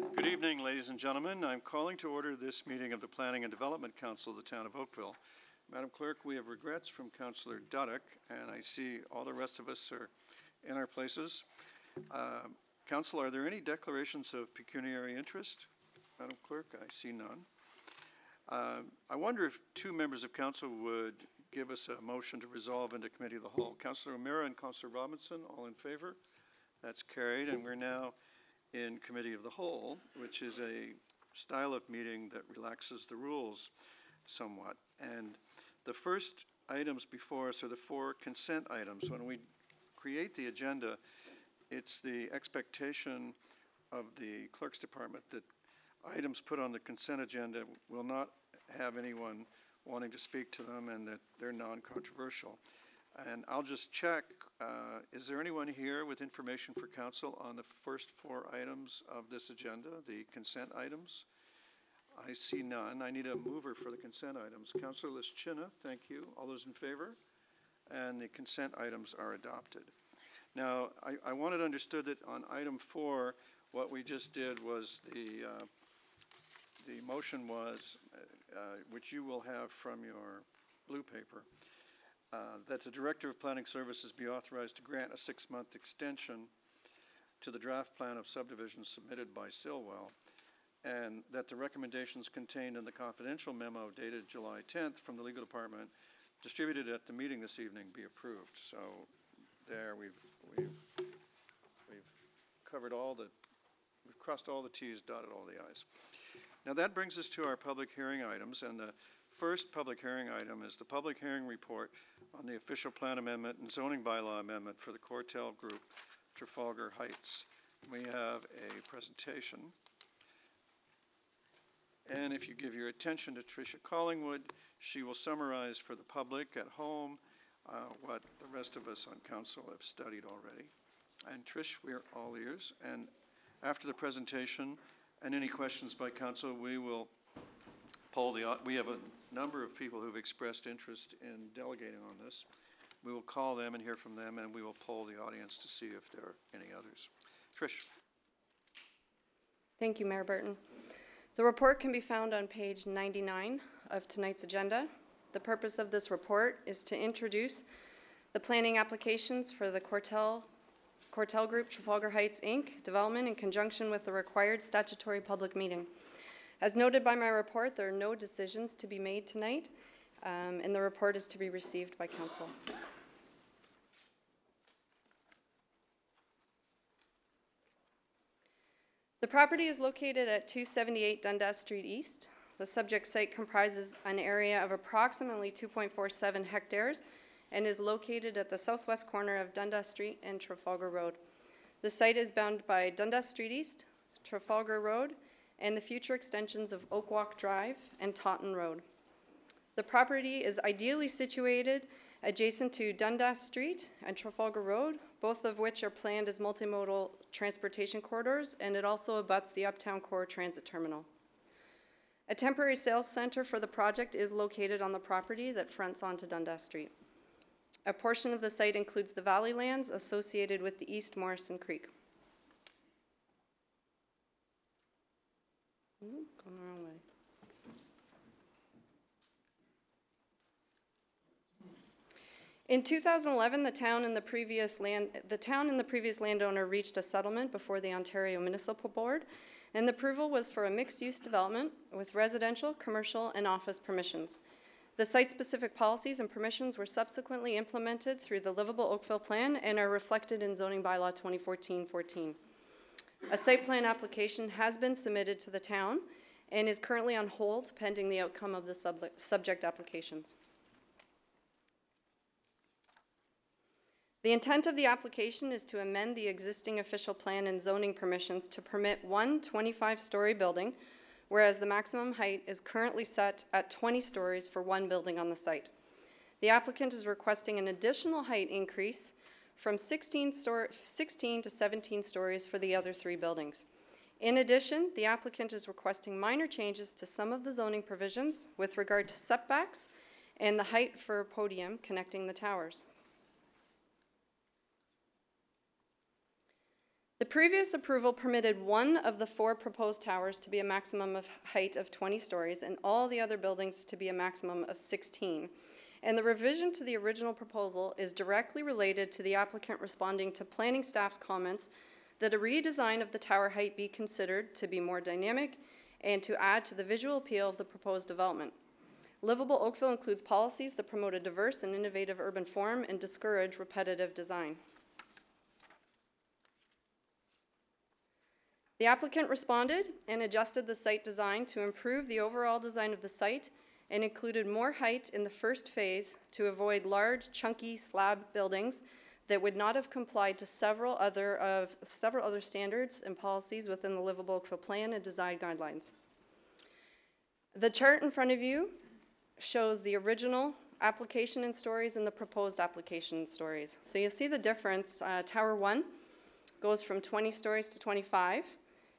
Good evening, ladies and gentlemen. I'm calling to order this meeting of the Planning and Development Council of the Town of Oakville. Madam Clerk, we have regrets from Councillor Duddick, and I see all the rest of us are in our places. Council, are there any declarations of pecuniary interest? Madam Clerk, I see none. I wonder if two members of council would give us a motion to resolve into Committee of the Whole. Councillor O'Meara and Councillor Robinson, all in favor? That's carried, and we're now in Committee of the Whole, which is a style of meeting that relaxes the rules somewhat. And the first items before us are the 4 consent items. When we create the agenda, it's the expectation of the Clerk's Department that items put on the consent agenda will not have anyone wanting to speak to them and that they're non-controversial. And I'll just check, is there anyone here with information for council on the first 4 items of this agenda, the consent items? I see none. I need a mover for the consent items. Councillor Lischina, thank you. All those in favor? And the consent items are adopted. Now, I want it understood that on item 4, what we just did was the motion was, which you will have from your blue paper, that the Director of Planning Services be authorized to grant a 6-month extension to the draft plan of subdivision submitted by Silwell, and that the recommendations contained in the confidential memo dated July 10th from the Legal Department distributed at the meeting this evening be approved. So there we've covered all the, we've crossed all the T's, dotted all the I's. Now that brings us to our public hearing items, and the first public hearing item is the public hearing report on the official plan amendment and zoning bylaw amendment for the Cortel Group, Trafalgar Heights. We have a presentation. And if you give your attention to Tricia Collingwood, she will summarize for the public at home what the rest of us on council have studied already. And Trish, we're all ears. And after the presentation and any questions by council, we will poll the, we have a number of people who've expressed interest in delegating on this. We will call them and hear from them, and we will poll the audience to see if there are any others. Trish. Thank you, Mayor Burton. The report can be found on page 99 of tonight's agenda. The purpose of this report is to introduce the planning applications for the Cortel Group Trafalgar Heights, Inc. development in conjunction with the required statutory public meeting. As noted by my report, there are no decisions to be made tonight, and the report is to be received by council. The property is located at 278 Dundas Street East. The subject site comprises an area of approximately 2.47 hectares and is located at the southwest corner of Dundas Street and Trafalgar Road. The site is bounded by Dundas Street East, Trafalgar Road, and the future extensions of Oak Walk Drive and Taunton Road. The property is ideally situated adjacent to Dundas Street and Trafalgar Road, both of which are planned as multimodal transportation corridors, and it also abuts the Uptown Core Transit Terminal. A temporary sales center for the project is located on the property that fronts onto Dundas Street. A portion of the site includes the valley lands associated with the East Morrison Creek. Going the wrong way. In 2011, the town and the previous landowner reached a settlement before the Ontario Municipal Board, and the approval was for a mixed-use development with residential, commercial, and office permissions. The site-specific policies and permissions were subsequently implemented through the Livable Oakville Plan and are reflected in Zoning Bylaw 2014-14. A site plan application has been submitted to the town and is currently on hold pending the outcome of the subject applications. The intent of the application is to amend the existing official plan and zoning permissions to permit one 25-story building, whereas the maximum height is currently set at 20 stories for one building on the site. The applicant is requesting an additional height increase from 16 to 17 stories for the other 3 buildings. In addition, the applicant is requesting minor changes to some of the zoning provisions with regard to setbacks and the height for a podium connecting the towers. The previous approval permitted one of the 4 proposed towers to be a maximum of height of 20 stories and all the other buildings to be a maximum of 16. And the revision to the original proposal is directly related to the applicant responding to planning staff's comments that a redesign of the tower height be considered to be more dynamic and to add to the visual appeal of the proposed development. Livable Oakville includes policies that promote a diverse and innovative urban form and discourage repetitive design. The applicant responded and adjusted the site design to improve the overall design of the site and included more height in the first phase to avoid large, chunky slab buildings that would not have complied to several other standards and policies within the Livable Oakville Plan and design guidelines. The chart in front of you shows the original application in stories and the proposed application in stories. So you'll see the difference. Tower 1 goes from 20 stories to 25.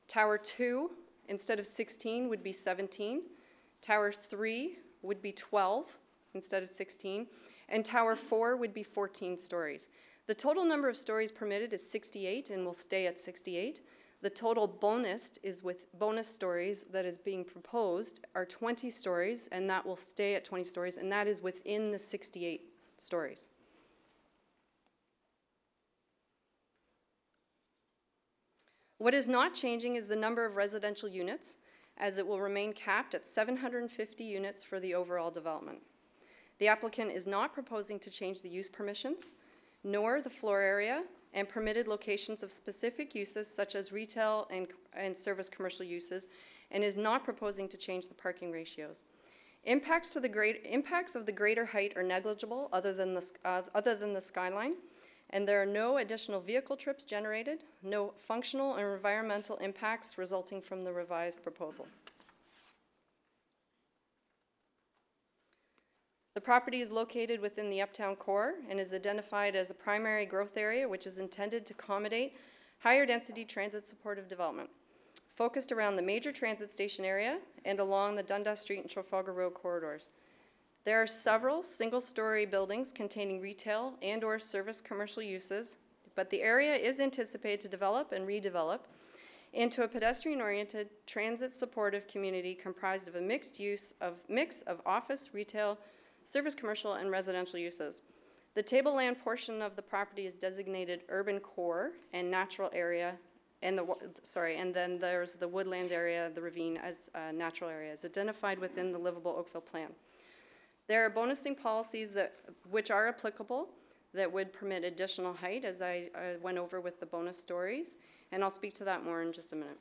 Tower 2, instead of 16, would be 17. Tower 3 would be 12 instead of 16. And Tower 4 would be 14 stories. The total number of stories permitted is 68 and will stay at 68. The total bonus stories that is being proposed are 20 stories, and that will stay at 20 stories, and that is within the 68 stories. What is not changing is the number of residential units, as it will remain capped at 750 units for the overall development. The applicant is not proposing to change the use permissions, nor the floor area and permitted locations of specific uses such as retail and service commercial uses, and is not proposing to change the parking ratios. Impacts of the greater height are negligible other than the skyline, and there are no additional vehicle trips generated, no functional or environmental impacts resulting from the revised proposal. The property is located within the uptown core and is identified as a primary growth area which is intended to accommodate higher density transit supportive development, focused around the major transit station area and along the Dundas Street and Trafalgar Road corridors. There are several single-story buildings containing retail and/or service commercial uses, but the area is anticipated to develop and redevelop into a pedestrian-oriented, transit-supportive community comprised of a mix of office, retail, service commercial, and residential uses. The tableland portion of the property is designated urban core and natural area, and then there's the woodland area, the ravine, as natural areas identified within the Livable Oakville Plan. There are bonusing policies which are applicable that would permit additional height, as I went over with the bonus stories, and I'll speak to that more in just a minute.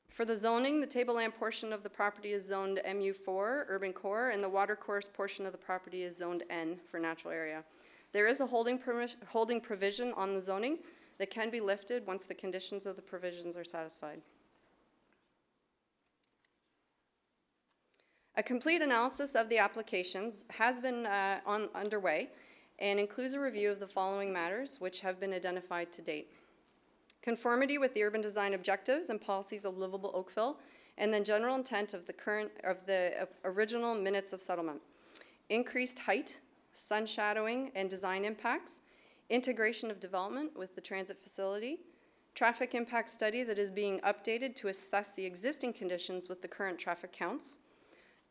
For the zoning, the tableland portion of the property is zoned MU4, urban core, and the watercourse portion of the property is zoned N for natural area. There is a holding provision on the zoning that can be lifted once the conditions of the provisions are satisfied. A complete analysis of the applications has been underway and includes a review of the following matters which have been identified to date. Conformity with the urban design objectives and policies of Livable Oakville, and then general intent of the original minutes of settlement. Increased height, sun shadowing and design impacts, integration of development with the transit facility, traffic impact study that is being updated to assess the existing conditions with the current traffic counts,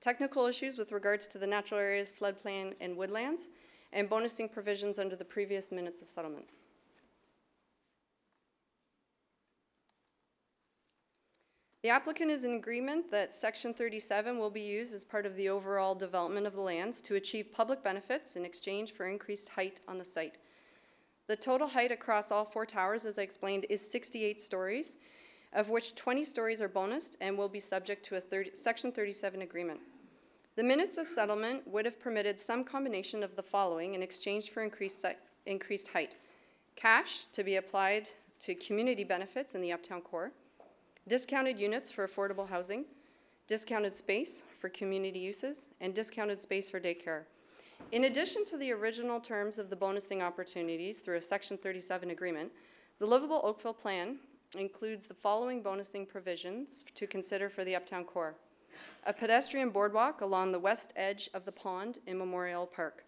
technical issues with regards to the natural areas, floodplain, and woodlands, and bonusing provisions under the previous minutes of settlement. The applicant is in agreement that Section 37 will be used as part of the overall development of the lands to achieve public benefits in exchange for increased height on the site. The total height across all 4 towers, as I explained, is 68 stories, of which 20 stories are bonused and will be subject to a Section 37 agreement. The minutes of settlement would have permitted some combination of the following in exchange for increased height. Cash to be applied to community benefits in the uptown core, discounted units for affordable housing, discounted space for community uses, and discounted space for daycare. In addition to the original terms of the bonusing opportunities through a Section 37 agreement, the Livable Oakville Plan includes the following bonusing provisions to consider for the uptown core. A pedestrian boardwalk along the west edge of the pond in Memorial Park.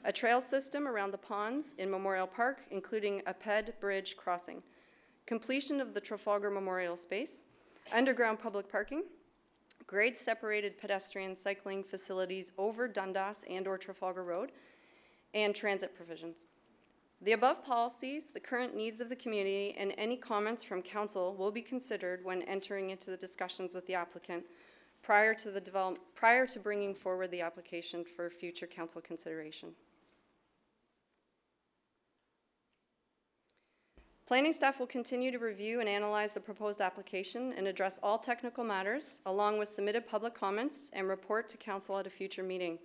a trail system around the ponds in Memorial Park, including a ped bridge crossing, completion of the Trafalgar Memorial Space, underground public parking, grade-separated pedestrian cycling facilities over Dundas and/or Trafalgar Road, and transit provisions. The above policies, the current needs of the community, and any comments from council will be considered when entering into the discussions with the applicant prior to bringing forward the application for future council consideration. Planning staff will continue to review and analyze the proposed application and address all technical matters, along with submitted public comments, and report to council at a future meeting.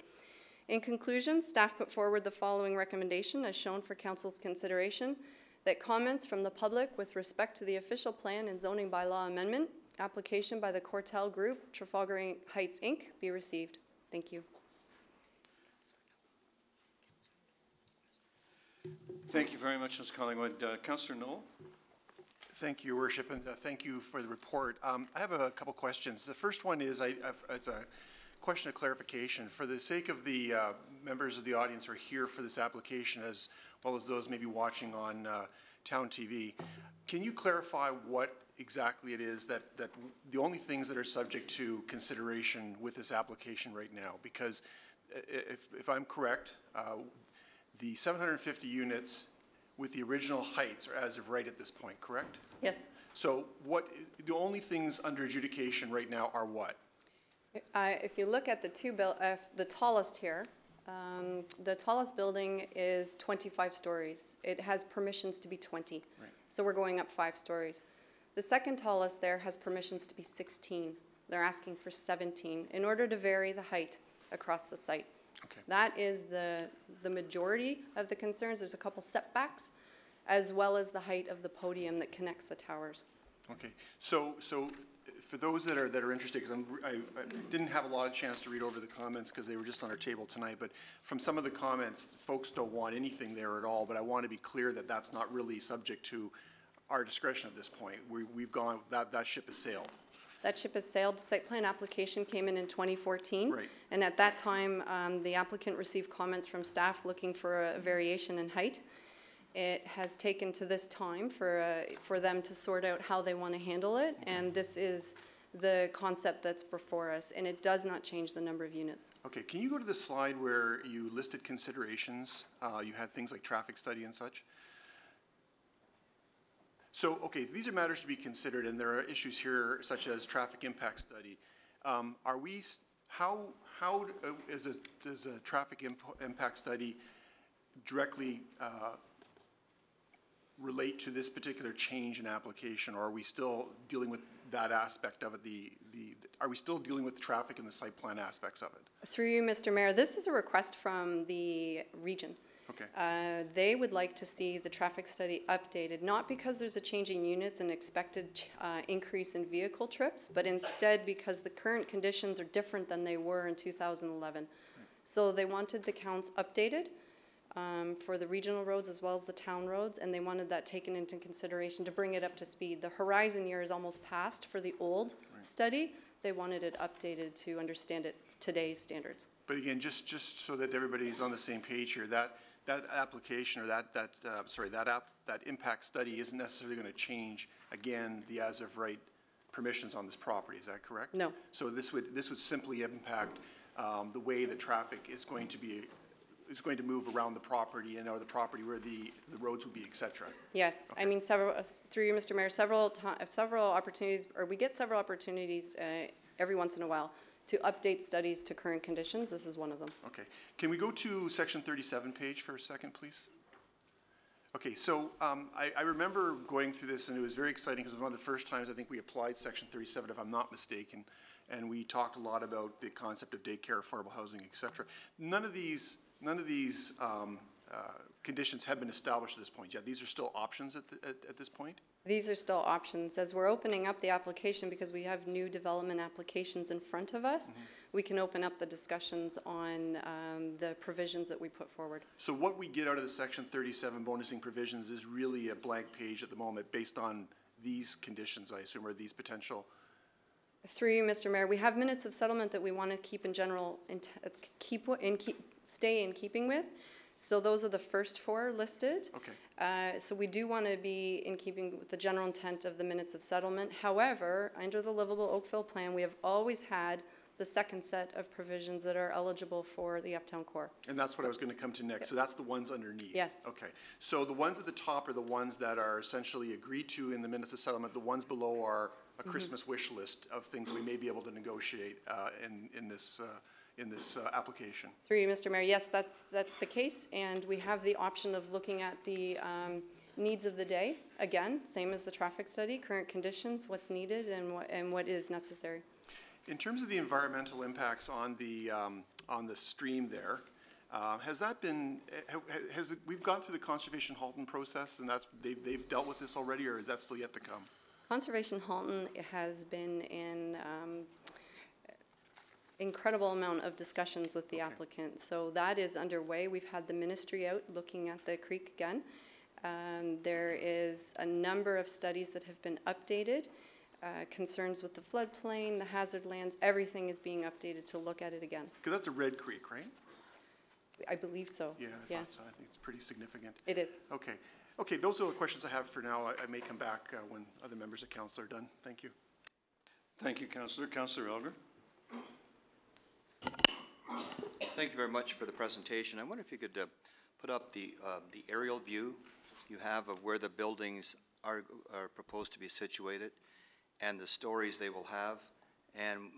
In conclusion, staff put forward the following recommendation as shown for council's consideration: that comments from the public with respect to the official plan and zoning bylaw amendment application by the Cortel Group, Trafalgar Heights Inc. be received. Thank you. Thank you very much, Ms. Collingwood. Councillor Knoll? Thank you, Your Worship, and thank you for the report. I have a couple questions. The first one is, it's a question of clarification. For the sake of the members of the audience who are here for this application, as well as those maybe watching on Town TV, can you clarify what exactly it is that the only things that are subject to consideration with this application right now? Because if I'm correct, the 750 units with the original heights are as of right at this point, correct? Yes. So the only things under adjudication right now are what? If you look at the tallest here, the tallest building is 25 stories. It has permissions to be 20. Right. So we're going up 5 stories. The second tallest there has permissions to be 16. They're asking for 17 in order to vary the height across the site. Okay. That is the majority of the concerns. There's a couple setbacks, as well as the height of the podium that connects the towers. Okay. So for those that are interested, because I didn't have a lot of chance to read over the comments because they were just on our table tonight, but from some of the comments, folks don't want anything there at all, but I want to be clear that that's not really subject to our discretion at this point. We've gone, that ship has sailed. That ship has sailed. The site plan application came in 2014. Right. And at that time, the applicant received comments from staff looking for a variation in height. It has taken to this time for them to sort out how they want to handle it. And this is the concept that's before us. And it does not change the number of units. Okay. Can you go to the slide where you listed considerations? You had things like traffic study and such. So, okay, these are matters to be considered, and there are issues here such as traffic impact study. How does a traffic impact study directly relate to this particular change in application, or are we still dealing with that aspect of it? Are we still dealing with traffic and the site plan aspects of it? Through you, Mr. Mayor, this is a request from the region. Okay. They would like to see the traffic study updated, not because there's a change in units and expected increase in vehicle trips, but instead because the current conditions are different than they were in 2011. Right. So they wanted the counts updated for the regional roads as well as the town roads, and they wanted that taken into consideration to bring it up to speed. The horizon year is almost past for the old study. They wanted it updated to understand it today's standards. But again, just so that everybody's on the same page here, that application or that impact study isn't necessarily going to change again the as of right permissions on this property. Is that correct? No. So this would simply impact the way the traffic is going to move around the property and or the property where the roads would be, etc. Yes, Okay. I mean through you, Mr. Mayor, several opportunities, or we get several opportunities every once in a while to update studies to current conditions. This is one of them. Okay. Can we go to section 37 page for a second, please? Okay, so I remember going through this, and it was very exciting because it was one of the first times I think we applied section 37, if I'm not mistaken, and we talked a lot about the concept of daycare, affordable housing, etc. None of these conditions have been established at this point yet. These are still options at this point? These are still options. As we're opening up the application, because we have new development applications in front of us, we can open up the discussions on the provisions that we put forward. So what we get out of the section 37 bonusing provisions is really a blank page at the moment based on these conditions, I assume, or these potential. Through you, Mr. Mayor, we have minutes of settlement that we want to keep in general, stay in keeping with. So those are the first 4 listed. Okay. So we do want to be in keeping with the general intent of the minutes of settlement. However, under the Livable Oakville Plan, we have always had the second set of provisions that are eligible for the Uptown Core. And that's what I was going to come to next. So that's the ones underneath? Yes. Okay. So the ones at the top are the ones that are essentially agreed to in the minutes of settlement. The ones below are a Christmas wish list of things we may be able to negotiate in this application. Through you, Mr. Mayor, yes, that's the case, and we have the option of looking at the needs of the day. Again, same as the traffic study, current conditions, what's needed, and what is necessary. In terms of the environmental impacts on the stream there, has that been, we've gone through the Conservation Halton process and they've dealt with this already, or is that still yet to come? Conservation Halton has been in incredible amount of discussions with the applicant, so that is underway. We've had the ministry out looking at the creek again. There is a number of studies that have been updated. Concerns with the floodplain, the hazard lands, everything is being updated to look at it again. Because that's a red creek, right? I believe so. Yeah, I thought so. I think it's pretty significant. It is. Okay. Okay, those are the questions I have for now. I may come back when other members of council are done. Thank you. Thank you, Councillor. Councillor Elgar? Thank you very much for the presentation. I wonder if you could put up the aerial view you have of where the buildings are proposed to be situated and the stories they will have. And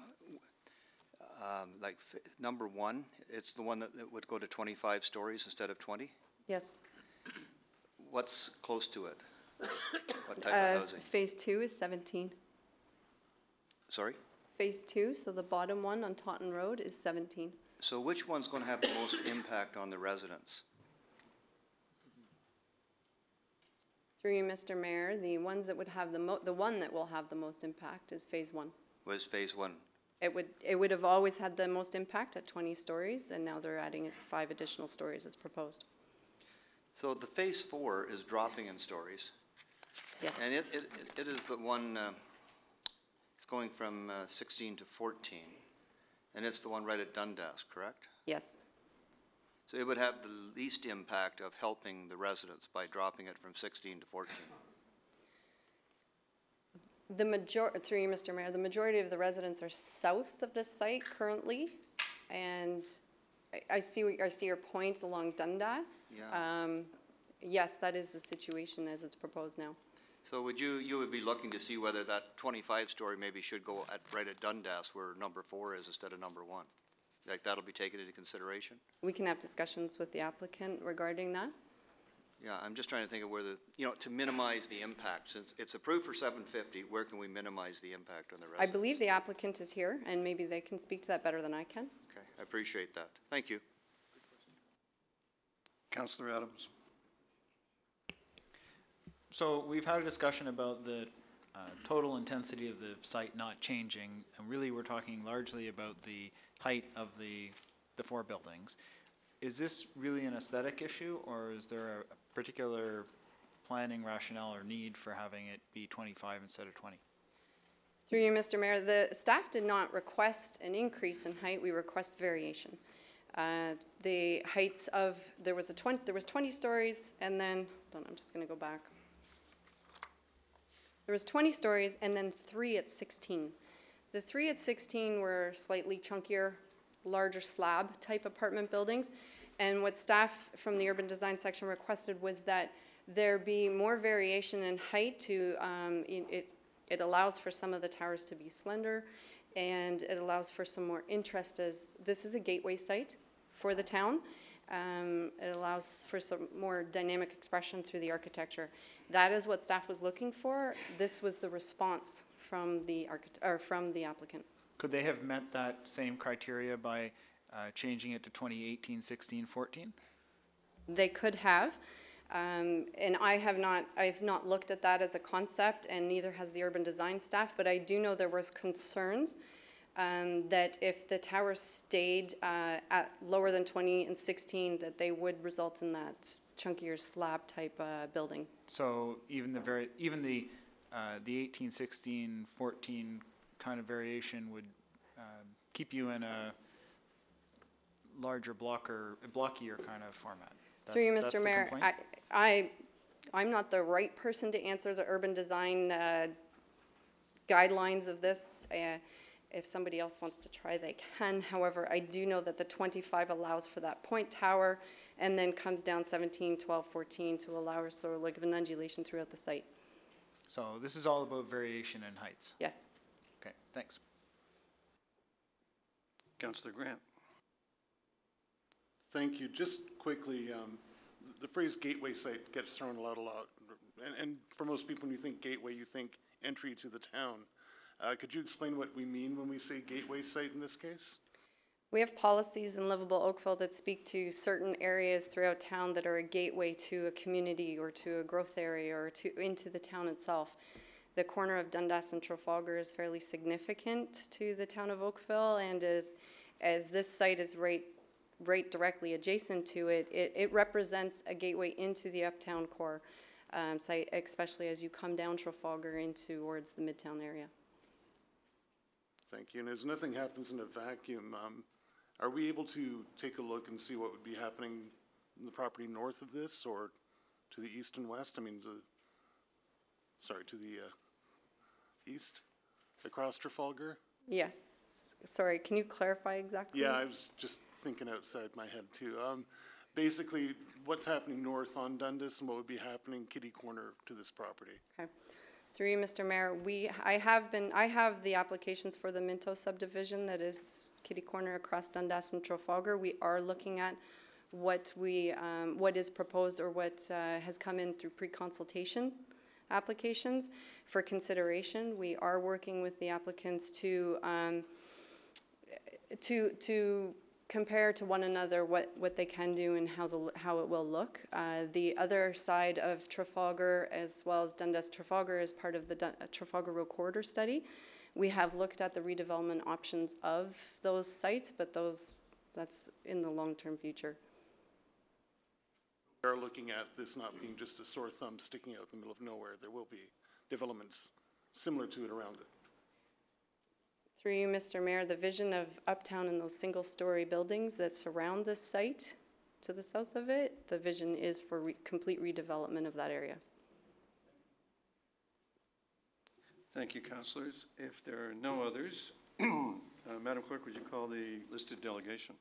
like number 1, it's the one that would go to 25 stories instead of 20? Yes. What's close to it? What type of housing? Phase 2 is 17. Sorry? Phase 2, so the bottom one on Taunton Road is 17. So which one's going to have the most impact on the residents? Through you, Mr. Mayor, the ones that would have the one that will have the most impact is Phase 1. Was phase 1? It would have always had the most impact at 20 stories, and now they're adding 5 additional stories as proposed. So the phase 4 is dropping in stories. Yes. And it is the one, it's going from 16 to 14, and it's the one right at Dundas, correct? Yes. So it would have the least impact of helping the residents by dropping it from 16 to 14. Through you, Mr. Mayor, the majority of the residents are south of this site currently, and I see your point along Dundas. Yeah. Yes, that is the situation as it's proposed now. So would you would be looking to see whether that 25-story maybe should go right at Dundas where number 4 is instead of number 1? Like that'll be taken into consideration? We can have discussions with the applicant regarding that. Yeah, I'm just trying to think of where to minimize the impact. Since it's approved for 750, where can we minimize the impact on the residents? I believe the applicant is here, and maybe they can speak to that better than I can. Okay, I appreciate that. Thank you. Councillor Adams? So we've had a discussion about the total intensity of the site not changing, and really we're talking largely about the height of the 4 buildings. Is this really an aesthetic issue, or is there a particular planning rationale or need for having it be 25 instead of 20? Through you, Mr. Mayor, the staff did not request an increase in height. We request variation. The heights of there was 20 stories, and then I'm just going to go back. There was 20 stories, and then 3 at 16. The 3 at 16 were slightly chunkier, larger slab type apartment buildings, and what staff from the urban design section requested was that there be more variation in height to it allows for some of the towers to be slender, and it allows for some more interest, as this is a gateway site for the town. It allows for some more dynamic expression through the architecture. That is what staff was looking for. This was the response from the applicant. Could they have met that same criteria by changing it to 2018, 16, 14? They could have, and I have not looked at that as a concept, and neither has the urban design staff, but I do know there was concerns that if the tower stayed at lower than 20 and 16, that they would result in that chunkier slab type building. So even the 18, 16, 14 kind of variation would keep you in a larger blockier kind of format. Through you, That's Mr. the Mayor, complaint? I'm not the right person to answer the urban design guidelines of this. If somebody else wants to try, they can. However, I do know that the 25 allows for that point tower and then comes down 17, 12, 14 to allow sort of like an undulation throughout the site. So this is all about variation in heights. Yes. Okay, thanks. Councillor Grant. Thank you. Just quickly, the phrase gateway site gets thrown out a lot. And for most people, when you think gateway, you think entry to the town. Could you explain what we mean when we say gateway site in this case? We have policies in Livable Oakville that speak to certain areas throughout town that are a gateway to a community or to a growth area or into the town itself. The corner of Dundas and Trafalgar is fairly significant to the town of Oakville, and as this site is right directly adjacent to it, it represents a gateway into the uptown core site, especially as you come down Trafalgar into towards the Midtown area. Thank you. And as nothing happens in a vacuum, are we able to take a look and see what would be happening in the property north of this or to the east and west? I mean, to the east across Trafalgar? Yes. Sorry, can you clarify exactly? Yeah, I was just thinking outside my head too. Basically, what's happening north on Dundas and what would be happening kitty corner to this property? Okay. Through you, Mr. Mayor, I have the applications for the Minto subdivision that is kitty corner across Dundas and Trafalgar. We are looking at what is proposed or what has come in through pre-consultation applications for consideration. We are working with the applicants to compare to one another what they can do and how it will look. The other side of Trafalgar, as well as Dundas Trafalgar, is part of the Trafalgar Road Corridor Study. We have looked at the redevelopment options of those sites, but that's in the long-term future. We are looking at this not being just a sore thumb sticking out in the middle of nowhere. There will be developments similar to it around it. Through you, Mr. Mayor, the vision of Uptown and those single-story buildings that surround this site to the south of it, the vision is for complete redevelopment of that area. Thank you, councillors. If there are no others, Madam Clerk, would you call the listed delegation?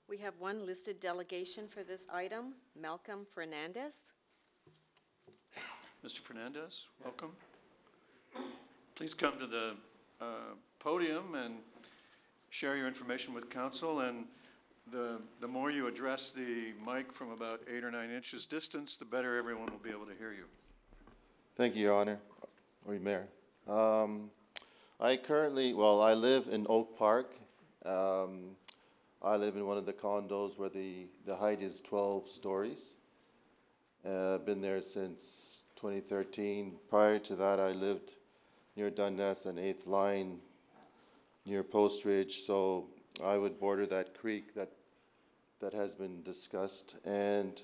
We have one listed delegation for this item, Malcolm Fernandez. Mr. Fernandez, welcome. Please come to the podium and share your information with council. And the more you address the mic from about 8 or 9 inches distance, the better everyone will be able to hear you. Thank you, Your Honor, or Your Mayor. I live in Oak Park. I live in one of the condos where the height is 12 stories. I've been there since 2013. Prior to that, I lived near Dundas and 8th Line, near Post Ridge, so I would border that creek that has been discussed. And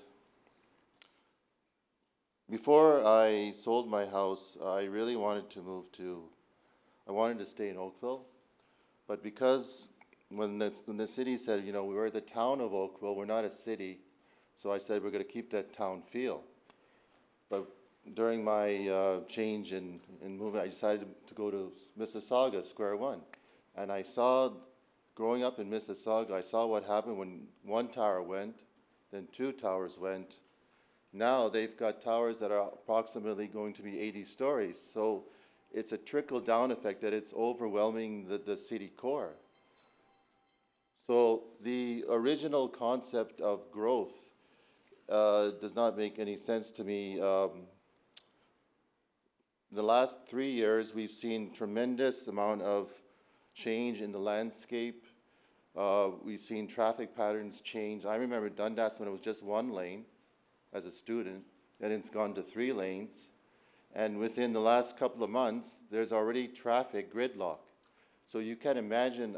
before I sold my house, I really wanted to I wanted to stay in Oakville, but because when the city said, you know, we're the town of Oakville, we're not a city, so I said we're going to keep that town feel. But during my change in movement, I decided to go to Mississauga, square one. And I saw, growing up in Mississauga, I saw what happened when one tower went, then 2 towers went. Now they've got towers that are approximately going to be 80 stories. So it's a trickle-down effect that it's overwhelming the city core. So the original concept of growth does not make any sense to me. The last 3 years, we've seen tremendous amount of change in the landscape. We've seen traffic patterns change. I remember Dundas when it was just 1 lane as a student, then it's gone to 3 lanes. And within the last couple of months, there's already traffic gridlock. So you can imagine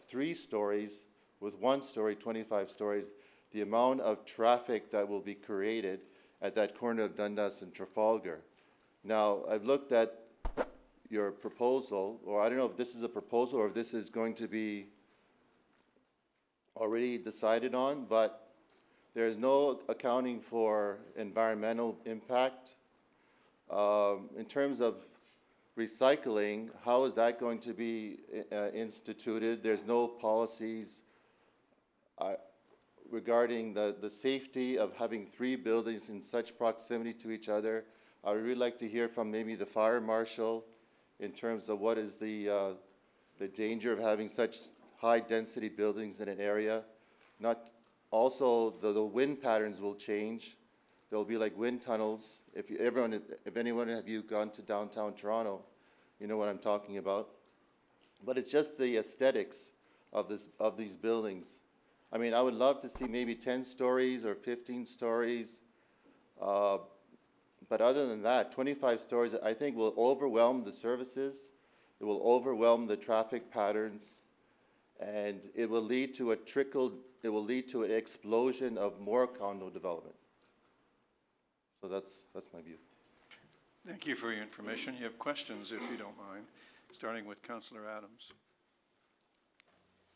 3 stories with 1 story, 25 stories, the amount of traffic that will be created at that corner of Dundas and Trafalgar. Now, I've looked at your proposal, or I don't know if this is a proposal or if this is going to be already decided on, but there's no accounting for environmental impact. In terms of recycling, how is that going to be instituted? There's no policies regarding the safety of having 3 buildings in such proximity to each other. I would really like to hear from maybe the fire marshal in terms of what is the danger of having such high density buildings in an area. Also, the wind patterns will change. There'll be like wind tunnels. If anyone of you gone to downtown Toronto, you know what I'm talking about. But it's just the aesthetics of these buildings. I mean, I would love to see maybe 10 stories or 15 stories. But other than that, 25 stories, I think will overwhelm the services. It will overwhelm the traffic patterns, and it will lead to an explosion of more condo development. So that's my view. Thank you for your information. You have questions, if you don't mind, starting with Councillor Adams.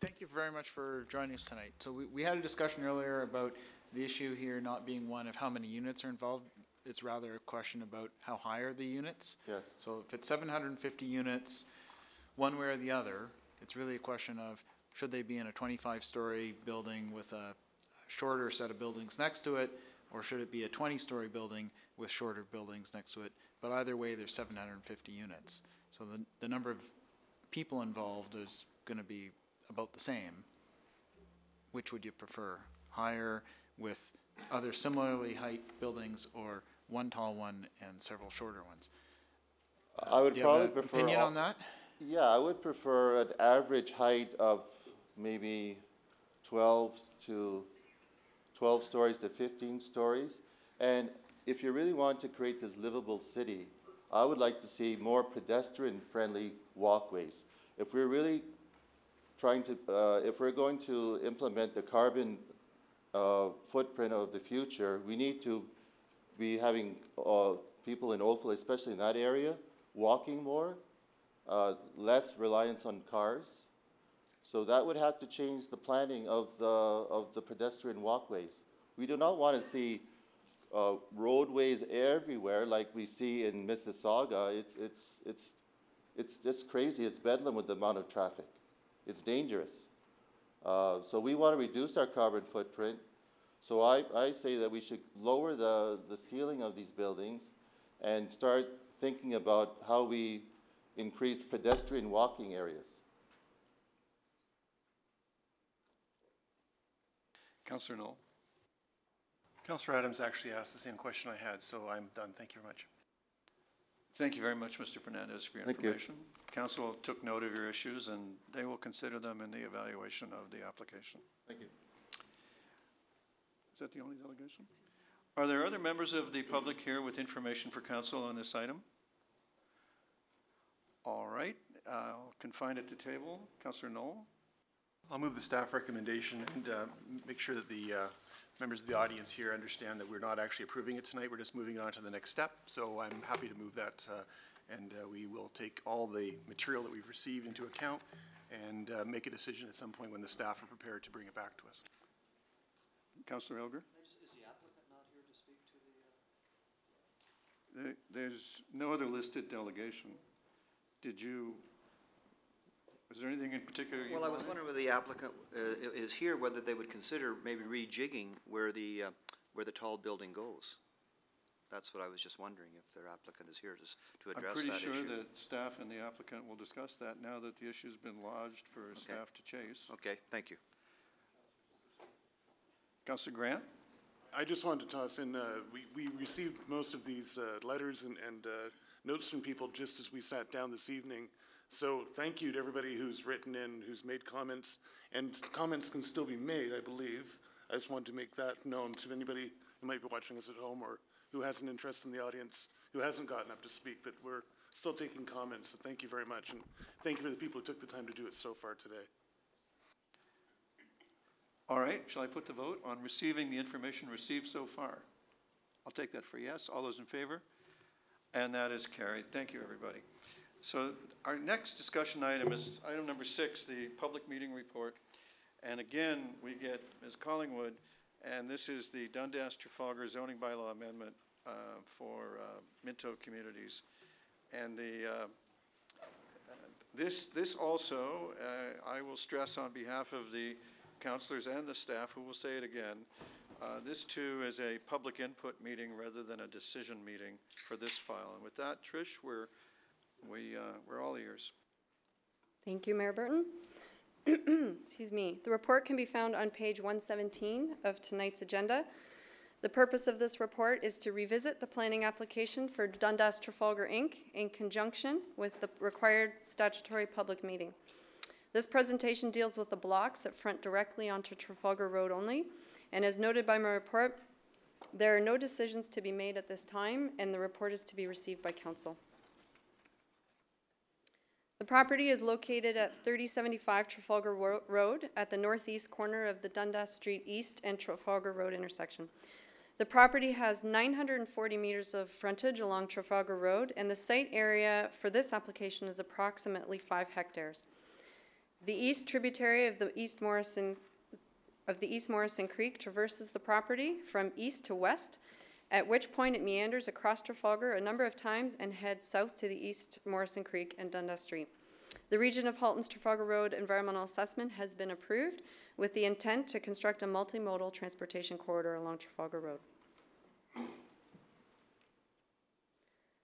Thank you very much for joining us tonight. So we had a discussion earlier about the issue here not being one of how many units are involved. It's rather a question about how high are the units. Yes. So if it's 750 units, one way or the other, it's really a question of should they be in a 25-story building with a shorter set of buildings next to it, or should it be a 20-story building with shorter buildings next to it? But either way, there's 750 units. So the number of people involved is going to be about the same. Which would you prefer? Higher with other similarly height buildings, or one tall one and several shorter ones? I would do you have probably an prefer opinion on that? Yeah, I would prefer an average height of maybe 12 stories to 15 stories. And if you really want to create this livable city, I would like to see more pedestrian-friendly walkways. If we're really trying to, if we're going to implement the carbon footprint of the future, we need to be having people in Oakville, especially in that area, walking more, less reliance on cars. So that would have to change the planning of the pedestrian walkways. We do not want to see roadways everywhere like we see in Mississauga. It's just crazy. It's bedlam with the amount of traffic. It's dangerous. So we want to reduce our carbon footprint. So I say that we should lower the ceiling of these buildings and start thinking about how we increase pedestrian walking areas. Councillor Knoll. Councillor Adams actually asked the same question I had, so I'm done. Thank you very much. Thank you very much, Mr. Fernandez, for your Thank you. information. Council took note of your issues, and they will consider them in the evaluation of the application. Thank you. Is that the only delegation? Are there other members of the public here with information for council on this item? All right, I'll confine it to table. Councillor Knoll. I'll move the staff recommendation and make sure that the members of the audience here understand that we're not actually approving it tonight. We're just moving on to the next step. So I'm happy to move that, and we will take all the material that we've received into account and make a decision at some point when the staff are prepared to bring it back to us. Councillor Elger. Is the applicant not here to speak to the? There's no other listed delegation. Was there anything in particular you Well, I was wanted? wondering whether the applicant is here, whether they would consider maybe rejigging where the tall building goes. That's what I was just wondering, if their applicant is here to address that issue. I'm pretty sure that staff and the applicant will discuss that now that the issue's been lodged for staff to chase. Okay, thank you. Councillor Grant? I just wanted to toss in, we received most of these letters and notes from people just as we sat down this evening. So thank you to everybody who's written in, who's made comments, and comments can still be made, I believe. I just wanted to make that known to anybody who might be watching us at home or who has an interest in the audience, who hasn't gotten up to speak, that we're still taking comments. So thank you very much, and thank you for the people who took the time to do it so far today. All right, shall I put the vote on receiving the information received so far? I'll take that for yes. All those in favor? And that is carried. Thank you, everybody. So our next discussion item is item number 6, the public meeting report. And again, we get Ms. Collingwood, and this is the Dundas Trafalgar zoning bylaw amendment for Minto communities. And this also, I will stress on behalf of the councillors and the staff, who will say it again, this too is a public input meeting rather than a decision meeting for this file. And with that, Trish, we're all ears. Thank you, Mayor Burton. Excuse me. The report can be found on page 117 of tonight's agenda. The purpose of this report is to revisit the planning application for Dundas Trafalgar Inc. in conjunction with the required statutory public meeting. This presentation deals with the blocks that front directly onto Trafalgar Road only, and as noted by my report, there are no decisions to be made at this time, and the report is to be received by council. The property is located at 3075 Trafalgar Road at the northeast corner of the Dundas Street East and Trafalgar Road intersection. The property has 940 meters of frontage along Trafalgar Road, and the site area for this application is approximately 5 hectares. The east tributary of the East Morrison Creek traverses the property from east to west, at which point it meanders across Trafalgar a number of times and heads south to the East Morrison Creek and Dundas Street. The Region of Halton's Trafalgar Road environmental assessment has been approved with the intent to construct a multimodal transportation corridor along Trafalgar Road.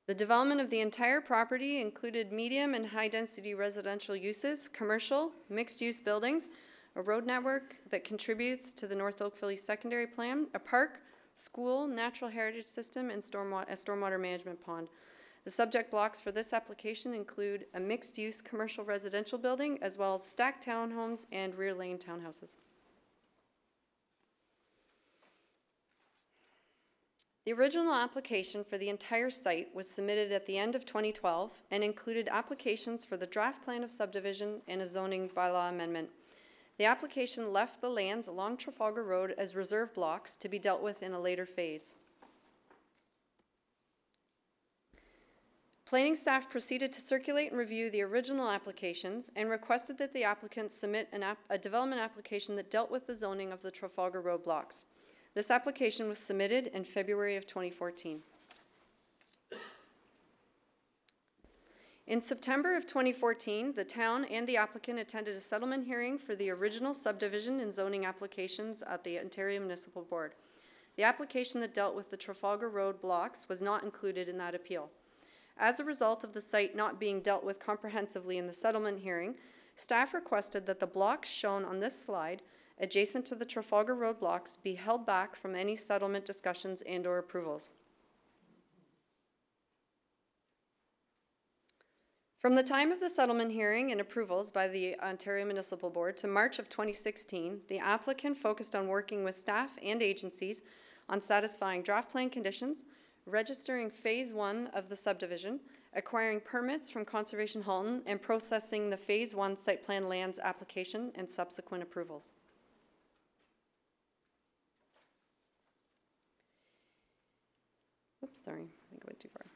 The development of the entire property included medium and high-density residential uses, commercial, mixed-use buildings, a road network that contributes to the North Oakville Secondary Plan, a park, school, natural heritage system, and a stormwater management pond. The subject blocks for this application include a mixed-use commercial residential building, as well as stacked townhomes and rear lane townhouses. The original application for the entire site was submitted at the end of 2012 and included applications for the draft plan of subdivision and a zoning bylaw amendment. The application left the lands along Trafalgar Road as reserve blocks to be dealt with in a later phase. Planning staff proceeded to circulate and review the original applications and requested that the applicant submit a development application that dealt with the zoning of the Trafalgar Road blocks. This application was submitted in February of 2014. In September of 2014, the town and the applicant attended a settlement hearing for the original subdivision and zoning applications at the Ontario Municipal Board. The application that dealt with the Trafalgar Road blocks was not included in that appeal. As a result of the site not being dealt with comprehensively in the settlement hearing, staff requested that the blocks shown on this slide adjacent to the Trafalgar Road blocks be held back from any settlement discussions and/or approvals. From the time of the settlement hearing and approvals by the Ontario Municipal Board to March of 2016, the applicant focused on working with staff and agencies on satisfying draft plan conditions, registering Phase 1 of the subdivision, acquiring permits from Conservation Halton, and processing the Phase 1 site plan lands application and subsequent approvals. Oops, sorry, I think I went too far.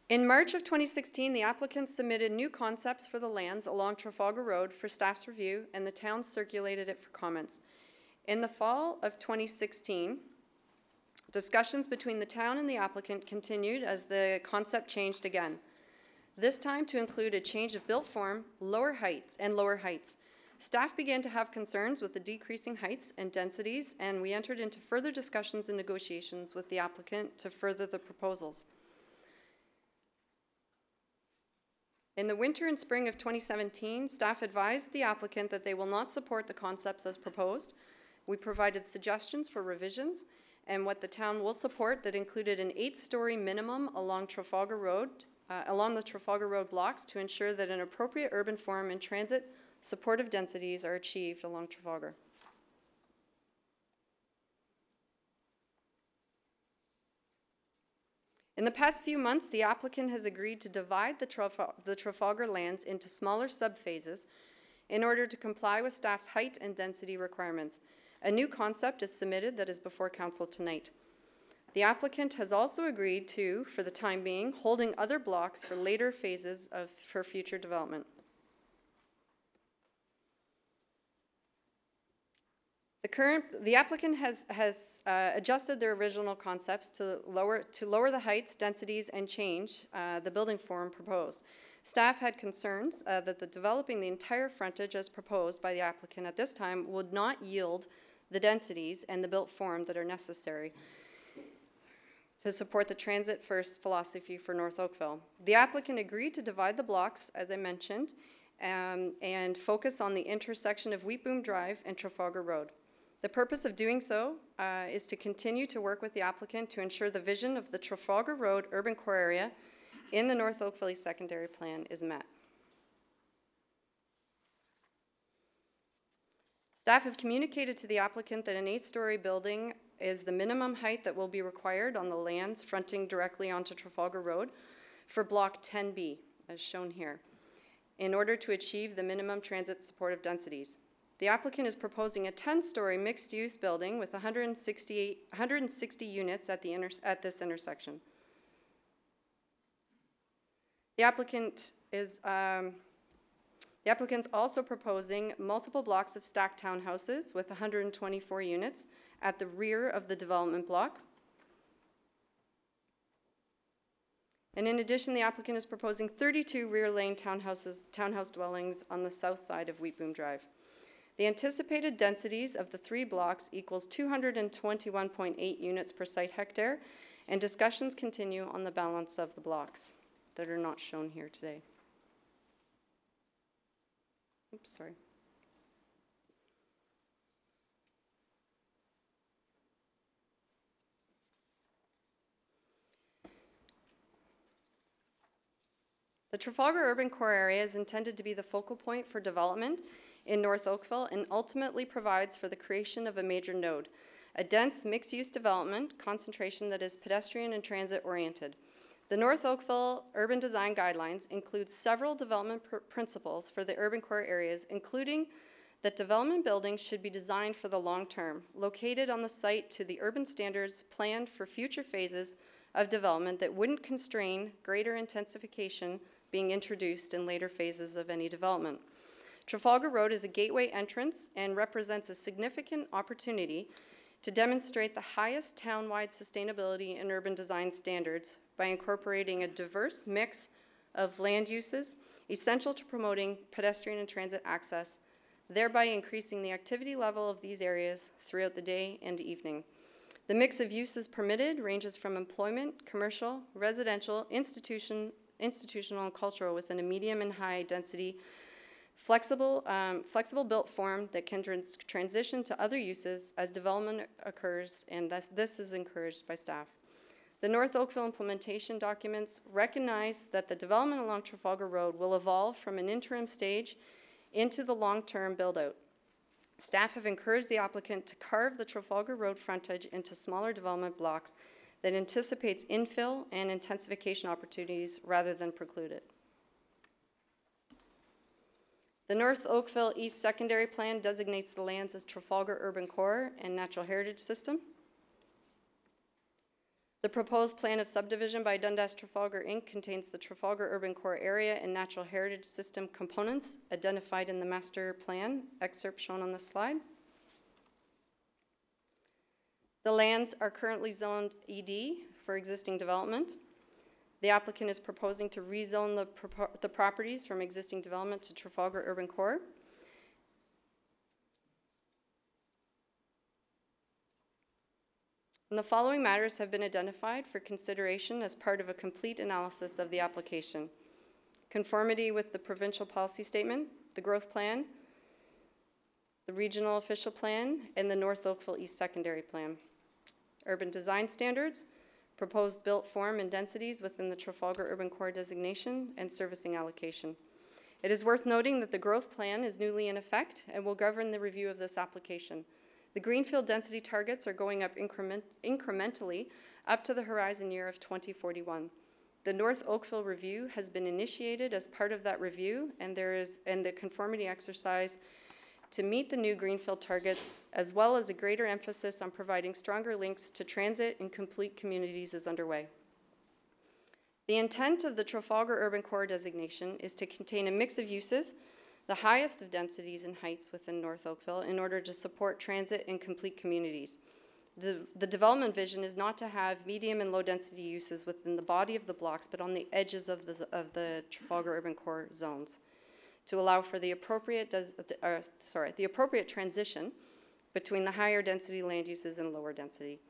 In March of 2016, the applicant submitted new concepts for the lands along Trafalgar Road for staff's review, and the town circulated it for comments. In the fall of 2016, discussions between the town and the applicant continued as the concept changed again, this time to include a change of built form, lower heights. Staff began to have concerns with the decreasing heights and densities, and we entered into further discussions and negotiations with the applicant to further the proposals. In the winter and spring of 2017, staff advised the applicant that they will not support the concepts as proposed. We provided suggestions for revisions and what the town will support that included an 8-story minimum along Trafalgar Road, along the Trafalgar Road blocks to ensure that an appropriate urban form and transit supportive densities are achieved along Trafalgar. In the past few months, the applicant has agreed to divide the Trafalgar lands into smaller subphases in order to comply with staff's height and density requirements. A new concept is submitted that is before council tonight. The applicant has also agreed to, for the time being, holding other blocks for later phases for future development. The applicant has adjusted their original concepts to lower the heights, densities, and change the building form proposed. Staff had concerns that developing the entire frontage as proposed by the applicant at this time would not yield the densities and the built form that are necessary to support the transit first philosophy for North Oakville. The applicant agreed to divide the blocks, as I mentioned, and focus on the intersection of Wheat Boom Drive and Trafalgar Road. The purpose of doing so is to continue to work with the applicant to ensure the vision of the Trafalgar Road urban core area in the North Oakville East Secondary Plan is met. Staff have communicated to the applicant that an 8-story building is the minimum height that will be required on the lands fronting directly onto Trafalgar Road for Block 10B, as shown here, in order to achieve the minimum transit supportive densities. The applicant is proposing a 10-story mixed-use building with 160 units at this intersection. The applicant's also proposing multiple blocks of stacked townhouses with 124 units at the rear of the development block. And in addition, the applicant is proposing 32 rear lane townhouse dwellings on the south side of Wheat Boom Drive. The anticipated densities of the 3 blocks equals 221.8 units per site hectare, and discussions continue on the balance of the blocks that are not shown here today. Oops, sorry. The Trafalgar urban core area is intended to be the focal point for development in North Oakville and ultimately provides for the creation of a major node, a dense mixed-use development concentration that is pedestrian and transit-oriented. The North Oakville Urban Design Guidelines include several development principles for the urban core areas, including that development buildings should be designed for the long term, located on the site to the urban standards planned for future phases of development that wouldn't constrain greater intensification being introduced in later phases of any development. Trafalgar Road is a gateway entrance and represents a significant opportunity to demonstrate the highest town-wide sustainability and urban design standards by incorporating a diverse mix of land uses essential to promoting pedestrian and transit access, thereby increasing the activity level of these areas throughout the day and evening. The mix of uses permitted ranges from employment, commercial, residential, institutional, and cultural within a medium and high density flexible built form that can transition to other uses as development occurs, and this is encouraged by staff. The North Oakville implementation documents recognize that the development along Trafalgar Road will evolve from an interim stage into the long-term build-out. Staff have encouraged the applicant to carve the Trafalgar Road frontage into smaller development blocks that anticipates infill and intensification opportunities rather than preclude it. The North Oakville East Secondary Plan designates the lands as Trafalgar Urban Core and Natural Heritage System. The proposed plan of subdivision by Dundas Trafalgar Inc. contains the Trafalgar Urban Core Area and Natural Heritage System components identified in the master plan excerpt shown on this slide. The lands are currently zoned ED for existing development. The applicant is proposing to rezone the properties from existing development to Trafalgar Urban Core. And the following matters have been identified for consideration as part of a complete analysis of the application: conformity with the provincial policy statement, the growth plan, the regional official plan, and the North Oakville East Secondary Plan. Urban design standards, proposed built form and densities within the Trafalgar Urban Core designation, and servicing allocation. It is worth noting that the growth plan is newly in effect and will govern the review of this application. The greenfield density targets are going up incrementally up to the horizon year of 2041. The North Oakville review has been initiated as part of that review, and the conformity exercise to meet the new greenfield targets, as well as a greater emphasis on providing stronger links to transit and complete communities, is underway. The intent of the Trafalgar Urban Core designation is to contain a mix of uses the highest of densities and heights within North Oakville, in order to support transit and complete communities. The development vision is not to have medium and low density uses within the body of the blocks, but on the edges of the Trafalgar Urban Core zones, to allow for the appropriate transition between the higher density land uses and lower density.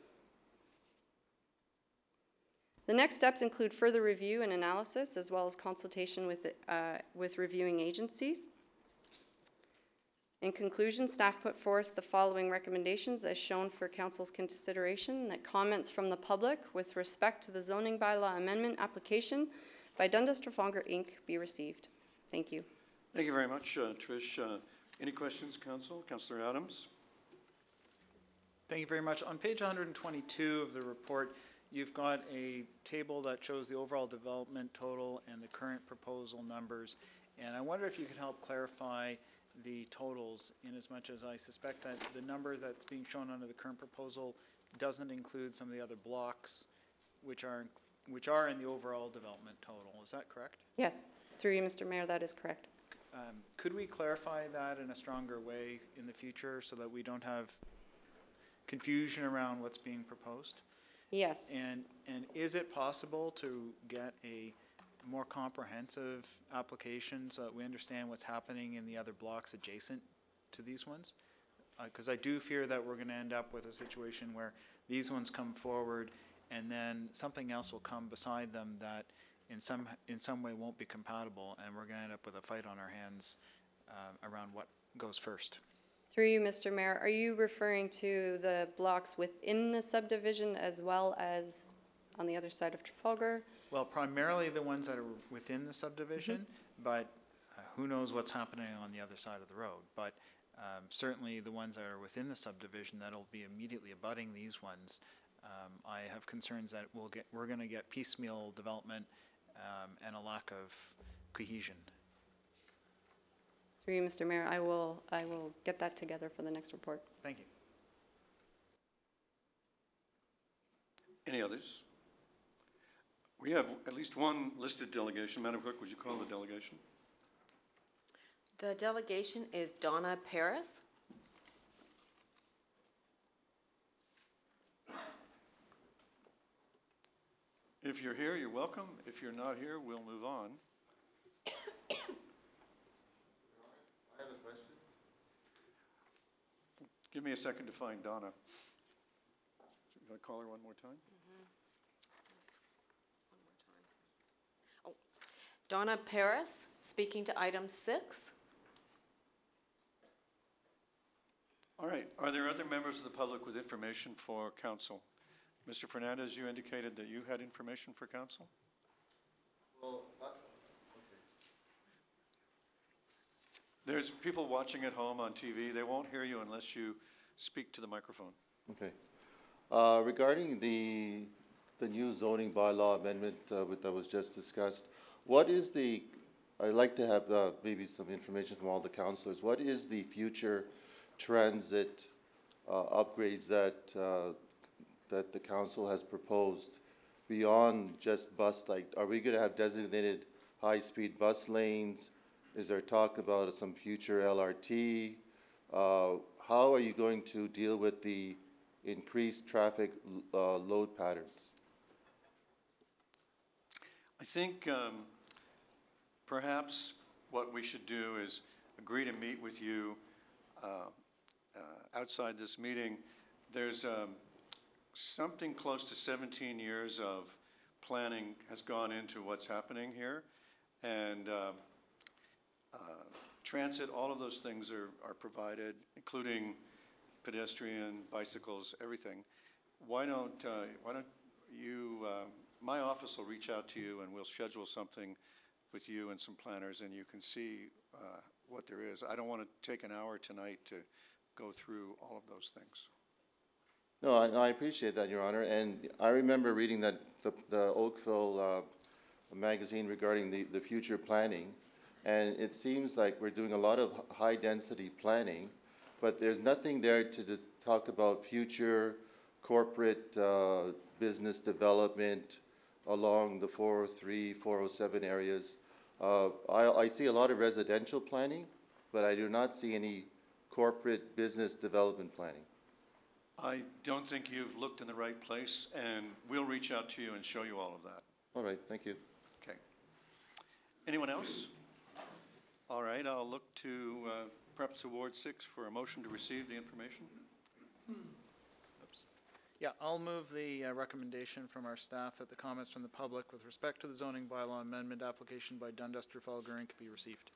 The next steps include further review and analysis, as well as consultation with reviewing agencies. In conclusion, staff put forth the following recommendations as shown for Council's consideration: that comments from the public with respect to the zoning bylaw amendment application by Dundas Trafalgar Inc. be received. Thank you. Thank you very much, Trish. Any questions, Council? Councillor Adams? Thank you very much. On page 122 of the report, you've got a table that shows the overall development total and the current proposal numbers. And I wonder if you could help clarify the totals, in as much as I suspect that the number that's being shown under the current proposal doesn't include some of the other blocks which are in the overall development total. Is that correct? Yes, through you, Mr. Mayor, that is correct. Could we clarify that in a stronger way in the future so that we don't have confusion around what's being proposed? Yes. And is it possible to get a more comprehensive application so that we understand what's happening in the other blocks adjacent to these ones? Because I do fear that we're going to end up with a situation where these ones come forward and then something else will come beside them that in some way won't be compatible, and we're going to end up with a fight on our hands around what goes first. Through you, Mr. Mayor, are you referring to the blocks within the subdivision as well as on the other side of Trafalgar? Well, primarily the ones that are within the subdivision, but who knows what's happening on the other side of the road. But certainly the ones that are within the subdivision that'll be immediately abutting these ones, I have concerns that we're going to get piecemeal development and a lack of cohesion. Through you, Mr. Mayor, I will get that together for the next report. Thank you. Any others? We have at least one listed delegation. Madam Clerk, would you call the delegation? The delegation is Donna Paris. If you're here, you're welcome. If you're not here, we'll move on. I have a question. Give me a second to find Donna. You want to call her one more time? Yes. One more time. Oh, Donna Paris, speaking to item 6. All right. Are there other members of the public with information for council? Mr. Fernandez, you indicated that you had information for council? Well, okay. There's people watching at home on TV. They won't hear you unless you speak to the microphone. Okay. Regarding the new zoning bylaw amendment that was just discussed, what is I'd like to have maybe some information from all the councillors. What is the future transit upgrades that the council has proposed beyond just bus, are we going to have designated high-speed bus lanes? Is there talk about some future LRT? How are you going to deal with the increased traffic load patterns? I think perhaps what we should do is agree to meet with you outside this meeting. There's something close to 17 years of planning has gone into what's happening here, and transit, all of those things are provided, including pedestrian, bicycles, everything. Why don't you, my office will reach out to you and we'll schedule something with you and some planners, and you can see what there is. I don't want to take an hour tonight to go through all of those things. No, I appreciate that, Your Honor, and I remember reading that the Oakville magazine regarding the future planning, and it seems like we're doing a lot of high-density planning, but there's nothing there to talk about future corporate business development along the 403, 407 areas. I see a lot of residential planning, but I do not see any corporate business development planning. I don't think you've looked in the right place, and we'll reach out to you and show you all of that. All right, thank you. Okay. Anyone else? All right, I'll look to perhaps Ward 6 for a motion to receive the information. Oops. Yeah, I'll move the recommendation from our staff that the comments from the public with respect to the zoning bylaw amendment application by Dundas Trafalgar Inc. be received.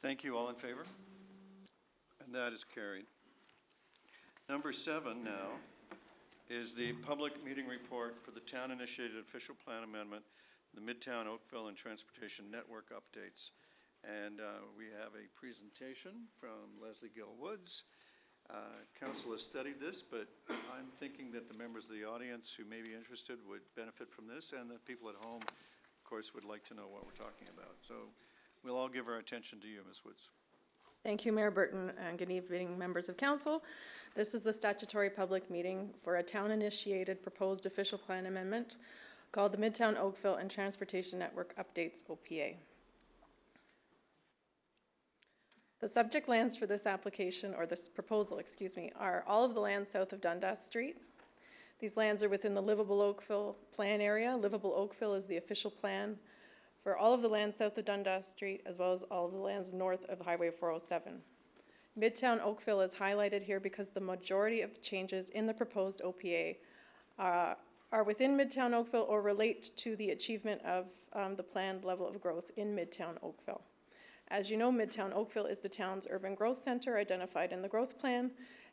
Thank you. All in favor? And that is carried. Number 7 now is the public meeting report for the town-initiated official plan amendment, the Midtown Oakville and Transportation Network updates. And we have a presentation from Leslie Gill Woods. Council has studied this, but I'm thinking that the members of the audience who may be interested would benefit from this, and the people at home, of course, would like to know what we're talking about. So we'll all give our attention to you, Ms. Woods. Thank you, Mayor Burton, and good evening, members of council. This is the statutory public meeting for a town-initiated proposed official plan amendment called the Midtown Oakville and Transportation Network Updates, OPA. The subject lands for this application, or this proposal, excuse me, are all of the lands south of Dundas Street. These lands are within the Livable Oakville plan area. Livable Oakville is the official plan for all of the lands south of Dundas Street, as well as all of the lands north of Highway 407. Midtown Oakville is highlighted here because the majority of the changes in the proposed OPA are within Midtown Oakville or relate to the achievement of the planned level of growth in Midtown Oakville. As you know, Midtown Oakville is the town's urban growth center identified in the growth plan,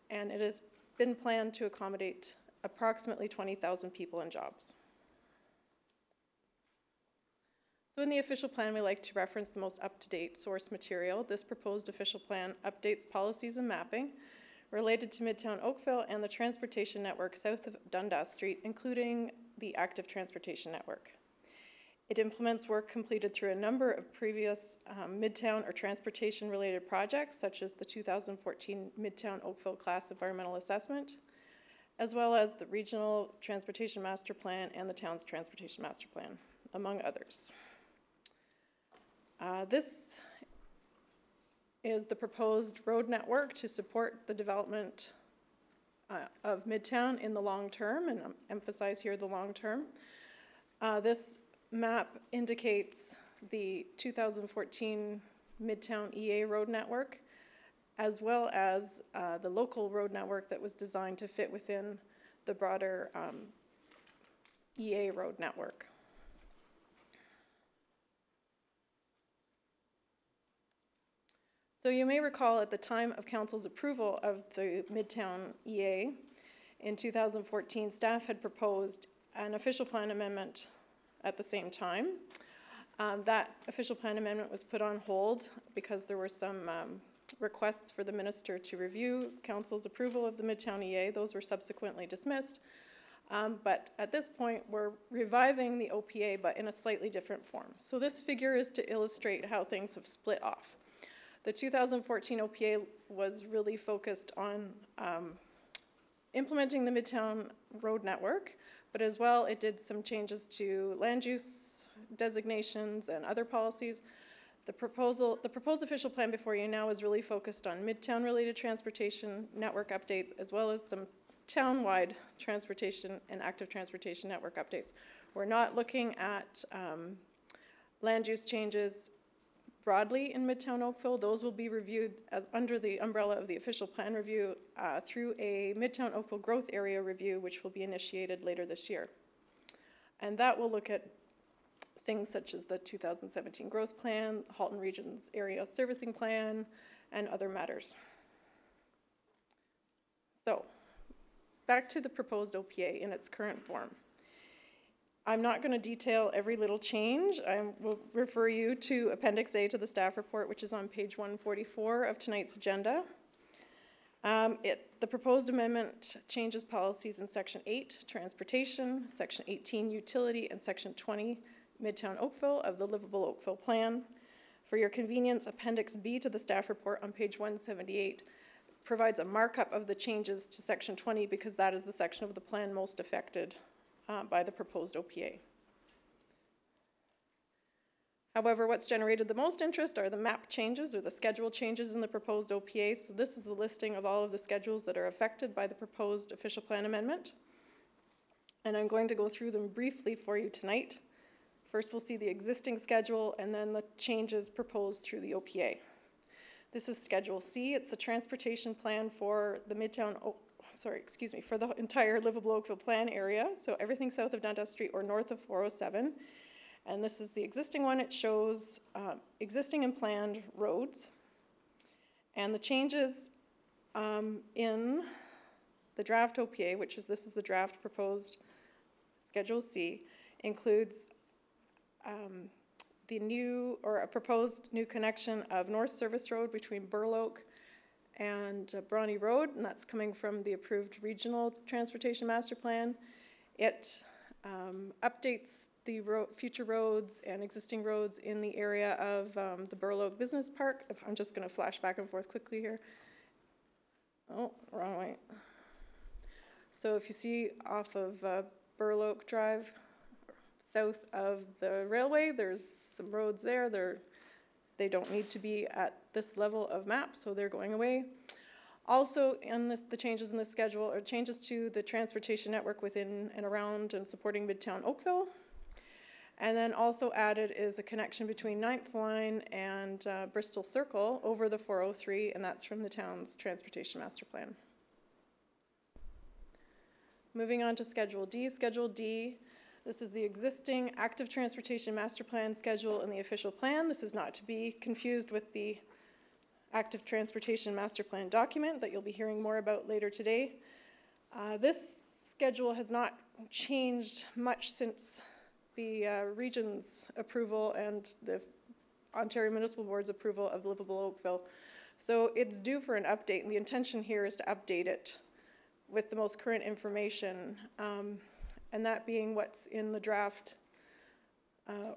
and it has been planned to accommodate approximately 20,000 people and jobs. So in the official plan, we like to reference the most up-to-date source material. This proposed official plan updates policies and mapping related to Midtown Oakville and the transportation network south of Dundas Street, including the active transportation network. It implements work completed through a number of previous Midtown or transportation-related projects, such as the 2014 Midtown Oakville Class Environmental Assessment, as well as the Regional Transportation Master Plan and the Town's Transportation Master Plan, among others. This is the proposed road network to support the development of Midtown in the long term, and emphasize here the long term. This map indicates the 2014 Midtown EA road network, as well as the local road network that was designed to fit within the broader EA road network. So you may recall at the time of council's approval of the Midtown EA in 2014, staff had proposed an official plan amendment at the same time. That official plan amendment was put on hold because there were some requests for the minister to review council's approval of the Midtown EA. Those were subsequently dismissed. But at this point, we're reviving the OPA, but in a slightly different form. So this figure is to illustrate how things have split off. The 2014 OPA was really focused on implementing the Midtown road network, but as well it did some changes to land use designations and other policies. The proposed official plan before you now is really focused on Midtown related transportation network updates, as well as some town-wide transportation and active transportation network updates. We're not looking at land use changes broadly in Midtown Oakville. Those will be reviewed under the umbrella of the official plan review through a Midtown Oakville growth area review, which will be initiated later this year. And that will look at things such as the 2017 growth plan, Halton Region's area servicing plan, and other matters. So back to the proposed OPA in its current form. I'm not going to detail every little change. I will refer you to Appendix A to the staff report, which is on page 144 of tonight's agenda. The proposed amendment changes policies in Section 8, Transportation, Section 18, Utility, and Section 20, Midtown Oakville of the Livable Oakville Plan. For your convenience, Appendix B to the staff report on page 178 provides a markup of the changes to Section 20 because that is the section of the plan most affected by the proposed OPA. However, what's generated the most interest are the map changes or the schedule changes in the proposed OPA. So this is the listing of all of the schedules that are affected by the proposed official plan amendment. And I'm going to go through them briefly for you tonight. First, we'll see the existing schedule and then the changes proposed through the OPA. This is Schedule C. It's the transportation plan for the for the entire livable Oakville plan area. So everything south of Dundas Street or north of 407. And this is the existing one. It shows existing and planned roads. And the changes in the draft OPA, which is this is the draft proposed Schedule C, includes the new or a proposed new connection of North Service Road between Burloak and Brawny Road, and that's coming from the approved regional transportation master plan. It updates the future roads and existing roads in the area of the Burloak Business Park. I'm just going to flash back and forth quickly here. Oh, wrong way. So if you see off of Burloak Drive, south of the railway, there's some roads there. They don't need to be at this level of map, so they're going away. Also, in the changes in the schedule are changes to the transportation network within and around and supporting Midtown Oakville. And then also added is a connection between 9th Line and Bristol Circle over the 403, and that's from the town's transportation master plan. Moving on to Schedule D. Schedule D, this is the existing active transportation master plan schedule in the official plan. This is not to be confused with the active transportation master plan document that you'll be hearing more about later today. This schedule has not changed much since the region's approval and the Ontario Municipal Board's approval of Livable Oakville. So it's due for an update, and the intention here is to update it with the most current information, and that being what's in the draft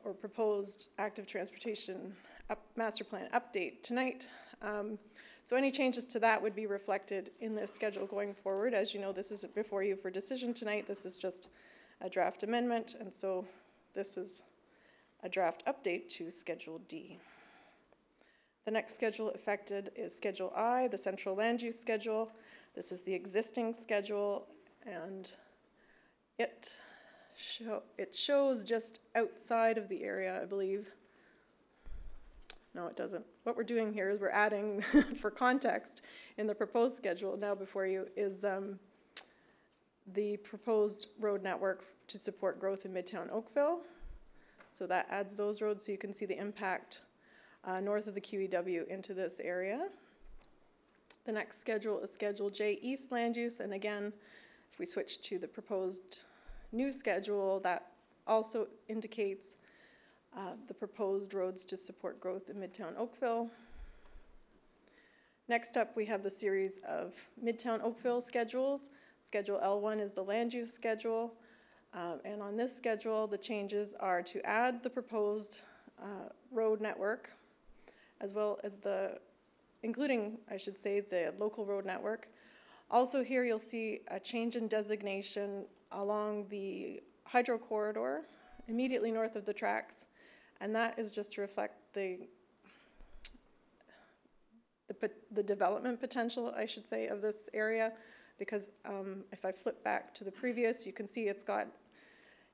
or proposed active transportation master plan update tonight. So any changes to that would be reflected in this schedule going forward. As you know, this isn't before you for decision tonight. This is just a draft amendment, and so this is a draft update to Schedule D. The next schedule affected is Schedule I, the central land use schedule. This is the existing schedule, and it shows just outside of the area, I believe. No, it doesn't. What we're doing here is we're adding, for context, in the proposed schedule now before you is the proposed road network to support growth in Midtown Oakville. So that adds those roads so you can see the impact north of the QEW into this area. The next schedule is Schedule J, East Land Use, and again, if we switch to the proposed new schedule, that also indicates the proposed roads to support growth in Midtown Oakville. Next up, we have the series of Midtown Oakville schedules. Schedule L1 is the land use schedule, and on this schedule, the changes are to add the proposed road network, as well as including, I should say, the local road network. Also here, you'll see a change in designation along the hydro corridor, immediately north of the tracks, and that is just to reflect the development potential, I should say, of this area, because if I flip back to the previous, you can see it's got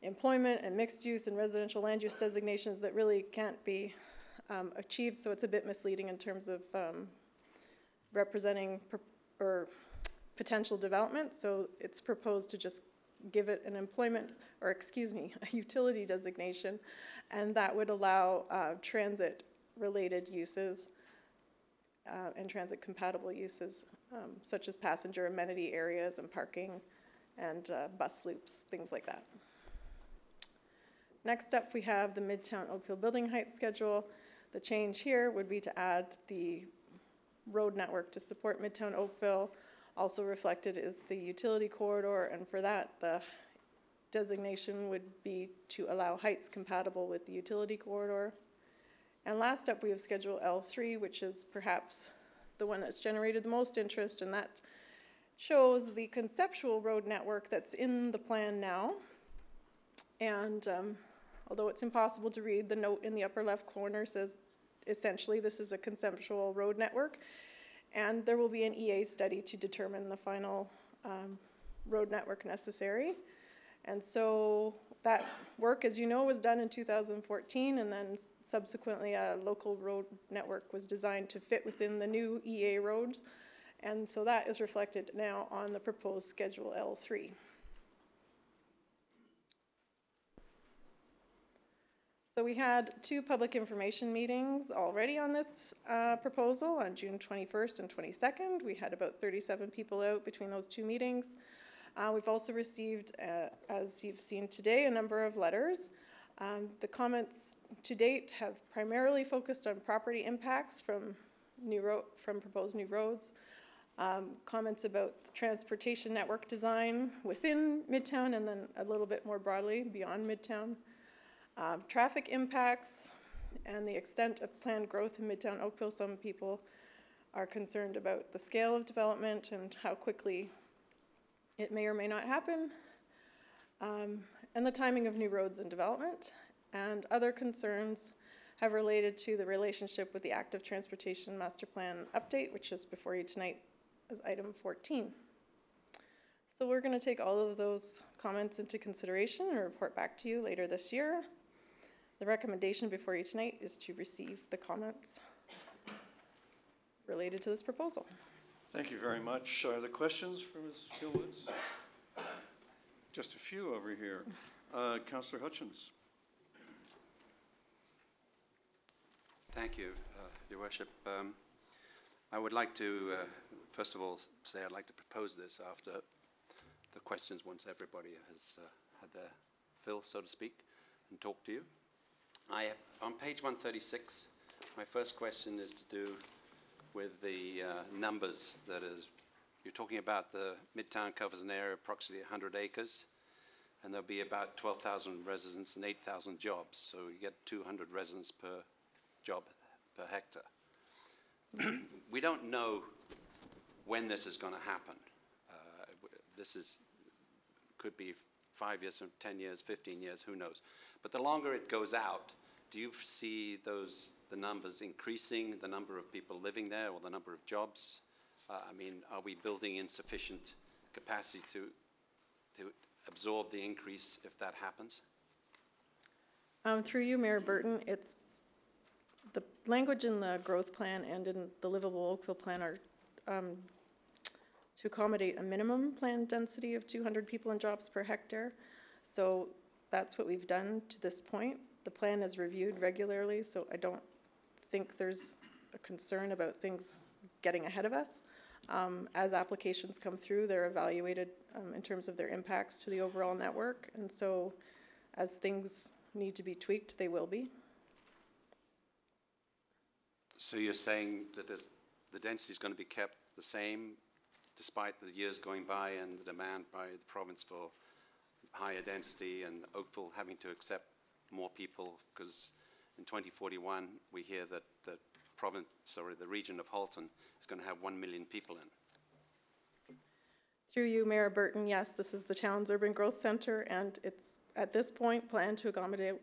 employment and mixed use and residential land use designations that really can't be achieved, so it's a bit misleading in terms of representing or potential development. So it's proposed to just give it an employment, or excuse me, a utility designation, and that would allow transit-related uses and transit-compatible uses, such as passenger amenity areas and parking and bus loops, things like that. Next up, we have the Midtown Oakville building height schedule. The change here would be to add the road network to support Midtown Oakville. Also reflected is the utility corridor, and for that, the designation would be to allow heights compatible with the utility corridor. And last up, we have Schedule L3, which is perhaps the one that's generated the most interest, and that shows the conceptual road network that's in the plan now. And although it's impossible to read, the note in the upper left corner says essentially this is a conceptual road network, and there will be an EA study to determine the final road network necessary. And so that work, as you know, was done in 2014, and then subsequently a local road network was designed to fit within the new EA roads. And so that is reflected now on the proposed Schedule L3. So we had 2 public information meetings already on this proposal on June 21st and 22nd. We had about 37 people out between those 2 meetings. We've also received, as you've seen today, a number of letters. The comments to date have primarily focused on property impacts from proposed new roads, comments about the transportation network design within Midtown and then a little bit more broadly beyond Midtown, traffic impacts and the extent of planned growth in Midtown Oakville. Some people are concerned about the scale of development and how quickly it may or may not happen, and the timing of new roads and development. And other concerns have related to the relationship with the active transportation master plan update, which is before you tonight as item 14. So we're going to take all of those comments into consideration and report back to you later this year. The recommendation before you tonight is to receive the comments related to this proposal. Thank you very much. Are there questions for Ms. Gilwoods? Just a few over here. Councillor Hutchins. Thank you, Your Worship. I would like to, first of all, say I'd like to propose this after the questions once everybody has had their fill, so to speak, and talk to you. On page 136, my first question is to do with the numbers that is, you're talking about the Midtown covers an area of approximately 100 acres, and there'll be about 12,000 residents and 8,000 jobs, so you get 200 residents per job per hectare. We don't know when this is going to happen. Could be 5 years, 10 years, 15 years, who knows. But the longer it goes out, do you see the numbers increasing, the number of people living there or the number of jobs? I mean, are we building in sufficient capacity to absorb the increase if that happens? Through you, Mayor Burton, it's the language in the growth plan and in the livable Oakville plan are to accommodate a minimum planned density of 200 people and jobs per hectare. So that's what we've done to this point. The plan is reviewed regularly, so I don't think there's a concern about things getting ahead of us. As applications come through, they're evaluated in terms of their impacts to the overall network, and so as things need to be tweaked, they will be. So you're saying that the density is going to be kept the same despite the years going by and the demand by the province for higher density and Oakville having to accept more people, because in 2041 we hear that the region of Halton is going to have 1 million people in. Through you, Mayor Burton, yes, this is the town's urban growth center, and it's at this point planned to accommodate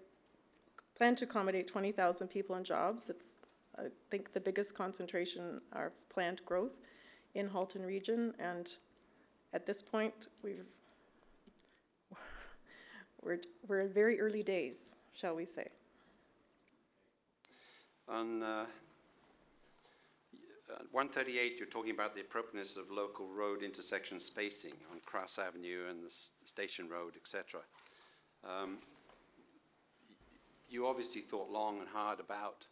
20,000 people and jobs. It's, I think, the biggest concentration of planned growth in Halton region, and at this point we're in very early days, shall we say. On 138, you're talking about the appropriateness of local road intersection spacing on Cross Avenue and the Station Road, etc. You obviously thought long and hard about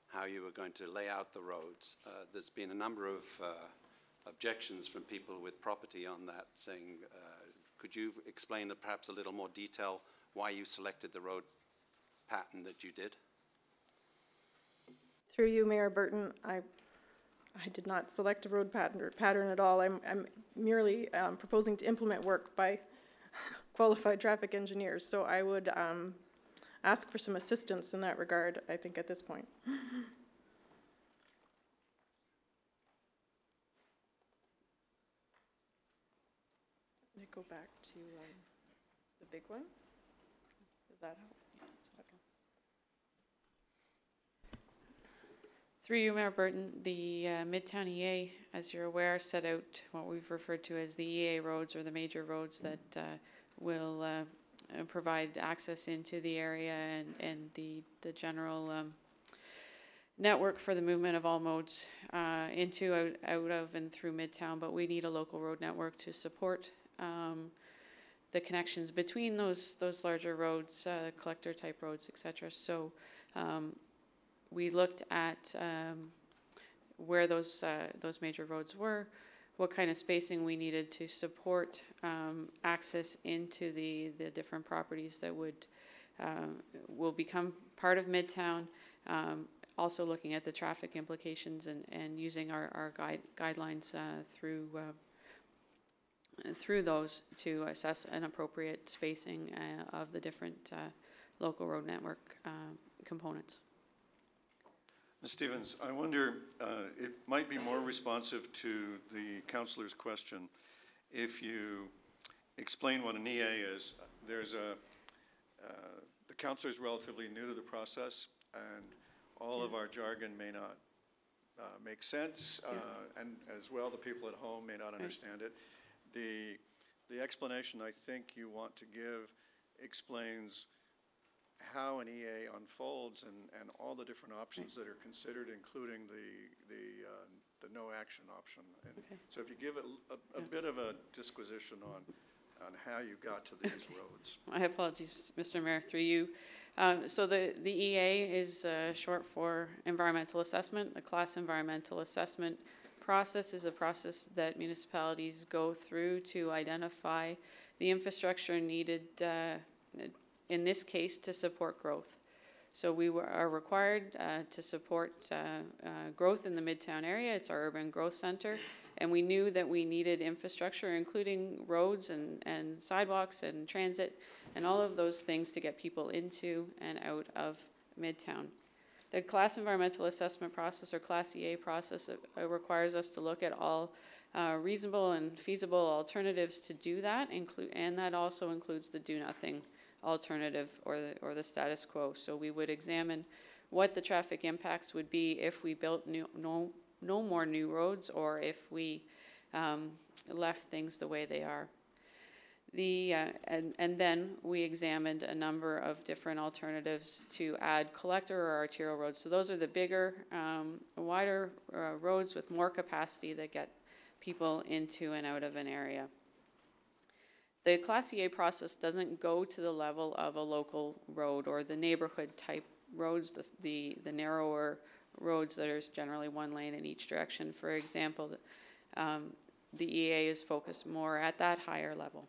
how you were going to lay out the roads. There's been a number of objections from people with property on that, saying, could you explain perhaps a little more detail why you selected the road pattern that you did? Through you, Mayor Burton, I did not select a road pattern at all. I'm merely proposing to implement work by qualified traffic engineers, so I would ask for some assistance in that regard, I think, at this point. Let me go back to the big one. Does that help? Okay. Through you, Mayor Burton, the Midtown EA, as you're aware, set out what we've referred to as the EA roads, or the major roads that will provide access into the area and the general network for the movement of all modes into, out of, and through Midtown. But we need a local road network to support the connections between those larger roads, collector type roads, etc. So we looked at where those major roads were, what kind of spacing we needed to support access into the different properties that will become part of Midtown. Also looking at the traffic implications and using our guidelines through those to assess an appropriate spacing of the different local road network components. Ms. Stevens, I wonder, it might be more responsive to the councillor's question if you explain what an EA is. There's the councillor is relatively new to the process, and all of our jargon may not make sense, and as well, the people at home may not understand it. The explanation I think you want to give explains how an EA unfolds and all the different options that are considered, including the no action option. And so if you give it a bit of a disquisition on how you got to these roads. My apologies, Mr. Mayor, through you. So the EA is short for environmental assessment. The class environmental assessment process is a process that municipalities go through to identify the infrastructure needed, in this case, to support growth. So we are required to support growth in the Midtown area. It's our urban growth center. And we knew that we needed infrastructure, including roads and sidewalks and transit and all of those things to get people into and out of Midtown. The class environmental assessment process, or class EA process, requires us to look at all reasonable and feasible alternatives to do that, and that also includes the do nothing alternative or the status quo. So we would examine what the traffic impacts would be if we built no more new roads, or if we left things the way they are. And then we examined a number of different alternatives to add collector or arterial roads. So those are the bigger, wider roads with more capacity that get people into and out of an area. The Class EA process doesn't go to the level of a local road or the neighborhood type roads, the narrower roads that are generally one lane in each direction. For example, the EA is focused more at that higher level.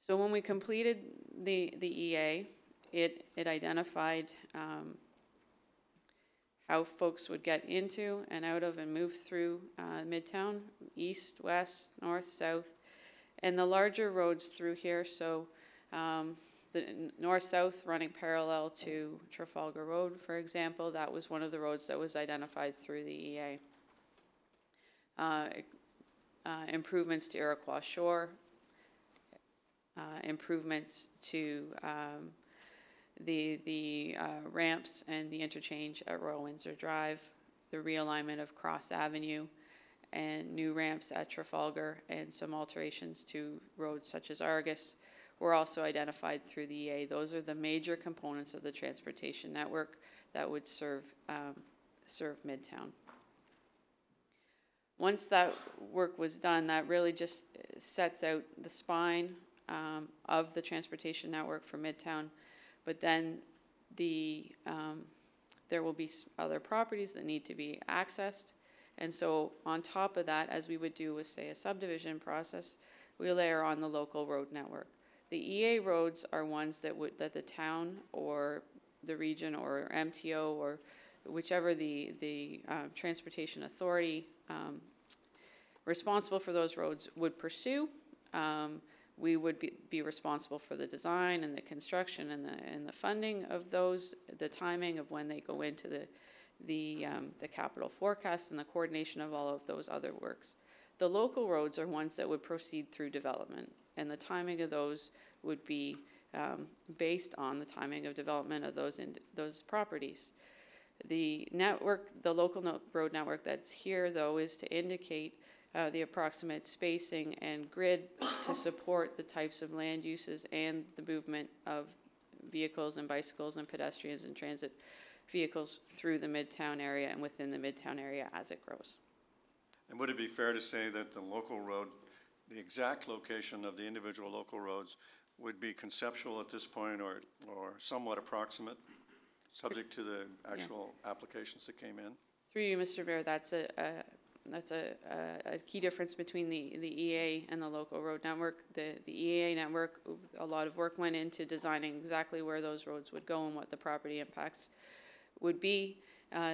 So when we completed the EA, it identified how folks would get into and out of and move through Midtown, east, west, north, south, and the larger roads through here. So the north-south running parallel to Trafalgar Road, for example, that was one of the roads that was identified through the EA. Improvements to Iroquois Shore, improvements to the ramps and the interchange at Royal Windsor Drive, the realignment of Cross Avenue, and new ramps at Trafalgar, and some alterations to roads such as Argus were also identified through the EA. Those are the major components of the transportation network that would serve Midtown. Once that work was done, that really just sets out the spine of the transportation network for Midtown, but then there will be other properties that need to be accessed. And so on top of that, as we would do with, say, a subdivision process, we layer on the local road network. The EA roads are ones that the town or the region or MTO or whichever the transportation authority responsible for those roads would pursue. We would be responsible for the design and the construction and the funding of those, the timing of when they go into the capital forecast and the coordination of all of those other works. The local roads are ones that would proceed through development, and the timing of those would be based on the timing of development of those properties. The network, the local road network that's here, though, is to indicate the approximate spacing and grid to support the types of land uses and the movement of vehicles and bicycles and pedestrians and transit vehicles through the Midtown area and within the Midtown area as it grows. And would it be fair to say that the local road, the exact location of the individual local roads would be conceptual at this point or somewhat approximate, subject to the actual applications that came in? Through you, Mr. Mayor, that's a key difference between the EA and the local road network. The EA network, a lot of work went into designing exactly where those roads would go and what the property impacts would be.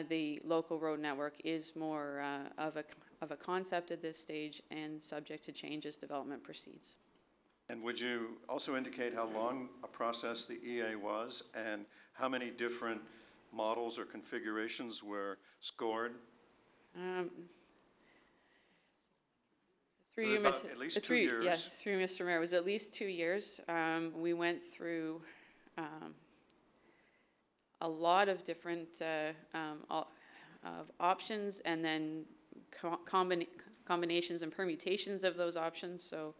The local road network is more of a concept at this stage and subject to change as development proceeds. And would you also indicate how long a process the EA was and how many different models or configurations were scored? Through you, at least 2 years. Yes, through Mr. Mayor, it was at least 2 years. We went through a lot of different of options and then combinations and permutations of those options. So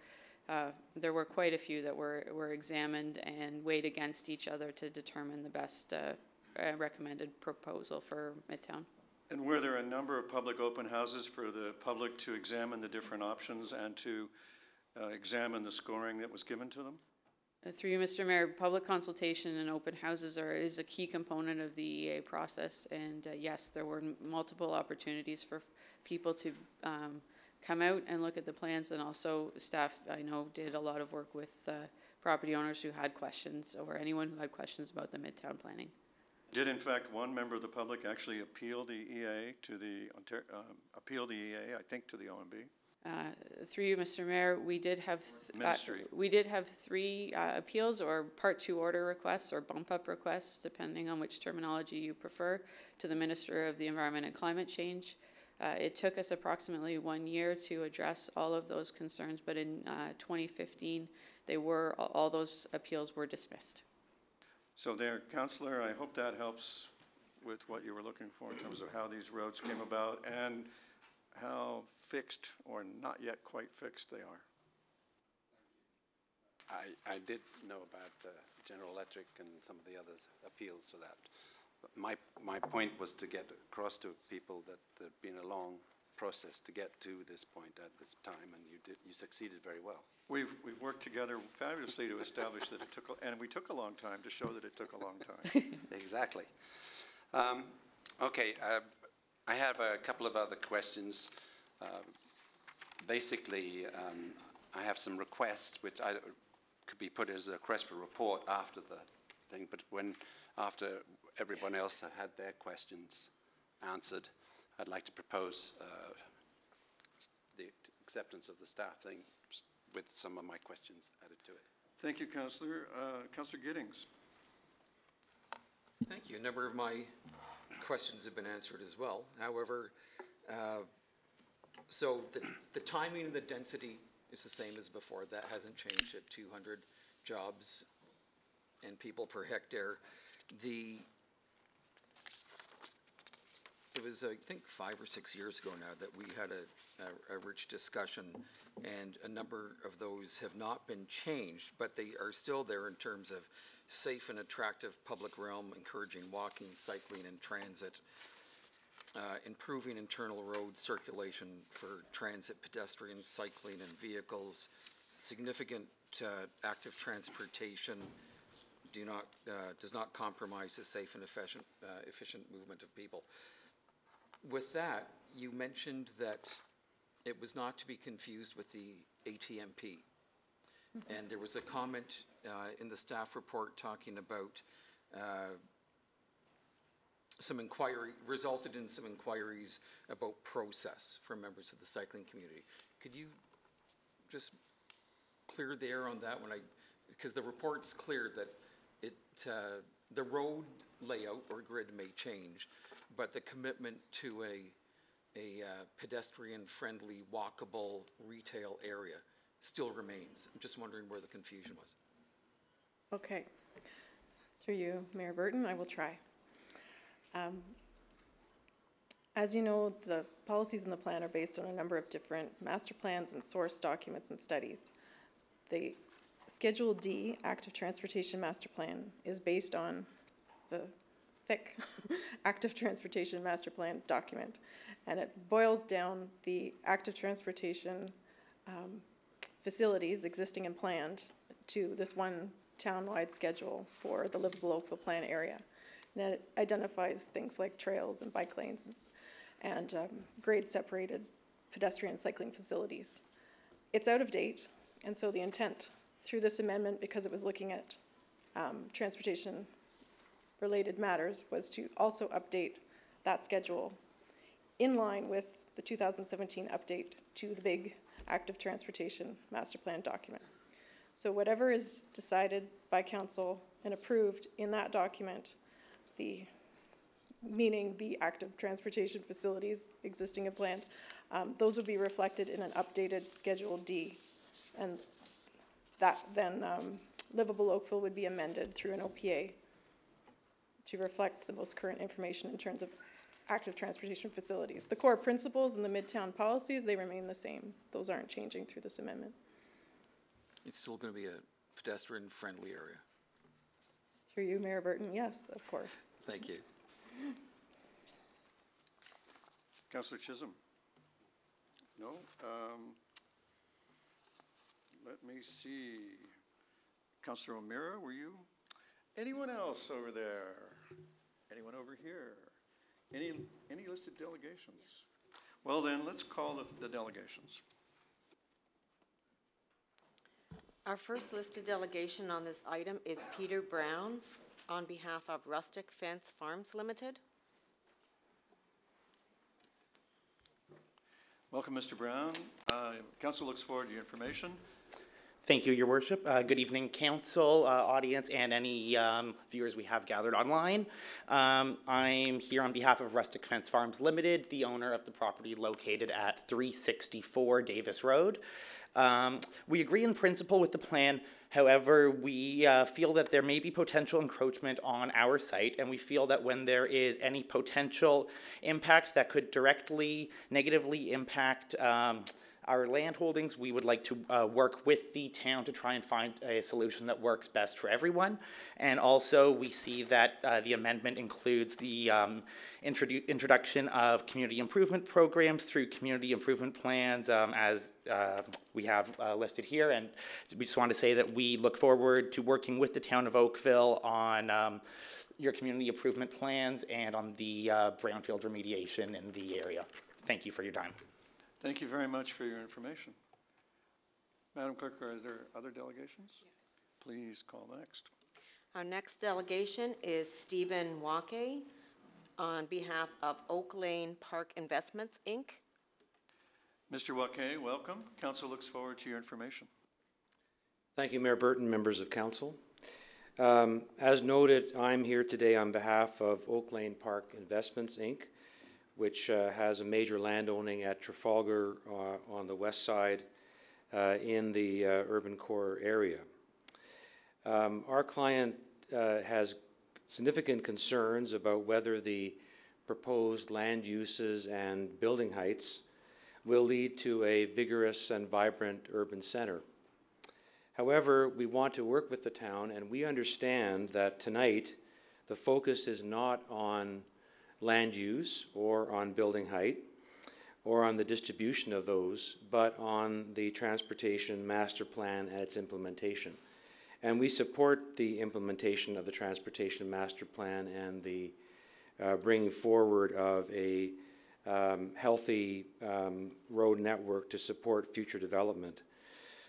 there were quite a few that were examined and weighed against each other to determine the best recommended proposal for Midtown. And were there a number of public open houses for the public to examine the different options and to examine the scoring that was given to them? Through you, Mr. Mayor, public consultation and open houses is a key component of the EA process. And yes, there were multiple opportunities for people to come out and look at the plans, and also staff, I know, did a lot of work with property owners who had questions or anyone who had questions about the Midtown planning. Did in fact one member of the public actually appeal the EA to the I think to the OMB? Through you, Mr. Mayor, we did have three appeals or Part 2 order requests or bump up requests, depending on which terminology you prefer, to the Minister of the Environment and Climate Change. It took us approximately 1 year to address all of those concerns, but in 2015, all those appeals were dismissed. So there, Councillor, I hope that helps with what you were looking for in terms of how these roads came about and how fixed or not yet quite fixed they are. I did know about General Electric and some of the other appeals for that. But my point was to get across to people that there'd been a long process to get to this point at this time, and you succeeded very well. We've worked together fabulously to establish that it took, and we took a long time to show that it took a long time. Exactly. Okay, I have a couple of other questions. Basically, I have some requests which could be put as a request for report after the thing, but after everyone else had their questions answered, I'd like to propose the acceptance of the staff thing with some of my questions added to it. Thank you, Councillor. Councillor Giddings. Thank you. A number of my questions have been answered as well. However, so the timing and the density is the same as before. That hasn't changed at 200 jobs and people per hectare. It was, I think, 5 or 6 years ago now that we had a rich discussion, and a number of those have not been changed, but they are still there in terms of safe and attractive public realm, encouraging walking, cycling, and transit, improving internal road circulation for transit, pedestrians, cycling, and vehicles, significant active transportation does not compromise the safe and efficient movement of people. With that, you mentioned that it was not to be confused with the ATMP. And there was a comment in the staff report talking about resulted in some inquiries about process for members of the cycling community. Could you just clear the air on that one? Because the report's clear that the road layout or grid may change, but the commitment to a pedestrian-friendly, walkable retail area still remains. I'm just wondering where the confusion was. Okay. Through you, Mayor Burton, I will try. As you know, the policies in the plan are based on a number of different master plans and source documents and studies. The Schedule D, Active Transportation Master Plan, is based on the thick Active Transportation Master Plan document. And it boils down the active transportation facilities existing and planned to this one town-wide schedule for the livable Oakville plan area. And it identifies things like trails and bike lanes and grade-separated pedestrian and cycling facilities. It's out of date, and so the intent through this amendment, because it was looking at transportation-related matters, was to also update that schedule in line with the 2017 update to the big active transportation master plan document. So whatever is decided by council and approved in that document, meaning the active transportation facilities existing and planned, those would be reflected in an updated Schedule D. And that then livable Oakville would be amended through an OPA to reflect the most current information in terms of active transportation facilities. The core principles and the Midtown policies, they remain the same. Those aren't changing through this amendment. It's still going to be a pedestrian-friendly area. Through you, Mayor Burton, yes, of course. Thank you. Councillor Chisholm? No? Let me see. Councillor O'Meara, were you? Anyone else over there? Anyone over here? Any listed delegations? Yes. Well then, let's call the delegations. Our first listed delegation on this item is Peter Brown on behalf of Rustic Fence Farms Limited. Welcome, Mr. Brown. Council looks forward to your information. Thank you, Your Worship. Good evening, Council, audience, and any viewers we have gathered online. I'm here on behalf of Rustic Fence Farms Limited, the owner of the property located at 364 Davis Road. We agree in principle with the plan. However, we feel that there may be potential encroachment on our site, and we feel that when there is any potential impact that could directly, negatively impact our land holdings, we would like to work with the town to try and find a solution that works best for everyone. And also, we see that the amendment includes the introduction of community improvement programs through community improvement plans as we have listed here. And we just want to say that we look forward to working with the town of Oakville on your community improvement plans and on the brownfield remediation in the area. Thank you for your time. Thank you very much for your information. Madam Clerk, are there other delegations? Yes. Please call the next. Our next delegation is Stephen Wake on behalf of Oak Lane Park Investments, Inc. Mr. Wake, welcome. Council looks forward to your information. Thank you, Mayor Burton, members of council. As noted, I'm here today on behalf of Oak Lane Park Investments, Inc., which has a major landowning at Trafalgar on the west side in the urban core area. Our client has significant concerns about whether the proposed land uses and building heights will lead to a vigorous and vibrant urban center. However, we want to work with the town, and we understand that tonight the focus is not on land use or on building height or on the distribution of those, but on the transportation master plan and its implementation. And we support the implementation of the transportation master plan and the bringing forward of a healthy road network to support future development.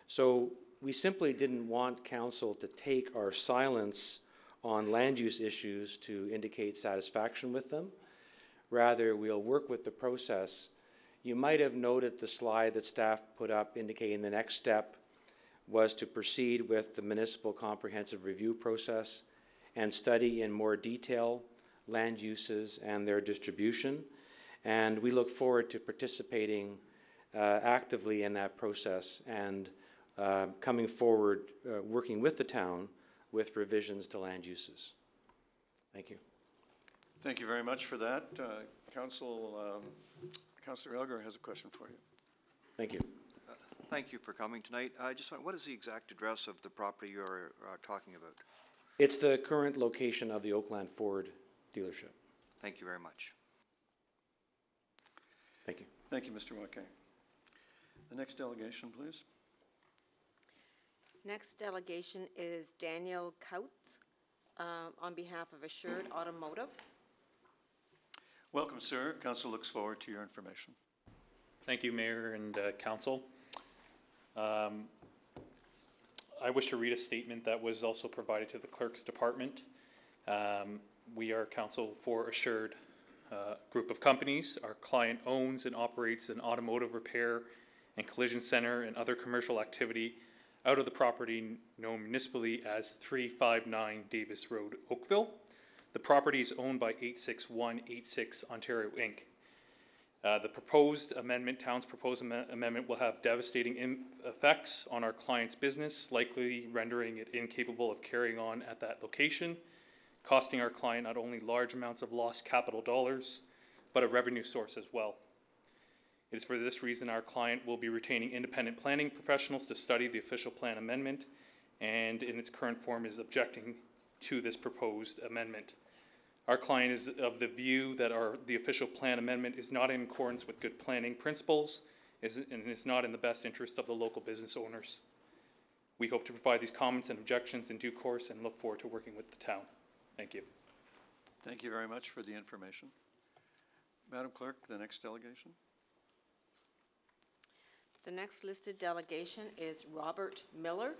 So we simply didn't want council to take our silence on land use issues to indicate satisfaction with them. Rather, we'll work with the process. You might have noted the slide that staff put up indicating the next step was to proceed with the municipal comprehensive review process and study in more detail land uses and their distribution. And we look forward to participating actively in that process and coming forward, working with the town with revisions to land uses. Thank you. Thank you very much for that. Councillor Elgar has a question for you. Thank you. Thank you for coming tonight. I just want, what is the exact address of the property you're talking about? It's the current location of the Oakland Ford dealership. Thank you very much. Thank you. Thank you, Mr. Wackay. The next delegation, please. Next delegation is Daniel Kautz on behalf of Assured Automotive. Welcome, sir. Council looks forward to your information. Thank you, Mayor and Council. I wish to read a statement that was also provided to the Clerk's Department. We are counsel for Assured group of companies. Our client owns and operates an automotive repair and collision center and other commercial activity out of the property known municipally as 359 Davis Road, Oakville. The property is owned by 86186 Ontario Inc. The proposed amendment, town's proposed amendment, will have devastating effects on our client's business, likely rendering it incapable of carrying on at that location, costing our client not only large amounts of lost capital dollars, but a revenue source as well. It is for this reason our client will be retaining independent planning professionals to study the official plan amendment, and in its current form is objecting to this proposed amendment. Our client is of the view that the official plan amendment is not in accordance with good planning principles and is not in the best interest of the local business owners. We hope to provide these comments and objections in due course and look forward to working with the town. Thank you. Thank you very much for the information. Madam Clerk, the next delegation. The next listed delegation is Robert Miller.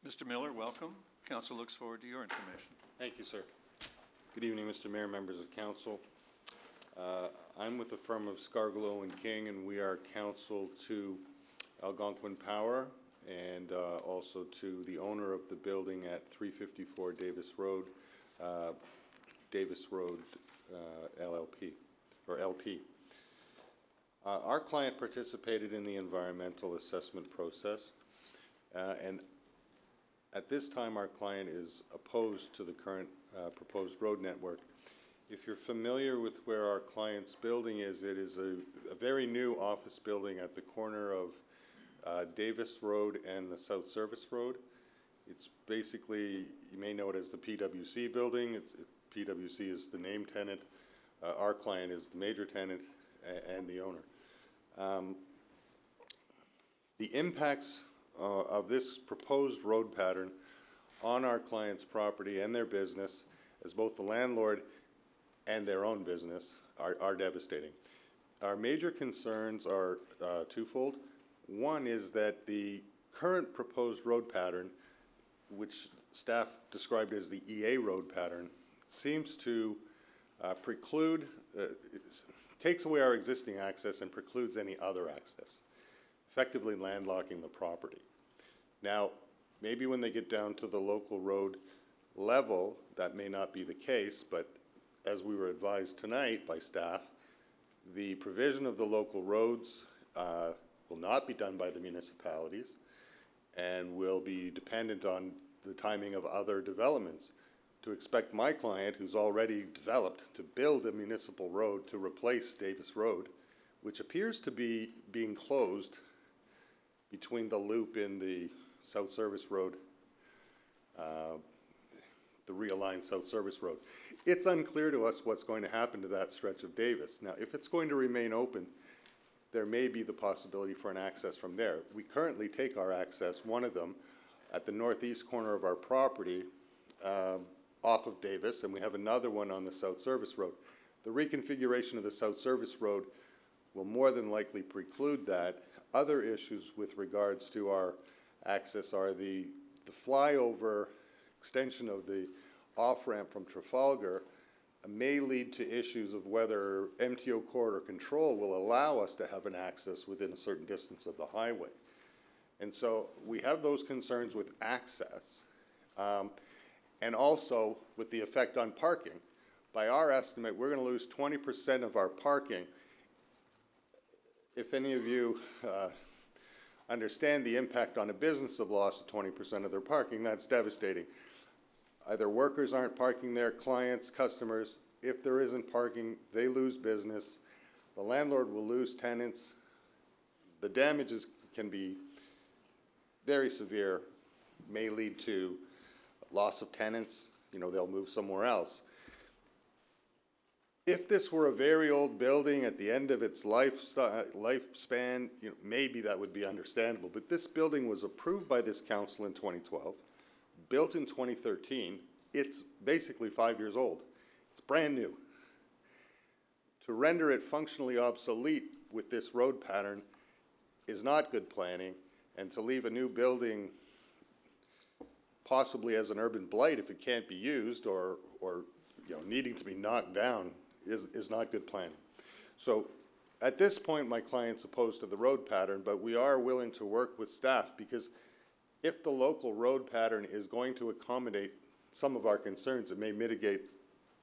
Mr. Miller, welcome. Council looks forward to your information. Thank you, sir. Good evening, Mr. Mayor, members of council. I'm with the firm of Scargillo and King, and we are counsel to Algonquin Power and also to the owner of the building at 354 Davis Road LLP, or LP. Our client participated in the environmental assessment process, and at this time our client is opposed to the current proposed road network. If you're familiar with where our client's building is, it is a very new office building at the corner of Davis Road and the South Service Road. It's basically, you may know it as the PWC building. PWC is the name tenant. Our client is the major tenant and the owner. The impacts of this proposed road pattern on our client's property and their business, as both the landlord and their own business, are devastating. Our major concerns are twofold. One is that the current proposed road pattern, which staff described as the EA road pattern, seems to preclude, takes away our existing access and precludes any other access, effectively landlocking the property. Now, maybe when they get down to the local road level, that may not be the case, but as we were advised tonight by staff, the provision of the local roads will not be done by the municipalities and will be dependent on the timing of other developments. To expect my client, who's already developed, to build a municipal road to replace Davis Road, which appears to be being closed between the loop in the South Service Road, the realigned South Service Road. It's unclear to us what's going to happen to that stretch of Davis. Now, if it's going to remain open, there may be the possibility for an access from there. We currently take our access, one of them, at the northeast corner of our property, off of Davis, and we have another one on the South Service Road. The reconfiguration of the South Service Road will more than likely preclude that. Other issues with regards to our access are the flyover extension of the off-ramp from Trafalgar may lead to issues of whether MTO corridor control will allow us to have an access within a certain distance of the highway. And so we have those concerns with access and also with the effect on parking. By our estimate, we're going to lose 20% of our parking if any of you understand the impact on a business of loss of 20% of their parking, that's devastating. Either workers aren't parking there, clients, customers. If there isn't parking, they lose business. The landlord will lose tenants. The damages can be very severe, may lead to loss of tenants. You know, they'll move somewhere else. If this were a very old building at the end of its lifespan, you know, maybe that would be understandable. But this building was approved by this council in 2012, built in 2013. It's basically 5 years old. It's brand new. To render it functionally obsolete with this road pattern is not good planning, and to leave a new building possibly as an urban blight if it can't be used or you know, needing to be knocked down is not good planning. So at this point, my client's opposed to the road pattern, but we are willing to work with staff, because if the local road pattern is going to accommodate some of our concerns, it may mitigate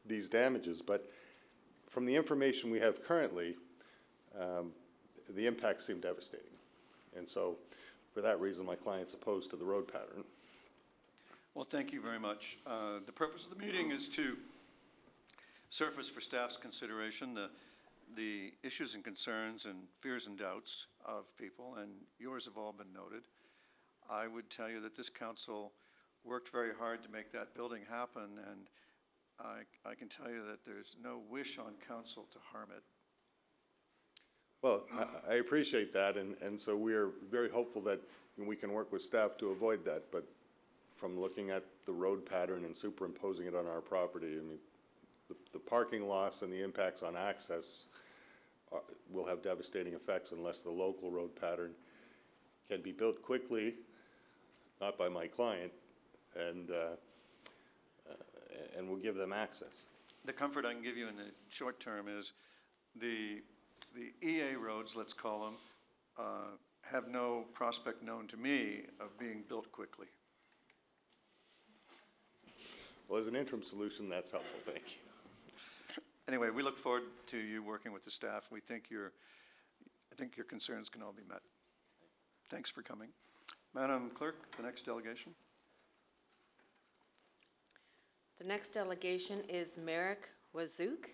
these damages. But from the information we have currently, the impacts seem devastating. And so for that reason, my client's opposed to the road pattern. Well, thank you very much. The purpose of the meeting is to surface for staff's consideration the issues and concerns and fears and doubts of people, and yours have all been noted. I would tell you that this council worked very hard to make that building happen, and I can tell you that there's no wish on council to harm it. Well, I appreciate that, and so we're very hopeful that we can work with staff to avoid that. But from looking at the road pattern and superimposing it on our property, I mean, the parking loss and the impacts on access will have devastating effects unless the local road pattern can be built quickly, not by my client, and will give them access. The comfort I can give you in the short term is the EA roads, let's call them, have no prospect known to me of being built quickly. Well, as an interim solution, that's helpful. Thank you. Anyway, we look forward to you working with the staff. I think your concerns can all be met. Thanks for coming. Madam Clerk, the next delegation. The next delegation is Merrick Wazook.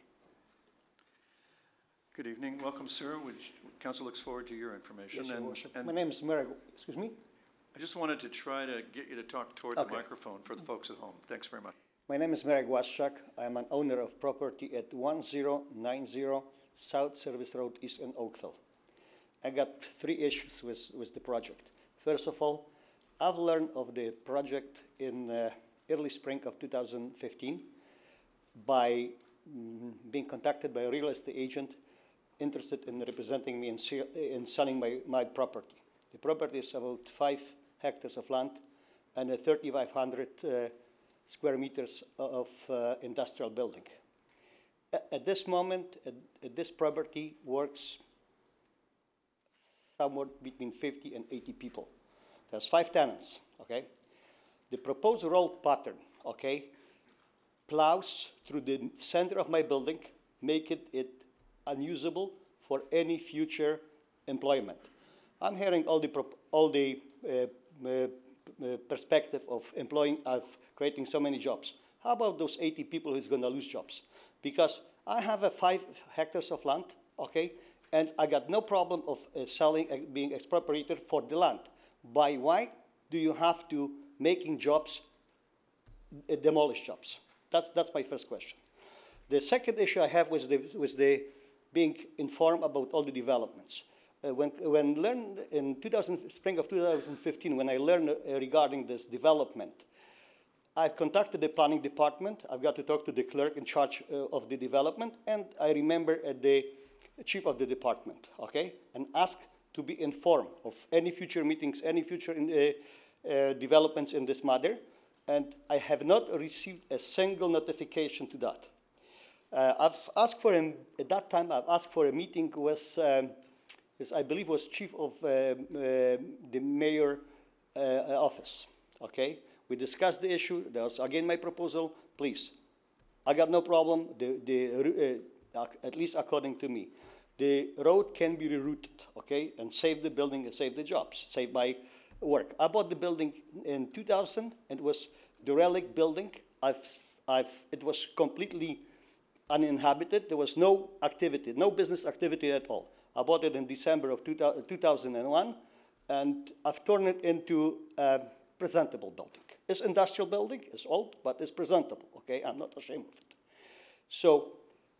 Good evening. Welcome, sir. Council looks forward to your information. Yes, Your Worship. My name is Merrick. Excuse me? I just wanted to try to get you to talk toward the microphone for the folks at home. Thanks very much. My name is Merrick Waschak. I am an owner of property at 1090 South Service Road East in Oakville. I got 3 issues with the project. First of all, I've learned of the project in early spring of 2015 by being contacted by a real estate agent interested in representing me in selling my property. The property is about 5 hectares of land and 3,500 square meters of industrial building. At this moment, this property works somewhere between 50 and 80 people. There's 5 tenants, okay? The proposed road pattern, okay, plows through the center of my building, make it unusable for any future employment. I'm hearing all the perspective of creating so many jobs. How about those 80 people who's going to lose jobs? Because I have 5 hectares of land, okay, and I got no problem of selling, being expropriated for the land. Why do you have to making jobs, demolish jobs? That's my first question. The second issue I have was the being informed about all the developments. When learned in spring of 2015, when I learned regarding this development, I contacted the planning department. I've got to talk to the clerk in charge of the development, and I remember the chief of the department, okay, and asked to be informed of any future meetings, any future developments in this matter, and I have not received a single notification to that. I've asked for at that time, I've asked for a meeting with I believe was chief of the mayor office, okay? We discussed the issue. That was again my proposal. Please, I got no problem, at least according to me. the road can be rerouted, okay, and save the building and save the jobs, save my work. I bought the building in 2000, and it was derelict building. It was completely uninhabited. There was no activity, no business activity at all. I bought it in December of 2001, and I've turned it into a presentable building. It's industrial building, it's old, but it's presentable, okay? I'm not ashamed of it. So,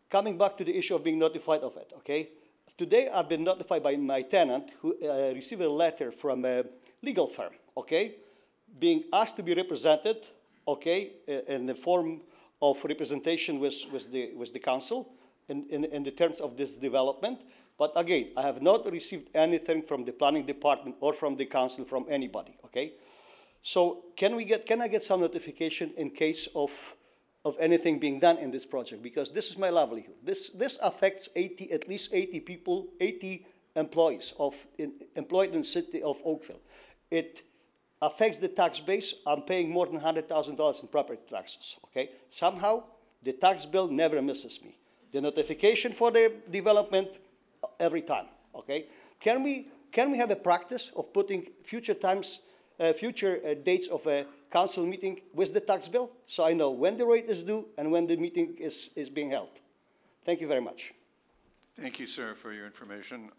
coming back to the issue of being notified of it, okay? Today, I've been notified by my tenant who received a letter from a legal firm, okay? Being asked to be represented, okay, in the form of representation with the council in the terms of this development. But again, I have not received anything from the planning department or from the council, from anybody, okay? So can I get some notification in case of anything being done in this project? Because this is my livelihood. This affects at least 80 people, 80 employees employed in the city of Oakville. It affects the tax base. I'm paying more than $100,000 in property taxes, okay? Somehow, the tax bill never misses me. The notification for the development every time, okay? Can we have a practice of putting future dates of a council meeting with the tax bill, so I know when the rate is due and when the meeting is being held? Thank you very much. Thank you, sir, for your information.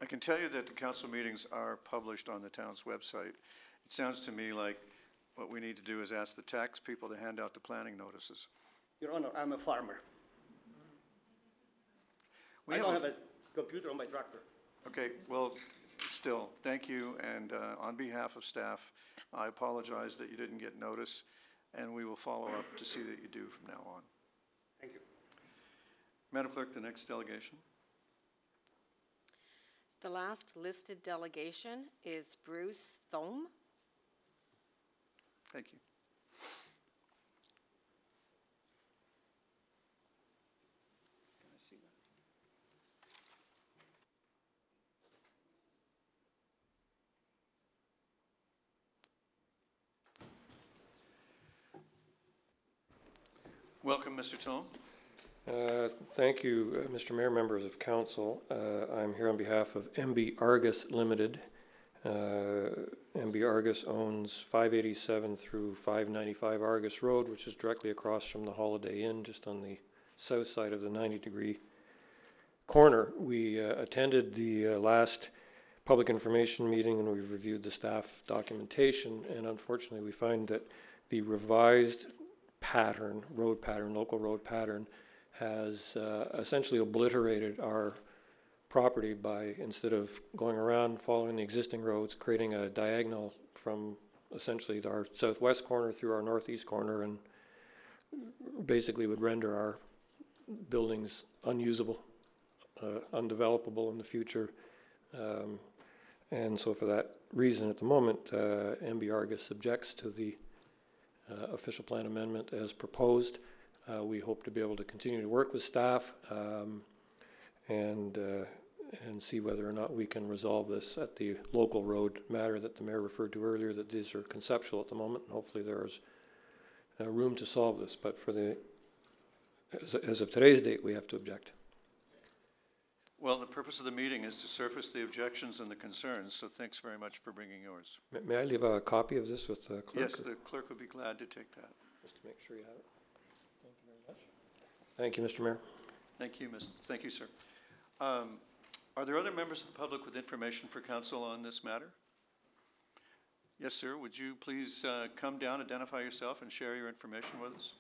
I can tell you that the council meetings are published on the town's website. It sounds to me like what we need to do is ask the tax people to hand out the planning notices. Your Honor, I'm a farmer. I don't have a computer on my tractor. Okay, well, still, thank you, and on behalf of staff, I apologize that you didn't get notice, and we will follow up to see that you do from now on. Thank you. Madam Clerk, the next delegation. The last listed delegation is Bruce Thome. Thank you. Can I see that? Welcome, Mr. Thome. Thank you, Mr. Mayor, members of council. I'm here on behalf of MB Argus Limited. MB Argus owns 587 through 595 Argus Road, which is directly across from the Holiday Inn, just on the south side of the 90-degree corner. We attended the last public information meeting, and we've reviewed the staff documentation, and unfortunately we find that the revised pattern, local road pattern, has essentially obliterated our property by, instead of going around following the existing roads, creating a diagonal from essentially our southwest corner through our northeast corner, and basically would render our buildings unusable, undevelopable in the future. And so for that reason, at the moment, MB Argus objects to the official plan amendment as proposed. We hope to be able to continue to work with staff and see whether or not we can resolve this at the local road matter that the mayor referred to earlier, that these are conceptual at the moment, and hopefully there is room to solve this. But for as of today's date, we have to object. Well, the purpose of the meeting is to surface the objections and the concerns, so thanks very much for bringing yours. May I leave a copy of this with the clerk? Yes, the clerk would be glad to take that. Just to make sure you have it. Thank you very much. Thank you, Mr. Mayor. Thank you, sir. Are there other members of the public with information for council on this matter? Yes, sir. Would you please come down, identify yourself, and share your information with us?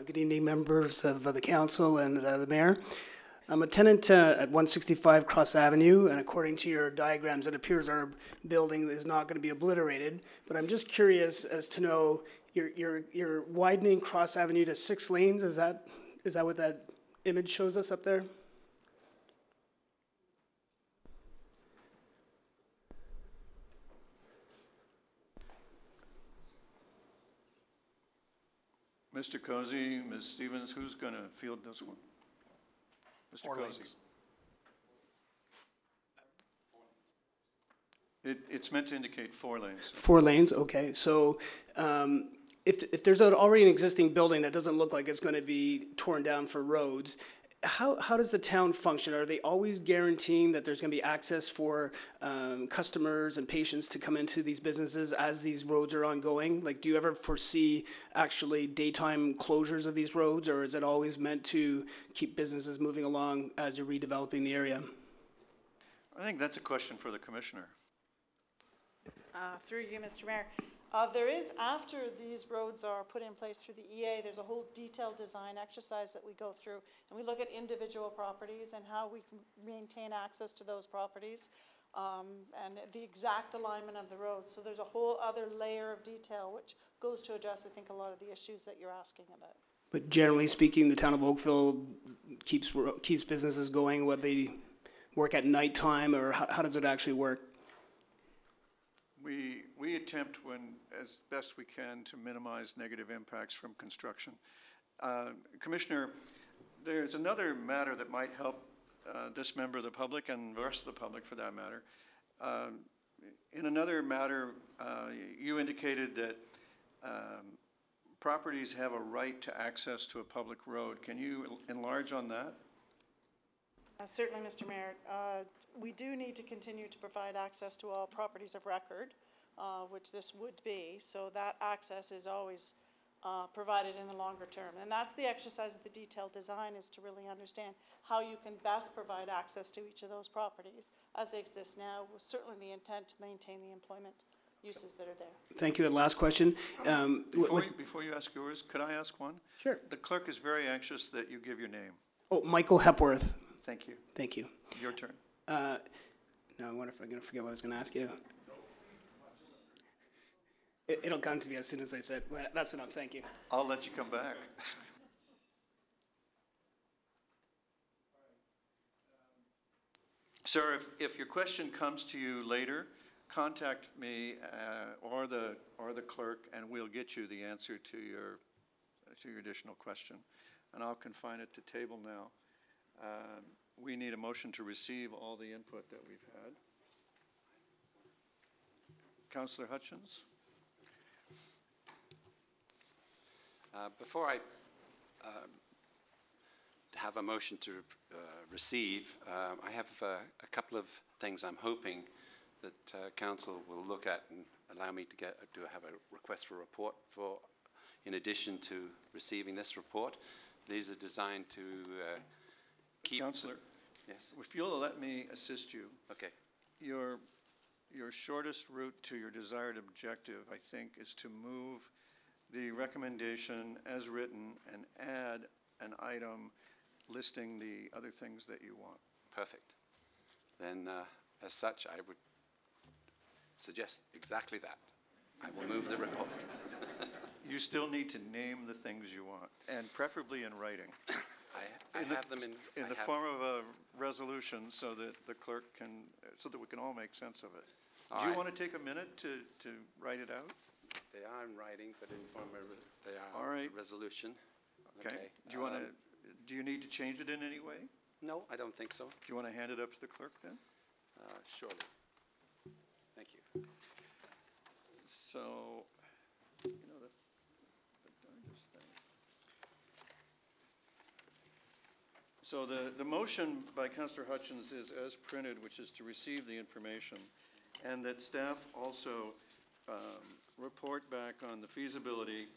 Good evening, members of the council and the mayor. I'm a tenant at 165 Cross Avenue, and according to your diagrams, it appears our building is not going to be obliterated. But I'm just curious as to know, you're widening Cross Avenue to 6 lanes. Is that what that image shows us up there? Mr. Cozy, Ms. Stevens, who's going to field this one? Mr. Cozy. It's meant to indicate 4 lanes. 4 lanes, okay. So if there's already an existing building that doesn't look like it's going to be torn down for roads, how does the town function? Are they always guaranteeing that there's going to be access for customers and patients to come into these businesses as these roads are ongoing? Like, do you ever foresee actually daytime closures of these roads, or is it always meant to keep businesses moving along as you're redeveloping the area? I think that's a question for the commissioner. Through you, Mr. Mayor. There is, after these roads are put in place through the EA, there's a whole detailed design exercise that we go through, and we look at individual properties and how we can maintain access to those properties, and the exact alignment of the roads. So there's a whole other layer of detail which goes to address, I think, a lot of the issues that you're asking about. But generally speaking, the town of Oakville keeps businesses going, whether they work at nighttime, or how does it actually work? We attempt, as best we can, to minimize negative impacts from construction. Commissioner, there's another matter that might help this member of the public and the rest of the public, for that matter. In another matter, you indicated that properties have a right to access to a public road. Can you enlarge on that? Certainly, Mr. Mayor. We do need to continue to provide access to all properties of record, which this would be. So that access is always provided in the longer term. And that's the exercise of the detailed design, is to really understand how you can best provide access to each of those properties as they exist now, with certainly the intent to maintain the employment uses that are there. Thank you. And last question. Before you ask yours, could I ask one? Sure. The clerk is very anxious that you give your name. Oh, Michael Hepworth. Thank you. Thank you. Your turn. Now I wonder if I'm going to forget what I was going to ask you. It'll come to me as soon as I said, well, that's enough, thank you. I'll let you come back. Sir, if your question comes to you later, contact me or the clerk, and we'll get you the answer to your additional question. And I'll confine it to table now. We need a motion to receive all the input that we've had. Councillor Hutchins? Before I have a motion to receive, I have a couple of things I'm hoping that Council will look at and allow me to have a request for a report for, in addition to receiving this report. These are designed to keep... Councillor, yes? if you'll let me assist you. Okay. Your shortest route to your desired objective, I think, is to move the recommendation as written and add an item listing the other things that you want. Perfect. Then, as such, I would suggest exactly that. I will move the report. You still need to name the things you want, and preferably in writing. I have them in the form of a resolution, so that the clerk can, so that we can all make sense of it. Do you want to take a minute to write it out? They are in writing, but in form of they are all right. Resolution. Okay. Do you want to? Do you need to change it in any way? No, I don't think so. Do you want to hand it up to the clerk then? Surely. Thank you. So, you know the darndest thing. So the motion by Councillor Hutchins is as printed, which is to receive the information, and that staff also report back on the feasibility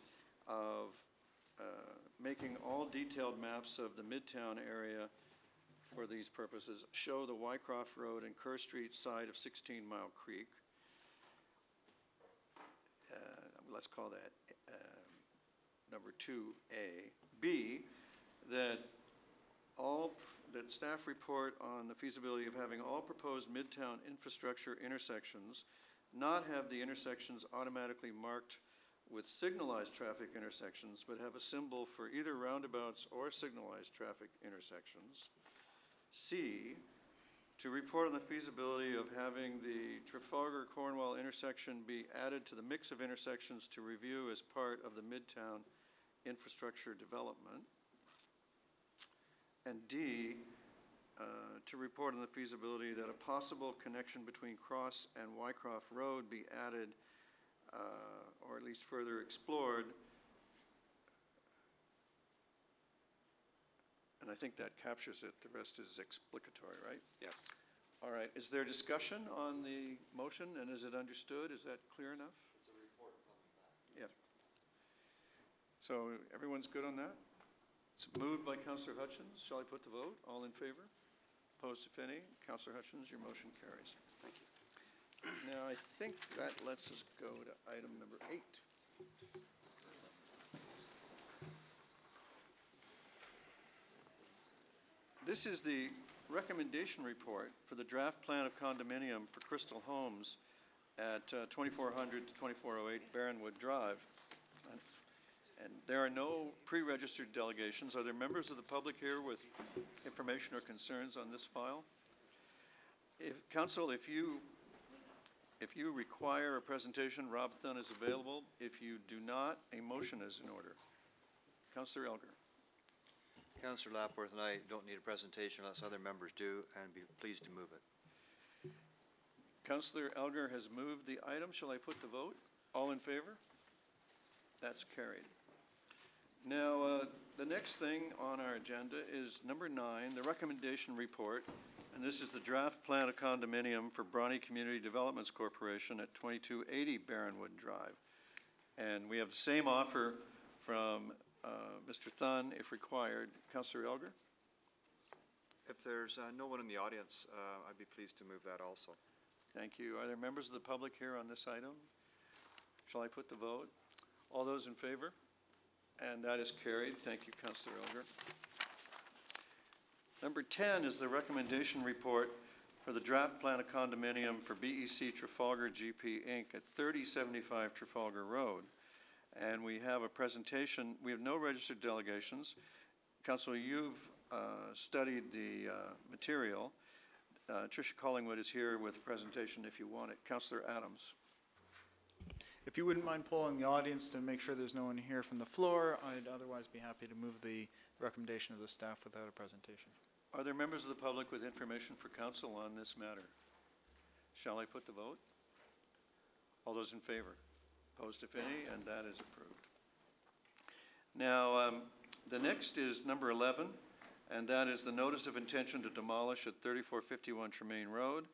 of making all detailed maps of the Midtown area for these purposes, show the Wycroft Road and Kerr Street side of 16 Mile Creek. Let's call that number 2A. B, that staff report on the feasibility of having all proposed Midtown infrastructure intersections not have the intersections automatically marked with signalized traffic intersections, but have a symbol for either roundabouts or signalized traffic intersections. C, to report on the feasibility of having the Trafalgar-Cornwall intersection be added to the mix of intersections to review as part of the Midtown infrastructure development. And D, to report on the feasibility that a possible connection between Cross and Wycroft Road be added, or at least further explored. And I think that captures it. The rest is explicatory, right? Yes. All right. Is there discussion on the motion, and is it understood? Is that clear enough? It's a report coming back. Yep. So everyone's good on that? It's moved by Councillor Hutchins. Shall I put the vote? All in favor? Opposed, if any? Councillor Hutchins, your motion carries. Thank you. Now, I think that lets us go to item number 8. This is the recommendation report for the draft plan of condominium for Crystal Homes at 2400 to 2408 Barronwood Drive. And there are no pre-registered delegations. Are there members of the public here with information or concerns on this file? Council, if you require a presentation, Rob Thun is available. If you do not, a motion is in order. Councillor Elgar. Councillor Lapworth and I don't need a presentation unless other members do, and be pleased to move it. Councillor Elgar has moved the item. Shall I put the vote? All in favor? That's carried. Now, the next thing on our agenda is number 9, the recommendation report. And this is the draft plan of condominium for Bronte Community Developments Corporation at 2280 Barronwood Drive. And we have the same offer from Mr. Thun, if required. Councillor Elgar? If there's no one in the audience, I'd be pleased to move that also. Thank you. Are there members of the public here on this item? Shall I put the vote? All those in favor? And that is carried. Thank you, Councillor Elgar. Number 10 is the recommendation report for the draft plan of condominium for BEC Trafalgar GP Inc. at 3075 Trafalgar Road. And we have a presentation. We have no registered delegations. Councillor, you've studied the material. Tricia Collingwood is here with a presentation if you want it. Councillor Adams. If you wouldn't mind polling the audience to make sure there's no one here from the floor, I'd otherwise be happy to move the recommendation of the staff without a presentation. Are there members of the public with information for council on this matter? Shall I put the vote? All those in favor? Opposed, if any, and that is approved. Now, the next is number 11, and that is the notice of intention to demolish at 3451 Tremaine Road.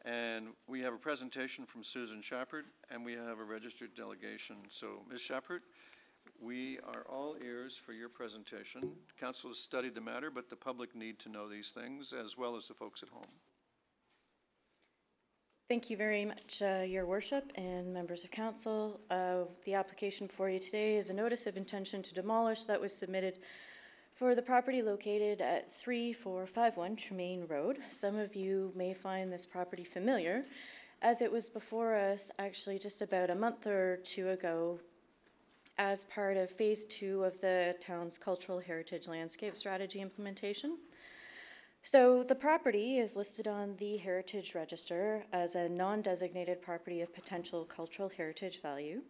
And we have a presentation from Susan Shepard, and we have a registered delegation. So, Ms. Shepard, we are all ears for your presentation. Council has studied the matter, but the public need to know these things as well as the folks at home. Thank you very much, Your Worship and members of council. The application for you today is a notice of intention to demolish that was submitted for the property located at 3451 Tremaine Road. Some of you may find this property familiar, as it was before us actually just about a month or two ago as part of phase 2 of the town's cultural heritage landscape strategy implementation. So the property is listed on the Heritage Register as a non-designated property of potential cultural heritage value.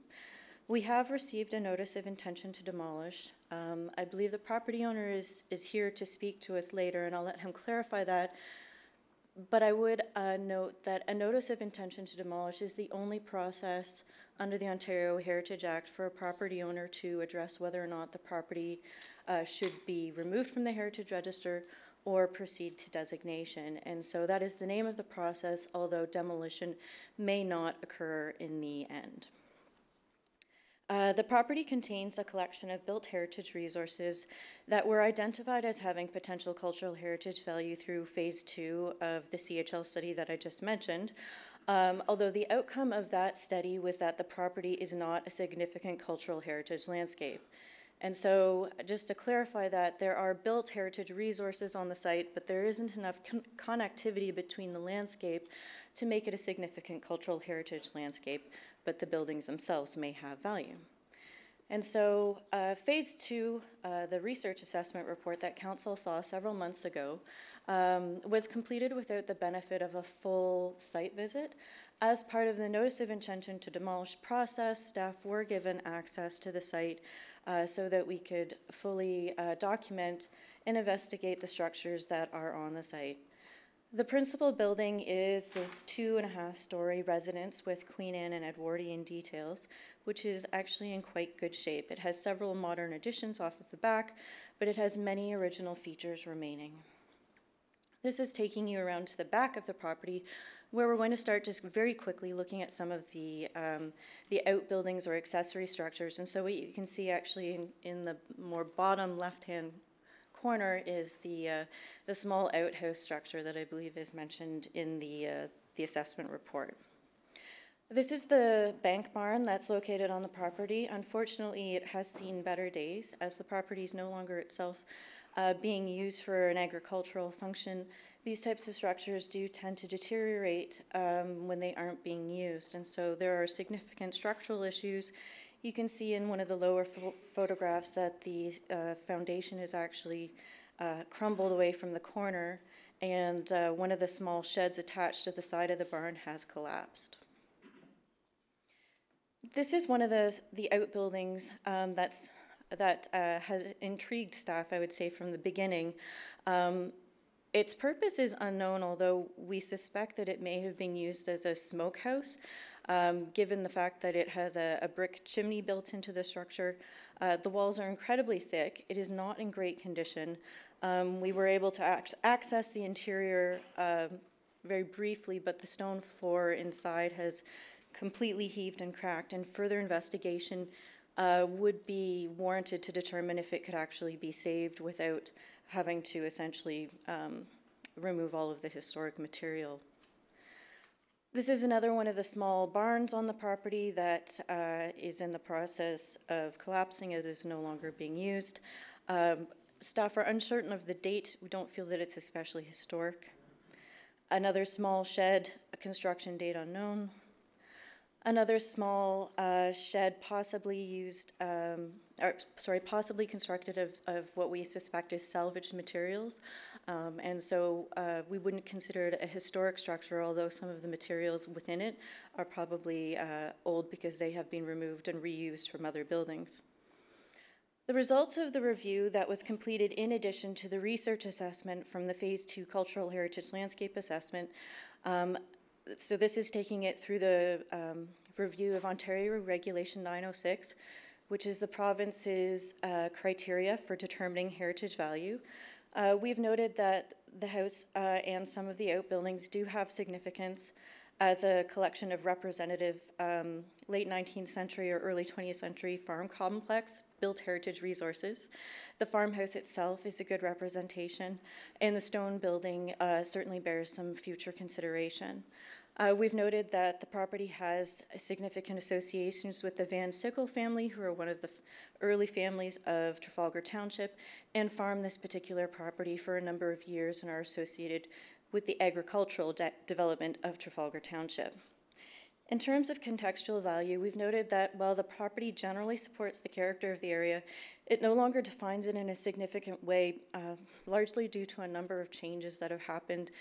We have received a notice of intention to demolish. I believe the property owner is here to speak to us later, and I'll let him clarify that. But I would note that a notice of intention to demolish is the only process under the Ontario Heritage Act for a property owner to address whether or not the property should be removed from the Heritage Register or proceed to designation. And so that is the name of the process, although demolition may not occur in the end. The property contains a collection of built heritage resources that were identified as having potential cultural heritage value through phase 2 of the CHL study that I just mentioned. Although the outcome of that study was that the property is not a significant cultural heritage landscape. And so just to clarify that, there are built heritage resources on the site, but there isn't enough connectivity between the landscape to make it a significant cultural heritage landscape, but the buildings themselves may have value. And so phase 2, the research assessment report that council saw several months ago, was completed without the benefit of a full site visit. As part of the notice of intention to demolish process, staff were given access to the site so that we could fully document and investigate the structures that are on the site. The principal building is this 2.5-story residence with Queen Anne and Edwardian details, which is actually in quite good shape. It has several modern additions off of the back, but it has many original features remaining. This is taking you around to the back of the property, where we're going to start just very quickly looking at some of the outbuildings or accessory structures. And so what you can see actually in the more bottom left-hand corner is the small outhouse structure that I believe is mentioned in the assessment report. This is the bank barn that's located on the property. Unfortunately, it has seen better days as the property is no longer itself being used for an agricultural function. These types of structures do tend to deteriorate when they aren't being used, and so there are significant structural issues. You can see in one of the lower photographs that the foundation is actually crumbled away from the corner, and one of the small sheds attached to the side of the barn has collapsed. This is one of the outbuildings that has intrigued staff, I would say, from the beginning. Its purpose is unknown, although we suspect that it may have been used as a smokehouse, given the fact that it has a brick chimney built into the structure. The walls are incredibly thick. It is not in great condition. We were able to access the interior very briefly, but the stone floor inside has completely heaved and cracked, and further investigation would be warranted to determine if it could actually be saved without having to essentially remove all of the historic material. This is another one of the small barns on the property that is in the process of collapsing. It is no longer being used. Staff are uncertain of the date. We don't feel that it's especially historic. Another small shed, a construction date unknown. Another small shed possibly used, possibly constructed of what we suspect is salvaged materials. And so we wouldn't consider it a historic structure, although some of the materials within it are probably old because they have been removed and reused from other buildings. The results of the review that was completed in addition to the research assessment from the Phase 2 Cultural Heritage Landscape Assessment. So this is taking it through the review of Ontario Regulation 906, which is the province's criteria for determining heritage value. We've noted that the house and some of the outbuildings do have significance as a collection of representative late 19th century or early 20th century farm complex built heritage resources. The farmhouse itself is a good representation, and the stone building certainly bears some future consideration. We've noted that the property has significant associations with the Van Sickle family, who are one of the early families of Trafalgar Township, and farmed this particular property for a number of years and are associated with the agricultural development of Trafalgar Township. In terms of contextual value, we've noted that while the property generally supports the character of the area, it no longer defines it in a significant way, largely due to a number of changes that have happened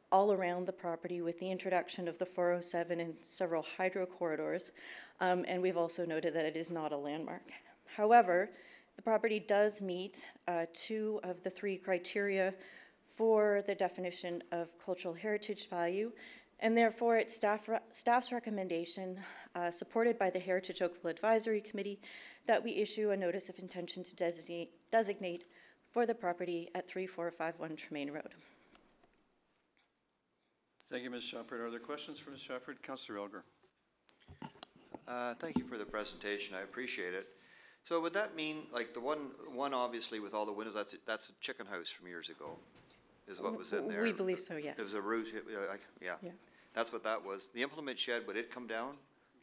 all around the property with the introduction of the 407 and several hydro corridors, and we've also noted that it is not a landmark. However, the property does meet 2 of the 3 criteria for the definition of cultural heritage value, and therefore it's staff's recommendation, supported by the Heritage Oakville Advisory Committee, that we issue a notice of intention to designate for the property at 3451 Tremaine Road. Thank you, Ms. Shepard. Are there questions for Ms. Shepard? Councillor Elgar. Thank you for the presentation. I appreciate it. So would that mean, like the one obviously with all the windows, that's a chicken house from years ago, is what was in there? We believe so, yes. There was a roof, yeah. That's what that was. The implement shed, would it come down?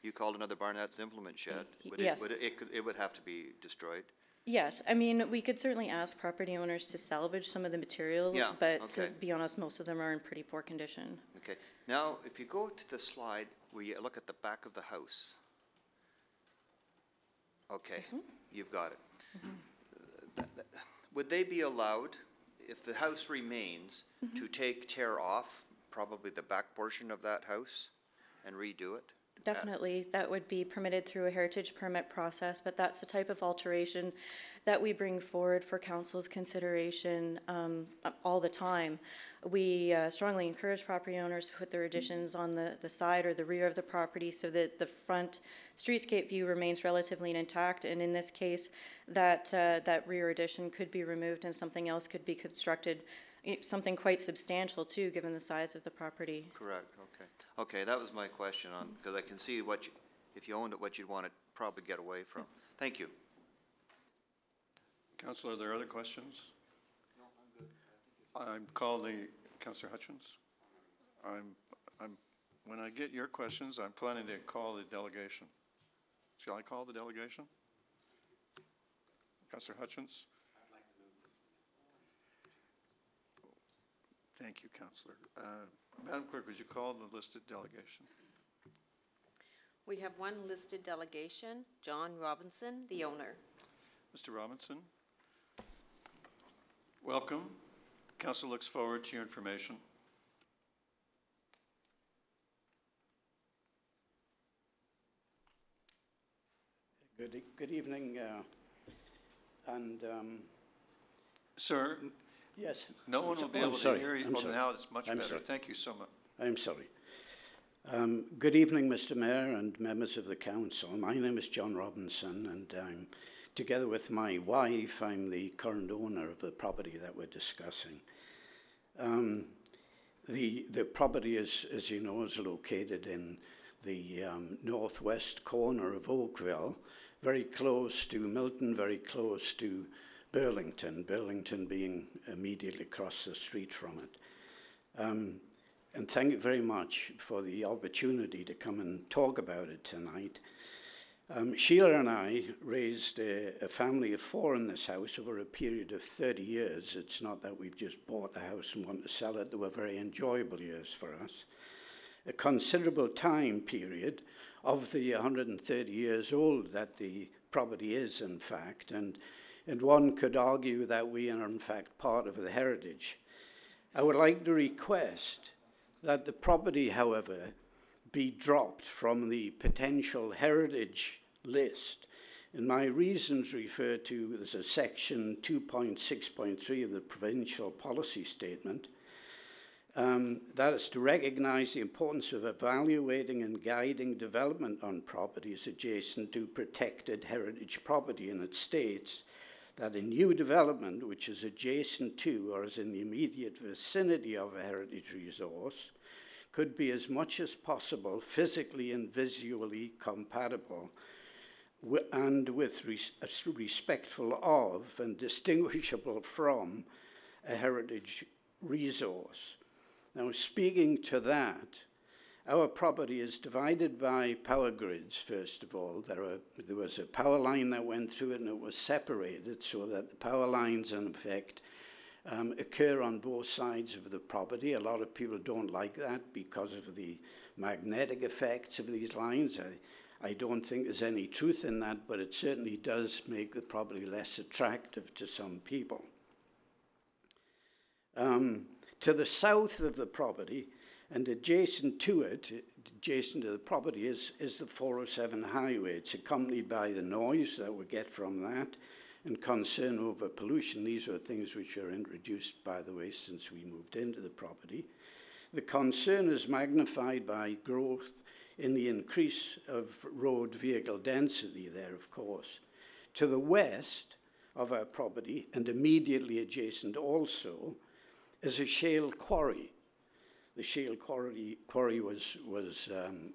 You called another barn, that's an implement shed. Yes. It would have to be destroyed? Yes, I mean, we could certainly ask property owners to salvage some of the materials, but to be honest, most of them are in pretty poor condition. Okay. Now, if you go to the slide where you look at the back of the house. Okay, you've got it. Would they be allowed, if the house remains, to tear off probably the back portion of that house and redo it? Definitely, that would be permitted through a heritage permit process, but that's the type of alteration that we bring forward for council's consideration all the time. We strongly encourage property owners to put their additions on the side or the rear of the property so that the front streetscape view remains relatively intact, and in this case, that rear addition could be removed and something else could be constructed, something quite substantial too, given the size of the property. Correct, okay. Okay, that was my question on, because I can see what, if you owned it, what you'd want to probably get away from. Thank you. Councillor, are there other questions? No, I'm good. I'm calling Councillor Hutchins. When I get your questions, I'm planning to call the delegation. Shall I call the delegation? Councillor Hutchins? I'd like to move this. Thank you, Councillor. Madam Clerk, would you call the listed delegation? We have one listed delegation, John Robinson, the owner. Mr. Robinson, welcome. Council looks forward to your information. Good evening, Sir? Yes. No one will be able to hear you. Well, now it's much better. Sorry. Thank you so much. I'm sorry. Good evening, Mr. Mayor and members of the council. My name is John Robinson, and I'm, together with my wife, I'm the current owner of the property that we're discussing. The property, as you know, is located in the northwest corner of Oakville, very close to Milton, very close to Burlington, Burlington being immediately across the street from it. And thank you very much for the opportunity to come and talk about it tonight. Sheila and I raised a family of 4 in this house over a period of 30 years. It's not that we've just bought a house and want to sell it. They were very enjoyable years for us. A considerable time period of the 130 years old that the property is, in fact, and one could argue that we are, in fact, part of the heritage. I would like to request that the property, however, be dropped from the potential heritage list. And my reasons refer to, there's a section 2.6.3 of the provincial policy statement. That is to recognize the importance of evaluating and guiding development on properties adjacent to protected heritage property, and it states that a new development which is adjacent to or is in the immediate vicinity of a heritage resource could be as much as possible physically and visually compatible and respectful of and distinguishable from a heritage resource. Now, speaking to that, our property is divided by power grids, first of all. There was a power line that went through it, and it was separated so that the power lines, in effect, occur on both sides of the property. A lot of people don't like that because of the magnetic effects of these lines. I don't think there's any truth in that, but it certainly does make the property less attractive to some people. To the south of the property, and adjacent to it, adjacent to the property, is the 407 highway. It's accompanied by the noise that we get from that and concern over pollution. These are things which are introduced, by the way, since we moved into the property. The concern is magnified by growth in the increase of road vehicle density there, of course. To the west of our property, and immediately adjacent also, is a shale quarry. The shale quarry was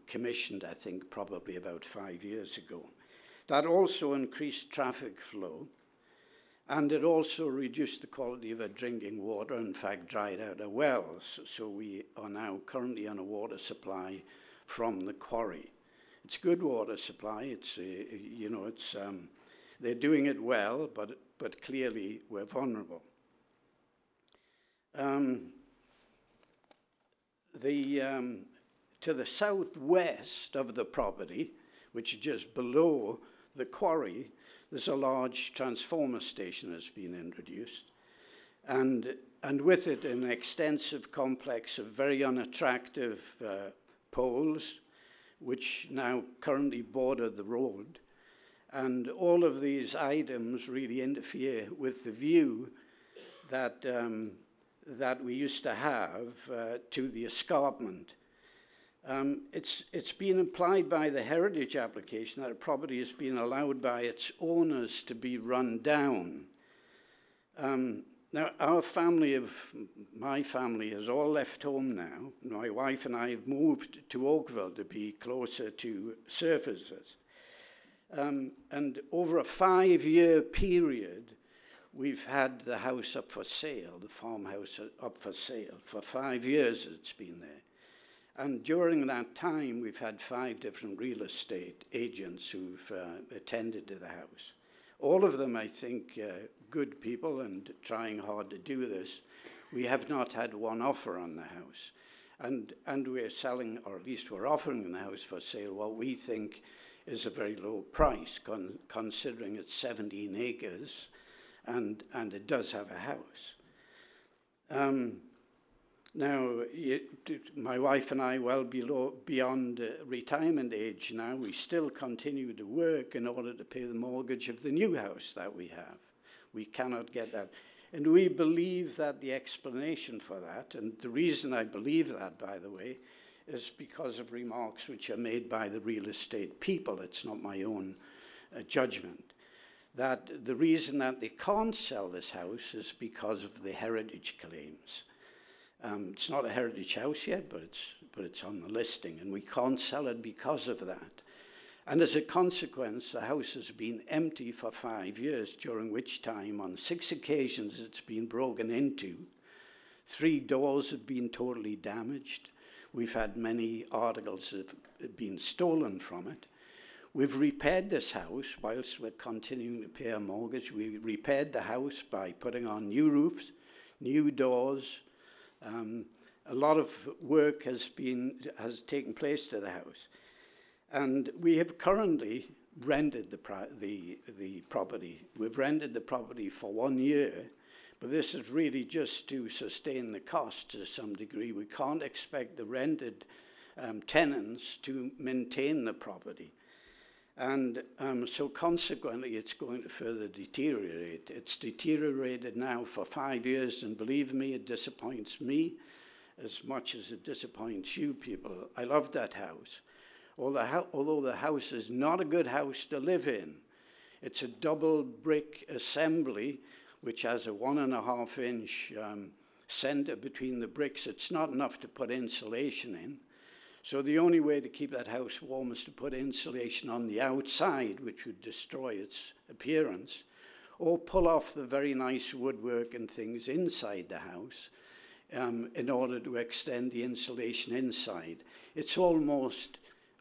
commissioned, I think, probably about 5 years ago. That also increased traffic flow, and it also reduced the quality of our drinking water, in fact, dried out our wells. So we are now currently on a water supply from the quarry. It's good water supply. It's, you know, it's, they're doing it well, but clearly we're vulnerable. To the southwest of the property, which is just below the quarry, there's a large transformer station that's been introduced. And with it, an extensive complex of very unattractive poles which now currently border the road. And all of these items really interfere with the view that, that we used to have to the escarpment. It's been implied by the heritage application that a property has been allowed by its owners to be run down. Now, my family has all left home now. My wife and I have moved to Oakville to be closer to surfaces. And over a 5-year period, we've had the house up for sale, the farmhouse up for sale. For 5 years it's been there. And during that time, we've had 5 different real estate agents who've attended to the house. All of them, I think, good people and trying hard to do this. We have not had one offer on the house. And we're selling, or at least we're offering the house for sale, what we think is a very low price, considering it's 17 acres and it does have a house. Now, my wife and I, well beyond retirement age now, we still continue to work in order to pay the mortgage of the new house that we have. We cannot get that. And we believe that the explanation for that, and the reason I believe that, by the way, is because of remarks which are made by the real estate people. It's not my own judgment. That the reason that they can't sell this house is because of the heritage claims. It's not a heritage house yet, but it's on the listing, and we can't sell it because of that. And as a consequence, the house has been empty for 5 years, during which time, on 6 occasions, it's been broken into. 3 doors have been totally damaged. We've had many articles that have been stolen from it. We've repaired this house whilst we're continuing to pay our mortgage. We repaired the house by putting on new roofs, new doors. A lot of work has taken place to the house. And we have currently rented the property. We've rented the property for 1 year, but this is really just to sustain the cost to some degree. We can't expect the rented tenants to maintain the property. And so consequently, it's going to further deteriorate. It's deteriorated now for 5 years, and believe me, it disappoints me as much as it disappoints you people. I love that house. Although the house is not a good house to live in. It's a double brick assembly, which has a 1.5-inch center between the bricks. It's not enough to put insulation in. So the only way to keep that house warm is to put insulation on the outside, which would destroy its appearance, or pull off the very nice woodwork and things inside the house in order to extend the insulation inside. It's almost,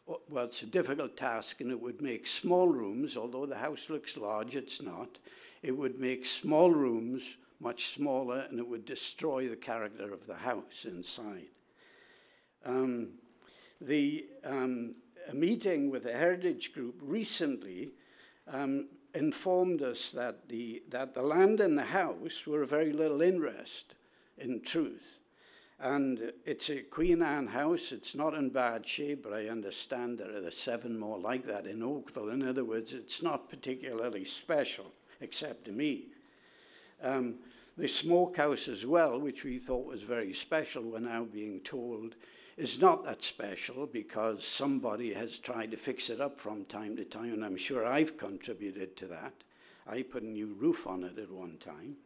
well, it's a difficult task, and it would make small rooms, although the house looks large, it's not. It would make small rooms much smaller, and it would destroy the character of the house inside. A meeting with the Heritage Group recently informed us that the land and the house were of very little interest, in truth. And it's a Queen Anne house. It's not in bad shape, but I understand there are 7 more like that in Oakville. In other words, it's not particularly special, except to me. The smokehouse as well, which we thought was very special, we're now being told is not that special because somebody has tried to fix it up from time to time, and I'm sure I've contributed to that. I put a new roof on it at one time.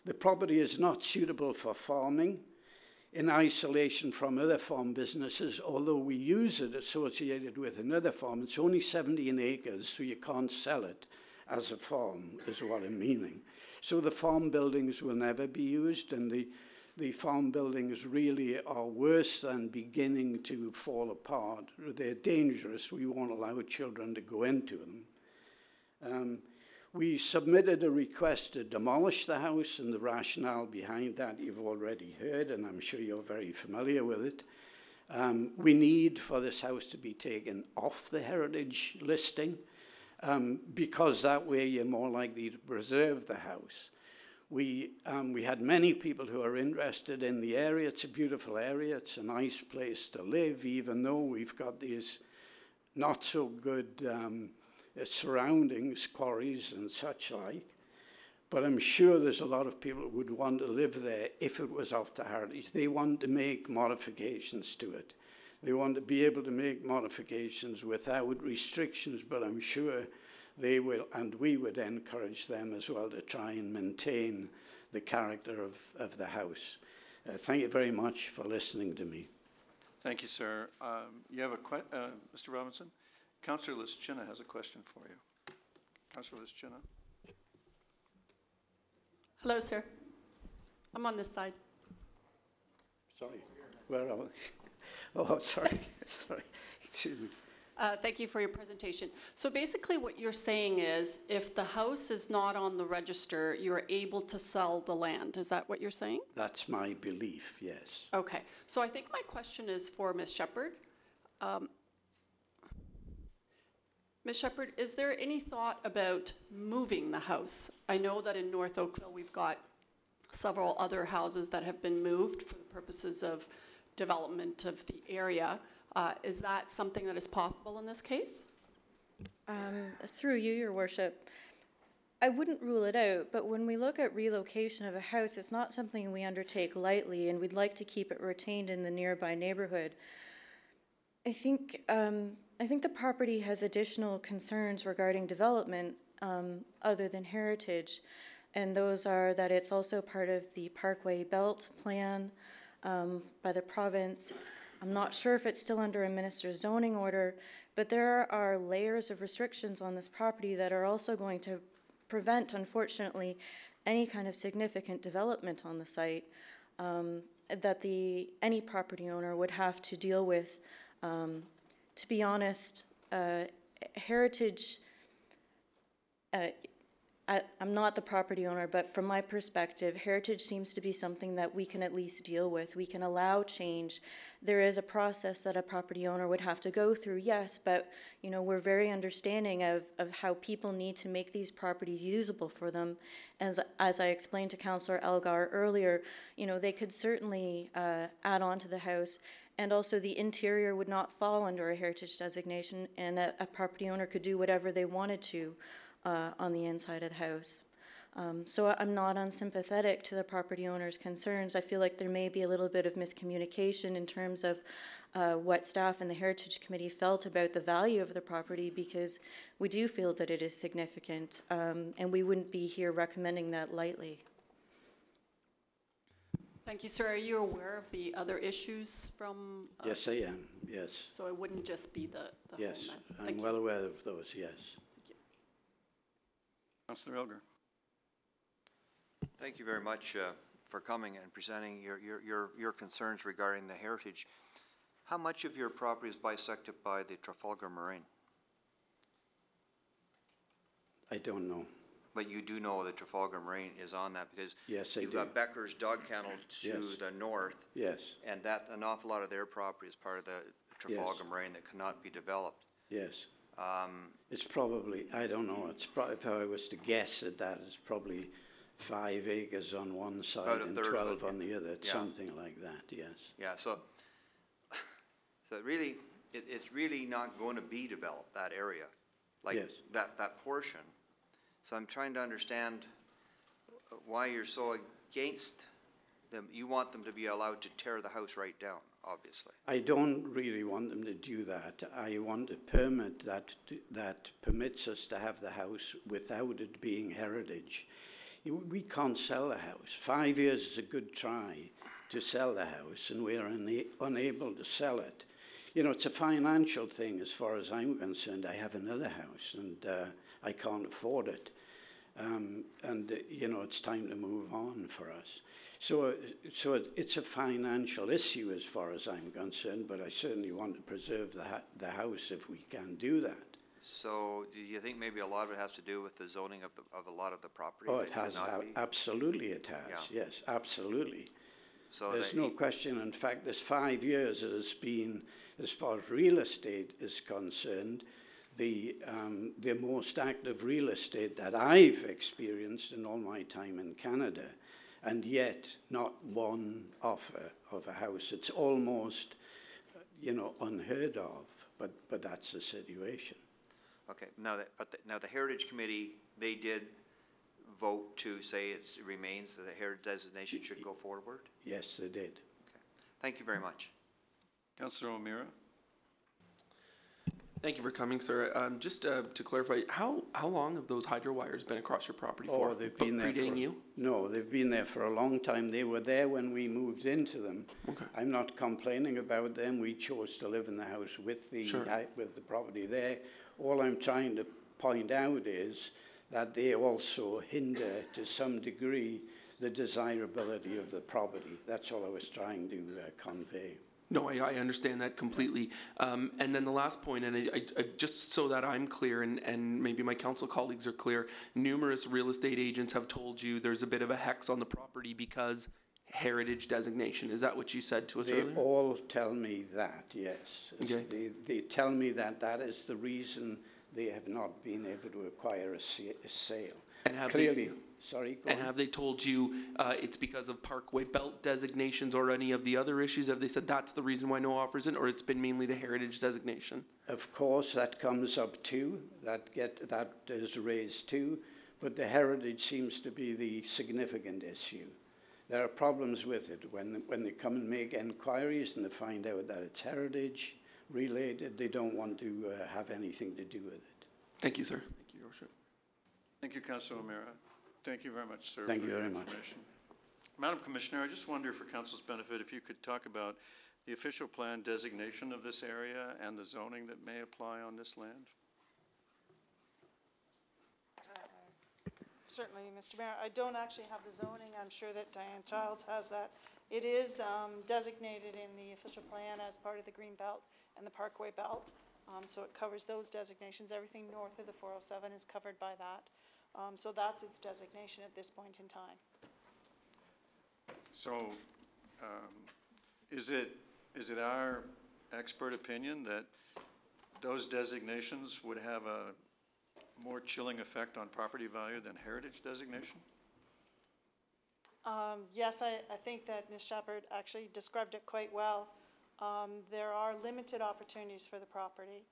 The property is not suitable for farming in isolation from other farm businesses, although we use it associated with another farm. It's only 17 acres, so you can't sell it as a farm, is what I'm meaning. So the farm buildings will never be used, and the farm buildings really are worse than beginning to fall apart. They're dangerous. We won't allow children to go into them. We submitted a request to demolish the house, and the rationale behind that you've already heard, and I'm sure you're very familiar with it. We need for this house to be taken off the heritage listing, because that way you're more likely to preserve the house. We had many people who are interested in the area. It's a beautiful area. It's a nice place to live, even though we've got these not so good surroundings, quarries and such like. But I'm sure there's a lot of people who would want to live there if it was off the heritage. They want to make modifications to it. They want to be able to make modifications without restrictions, but I'm sure they will, and we would encourage them as well to try and maintain the character of the house. Thank you very much for listening to me. Thank you, sir. You have a Mr. Robinson? Councillor Lischina has a question for you. Councillor Lischina. Hello, sir. I'm on this side. Sorry. Where are we? Oh, sorry. Sorry. Excuse me. Thank you for your presentation. So basically what you're saying is if the house is not on the register, you're able to sell the land. Is that what you're saying? That's my belief, yes. Okay. So I think my question is for Ms. Shepherd. Ms. Shepherd, is there any thought about moving the house? I know that in North Oakville we've got several other houses that have been moved for the purposes of development of the area. Is that something that is possible in this case? Through you, Your Worship, I wouldn't rule it out, but when we look at relocation of a house, it's not something we undertake lightly, and we'd like to keep it retained in the nearby neighborhood. I think the property has additional concerns regarding development other than heritage, and those are that it's also part of the Parkway Belt plan by the province. I'm not sure if it's still under a minister's zoning order, but there are layers of restrictions on this property that are also going to prevent, unfortunately, any kind of significant development on the site that any property owner would have to deal with. To be honest, heritage, I'm not the property owner, but from my perspective, heritage seems to be something that we can at least deal with. We can allow change. There is a process that a property owner would have to go through, yes, but you know, we're very understanding of how people need to make these properties usable for them. As I explained to Councillor Elgar earlier, you know, they could certainly add on to the house, and also the interior would not fall under a heritage designation, and a property owner could do whatever they wanted to on the inside of the house. So I'm not unsympathetic to the property owner's concerns. I feel like there may be a little bit of miscommunication in terms of what staff and the Heritage Committee felt about the value of the property, because we do feel that it is significant, and we wouldn't be here recommending that lightly. Thank you, sir. Are you aware of the other issues from? Yes, I am, yes. So it wouldn't just be the yes, home then? I'm well aware of those, yes. Thank you. Councillor Elgar. Thank you very much for coming and presenting your concerns regarding the heritage. How much of your property is bisected by the Trafalgar Moraine? I don't know. But you do know that Trafalgar Moraine is on that, because yes, you've got Becker's Dog Kennel to the north. Yes. And an awful lot of their property is part of the Trafalgar Moraine that cannot be developed. Yes. It's probably, I don't know, it's probably, if I was to guess at that, it's probably 5 acres on one side and 12 on the other, something like that, yes. Yeah, so really, it's really not going to be developed, that area, like that portion. So I'm trying to understand why you're so against them. You want them to be allowed to tear the house right down, obviously. I don't really want them to do that. I want a permit that permits us to have the house without it being heritage. We can't sell the house. 5 years is a good try to sell the house, and we're unable to sell it. You know, it's a financial thing as far as I'm concerned. I have another house, and I can't afford it. You know, it's time to move on for us. So it's a financial issue as far as I'm concerned, but I certainly want to preserve the house if we can do that. So do you think maybe a lot of it has to do with the zoning of a lot of the property? Oh, it has, absolutely it has, yes, absolutely. So there's no question. In fact, this 5 years it has been, as far as real estate is concerned, the most active real estate that I've experienced in all my time in Canada, and yet not one offer of a house. It's almost, you know, unheard of. but that's the situation. Okay, now now the Heritage Committee, they did vote to say it remains, that the heritage designation should go forward? Yes, they did. Okay. Thank you very much. Councillor O'Meara. Thank you for coming, sir. Just to clarify, how long have those hydro wires been across your property for? Oh, they've been there predating for, you? No, they've been there for a long time. They were there when we moved into them. Okay. I'm not complaining about them. We chose to live in the house with the with the property there. All I'm trying to point out is that they also hinder to some degree the desirability of the property. That's all I was trying to convey. No, I understand that completely. And then the last point, and I just so that I'm clear, and maybe my council colleagues are clear, numerous real estate agents have told you there's a bit of a hex on the property because heritage designation. Is that what you said to us earlier? They all tell me that, yes. Okay. They tell me that that is the reason they have not been able to acquire a sale. And have Clearly, sorry, go And on. have they told you it's because of Parkway Belt designations or any of the other issues? Have they said that's the reason why no offers in, or it's been mainly the heritage designation? Of course, that comes up too. That is raised too, but the heritage seems to be the significant issue. There are problems with it when they come and make enquiries and they find out that it's heritage related. They don't want to have anything to do with it. Thank you, sir. Thank you, Your Worship. Thank you, Councillor O'Meara. Thank you very much, sir. Thank for you your very much. information. Madam Commissioner, I just wonder for Council's benefit if you could talk about the official plan designation of this area and the zoning that may apply on this land. Certainly, Mr. Mayor. I don't actually have the zoning. I'm sure that Diane Childs has that. It is designated in the official plan as part of the Green Belt and the Parkway Belt. So it covers those designations. Everything north of the 407 is covered by that. So that's its designation at this point in time. So is it our expert opinion that those designations would have a more chilling effect on property value than heritage designation? Yes, I think that Ms. Shepherd actually described it quite well. There are limited opportunities for the property.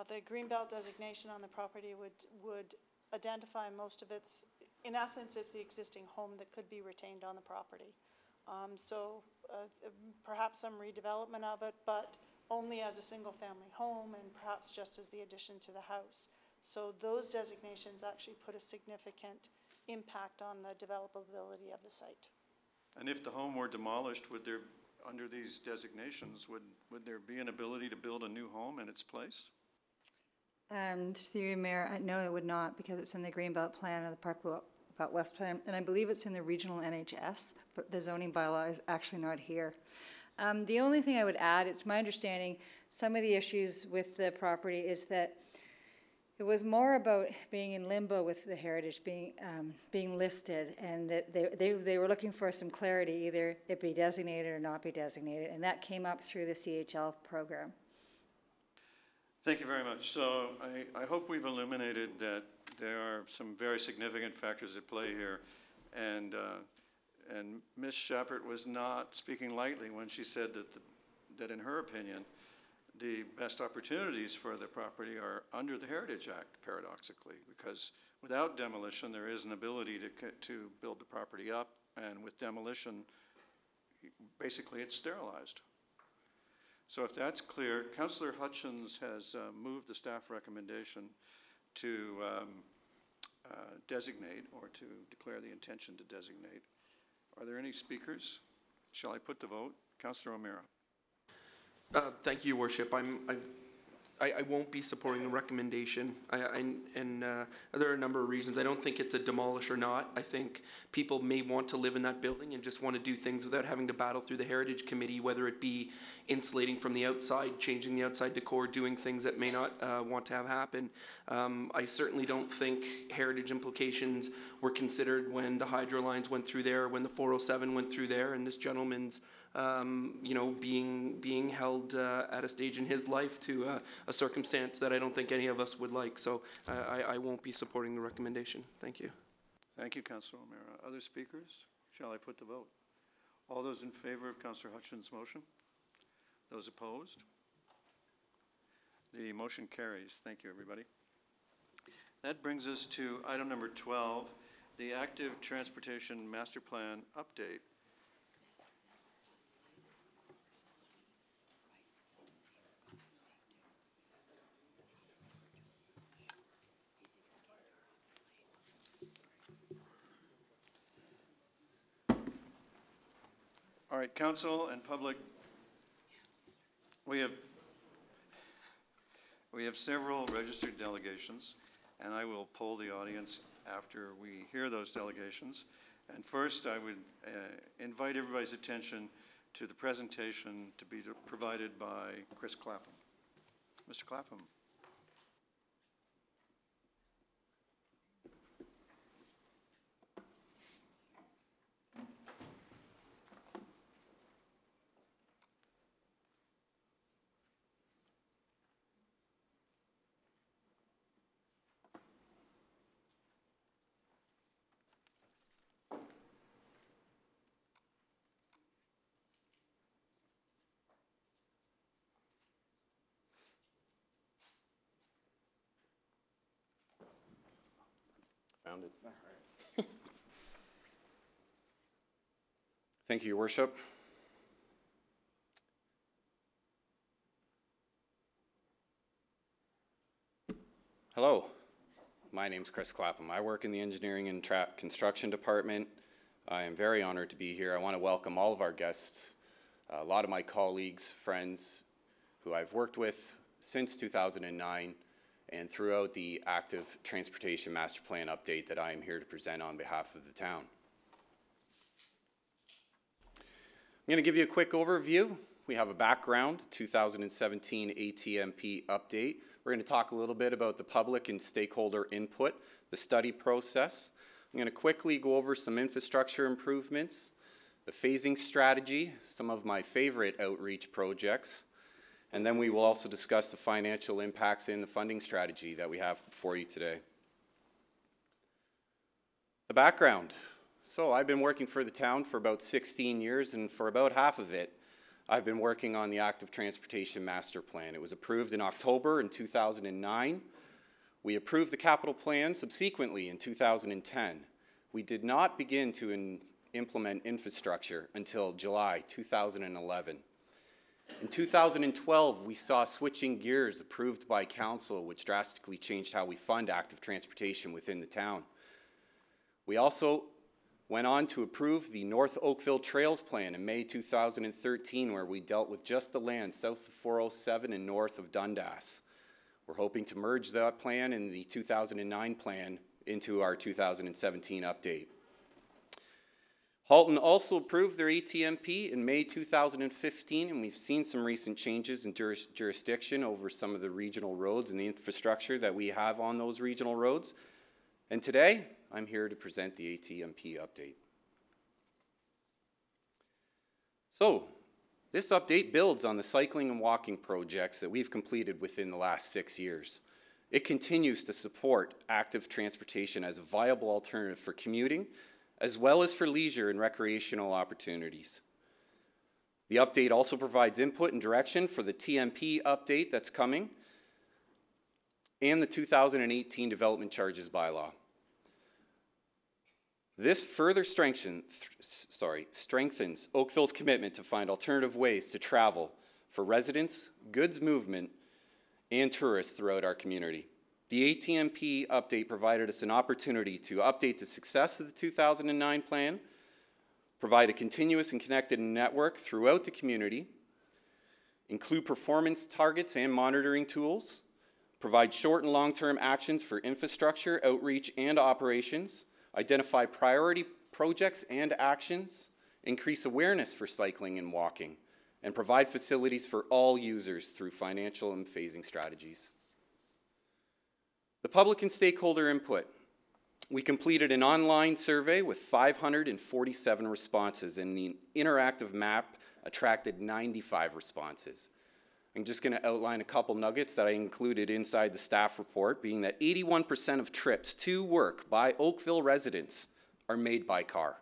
The Greenbelt designation on the property would identify most of its, in essence, it's the existing home that could be retained on the property. Perhaps some redevelopment of it, but only as a single-family home and perhaps just as the addition to the house. So those designations actually put a significant impact on the developability of the site. And if the home were demolished, would there, under these designations, would there be an ability to build a new home in its place? Through you, Mayor, no, it would not, because it's in the Greenbelt Plan or the Parkway Belt West Plan, and I believe it's in the regional NHS, but the zoning bylaw is actually not here. The only thing I would add, it's my understanding, some of the issues with the property is that it was more about being in limbo with the heritage being listed, and that they were looking for some clarity, either it be designated or not be designated, and that came up through the CHL program. Thank you very much. So I hope we've illuminated that there are some very significant factors at play here, and Ms. Shepherd was not speaking lightly when she said that in her opinion, the best opportunities for the property are under the Heritage Act, paradoxically, because without demolition, there is an ability to build the property up, and with demolition, basically it's sterilized. So if that's clear, Councillor Hutchins has moved the staff recommendation to designate or to declare the intention to designate. Are there any speakers? Shall I put the vote? Councillor O'Meara. Thank you, Your Worship. I won't be supporting the recommendation, and there are a number of reasons. I don't think it's a demolish or not. I think people may want to live in that building and just want to do things without having to battle through the Heritage Committee, whether it be insulating from the outside, changing the outside decor, doing things that may not want to have happen. I certainly don't think heritage implications were considered when the hydro lines went through there, when the 407 went through there, and this gentleman's being held at a stage in his life to a circumstance that I don't think any of us would like. So I won't be supporting the recommendation. Thank you. Thank you, Councillor O'Meara. Other speakers? Shall I put the vote? All those in favor of Councillor Hutchins' motion? Those opposed? The motion carries. Thank you, everybody. That brings us to item number 12, the Active Transportation Master Plan update. All right, council and public, we have several registered delegations, and I will poll the audience after we hear those delegations. And first, I would invite everybody's attention to the presentation to be provided by Chris Clapham. Mr. Clapham. Found it. Thank you, Your Worship. Hello, my name's Chris Clapham. I work in the Engineering and Construction Department. I am very honored to be here. I want to welcome all of our guests, a lot of my colleagues, friends who I've worked with since 2009, and throughout the Active Transportation Master Plan update that I am here to present on behalf of the town. I'm going to give you a quick overview. We have a background, 2017 ATMP update. We're going to talk a little bit about the public and stakeholder input, the study process. I'm going to quickly go over some infrastructure improvements, the phasing strategy, some of my favorite outreach projects, and then we will also discuss the financial impacts and the funding strategy that we have for you today. The background. So I've been working for the town for about 16 years, and for about half of it, I've been working on the Active Transportation Master Plan. It was approved in October in 2009. We approved the capital plan subsequently in 2010. We did not begin to implement infrastructure until July 2011. In 2012, we saw switching gears approved by council, which drastically changed how we fund active transportation within the town. We also went on to approve the North Oakville Trails Plan in May 2013, where we dealt with just the land south of 407 and north of Dundas. We're hoping to merge that plan and the 2009 plan into our 2017 update. Halton also approved their ATMP in May 2015, and we've seen some recent changes in jurisdiction over some of the regional roads and the infrastructure that we have on those regional roads. And today, I'm here to present the ATMP update. So, this update builds on the cycling and walking projects that we've completed within the last 6 years. It continues to support active transportation as a viable alternative for commuting, as well as for leisure and recreational opportunities. The update also provides input and direction for the TMP update that's coming, and the 2018 Development Charges Bylaw. This further strengthens Oakville's commitment to find alternative ways to travel for residents, goods movement, and tourists throughout our community. The ATMP update provided us an opportunity to update the success of the 2009 plan, provide a continuous and connected network throughout the community, include performance targets and monitoring tools, provide short and long-term actions for infrastructure, outreach, and operations, identify priority projects and actions, increase awareness for cycling and walking, and provide facilities for all users through financial and phasing strategies. The public and stakeholder input. We completed an online survey with 547 responses, and the interactive map attracted 95 responses. I'm just going to outline a couple nuggets that I included inside the staff report, being that 81% of trips to work by Oakville residents are made by car.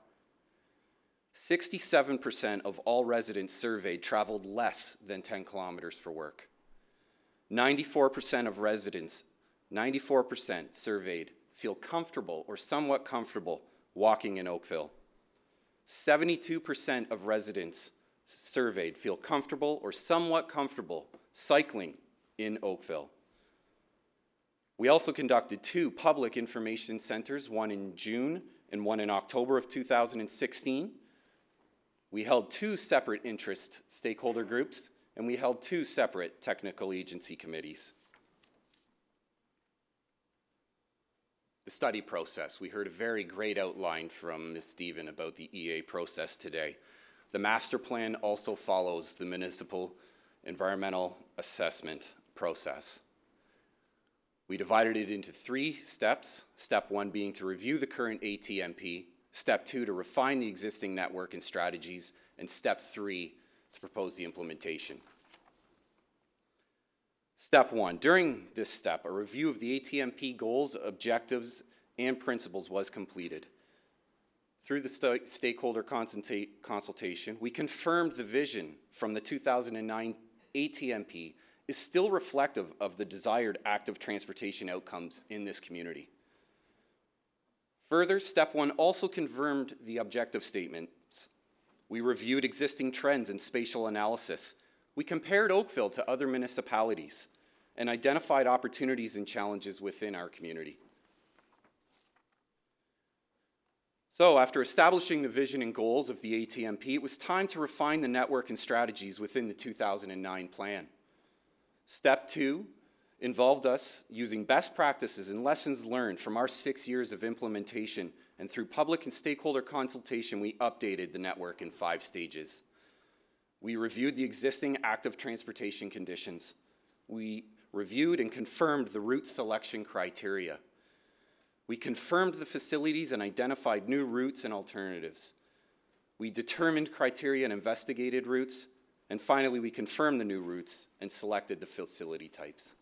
67% of all residents surveyed traveled less than 10 kilometers for work. 94% of residents, 94% surveyed, feel comfortable or somewhat comfortable walking in Oakville. 72% of residents surveyed feel comfortable or somewhat comfortable cycling in Oakville. We also conducted 2 public information centers, one in June and one in October of 2016. We held 2 separate interest stakeholder groups, and we held 2 separate technical agency committees. The study process. We heard a very great outline from Ms. Stephen about the EA process today. The master plan also follows the municipal environmental assessment process. We divided it into 3 steps. Step 1 being to review the current ATMP, Step 2 to refine the existing network and strategies, and Step 3 to propose the implementation. Step 1, during this step, a review of the ATMP goals, objectives, and principles was completed. Through the stakeholder consultation, we confirmed the vision from the 2009 ATMP is still reflective of the desired active transportation outcomes in this community. Further, Step 1 also confirmed the objective statements. We reviewed existing trends in spatial analysis. We compared Oakville to other municipalities and identified opportunities and challenges within our community. So, after establishing the vision and goals of the ATMP, it was time to refine the network and strategies within the 2009 plan. Step 2 involved us using best practices and lessons learned from our 6 years of implementation, and through public and stakeholder consultation, we updated the network in 5 stages. We reviewed the existing active transportation conditions. We reviewed and confirmed the route selection criteria. We confirmed the facilities and identified new routes and alternatives. We determined criteria and investigated routes. And finally, we confirmed the new routes and selected the facility types.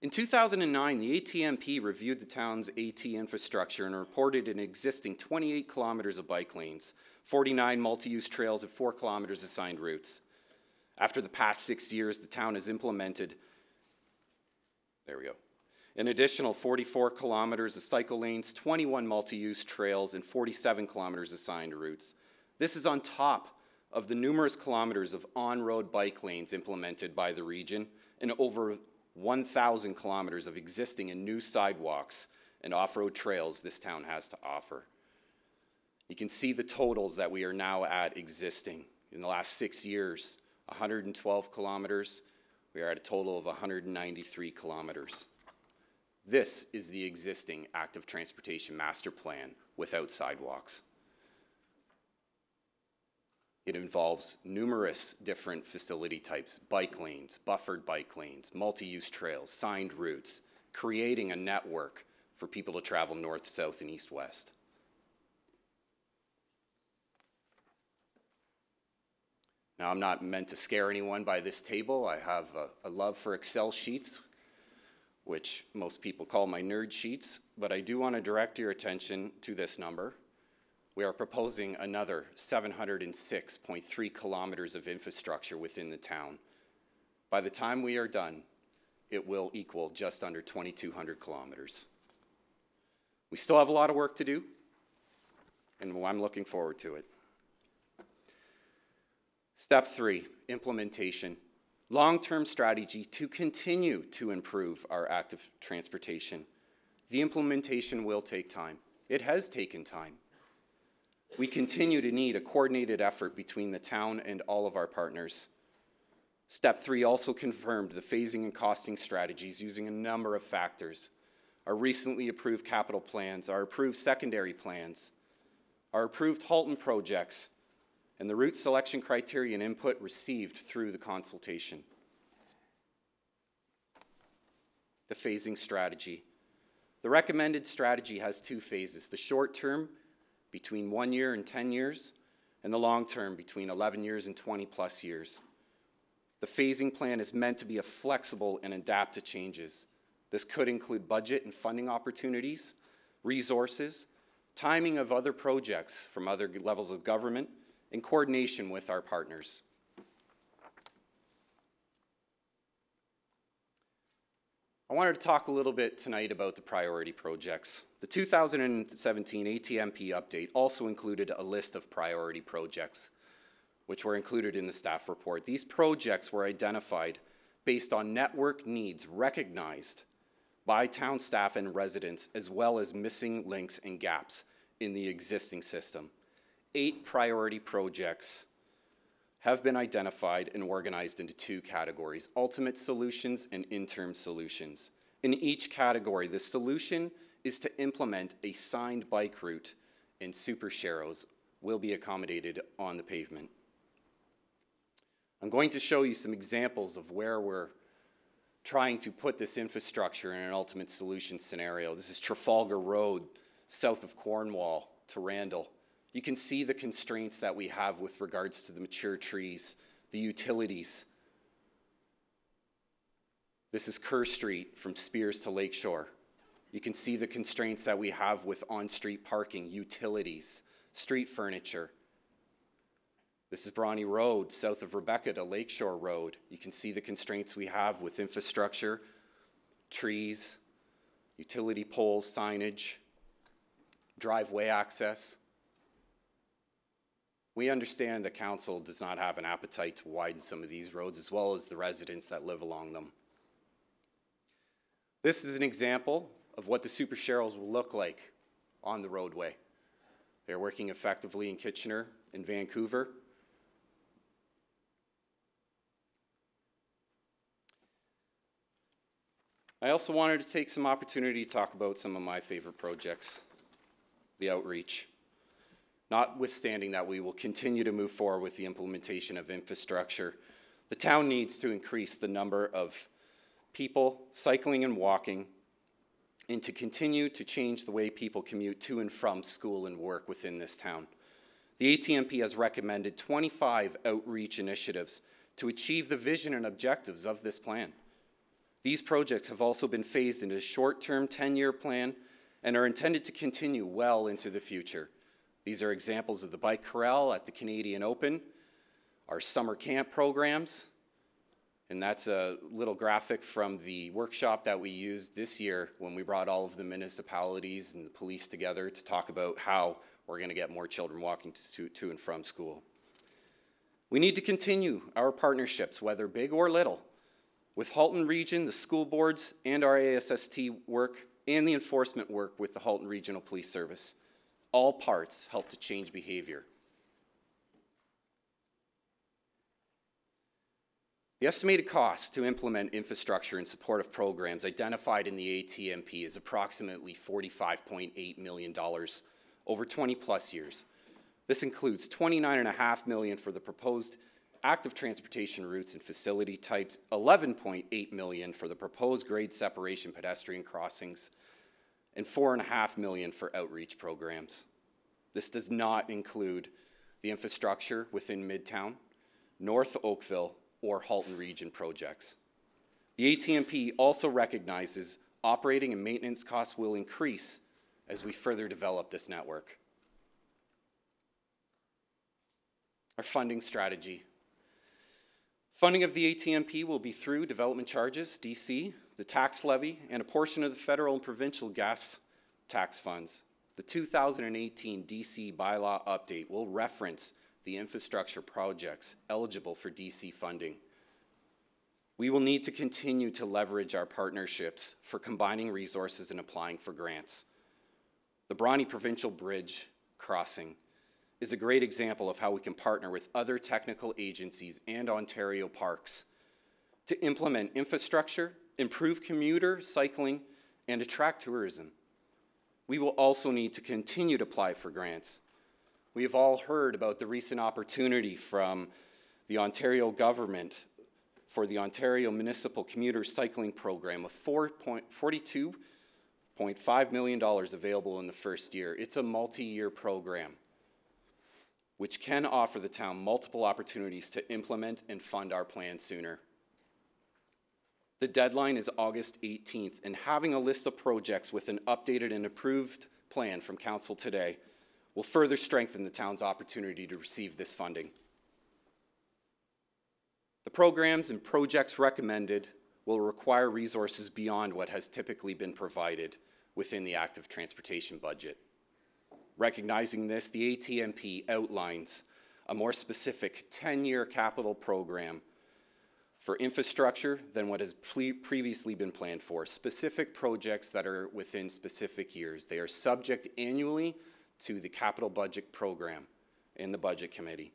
In 2009, the ATMP reviewed the town's AT infrastructure and reported an existing 28 kilometers of bike lanes, 49 multi-use trails, and 4 kilometers assigned routes. After the past 6 years, the town has implemented, an additional 44 kilometers of cycle lanes, 21 multi-use trails, and 47 kilometers assigned routes. This is on top of the numerous kilometers of on-road bike lanes implemented by the region and over 1,000 kilometers of existing and new sidewalks and off-road trails this town has to offer. You can see the totals that we are now at existing. In the last 6 years, 112 kilometers, we are at a total of 193 kilometers. This is the existing active transportation master plan without sidewalks. It involves numerous different facility types, bike lanes, buffered bike lanes, multi-use trails, signed routes, creating a network for people to travel north, south, and east, west. Now, I'm not meant to scare anyone by this table. I have a love for Excel sheets, which most people call my nerd sheets, but I do want to direct your attention to this number. We are proposing another 706.3 kilometers of infrastructure within the town. By the time we are done, it will equal just under 2,200 kilometers. We still have a lot of work to do, and I'm looking forward to it. Step 3, implementation. Long-term strategy to continue to improve our active transportation. The implementation will take time. It has taken time. We continue to need a coordinated effort between the town and all of our partners. Step 3 also confirmed the phasing and costing strategies using a number of factors. Our recently approved capital plans, our approved secondary plans, our approved Halton projects, and the route selection criteria and input received through the consultation. The phasing strategy. The recommended strategy has 2 phases, the short term between 1 year and 10 years, and the long term between 11 years and 20 plus years. The phasing plan is meant to be flexible and adapt to changes. This could include budget and funding opportunities, resources, timing of other projects from other levels of government, in coordination with our partners. I wanted to talk a little bit tonight about the priority projects. The 2017 ATMP update also included a list of priority projects, which were included in the staff report. These projects were identified based on network needs recognized by town staff and residents, as well as missing links and gaps in the existing system. 8 priority projects have been identified and organized into 2 categories: ultimate solutions and interim solutions. In each category, the solution is to implement a signed bike route, and super sharrows will be accommodated on the pavement. I'm going to show you some examples of where we're trying to put this infrastructure in an ultimate solution scenario. This is Trafalgar Road, south of Cornwall to Randall. You can see the constraints that we have with regards to the mature trees, the utilities. This is Kerr Street from Spears to Lakeshore. You can see the constraints that we have with on-street parking, utilities, street furniture. This is Brawny Road, south of Rebecca to Lakeshore Road. You can see the constraints we have with infrastructure, trees, utility poles, signage, driveway access. We understand the council does not have an appetite to widen some of these roads, as well as the residents that live along them. This is an example of what the super sharrows will look like on the roadway. They're working effectively in Kitchener and Vancouver. I also wanted to take some opportunity to talk about some of my favorite projects, the outreach. Notwithstanding that we will continue to move forward with the implementation of infrastructure, the town needs to increase the number of people cycling and walking, and to continue to change the way people commute to and from school and work within this town. The ATMP has recommended 25 outreach initiatives to achieve the vision and objectives of this plan. These projects have also been phased into a short-term 10-year plan and are intended to continue well into the future. These are examples of the bike corral at the Canadian Open, our summer camp programs, and that's a little graphic from the workshop that we used this year when we brought all of the municipalities and the police together to talk about how we're going to get more children walking to and from school. We need to continue our partnerships, whether big or little, with Halton Region, the school boards, and our ASST work, and the enforcement work with the Halton Regional Police Service. All parts help to change behavior. The estimated cost to implement infrastructure in support of programs identified in the ATMP is approximately $45.8 million over 20+ years. This includes $29.5 million for the proposed active transportation routes and facility types, $11.8 million for the proposed grade separation pedestrian crossings, and $4.5 million for outreach programs. This does not include the infrastructure within Midtown, North Oakville, or Halton Region projects. The ATMP also recognizes operating and maintenance costs will increase as we further develop this network. Our funding strategy. Funding of the ATMP will be through development charges, DC, the tax levy, and a portion of the federal and provincial gas tax funds. The 2018 DC bylaw update will reference the infrastructure projects eligible for DC funding. We will need to continue to leverage our partnerships for combining resources and applying for grants. The Brawny Provincial Bridge crossing is a great example of how we can partner with other technical agencies and Ontario parks to implement infrastructure, improve commuter cycling, and attract tourism. We will also need to continue to apply for grants. We have all heard about the recent opportunity from the Ontario government for the Ontario Municipal Commuter Cycling Program of $42.5 million available in the first year. It's a multi-year program which can offer the town multiple opportunities to implement and fund our plan sooner. The deadline is August 18th, and having a list of projects with an updated and approved plan from council today will further strengthen the town's opportunity to receive this funding. The programs and projects recommended will require resources beyond what has typically been provided within the active transportation budget. Recognizing this, the ATMP outlines a more specific 10-year capital program for infrastructure than what has previously been planned for. Specific projects that are within specific years. They are subject annually to the capital budget program in the Budget Committee.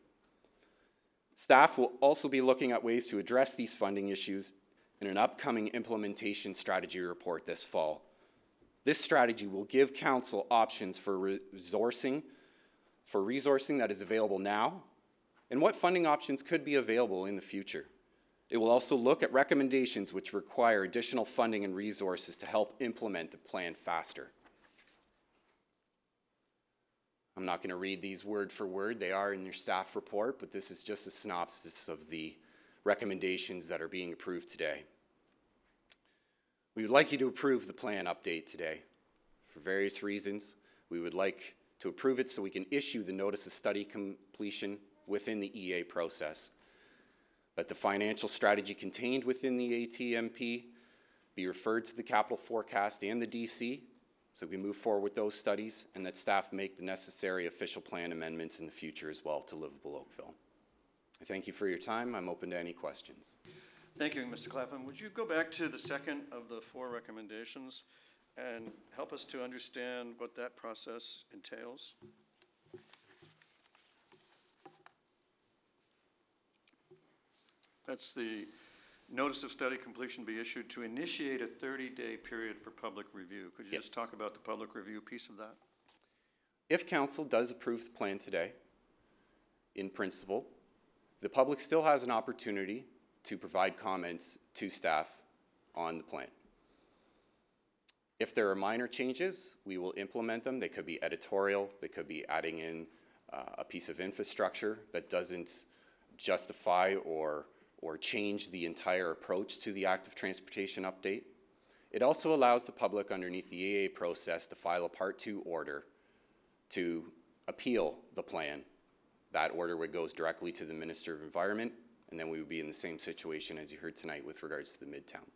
Staff will also be looking at ways to address these funding issues in an upcoming implementation strategy report this fall. This strategy will give Council options for resourcing that is available now and what funding options could be available in the future. It will also look at recommendations which require additional funding and resources to help implement the plan faster. I'm not going to read these word for word. They are in your staff report, but this is just a synopsis of the recommendations that are being approved today. We would like you to approve the plan update today for various reasons. We would like to approve it so we can issue the notice of study completion within the EA process. Let the financial strategy contained within the ATMP be referred to the capital forecast and the DC so we move forward with those studies, and that staff make the necessary official plan amendments in the future as well to livable Oakville. I thank you for your time. I'm open to any questions. Thank you, Mr. Clapham. Would you go back to the second of the 4 recommendations and help us to understand what that process entails? That's the notice of study completion be issued to initiate a 30-day period for public review. Could you just talk about the public review piece of that? If Council does approve the plan today, in principle, the public still has an opportunity to provide comments to staff on the plan. If there are minor changes, we will implement them. They could be editorial, they could be adding in a piece of infrastructure that doesn't justify or change the entire approach to the active transportation update. It also allows the public underneath the AA process to file a Part 2 order to appeal the plan. That order goes directly to the Minister of Environment, and then we would be in the same situation as you heard tonight with regards to the Midtown.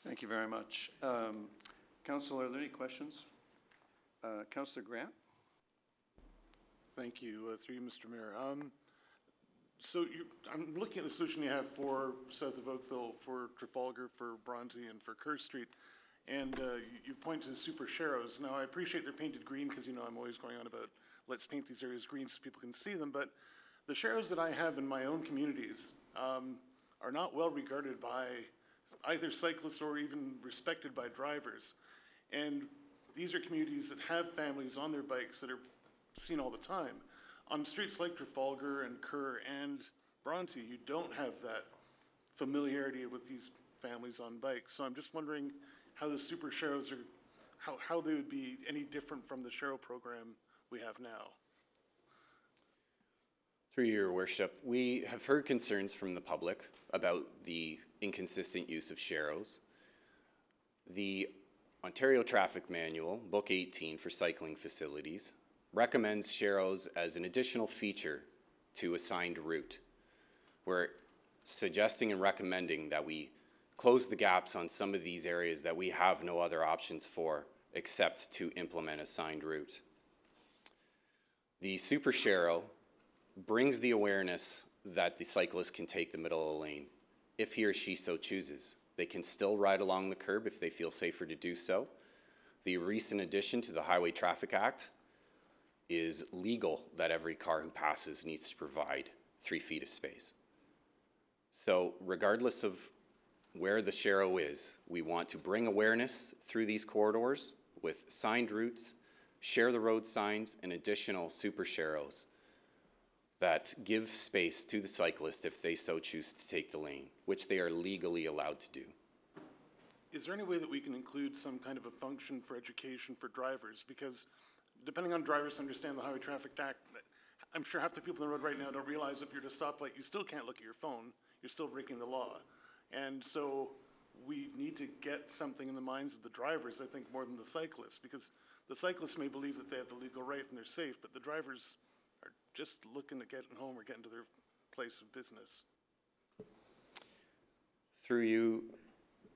Thank you very much. Council, are there any questions? Councillor Grant? Thank you, through you, Mr. Mayor. So I'm looking at the solution you have for south of Oakville, for Trafalgar, for Bronte, and for Kerr Street, and you point to super sharrows. Now, I appreciate they're painted green because, you know, I'm always going on about let's paint these areas green so people can see them, but the sharrows that I have in my own communities are not well regarded by either cyclists or even respected by drivers. And these are communities that have families on their bikes that are seen all the time. On streets like Trafalgar and Kerr and Bronte, you don't have that familiarity with these families on bikes. So I'm just wondering how the super sharrows are, how they would be any different from the sharrow program we have now. Through your worship, we have heard concerns from the public about the inconsistent use of sharrows. The Ontario Traffic Manual, Book 18 for cycling facilities, recommends sharrows as an additional feature to assigned route. We're suggesting and recommending that we close the gaps on some of these areas that we have no other options for except to implement assigned route. The super sharrow brings the awareness that the cyclist can take the middle of the lane if he or she so chooses. They can still ride along the curb if they feel safer to do so. The recent addition to the Highway Traffic Act is legal that every car who passes needs to provide 3 feet of space. So regardless of where the sharrow is, we want to bring awareness through these corridors with signed routes, share the road signs, and additional super sharrows that give space to the cyclist if they so choose to take the lane, which they are legally allowed to do. Is there any way that we can include some kind of a function for education for drivers? Because depending on drivers understand the Highway Traffic Act, I'm sure half the people on the road right now don't realize if you're at a stoplight, you still can't look at your phone. You're still breaking the law. And so we need to get something in the minds of the drivers, I think, more than the cyclists, because the cyclists may believe that they have the legal right and they're safe, but the drivers are just looking to get home or get into their place of business. Through you,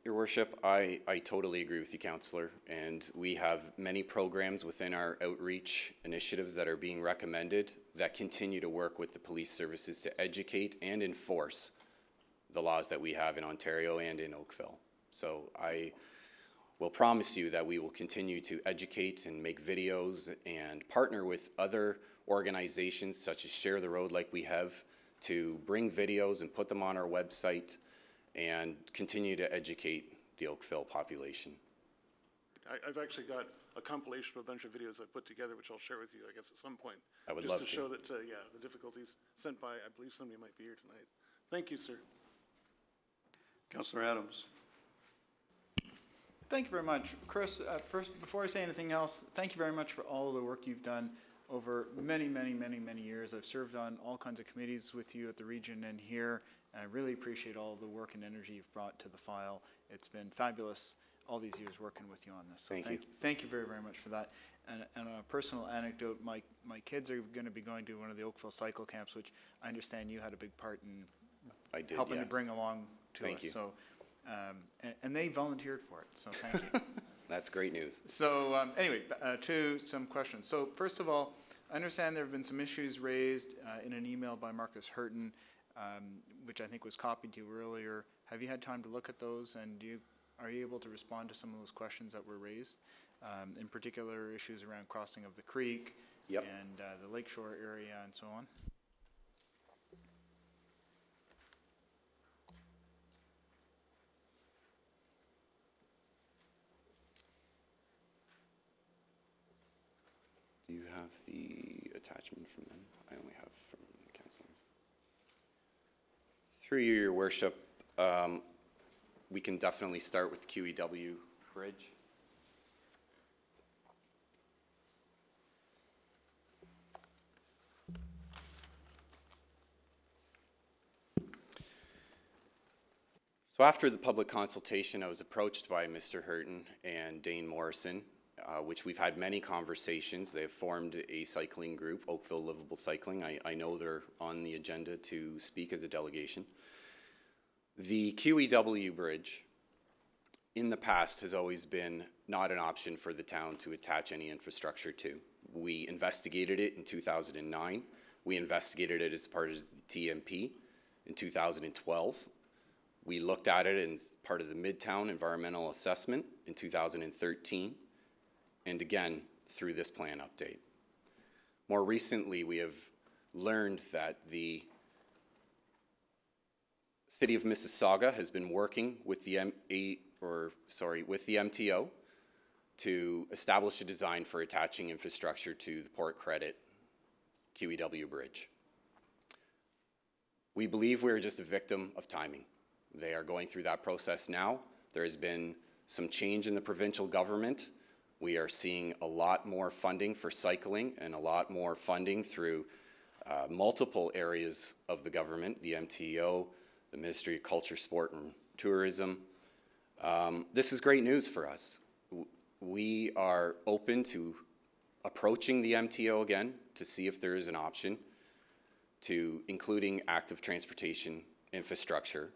Your Worship, I totally agree with you, Councillor, and we have many programs within our outreach initiatives that are being recommended that continue to work with the police services to educate and enforce the laws that we have in Ontario and in Oakville. So I will promise you that we will continue to educate and make videos and partner with other organizations such as Share the Road like we have to bring videos and put them on our website and continue to educate the Oakville population. I've actually got a compilation of a bunch of videos I've put together, which I'll share with you, I guess, at some point. I would just love to to. show that, yeah, the difficulties sent by, I believe somebody might be here tonight. Thank you, sir. Councillor Adams. Thank you very much. Chris, first, before I say anything else, thank you very much for all the work you've done over many, many, many, many years. I've served on all kinds of committees with you at the region and here, and I really appreciate all the work and energy you've brought to the file. It's been fabulous all these years working with you on this. So thank you very, very much for that. And a personal anecdote, my kids are going to be going to one of the Oakville cycle camps, which I understand you had a big part in helping to bring along to us. So, and they volunteered for it, so thank you. That's great news. So anyway, to some questions. So first of all, I understand there have been some issues raised in an email by Marcus Hurton, which I think was copied to you earlier. Have you had time to look at those, and are you able to respond to some of those questions that were raised? In particular, issues around crossing of the creek and the lakeshore area and so on? Do you have the attachment from them? I only have from Councillor. Through you, Your Worship, we can definitely start with the QEW bridge. So after the public consultation, I was approached by Mr. Hurton and Dane Morrison, which we've had many conversations. They have formed a cycling group, Oakville Livable Cycling. I know they're on the agenda to speak as a delegation. The QEW bridge in the past has always been not an option for the town to attach any infrastructure to. We investigated it in 2009. We investigated it as part of the TMP in 2012. We looked at it as part of the Midtown Environmental Assessment in 2013, and again through this plan update. More recently, we have learned that the City of Mississauga has been working with the MTO to establish a design for attaching infrastructure to the Port Credit QEW bridge. We believe we're just a victim of timing. They are going through that process now. There has been some change in the provincial government. We are seeing a lot more funding for cycling and a lot more funding through multiple areas of the government, the MTO, the Ministry of Culture, Sport and Tourism. This is great news for us. We are open to approaching the MTO again to see if there is an option to including active transportation infrastructure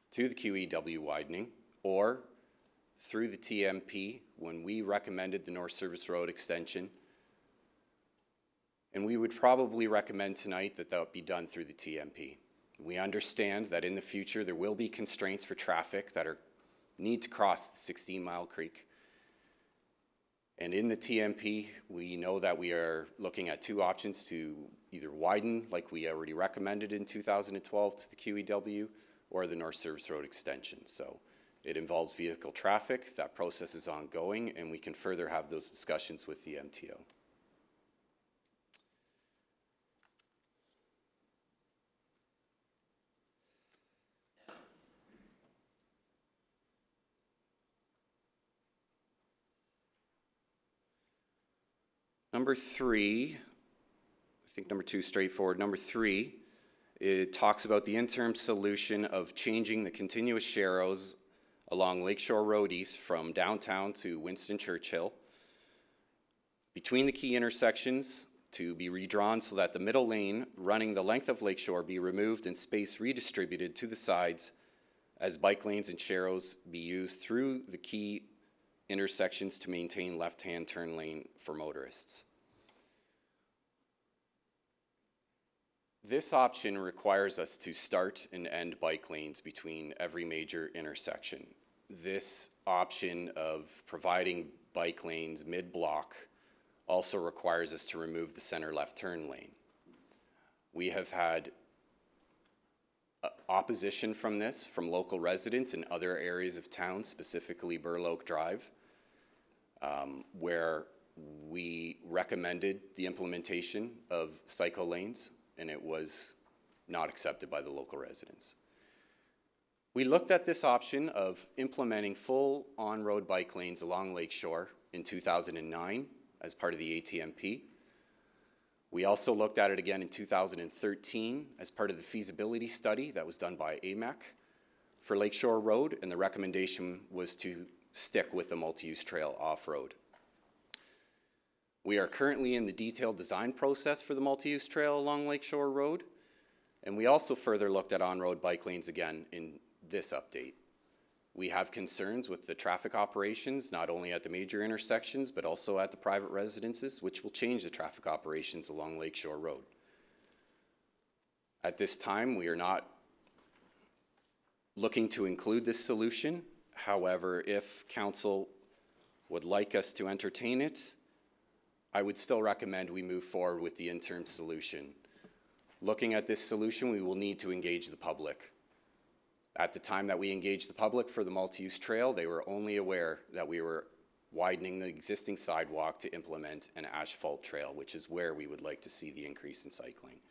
to the QEW widening, or through the TMP when we recommended the North Service Road extension. And we would probably recommend tonight that that be done through the TMP. We understand that in the future there will be constraints for traffic that need to cross the 16 Mile Creek. And in the TMP, we know that we are looking at two options to either widen, like we already recommended in 2012 to the QEW, or the North Service Road extension. So it involves vehicle traffic. That process is ongoing, and we can further have those discussions with the MTO. Number three, I think number two is straightforward. Number three, it talks about the interim solution of changing the continuous sharrows along Lakeshore Road East from downtown to Winston Churchill between the key intersections to be redrawn so that the middle lane running the length of Lakeshore be removed and space redistributed to the sides as bike lanes and sharrows be used through the key intersections to maintain left-hand turn lane for motorists. This option requires us to start and end bike lanes between every major intersection. This option of providing bike lanes mid-block also requires us to remove the center left turn lane. We have had opposition from this from local residents in other areas of town, specifically Burloak Drive, where we recommended the implementation of cycle lanes, and it was not accepted by the local residents. We looked at this option of implementing full on-road bike lanes along Lakeshore in 2009 as part of the ATMP. We also looked at it again in 2013 as part of the feasibility study that was done by AMEC for Lakeshore Road, and the recommendation was to stick with the multi-use trail off-road. We are currently in the detailed design process for the multi-use trail along Lakeshore Road, and we also further looked at on-road bike lanes again in this update. We have concerns with the traffic operations, not only at the major intersections, but also at the private residences, which will change the traffic operations along Lakeshore Road. At this time, we are not looking to include this solution. However, if council would like us to entertain it, I would still recommend we move forward with the interim solution. Looking at this solution, we will need to engage the public. At the time that we engaged the public for the multi-use trail, they were only aware that we were widening the existing sidewalk to implement an asphalt trail, which is where we would like to see the increase in cycling.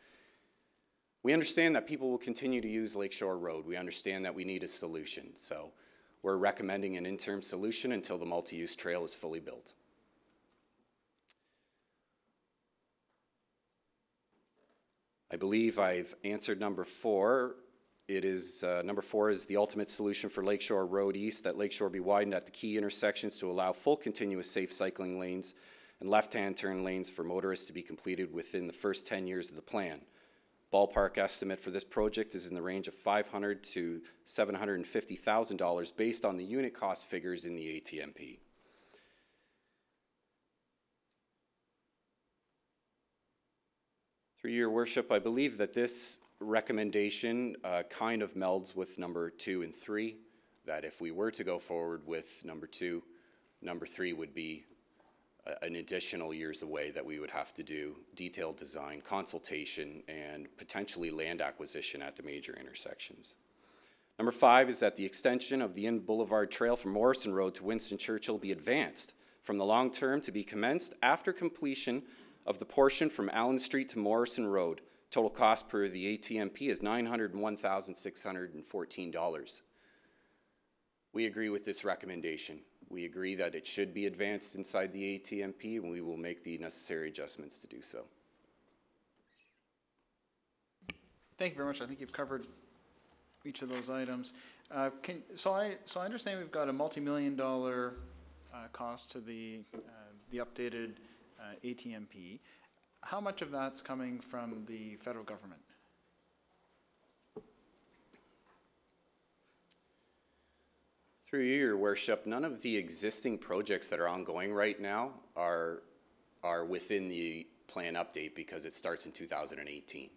We understand that people will continue to use Lakeshore Road. We understand that we need a solution. So we're recommending an interim solution until the multi-use trail is fully built. I believe I've answered number 4. It is, number 4 is the ultimate solution for Lakeshore Road East, that Lakeshore be widened at the key intersections to allow full continuous safe cycling lanes and left-hand turn lanes for motorists to be completed within the first 10 years of the plan. Ballpark estimate for this project is in the range of $500,000 to $750,000 based on the unit cost figures in the ATMP. Through your worship, I believe that this recommendation kind of melds with number 2 and 3, that if we were to go forward with number 2, number 3 would be an additional years away, that we would have to do detailed design, consultation, and potentially land acquisition at the major intersections. Number 5 is that the extension of the Inn Boulevard Trail from Morrison Road to Winston Churchill be advanced from the long term to be commenced after completion of the portion from Allen Street to Morrison Road. Total cost per the ATMP is $901,614. We agree with this recommendation. We agree that it should be advanced inside the ATMP, and we will make the necessary adjustments to do so. Thank you very much. I think you've covered each of those items. So I understand we've got a multi-million-dollar cost to the updated ATMP. How much of that's coming from the federal government? Through you, your worship, none of the existing projects that are ongoing right now are within the plan update because it starts in 2018.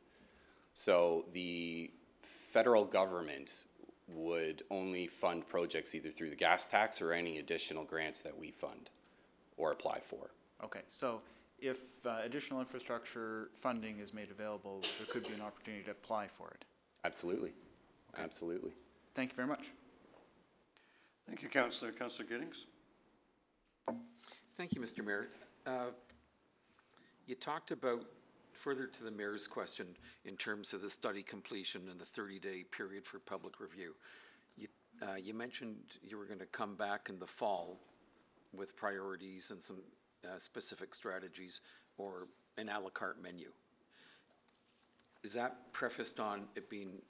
So the federal government would only fund projects either through the gas tax or any additional grants that we fund or apply for. Okay, so if additional infrastructure funding is made available, there could be an opportunity to apply for it. Absolutely. Okay. Absolutely. Thank you very much. Thank you, Councillor. Councillor Giddings. Thank you, Mr. Mayor. You talked about, further to the Mayor's question, in terms of the study completion and the 30-day period for public review. You mentioned you were going to come back in the fall with priorities and some specific strategies or an a la carte menu. Is that prefaced on it being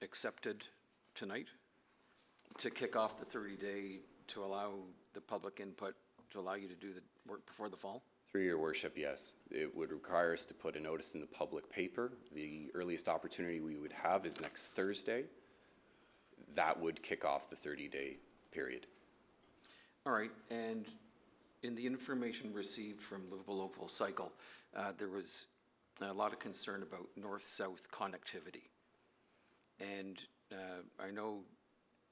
accepted tonight to kick off the 30-day to allow the public input, to allow you to do the work before the fall? Through your worship, yes. It would require us to put a notice in the public paper. The earliest opportunity we would have is next Thursday. that would kick off the 30-day period. All right, and in the information received from Livable Oakville Cycle, there was a lot of concern about north-south connectivity. And I know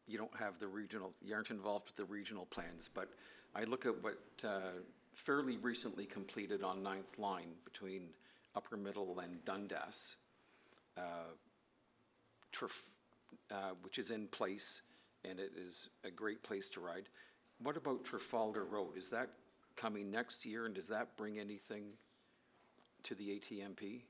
you don't have the regional, you aren't involved with the regional plans, but I look at what fairly recently completed on 9th Line between Upper Middle and Dundas, which is in place, and it is a great place to ride. What about Trafalgar Road? Is that coming next year, and does that bring anything to the ATMP?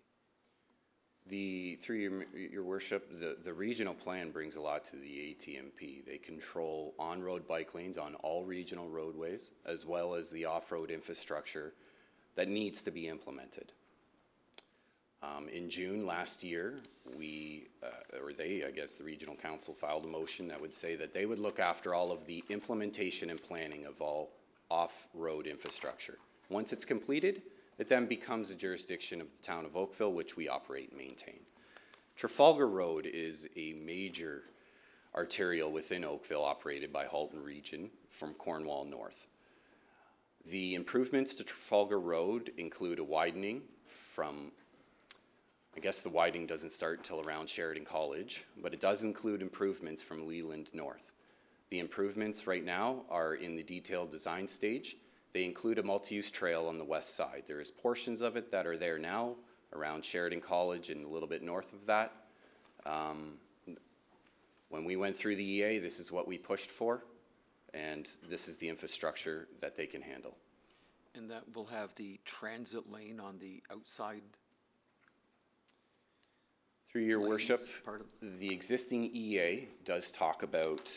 Through your worship, the regional plan brings a lot to the ATMP. They control on-road bike lanes on all regional roadways, as well as the off-road infrastructure that needs to be implemented. In June last year, I guess the Regional Council filed a motion that would say that they would look after all of the implementation and planning of all off-road infrastructure. Once it's completed, it then becomes a jurisdiction of the town of Oakville, which we operate and maintain. Trafalgar Road is a major arterial within Oakville operated by Halton Region from Cornwall north. The improvements to Trafalgar Road include a widening from, I guess the widening doesn't start until around Sheridan College, but it does include improvements from Leland north. The improvements right now are in the detailed design stage. They include a multi-use trail on the west side. There is portions of it that are there now around Sheridan College and a little bit north of that. When we went through the EA, this is what we pushed for, and this is the infrastructure that they can handle. And that will have the transit lane on the outside? Through your worship, the existing EA does talk about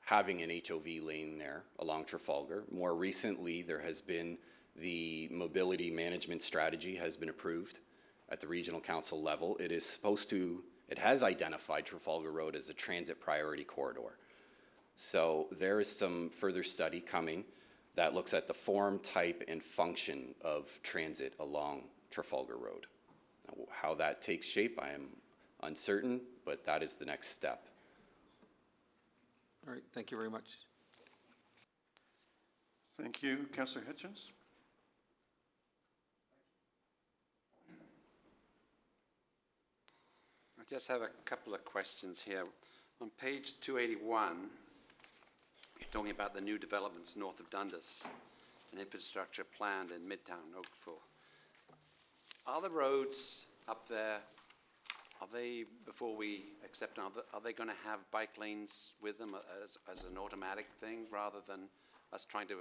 having an HOV lane there along Trafalgar. More recently, there has been the mobility management strategy has been approved at the regional council level. It has identified Trafalgar Road as a transit priority corridor. So there is some further study coming that looks at the form, type, and function of transit along Trafalgar Road. Now, how that takes shape, I am uncertain, but that is the next step. All right, thank you very much. Thank you. Councillor Hitchens? I just have a couple of questions here. On page 281, you're talking about the new developments north of Dundas, an infrastructure planned in Midtown Oakville. Are the roads up there, are they, before we accept them, are they going to have bike lanes with them as an automatic thing rather than us trying to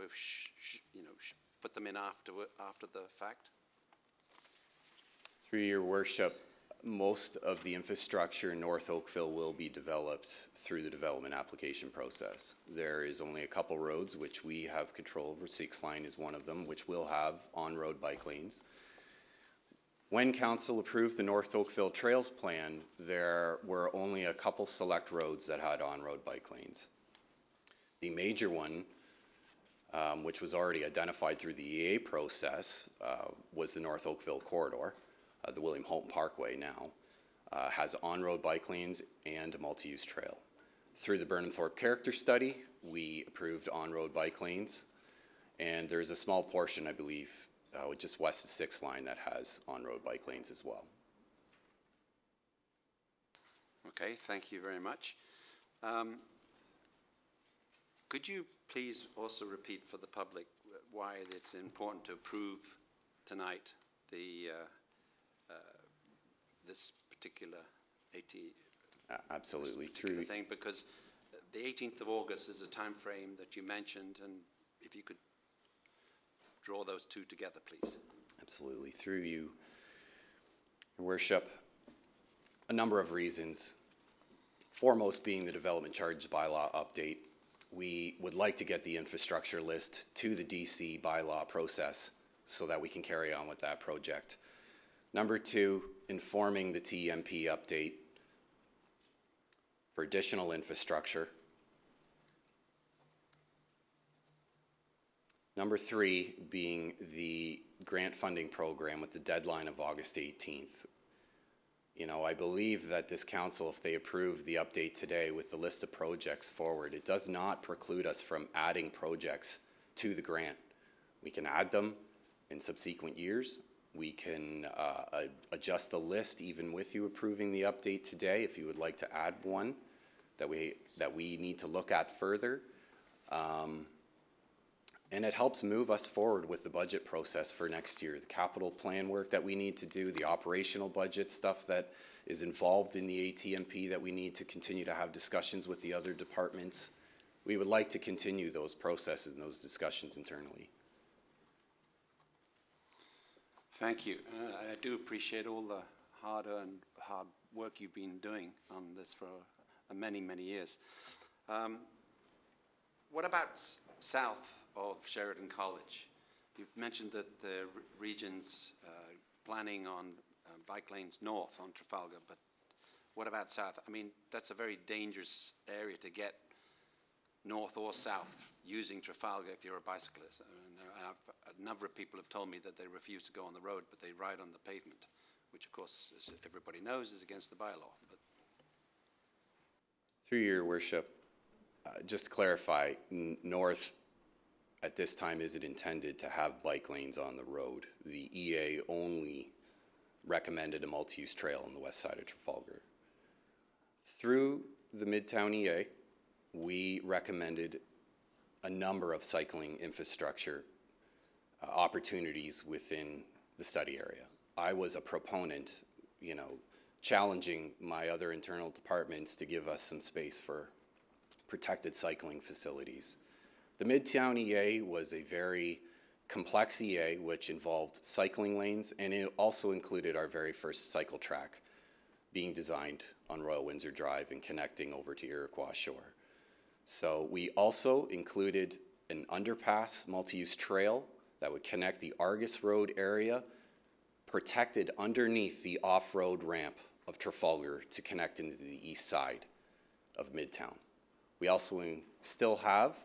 put them in after the fact? Through your worship, most of the infrastructure in North Oakville will be developed through the development application process. There is only a couple roads which we have control over. 6th Line is one of them, which will have on-road bike lanes. When council approved the North Oakville Trails Plan, there were only a couple select roads that had on-road bike lanes. The major one, which was already identified through the EA process, was the North Oakville corridor. The William Holton Parkway now has on-road bike lanes and a multi-use trail. Through the Burnhamthorpe character study, we approved on-road bike lanes, and there's a small portion, I believe, just west of 6th Line that has on-road bike lanes as well. Okay, thank you very much. Could you please also repeat for the public why it's important to approve tonight this particular Absolutely. This particular thing, because the 18th of August is a time frame that you mentioned, and if you could draw those two together, please. Absolutely. Through you, Your Worship, a number of reasons, foremost being the development charge bylaw update. We would like to get the infrastructure list to the DC bylaw process so that we can carry on with that project. Number two, informing the TMP update for additional infrastructure. Number three being the grant funding program with the deadline of August 18th. You know, I believe that this council, if they approve the update today with the list of projects forward, it does not preclude us from adding projects to the grant. We can add them in subsequent years. We can adjust the list even with you approving the update today if you would like to add one that we need to look at further. And it helps move us forward with the budget process for next year. The capital plan work that we need to do, the operational budget stuff that is involved in the ATMP that we need to continue to have discussions with the other departments. We would like to continue those processes and those discussions internally. Thank you. I do appreciate all the hard work you've been doing on this for many, many years. What about south of Sheridan College? You've mentioned that the region's planning on bike lanes north on Trafalgar, but what about south? I mean, that's a very dangerous area to get north or south using Trafalgar if you're a bicyclist. A number of people have told me that they refuse to go on the road, but they ride on the pavement, which of course, as everybody knows, is against the bylaw. But through your worship, just to clarify, north at this time isn't intended to have bike lanes on the road. The EA only recommended a multi-use trail on the west side of Trafalgar. Through the Midtown EA, we recommended a number of cycling infrastructure opportunities within the study area. I was a proponent, you know, challenging my other internal departments to give us some space for protected cycling facilities. The Midtown EA was a very complex EA which involved cycling lanes, and it also included our very first cycle track being designed on Royal Windsor Drive and connecting over to Iroquois Shore. So we also included an underpass multi-use trail that would connect the Argus Road area, protected underneath the off-road ramp of Trafalgar to connect into the east side of Midtown. We also still have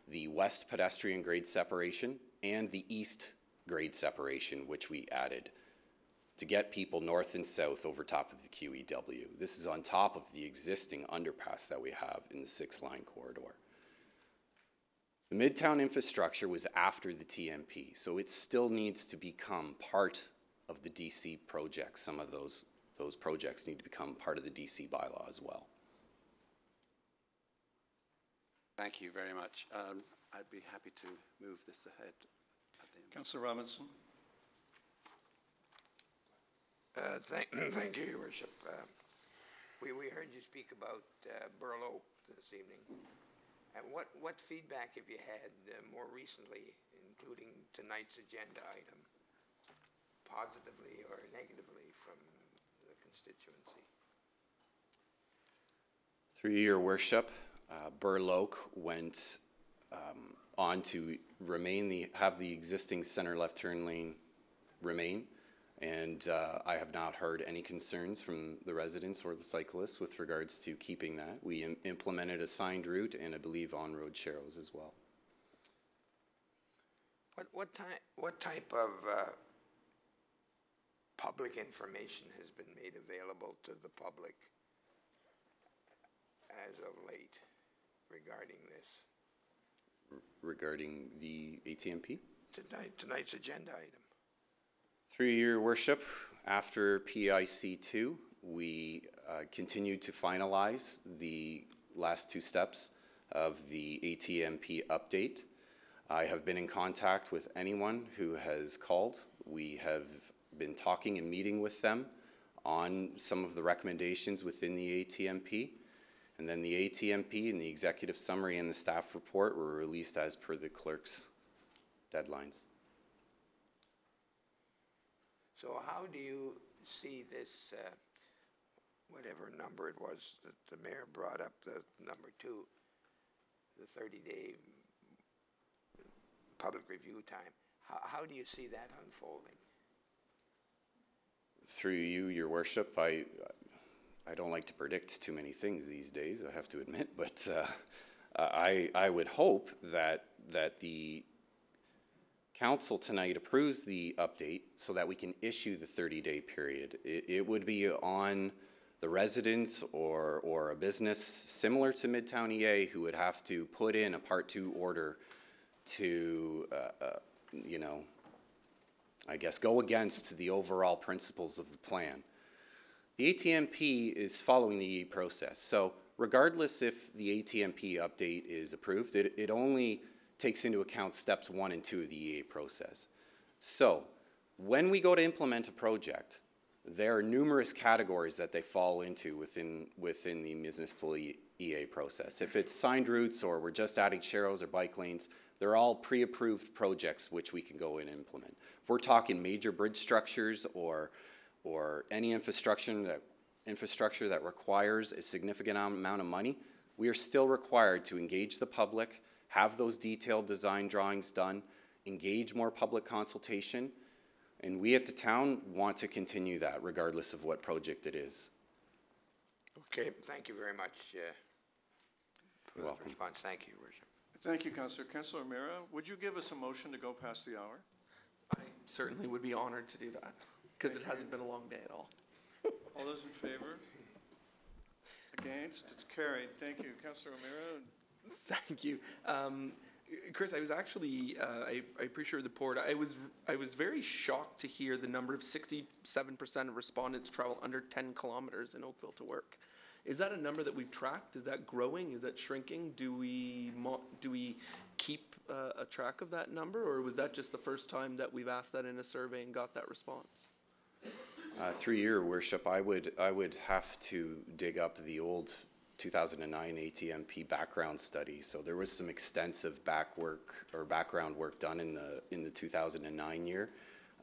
the west pedestrian grade separation and the east grade separation, which we added to get people north and south over top of the QEW. This is on top of the existing underpass that we have in the 6-line corridor. The Midtown infrastructure was after the TMP, so it still needs to become part of the DC project. Some of those projects need to become part of the DC bylaw as well. thank you very much. I'd be happy to move this ahead. Councillor Robinson. Thank you, Your Worship. We heard you speak about Burloak this evening. And what feedback have you had more recently, including tonight's agenda item, positively or negatively from the constituency? Through your worship, Burloak went on to have the existing center left turn lane remain. And I have not heard any concerns from the residents or the cyclists with regards to keeping that. We implemented a signed route and I believe on-road sharrows as well. What type of public information has been made available to the public as of late regarding this? Regarding the ATMP? Tonight's agenda item. Through your worship, after PIC2, we continued to finalize the last two steps of the ATMP update. I have been in contact with anyone who has called. We have been talking and meeting with them on some of the recommendations within the ATMP. And then the ATMP and the executive summary and the staff report were released as per the clerk's deadlines. So how do you see this, whatever number it was that the mayor brought up, the number 2, the 30-day public review time, how do you see that unfolding? Through you, your worship, I don't like to predict too many things these days, I have to admit, but I would hope that the council tonight approves the update so that we can issue the 30-day period, it would be on the residents or a business similar to Midtown EA who would have to put in a Part 2 order to, you know, I guess, go against the overall principles of the plan. The ATMP is following the EA process. So regardless if the ATMP update is approved, it only takes into account steps 1 and 2 of the EA process. So when we go to implement a project, there are numerous categories that they fall into within the municipal EA process. If it's signed routes or we're just adding sharrows or bike lanes, they're all pre-approved projects which we can go in and implement. If we're talking major bridge structures or any infrastructure that requires a significant amount of money, we are still required to engage the public, have those detailed design drawings done, engage more public consultation, and we at the town want to continue that regardless of what project it is. Okay, thank you very much for You're the response. Thank you, Your Worship. Thank you, Councillor. Councillor O'Meara, would you give us a motion to go past the hour? I certainly would be honored to do that, because it hasn't been a long day at all. All those in favor? Against? It's carried. Thank you. Councillor O'Meara? Thank you. Chris, I was actually, I appreciate the report. I was very shocked to hear the number of 67% of respondents travel under 10 kilometers in Oakville to work. Is that a number that we've tracked? Is that growing? Is that shrinking? Do we keep a track of that number, or was that just the first time that we've asked that in a survey and got that response? Through your worship, I would have to dig up the old 2009 ATMP background study. So there was some extensive background work done in the 2009 year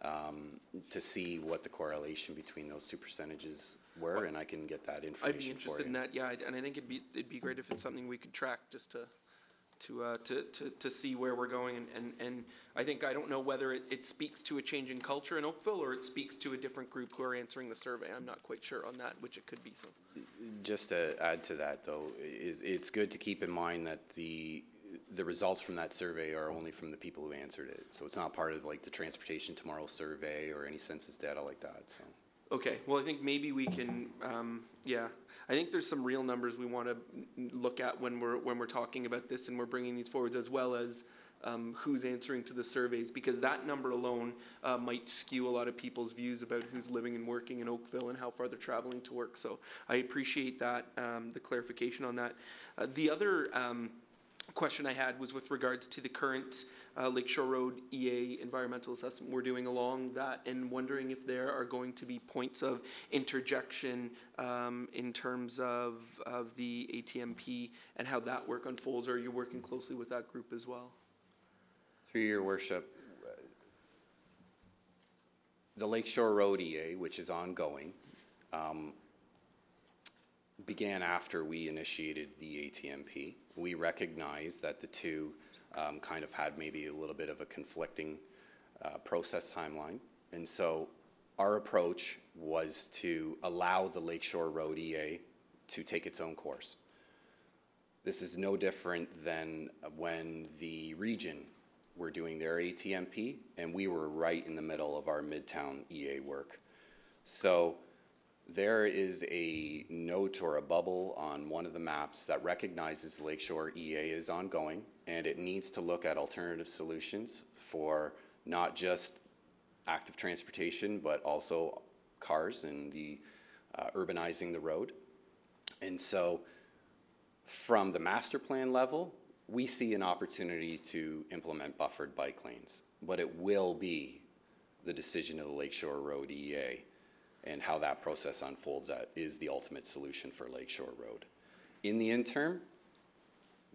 to see what the correlation between those two percentages were, and I can get that information. I'd be interested in that, yeah, and I think it'd be great if it's something we could track just to see where we're going, and I don't know whether it speaks to a change in culture in Oakville or it speaks to a different group who are answering the survey. I'm not quite sure on that, which it could be. So, just to add to that, though, it's good to keep in mind that the results from that survey are only from the people who answered it. So it's not part of like the Transportation Tomorrow survey or any census data like that. So. Okay, well, I think maybe we can, yeah. I think there's some real numbers we want to look at when we're talking about this and we're bringing these forwards, as well as who's answering to the surveys, because that number alone might skew a lot of people's views about who's living and working in Oakville and how far they're traveling to work. So I appreciate that, the clarification on that. The other question I had was with regards to the current Lakeshore Road EA environmental assessment we're doing along that, and wondering if there are going to be points of interjection in terms of the ATMP and how that work unfolds. Are you working closely with that group as well? Through your worship, the Lakeshore Road EA, which is ongoing, began after we initiated the ATMP. We recognized that the two kind of had maybe a little bit of a conflicting process timeline. And so our approach was to allow the Lakeshore Road EA to take its own course. This is no different than when the region were doing their ATMP, and we were right in the middle of our Midtown EA work. So there is a note or a bubble on one of the maps that recognizes the Lakeshore EA is ongoing, and it needs to look at alternative solutions for not just active transportation, but also cars and the urbanizing the road. And so from the master plan level, we see an opportunity to implement buffered bike lanes, but it will be the decision of the Lakeshore Road EA, and how that process unfolds that is the ultimate solution for Lakeshore Road. In the interim,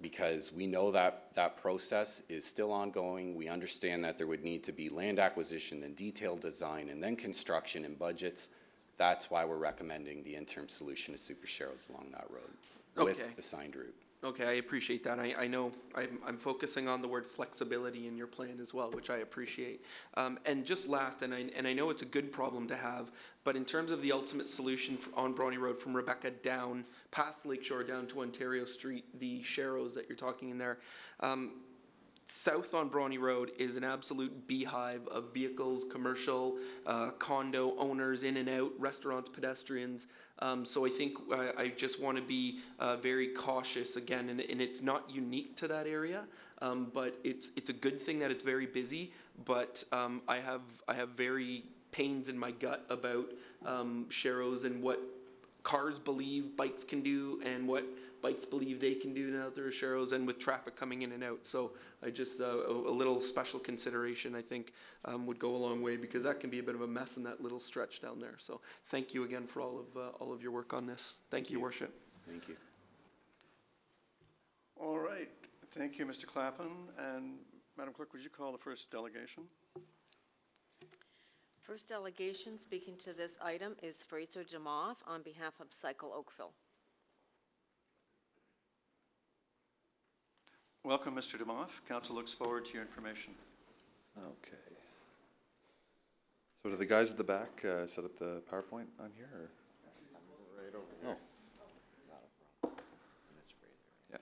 because we know that that process is still ongoing, we understand that there would need to be land acquisition and detailed design and then construction and budgets. That's why we're recommending the interim solution of super sharrows along that road with the signed route. Okay, I appreciate that. I know I'm focusing on the word flexibility in your plan as well, which I appreciate. And just last, and I know it's a good problem to have, but in terms of the ultimate solution on Brawny Road from Rebecca down past Lakeshore down to Ontario Street, the sharrows that you're talking in there, south on Brawny Road is an absolute beehive of vehicles, commercial, condo owners in and out, restaurants, pedestrians. So I think I just want to be very cautious again, and it's not unique to that area, but it's a good thing that it's very busy. But I have very pains in my gut about Sharrows and what cars believe bikes can do and what bikes believe they can do now that there are Sharrows, and with traffic coming in and out. So I just a little special consideration, I think, would go a long way, because that can be a bit of a mess in that little stretch down there. So thank you again for all of your work on this. Thank you, Worship. Thank you. All right. Thank you, Mr. Clappin. And Madam Clerk, would you call the first delegation? First delegation speaking to this item is Fraser Demoff on behalf of Cycle Oakville. Welcome, Mr. Demoff. Council looks forward to your information. Okay. So do the guys at the back set up the PowerPoint on here? Or? Right over here. Oh. Yeah.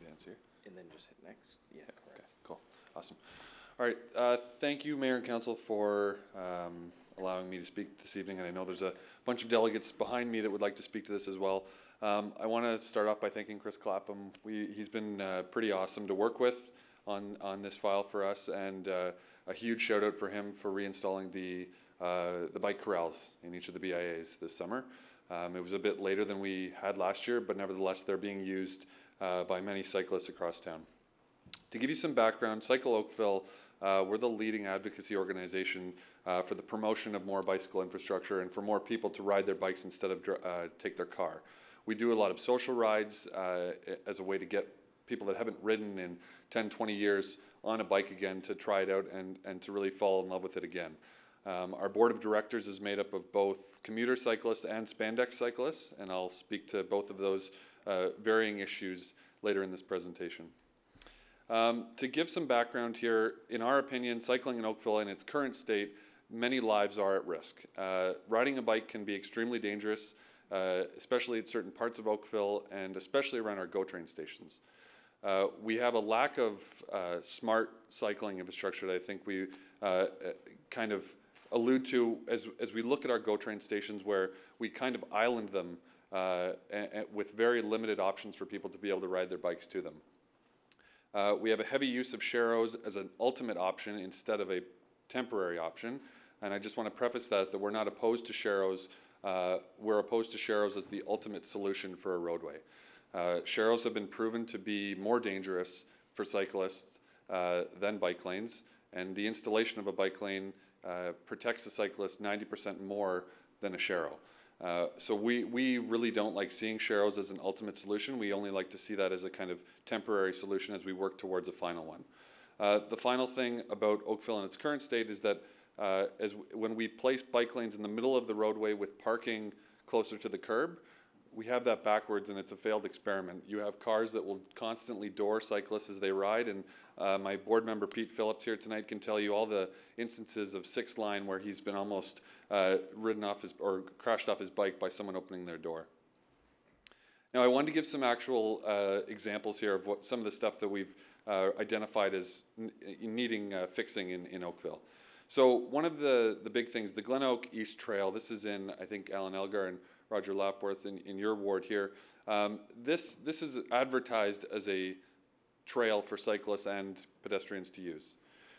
Advance here. And then just hit next. Yeah, correct. Okay, cool. Awesome. All right. Thank you, Mayor and Council, for allowing me to speak this evening. And I know there's a bunch of delegates behind me that would like to speak to this as well. I want to start off by thanking Chris Clapham. He's been pretty awesome to work with on this file for us, and a huge shout out for him for reinstalling the bike corrals in each of the BIAs this summer. It was a bit later than we had last year, but nevertheless they're being used by many cyclists across town. To give you some background, Cycle Oakville, we're the leading advocacy organization for the promotion of more bicycle infrastructure and for more people to ride their bikes instead of take their car. We do a lot of social rides as a way to get people that haven't ridden in 10, 20 years on a bike again to try it out and to really fall in love with it again. Our board of directors is made up of both commuter cyclists and spandex cyclists, and I'll speak to both of those varying issues later in this presentation. To give some background here, in our opinion, cycling in Oakville in its current state, many lives are at risk. Riding a bike can be extremely dangerous, especially at certain parts of Oakville and especially around our GO train stations. We have a lack of smart cycling infrastructure that I think we kind of allude to as we look at our GO train stations, where we kind of island them with very limited options for people to be able to ride their bikes to them. We have a heavy use of Sharrows as an ultimate option instead of a temporary option, and I just want to preface that we're not opposed to Sharrows. We're opposed to Sharrows as the ultimate solution for a roadway. Sharrows have been proven to be more dangerous for cyclists than bike lanes, and the installation of a bike lane protects the cyclist 90% more than a Sharrow. So we really don't like seeing Sharrows as an ultimate solution. We only like to see that as a kind of temporary solution as we work towards a final one. The final thing about Oakville in its current state is that when we place bike lanes in the middle of the roadway with parking closer to the curb, we have that backwards, and it's a failed experiment. You have cars that will constantly door cyclists as they ride, and my board member Pete Phillips here tonight can tell you all the instances of 6th Line where he's been almost ridden off or crashed off his bike by someone opening their door. Now, I wanted to give some actual examples here of what some of the stuff that we've identified as needing fixing in Oakville. So one of the big things, the Glen Oak East Trail, this is in, I think, Alan Elgar and Roger Lapworth in your ward here. This is advertised as a trail for cyclists and pedestrians to use.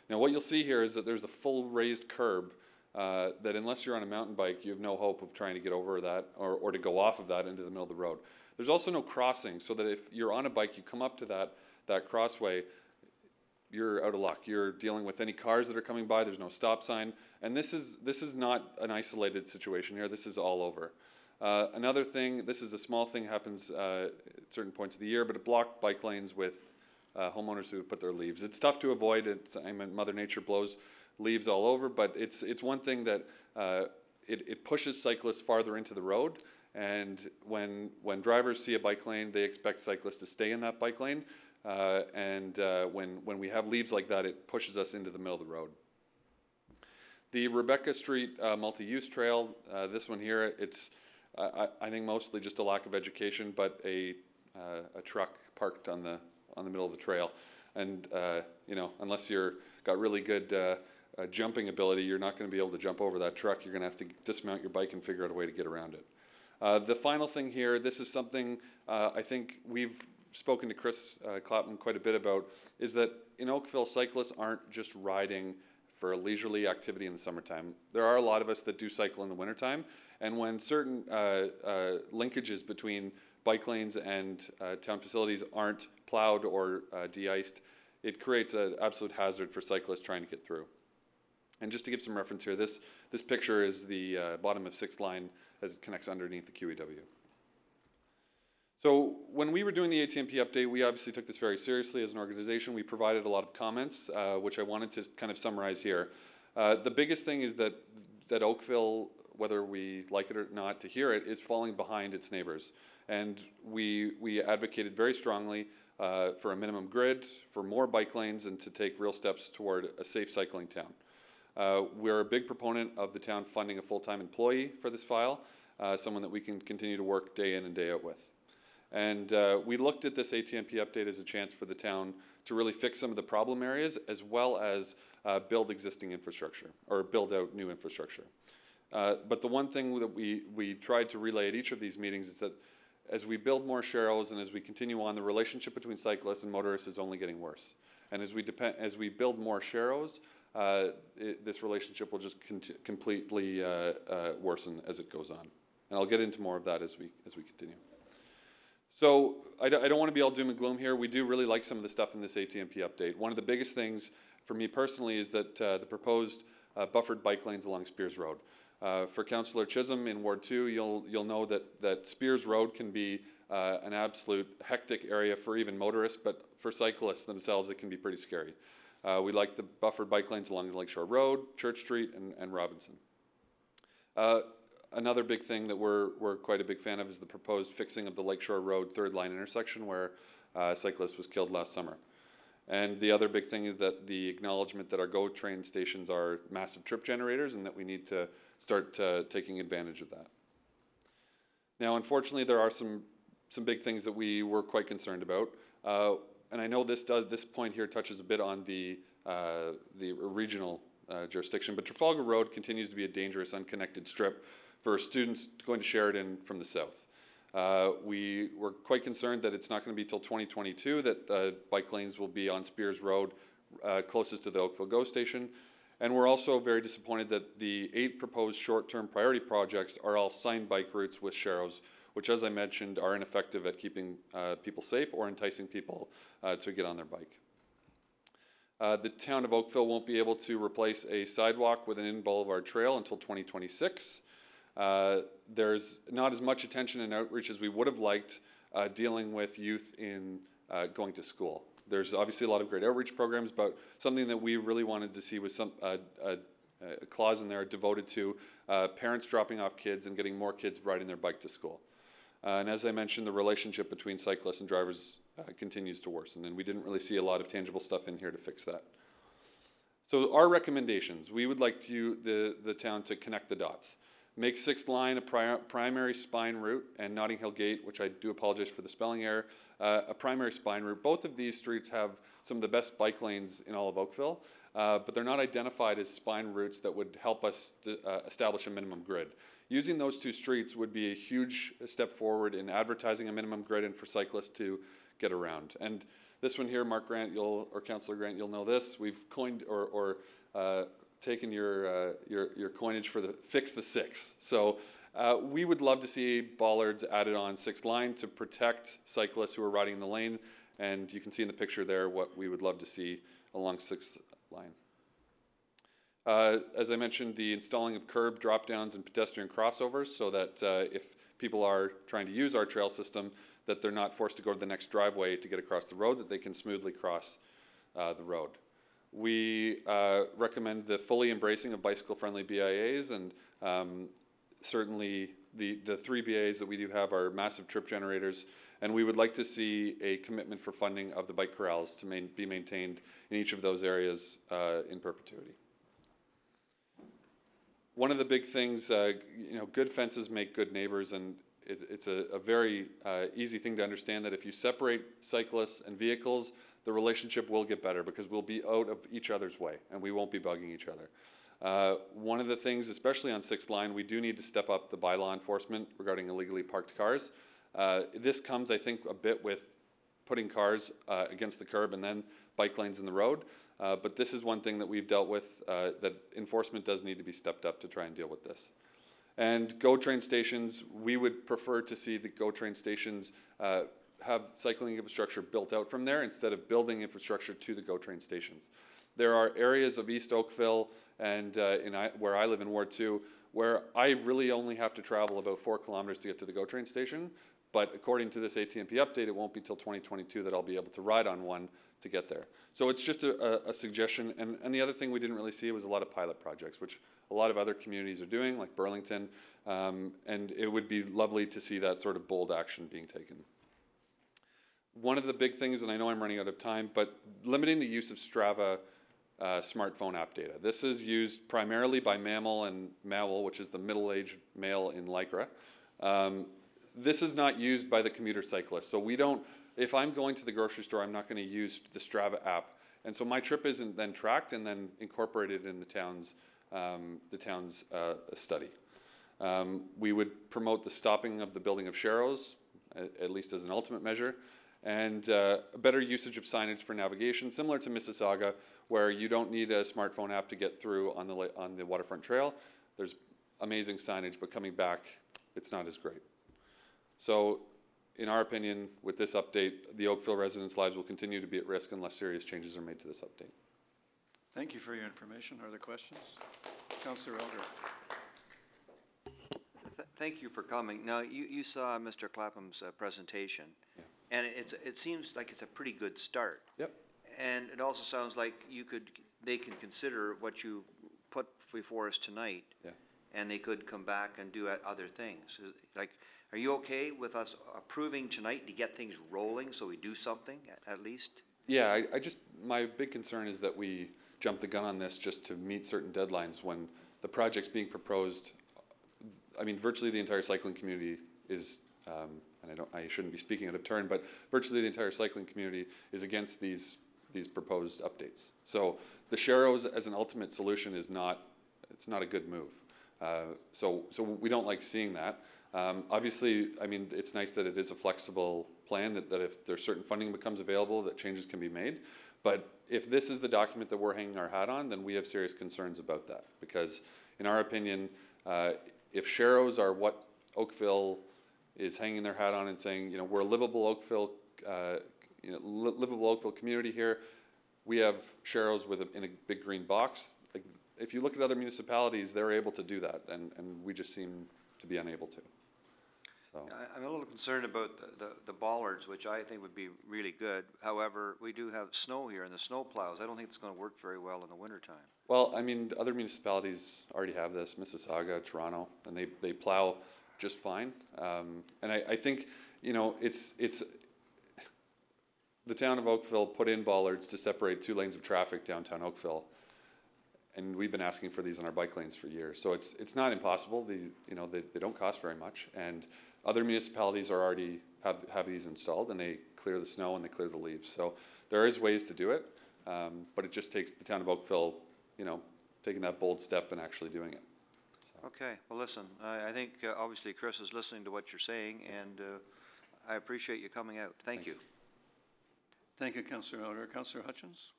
Now what you'll see here is that there's a full raised curb that unless you're on a mountain bike, you have no hope of trying to get over that or to go off of that into the middle of the road. There's also no crossing, so that if you're on a bike, you come up to that crossway, you're out of luck. You're dealing with any cars that are coming by. There's no stop sign, and this is not an isolated situation here. This is all over. Another thing, this is a small thing, happens at certain points of the year, but it blocked bike lanes with homeowners who put their leaves. It's tough to avoid. I mean, Mother Nature blows leaves all over, but it's one thing that it pushes cyclists farther into the road. And when drivers see a bike lane, they expect cyclists to stay in that bike lane. When we have leaves like that, it pushes us into the middle of the road. The Rebecca Street multi-use trail, this one here, it's I think mostly just a lack of education, but a truck parked on the middle of the trail, and you know, unless you're got really good jumping ability, you're not going to be able to jump over that truck. You're going to have to dismount your bike and figure out a way to get around it. The final thing here, this is something I think we've spoken to Chris Clapham quite a bit about, is that in Oakville, cyclists aren't just riding for a leisurely activity in the summertime. There are a lot of us that do cycle in the wintertime, and when certain linkages between bike lanes and town facilities aren't plowed or de-iced, it creates an absolute hazard for cyclists trying to get through. And just to give some reference here, this picture is the bottom of 6th line as it connects underneath the QEW. So when we were doing the ATMP update, we obviously took this very seriously as an organization. We provided a lot of comments, which I wanted to kind of summarize here. The biggest thing is that Oakville, whether we like it or not to hear it, is falling behind its neighbors. And we advocated very strongly for a minimum grid, for more bike lanes, and to take real steps toward a safe cycling town. We're a big proponent of the town funding a full-time employee for this file, someone that we can continue to work day in and day out with. And we looked at this ATMP update as a chance for the town to really fix some of the problem areas, as well as build existing infrastructure, or build out new infrastructure. But the one thing that we tried to relay at each of these meetings is that as we build more sharrows and as we continue on, the relationship between cyclists and motorists is only getting worse. And as we build more sharrows, this relationship will just completely worsen as it goes on. And I'll get into more of that as we continue. So I don't want to be all doom and gloom here. We do really like some of the stuff in this ATMP update. One of the biggest things for me personally is that the proposed buffered bike lanes along Spears Road. For Councillor Chisholm in Ward 2, you'll know that Spears Road can be an absolute hectic area for even motorists, but for cyclists themselves, it can be pretty scary. We like the buffered bike lanes along Lakeshore Road, Church Street, and Robinson. Another big thing that we're quite a big fan of is the proposed fixing of the Lakeshore Road 3rd line intersection where a cyclist was killed last summer. And the other big thing is that the acknowledgement that our GO train stations are massive trip generators and that we need to start taking advantage of that. Now, unfortunately, there are some big things that we were quite concerned about. And I know this point here touches a bit on the regional jurisdiction, but Trafalgar Road continues to be a dangerous, unconnected strip for students going to Sheridan from the south. We were quite concerned that it's not going to be till 2022 that bike lanes will be on Spears Road closest to the Oakville GO station. And we're also very disappointed that the 8 proposed short-term priority projects are all signed bike routes with sharrows, which, as I mentioned, are ineffective at keeping people safe or enticing people to get on their bike. The town of Oakville won't be able to replace a sidewalk with an in-boulevard trail until 2026. There's not as much attention and outreach as we would have liked dealing with youth in going to school. There's obviously a lot of great outreach programs, but something that we really wanted to see was a clause in there devoted to parents dropping off kids and getting more kids riding their bike to school. And as I mentioned, the relationship between cyclists and drivers continues to worsen, and we didn't really see a lot of tangible stuff in here to fix that. So our recommendations, we would like the town to connect the dots. Make 6th line a primary spine route, and Notting Hill Gate, which I do apologize for the spelling error, a primary spine route. Both of these streets have some of the best bike lanes in all of Oakville, but they're not identified as spine routes that would help us to, establish a minimum grid. Using those 2 streets would be a huge step forward in advertising a minimum grid and for cyclists to get around. And this one here, Mark Grant, or Councillor Grant, you'll know this. We've coined or taken your coinage for the fix the 6. So we would love to see bollards added on 6th line to protect cyclists who are riding in the lane. And you can see in the picture there what we would love to see along 6th line. As I mentioned, the installing of curb drop downs and pedestrian crossovers so that if people are trying to use our trail system, that they're not forced to go to the next driveway to get across the road, that they can smoothly cross the road. We recommend the fully embracing of bicycle-friendly BIAs, and certainly the 3 BIAs that we do have are massive trip generators, and we would like to see a commitment for funding of the bike corrals to be maintained in each of those areas in perpetuity. one of the big things, you know, good fences make good neighbors, and it's a very easy thing to understand that if you separate cyclists and vehicles, the relationship will get better because we'll be out of each other's way and we won't be bugging each other. One of the things, especially on 6th Line, we do need to step up the bylaw enforcement regarding illegally parked cars. This comes, I think, a bit with putting cars against the curb and then bike lanes in the road. But this is one thing that we've dealt with, that enforcement does need to be stepped up to try and deal with this. And GO train stations, we would prefer to see the GO train stations have cycling infrastructure built out from there instead of building infrastructure to the GO train stations. There are areas of East Oakville and where I live in Ward 2 where I really only have to travel about 4 kilometers to get to the GO train station. But according to this ATMP update, it won't be till 2022 that I'll be able to ride on one to get there. So it's just a suggestion. And the other thing we didn't really see was a lot of pilot projects, which a lot of other communities are doing, like Burlington. And it would be lovely to see that sort of bold action being taken. One of the big things, and I know I'm running out of time, but limiting the use of Strava smartphone app data. This is used primarily by Mammal and Mowell, which is the middle-aged male in Lycra. This is not used by the commuter cyclist. So we don't, if I'm going to the grocery store, I'm not going to use the Strava app. And so my trip isn't then tracked and then incorporated in the town's study. We would promote the stopping of the building of sharrows, at least as an ultimate measure, and a better usage of signage for navigation, similar to Mississauga, where you don't need a smartphone app to get through on the waterfront trail. There's amazing signage, but coming back, it's not as great. So, in our opinion, with this update, the Oakville residents' lives will continue to be at risk unless serious changes are made to this update. Thank you for your information. Are there questions? Councillor Elder. Thank you for coming. Now, you saw Mr. Clapham's presentation, yeah. And it seems like it's a pretty good start. Yep. And it also sounds like they can consider what you put before us tonight, yeah. And they could come back and do other things. Like, are you okay with us approving tonight to get things rolling so we do something at least? Yeah, my big concern is that we jump the gun on this just to meet certain deadlines when the project's being proposed. I mean, virtually the entire cycling community is, and I shouldn't be speaking out of turn, but virtually the entire cycling community is against these proposed updates. So the sharrows as an ultimate solution it's not a good move. So we don't like seeing that. Obviously, I mean, it's nice that it is a flexible plan, that if there's certain funding becomes available, that changes can be made. But if this is the document that we're hanging our hat on, then we have serious concerns about that. Because in our opinion, if sharrows are what Oakville is hanging their hat on and saying, you know, we're a livable Oakville, livable Oakville community here, we have sharrows in a big green box. Like, if you look at other municipalities, they're able to do that, and we just seem to be unable to. So I'm a little concerned about the bollards, which I think would be really good. However, we do have snow here, and the snow plows, I don't think it's going to work very well in the wintertime. Well, I mean, other municipalities already have this, Mississauga, Toronto, and they plow just fine. And I think, you know, it's the town of Oakville put in bollards to separate 2 lanes of traffic downtown Oakville. And we've been asking for these on our bike lanes for years. So it's not impossible. They don't cost very much. And other municipalities are already have these installed, and they clear the snow and they clear the leaves. So there is ways to do it, but it just takes the town of Oakville, you know, taking that bold step and actually doing it. So. Okay. Well, listen, I think obviously Chris is listening to what you're saying, and I appreciate you coming out. Thank you. Thank you, Councillor Elder. Councillor Hutchins?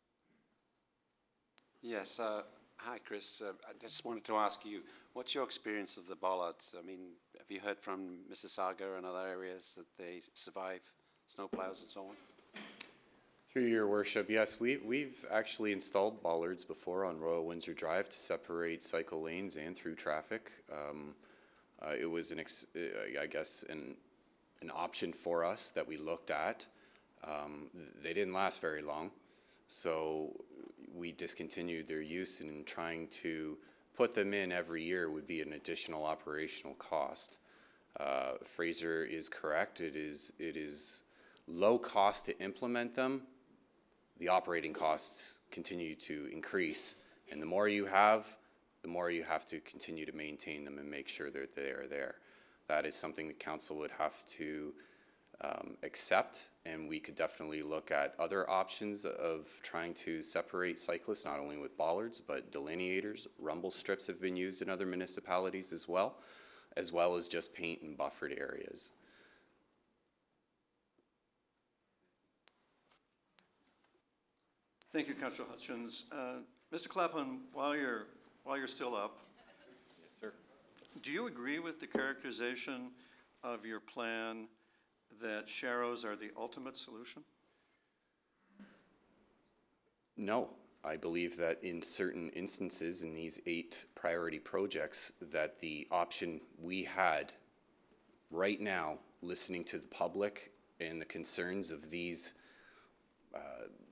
Yes. Hi, Chris. I just wanted to ask you, what's your experience of the bollards? I mean, have you heard from Mississauga and other areas that they survive snowplows and so on? Through your worship, yes, we've actually installed bollards before on Royal Windsor Drive to separate cycle lanes and through traffic. It was I guess an option for us that we looked at. They didn't last very long, so we discontinued their use, and trying to put them in every year would be an additional operational cost. Fraser is correct. It is low cost to implement them. The operating costs continue to increase, and the more you have, the more you have to continue to maintain them and make sure that they are there. That is something the council would have to accept, and we could definitely look at other options of trying to separate cyclists, not only with bollards, but delineators. Rumble strips have been used in other municipalities as well as just paint and buffered areas. Thank you, Councillor Hutchins. Mr. Clapham, while you're still up, yes, sir. Do you agree with the characterization of your plan that sharrows are the ultimate solution? No, I believe that in certain instances in these 8 priority projects that the option we had right now, listening to the public and the concerns of these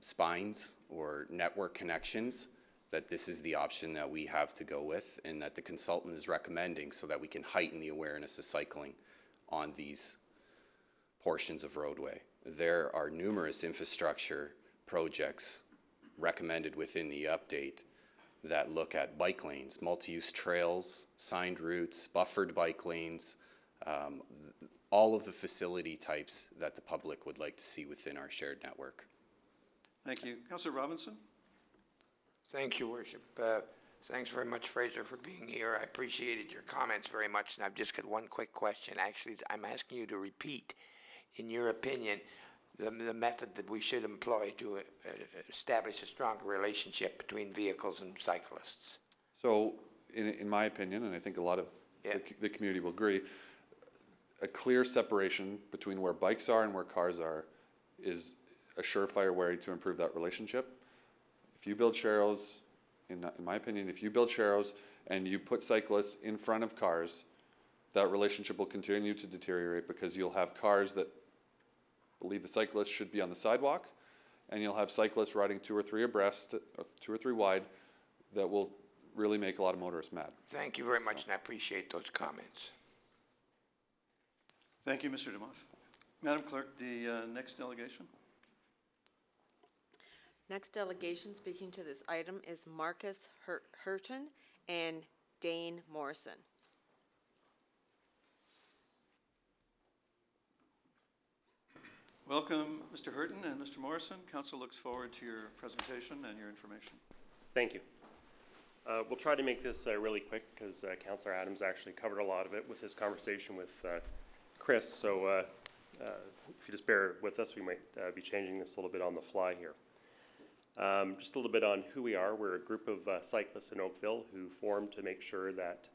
spines or network connections, that this is the option that we have to go with and that the consultant is recommending so that we can heighten the awareness of cycling on these portions of roadway. There are numerous infrastructure projects recommended within the update that look at bike lanes, multi-use trails, signed routes, buffered bike lanes, all of the facility types that the public would like to see within our shared network. Thank you. Councillor Robinson? Thank you, Worship. Thanks very much, Fraser, for being here. I appreciated your comments very much, and I've just got one quick question. Actually, I'm asking you to repeat, in your opinion, the method that we should employ to establish a stronger relationship between vehicles and cyclists. So, in my opinion, and I think a lot of the community will agree, a clear separation between where bikes are and where cars are is a surefire way to improve that relationship. If you build sharrows, in my opinion, if you build sharrows and you put cyclists in front of cars, that relationship will continue to deteriorate because you'll have cars that believe the cyclists should be on the sidewalk, and you'll have cyclists riding 2 or 3 abreast, or 2 or 3 wide, that will really make a lot of motorists mad. Thank you very much, and I appreciate those comments. Thank you, Mr. DeMoff. Madam Clerk, the next delegation. Next delegation speaking to this item is Marcus Hurton and Dane Morrison. Welcome, Mr. Hurton and Mr. Morrison. Council looks forward to your presentation and your information. Thank you. We'll try to make this really quick because Councillor Adams actually covered a lot of it with his conversation with Chris. So if you just bear with us, we might be changing this a little bit on the fly here. Just a little bit on who we are. We're a group of cyclists in Oakville who formed to make sure that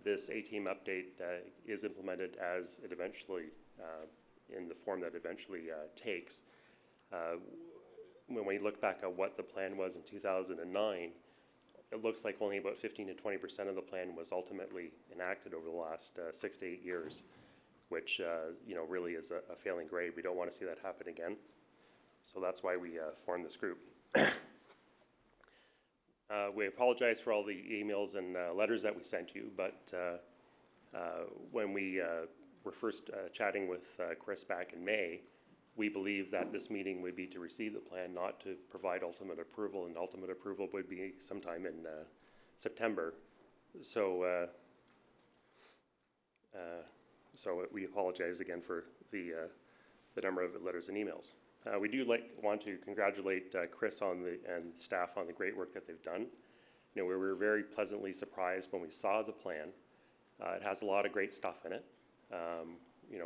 this ATM update is implemented as it eventually, in the form that it eventually takes. When we look back at what the plan was in 2009, it looks like only about 15 to 20% of the plan was ultimately enacted over the last 6 to 8 years, which really is a failing grade. We don't want to see that happen again. So that's why we formed this group. We apologize for all the emails and letters that we sent you, but when we were first chatting with Chris back in May, we believed that this meeting would be to receive the plan, not to provide ultimate approval, and ultimate approval would be sometime in September. So we apologize again for the number of letters and emails. We do want to congratulate Chris and staff on the great work that they've done. We were very pleasantly surprised when we saw the plan. It has a lot of great stuff in it.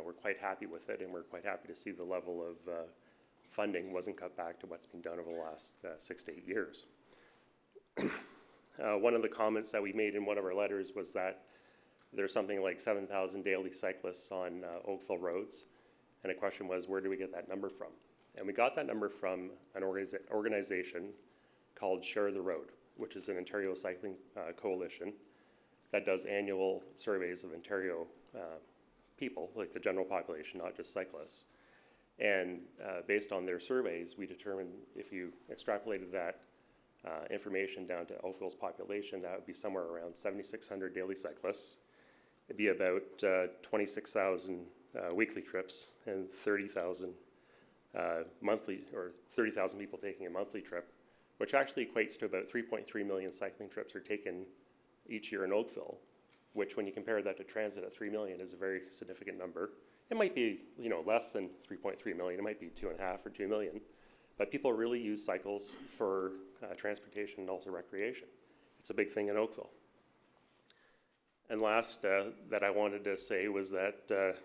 We're quite happy with it, and we're quite happy to see the level of funding wasn't cut back to what's been done over the last 6 to 8 years. One of the comments that we made in one of our letters was that there's something like 7,000 daily cyclists on Oakville roads, and the question was, where do we get that number from? And we got that number from an organization called Share the Road, which is an Ontario cycling coalition that does annual surveys of Ontario people, like the general population, not just cyclists. And based on their surveys, we determined if you extrapolated that information down to Oakville's population, that would be somewhere around 7,600 daily cyclists. It'd be about 26,000 weekly trips and 30,000 monthly, or 30,000 people taking a monthly trip, which actually equates to about 3.3 million cycling trips are taken each year in Oakville, which when you compare that to transit at 3 million is a very significant number. It might be, you know, less than 3.3 million, it might be 2.5 or 2 million, but people really use cycles for transportation and also recreation. It's a big thing in Oakville. And last that I wanted to say was that,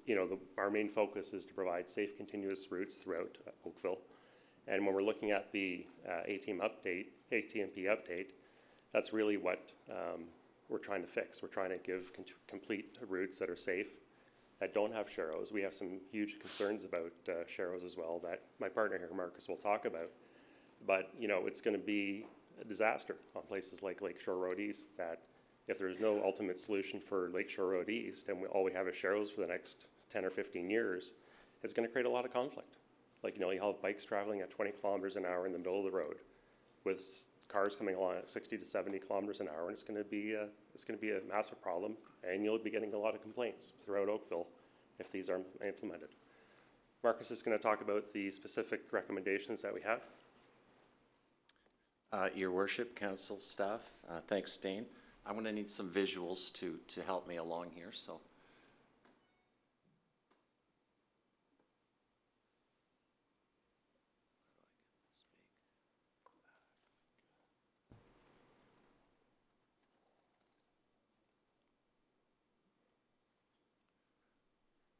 you know, our main focus is to provide safe, continuous routes throughout Oakville. And when we're looking at the ATMP update, that's really what we're trying to fix. We're trying to give complete routes that are safe, that don't have sharrows. We have some huge concerns about sharrows as well that my partner here, Marcus, will talk about. But, you know, it's going to be a disaster on places like Lakeshore Road East, that if there's no ultimate solution for Lakeshore Road East and all we have is sharrows for the next 10 or 15 years, it's going to create a lot of conflict. Like, you know, you have bikes traveling at 20 kilometers an hour in the middle of the road with cars coming along at 60 to 70 kilometers an hour, and it's going to be a massive problem, and you'll be getting a lot of complaints throughout Oakville if these aren't implemented. Marcus is going to talk about the specific recommendations that we have. Your Worship, Council, staff, thanks, Dane. I'm going to need some visuals to help me along here. So,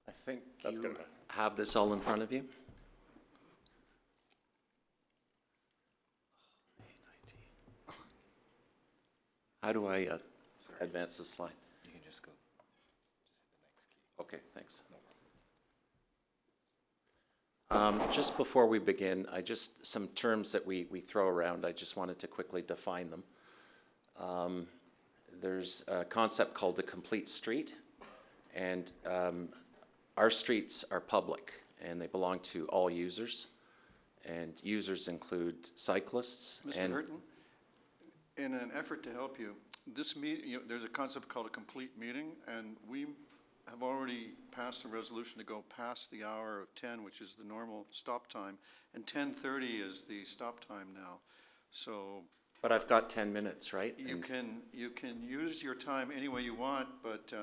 I think you have this all in front of you. How do I advance the slide? You can just go. Okay, thanks. Just before we begin, some terms that we throw around, I just wanted to quickly define them. There's a concept called the complete street, and our streets are public, and they belong to all users, and users include cyclists. Mr. Hurton, in an effort to help you, this there's a concept called a complete meeting, and we have already passed a resolution to go past the hour of 10, which is the normal stop time, and 10:30 is the stop time now. So. But I've got 10 minutes, right? You can use your time any way you want, but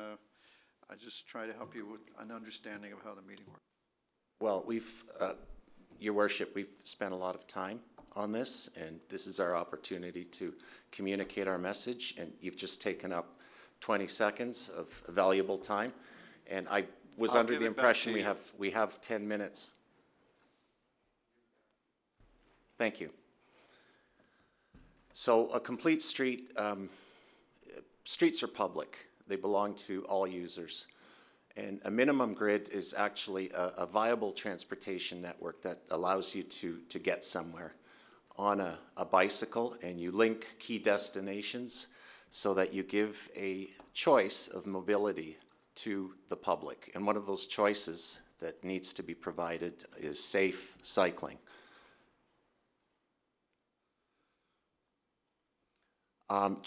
I just try to help you with an understanding of how the meeting works. Well, Your Worship, we've spent a lot of time on this, and this is our opportunity to communicate our message, and you've just taken up 20 seconds of valuable time, and I was under the impression we have 10 minutes. Thank you. So a complete street, streets are public. They belong to all users. And a minimum grid is actually a viable transportation network that allows you to get somewhere on a bicycle, and you link key destinations so that you give a choice of mobility to the public. And one of those choices that needs to be provided is safe cycling.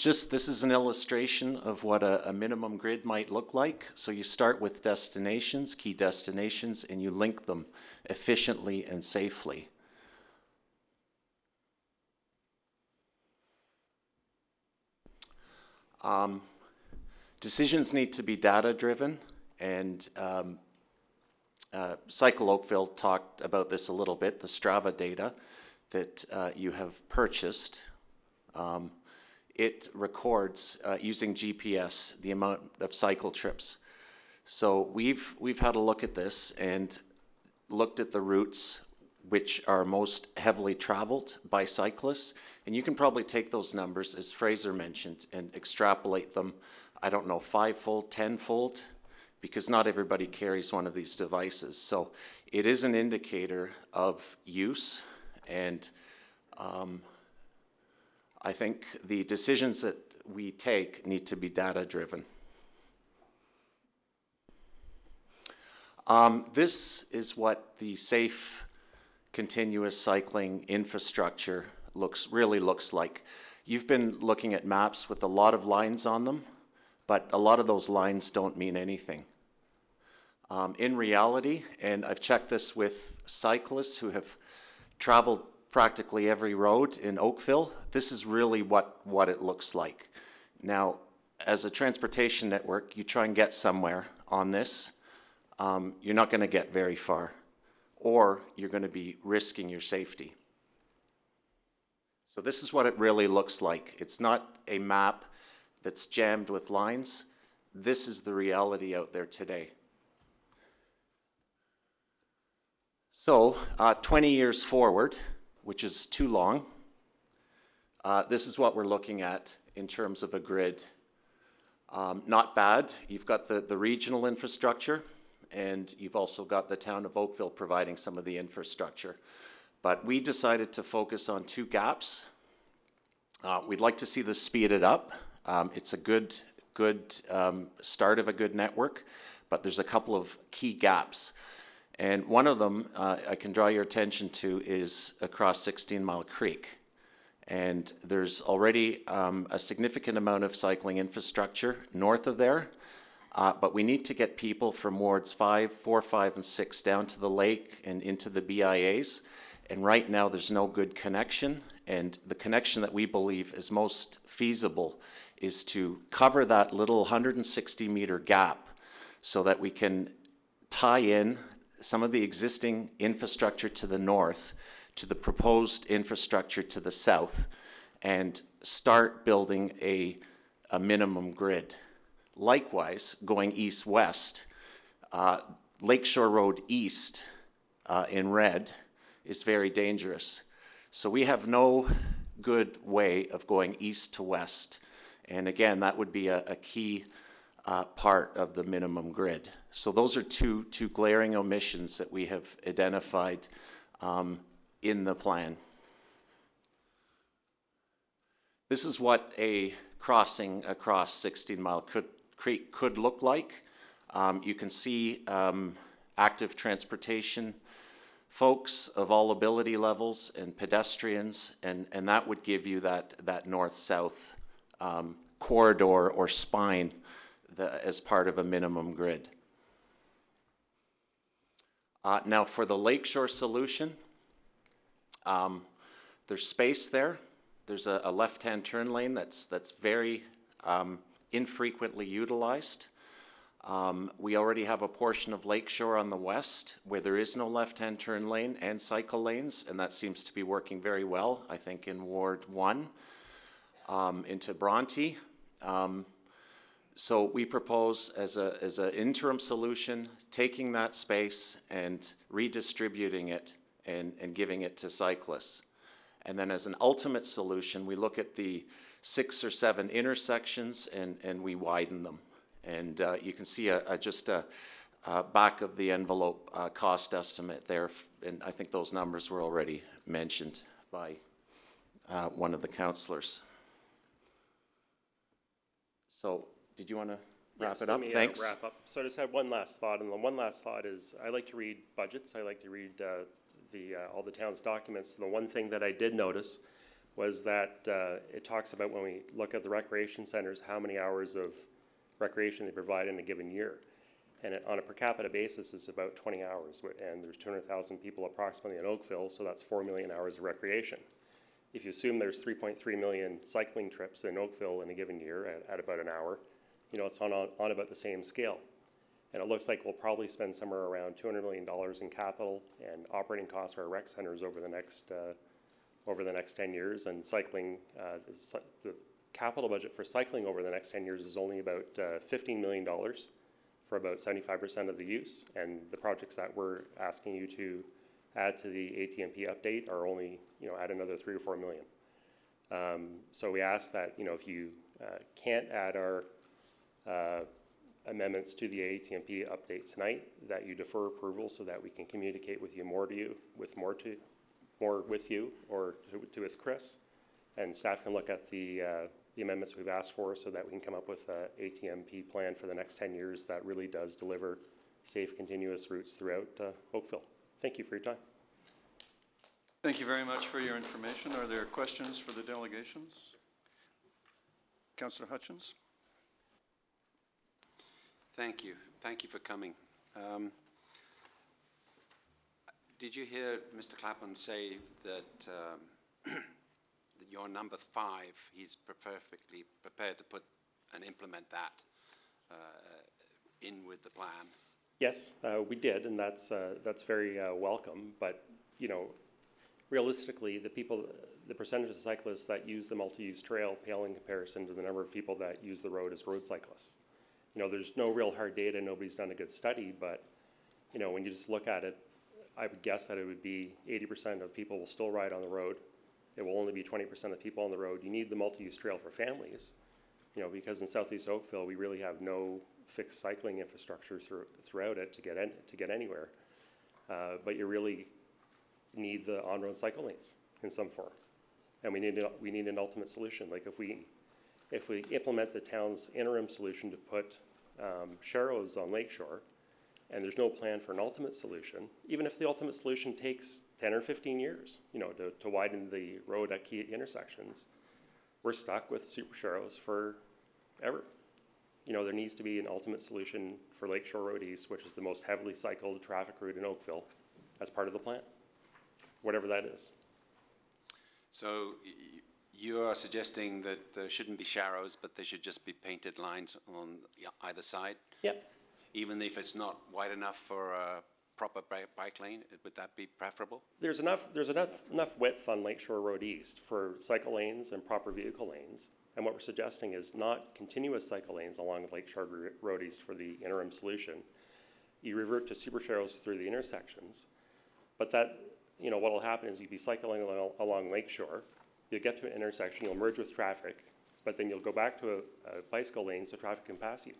This is an illustration of what a minimum grid might look like. So you start with destinations, key destinations, and you link them efficiently and safely. Decisions need to be data-driven, and Cycle Oakville talked about this a little bit, the Strava data that you have purchased. It records, using GPS, the amount of cycle trips. So we've had a look at this and looked at the routes which are most heavily traveled by cyclists. And you can probably take those numbers, as Fraser mentioned, and extrapolate them, I don't know, 5-fold, 10-fold, because not everybody carries one of these devices. So it is an indicator of use, and I think the decisions that we take need to be data-driven. This is what the safe, continuous cycling infrastructure really looks like. You've been looking at maps with a lot of lines on them, but a lot of those lines don't mean anything. In reality, and I've checked this with cyclists who have traveled practically every road in Oakville, this is really what it looks like. Now, as a transportation network, you try and get somewhere on this, you're not going to get very far, or you're going to be risking your safety. So this is what it really looks like. It's not a map that's jammed with lines. This is the reality out there today. So 20 years forward, which is too long, this is what we're looking at in terms of a grid. Not bad. You've got the regional infrastructure, and you've also got the town of Oakville providing some of the infrastructure. But we decided to focus on two gaps. We'd like to see this speeded up. It's a good start of a good network, but there's a couple of key gaps. And one of them I can draw your attention to is across 16 Mile Creek. And there's already a significant amount of cycling infrastructure north of there, but we need to get people from wards 4, 5, and 6 down to the lake and into the BIAs. And right now there's no good connection, and the connection that we believe is most feasible is to cover that little 160-meter gap so that we can tie in some of the existing infrastructure to the north to the proposed infrastructure to the south and start building a minimum grid. Likewise, going east-west, Lakeshore Road East in red is very dangerous. So we have no good way of going east to west. And again, that would be a key part of the minimum grid. So those are two glaring omissions that we have identified in the plan. This is what a crossing across 16 Mile Creek could look like. You can see active transportation folks of all ability levels and pedestrians, and that would give you that north-south corridor or spine as part of a minimum grid. Now for the lakeshore solution, there's space there. There's a left-hand turn lane that's very infrequently utilized. We already have a portion of Lakeshore on the west where there is no left-hand turn lane and cycle lanes, and that seems to be working very well, I think, in Ward 1 into Bronte. So we propose as an interim solution, taking that space and redistributing it and giving it to cyclists. And then as an ultimate solution, we look at the 6 or 7 intersections and we widen them. And you can see just a back of the envelope cost estimate there, and I think those numbers were already mentioned by one of the councillors. So, did you want to wrap it up? Thanks. Wrap up. So I just had one last thought, and the one last thought is I like to read budgets. I like to read all the town's documents. The one thing that I did notice was that it talks about when we look at the recreation centers, how many hours of recreation they provide in a given year. And on a per capita basis, it's about 20 hours, and there's 200,000 people approximately in Oakville, so that's 4 million hours of recreation. If you assume there's 3.3 million cycling trips in Oakville in a given year at about an hour, you know, it's on about the same scale. And it looks like we'll probably spend somewhere around $200 million in capital and operating costs for our rec centers over the next 10 years, and cycling, the capital budget for cycling over the next 10 years is only about $15 million for about 75% of the use, and the projects that we're asking you to add to the ATMP update are only, you know, add another 3 or 4 million. So we ask that, you know, if you can't add our amendments to the ATMP update tonight, that you defer approval so that we can communicate with you more with you or with Chris, and staff can look at the amendments we've asked for so that we can come up with an ATMP plan for the next 10 years that really does deliver safe, continuous routes throughout Oakville. Thank you for your time. Thank you very much for your information. Are there questions for the delegations? Councillor Hutchins? Thank you. Thank you for coming. Did you hear Mr. Clapham say that your number 5, he's perfectly prepared to put and implement that in with the plan. Yes, we did, and that's very welcome. But you know, realistically, the percentage of cyclists that use the multi-use trail pale in comparison to the number of people that use the road as road cyclists. You know, there's no real hard data. Nobody's done a good study, but you know, when you just look at it, I would guess that it would be 80% of people will still ride on the road. It will only be 20% of people on the road. You need the multi-use trail for families, you know, because in Southeast Oakville we really have no fixed cycling infrastructure throughout it to get anywhere. But you really need the on-road cycle lanes in some form, and we need an ultimate solution. Like if we implement the town's interim solution to put sharrows on Lakeshore, and there's no plan for an ultimate solution, even if the ultimate solution takes 10 or 15 years, you know, to widen the road at key intersections, we're stuck with super sharrows forever. You know, there needs to be an ultimate solution for Lakeshore Road East, which is the most heavily cycled traffic route in Oakville, as part of the plan, whatever that is. So you are suggesting that there shouldn't be sharrows, but there should just be painted lines on either side? Yep. Even if it's not wide enough for a proper bike lane, would that be preferable? There's enough width on Lakeshore Road East for cycle lanes and proper vehicle lanes. And what we're suggesting is not continuous cycle lanes along Lakeshore Road East for the interim solution. You revert to super sharrows through the intersections. But that, you know, what will happen is you'll be cycling along Lakeshore, you'll get to an intersection, you'll merge with traffic, but then you'll go back to a bicycle lane so traffic can pass you.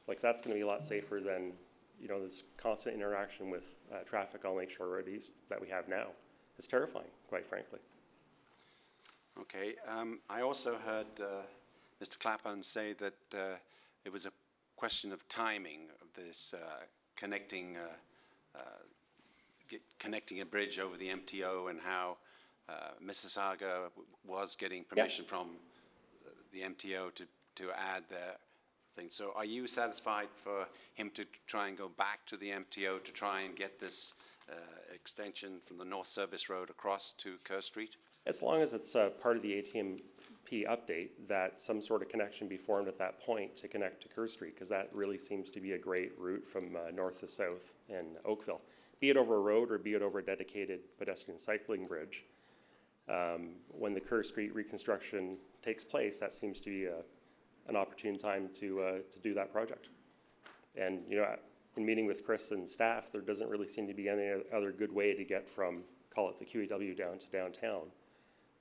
Like, that's going to be a lot safer than, you know, this constant interaction with traffic on Lakeshore Road East that we have now. It's terrifying, quite frankly. Okay. I also heard Mr. Clapham say that it was a question of timing of this connecting a bridge over the MTO, and how Mississauga was getting permission from the MTO to add their thing. So are you satisfied for him to try and go back to the MTO to try and get this extension from the North Service Road across to Kerr Street? As long as it's part of the ATMP update, that some sort of connection be formed at that point to connect to Kerr Street, because that really seems to be a great route from north to south in Oakville. Be it over a road or be it over a dedicated pedestrian cycling bridge. When the Kerr Street reconstruction takes place, that seems to be an opportune time to do that project. And you know, in meeting with Chris and staff, there doesn't really seem to be any other good way to get from, call it the QEW, down to downtown,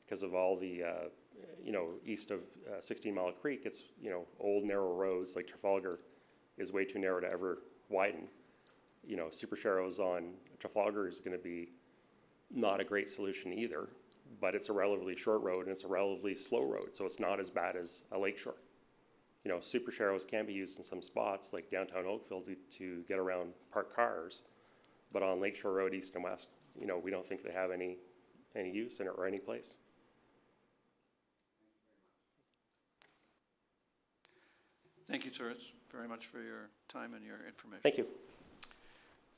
because of all the, you know, east of 16 Mile Creek, it's, you know, old narrow roads. Like Trafalgar is way too narrow to ever widen. You know, super sharrows on Trafalgar is going to be not a great solution either, but it's a relatively short road and it's a relatively slow road, so it's not as bad as a Lakeshore. You know, super sharrows can be used in some spots like downtown Oakville to get around parked cars, but on Lakeshore Road East and West, you know, we don't think they have any use in it or any place. Thank you, Turris, very much for your time and your information. Thank you.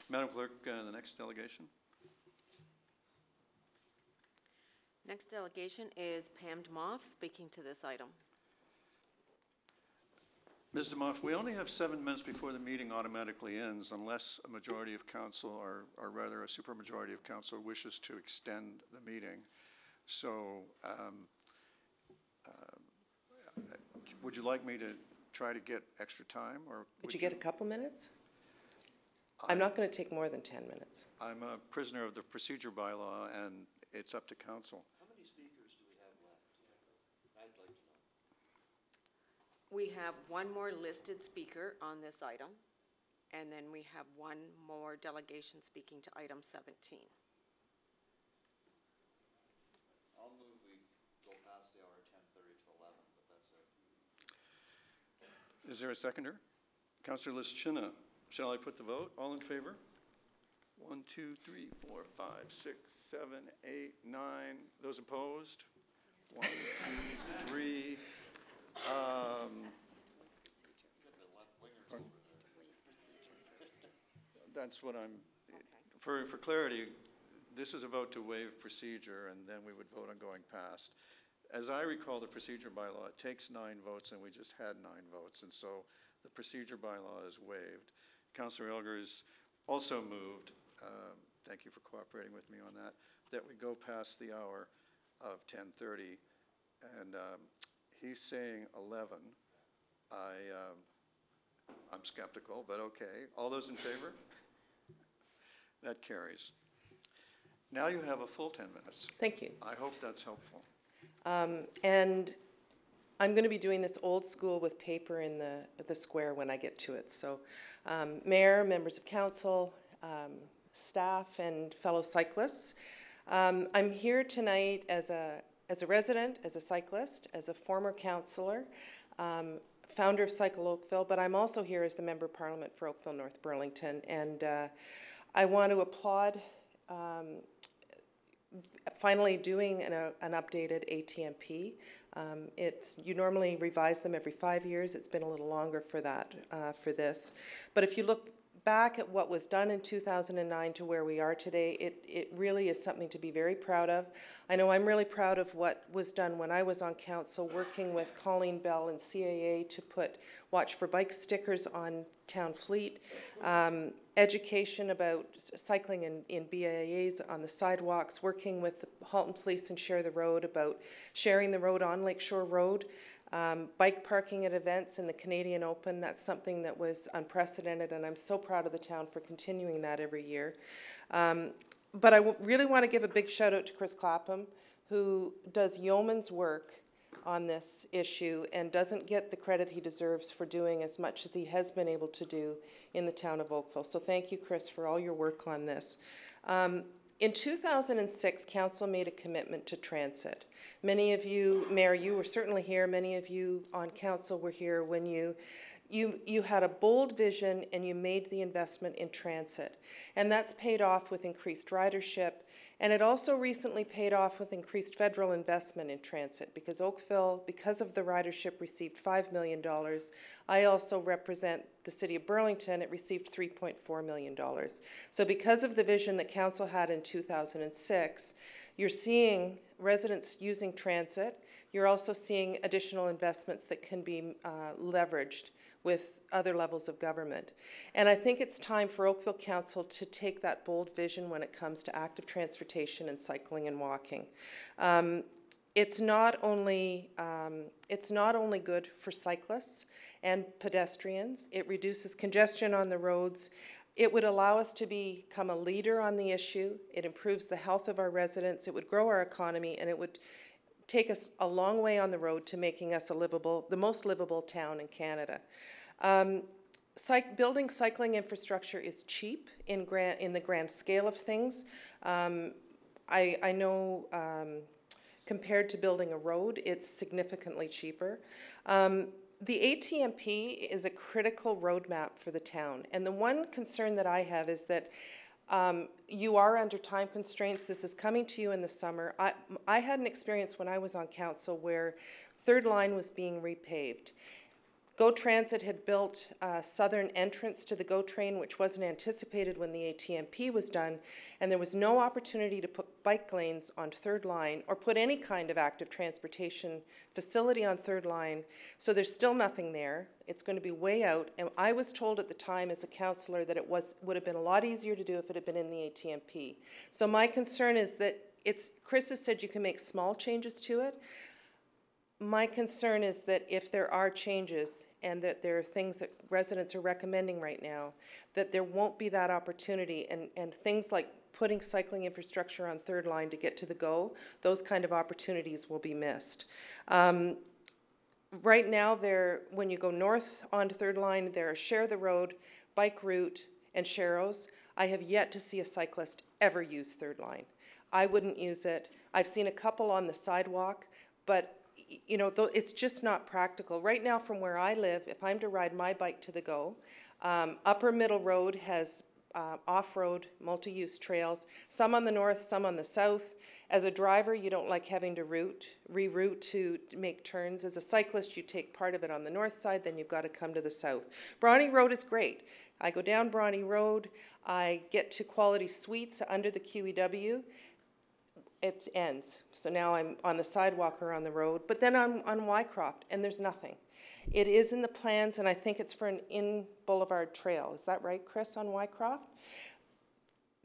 Madam Clerk, the next delegation. Next delegation is Pam DeMoff speaking to this item. Ms. DeMoff, we only have 7 minutes before the meeting automatically ends unless a majority of council, or rather a supermajority of council, wishes to extend the meeting. So would you like me to try to get extra time? Or would you get a couple minutes? I'm not going to take more than 10 minutes. I'm a prisoner of the procedure bylaw, and it's up to council. How many speakers do we have left? I'd like to know. We have one more listed speaker on this item, and then we have one more delegation speaking to item 17. I'll move we go past the hour 10:30 to 11, but that's it. Is there a seconder? Councillor Lischina, shall I put the vote? All in favor? 1, 2, 3, 4, 5, 6, 7, 8, 9. Those opposed? 1, 2, 3. That's what I'm, for clarity, this is a vote to waive procedure, and then we would vote on going past. as I recall the procedure bylaw, it takes 9 votes, and we just had 9 votes, and so the procedure bylaw is waived. Councillor Elgers also moved, thank you for cooperating with me on that, that we go past the hour of 10:30, and he's saying 11. I'm skeptical, but okay. All those in favor? That carries. Now you have a full 10 minutes. Thank you. I hope that's helpful. And I'm going to be doing this old school with paper in the square when I get to it. So, Mayor, members of council, staff, and fellow cyclists, I'm here tonight as a resident, as a cyclist, as a former councillor, founder of Cycle Oakville, but I'm also here as the Member of Parliament for Oakville North Burlington. And I want to applaud finally doing an updated ATMP. You normally revise them every 5 years. It's been a little longer for that, for this. But if you look back at what was done in 2009 to where we are today, it really is something to be very proud of. I know I'm really proud of what was done when I was on council, working with Colleen Bell and CAA to put Watch for Bike stickers on town fleet, education about cycling in BIAs on the sidewalks, working with the Halton Police and Share the Road about sharing the road on Lakeshore Road. Bike parking at events in the Canadian Open, that's something that was unprecedented, and I'm so proud of the town for continuing that every year. But I really want to give a big shout out to Chris Clapham, who does yeoman's work on this issue and doesn't get the credit he deserves for doing as much as he has been able to do in the town of Oakville. So thank you, Chris, for all your work on this. In 2006, council made a commitment to transit. Many of you, Mayor, you were certainly here. Many of you on council were here when you had a bold vision and you made the investment in transit. And that's paid off with increased ridership. And it also recently paid off with increased federal investment in transit, because Oakville, because of the ridership, received $5 million. I also represent the city of Burlington. It received $3.4 million. So because of the vision that council had in 2006, you're seeing residents using transit. You're also seeing additional investments that can be leveraged with other levels of government. And I think it's time for Oakville Council to take that bold vision when it comes to active transportation and cycling and walking. It's not only good for cyclists and pedestrians. It reduces congestion on the roads. It would allow us to become a leader on the issue. It improves the health of our residents. It would grow our economy, and it would take us a long way on the road to making us the most livable town in Canada. Building cycling infrastructure is cheap in the grand scale of things. I know compared to building a road, it's significantly cheaper. The ATMP is a critical roadmap for the town. And the one concern that I have is that you are under time constraints. This is coming to you in the summer. I had an experience when I was on council where Third Line was being repaved. GO Transit had built a southern entrance to the GO train, which wasn't anticipated when the ATMP was done, and there was no opportunity to put bike lanes on Third Line or put any kind of active transportation facility on Third Line. So there's still nothing there. It's going to be way out, and I was told at the time as a councillor that it would have been a lot easier to do if it had been in the ATMP. So my concern is that Chris has said you can make small changes to it. My concern is that if there are changes and that there are things that residents are recommending right now, that there won't be that opportunity, and things like putting cycling infrastructure on Third Line to get to the GO, those kind of opportunities will be missed. Right now, when you go north onto Third Line, there are Share the Road, Bike Route, and Sharrows. I have yet to see a cyclist ever use Third Line. I wouldn't use it. I've seen a couple on the sidewalk, but you know, it's just not practical. Right now, from where I live, if I'm to ride my bike to the GO, Upper Middle Road has off-road multi-use trails, some on the north, some on the south. As a driver, you don't like having to reroute to make turns. As a cyclist, you take part of it on the north side, then you've got to come to the south. Bronte Road is great. I go down Bronte Road, I get to Quality Suites under the QEW. it ends. So now I'm on the sidewalk or on the road, but then I'm on Wycroft and there's nothing. It is in the plans, and I think it's for an in-boulevard trail. Is that right, Chris, on Wycroft?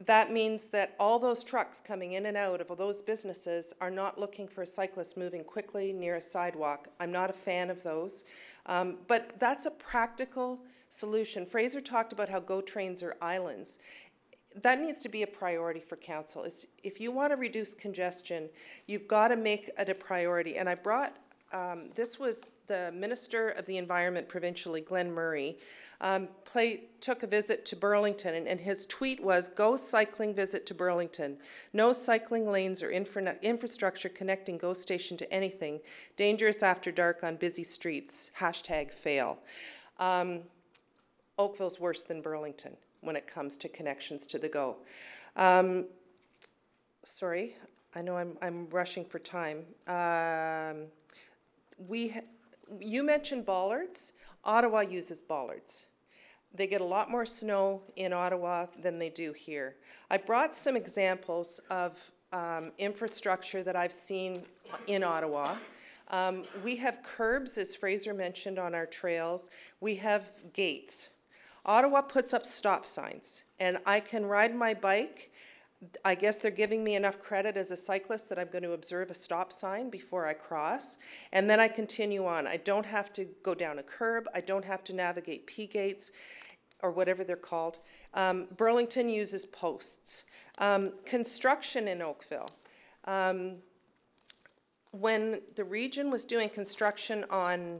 That means that all those trucks coming in and out of those businesses are not looking for cyclists moving quickly near a sidewalk. I'm not a fan of those, but that's a practical solution. Fraser talked about how GO trains are islands. That needs to be a priority for council. If you want to reduce congestion, you've got to make it a priority. And I brought, this was the Minister of the Environment provincially, Glenn Murray, took a visit to Burlington, and his tweet was, "Go cycling visit to Burlington. No cycling lanes or infrastructure connecting GO station to anything. Dangerous after dark on busy streets. #fail." Oakville's worse than Burlington when it comes to connections to the GO. Sorry, I know I'm rushing for time. You mentioned bollards. Ottawa uses bollards. They get a lot more snow in Ottawa than they do here. I brought some examples of infrastructure that I've seen in Ottawa. We have curbs, as Fraser mentioned, on our trails. We have gates. Ottawa puts up stop signs, and I can ride my bike. I guess they're giving me enough credit as a cyclist that I'm going to observe a stop sign before I cross, and then I continue on. I don't have to go down a curb. I don't have to navigate P gates or whatever they're called. Burlington uses posts. Construction in Oakville. When the region was doing construction on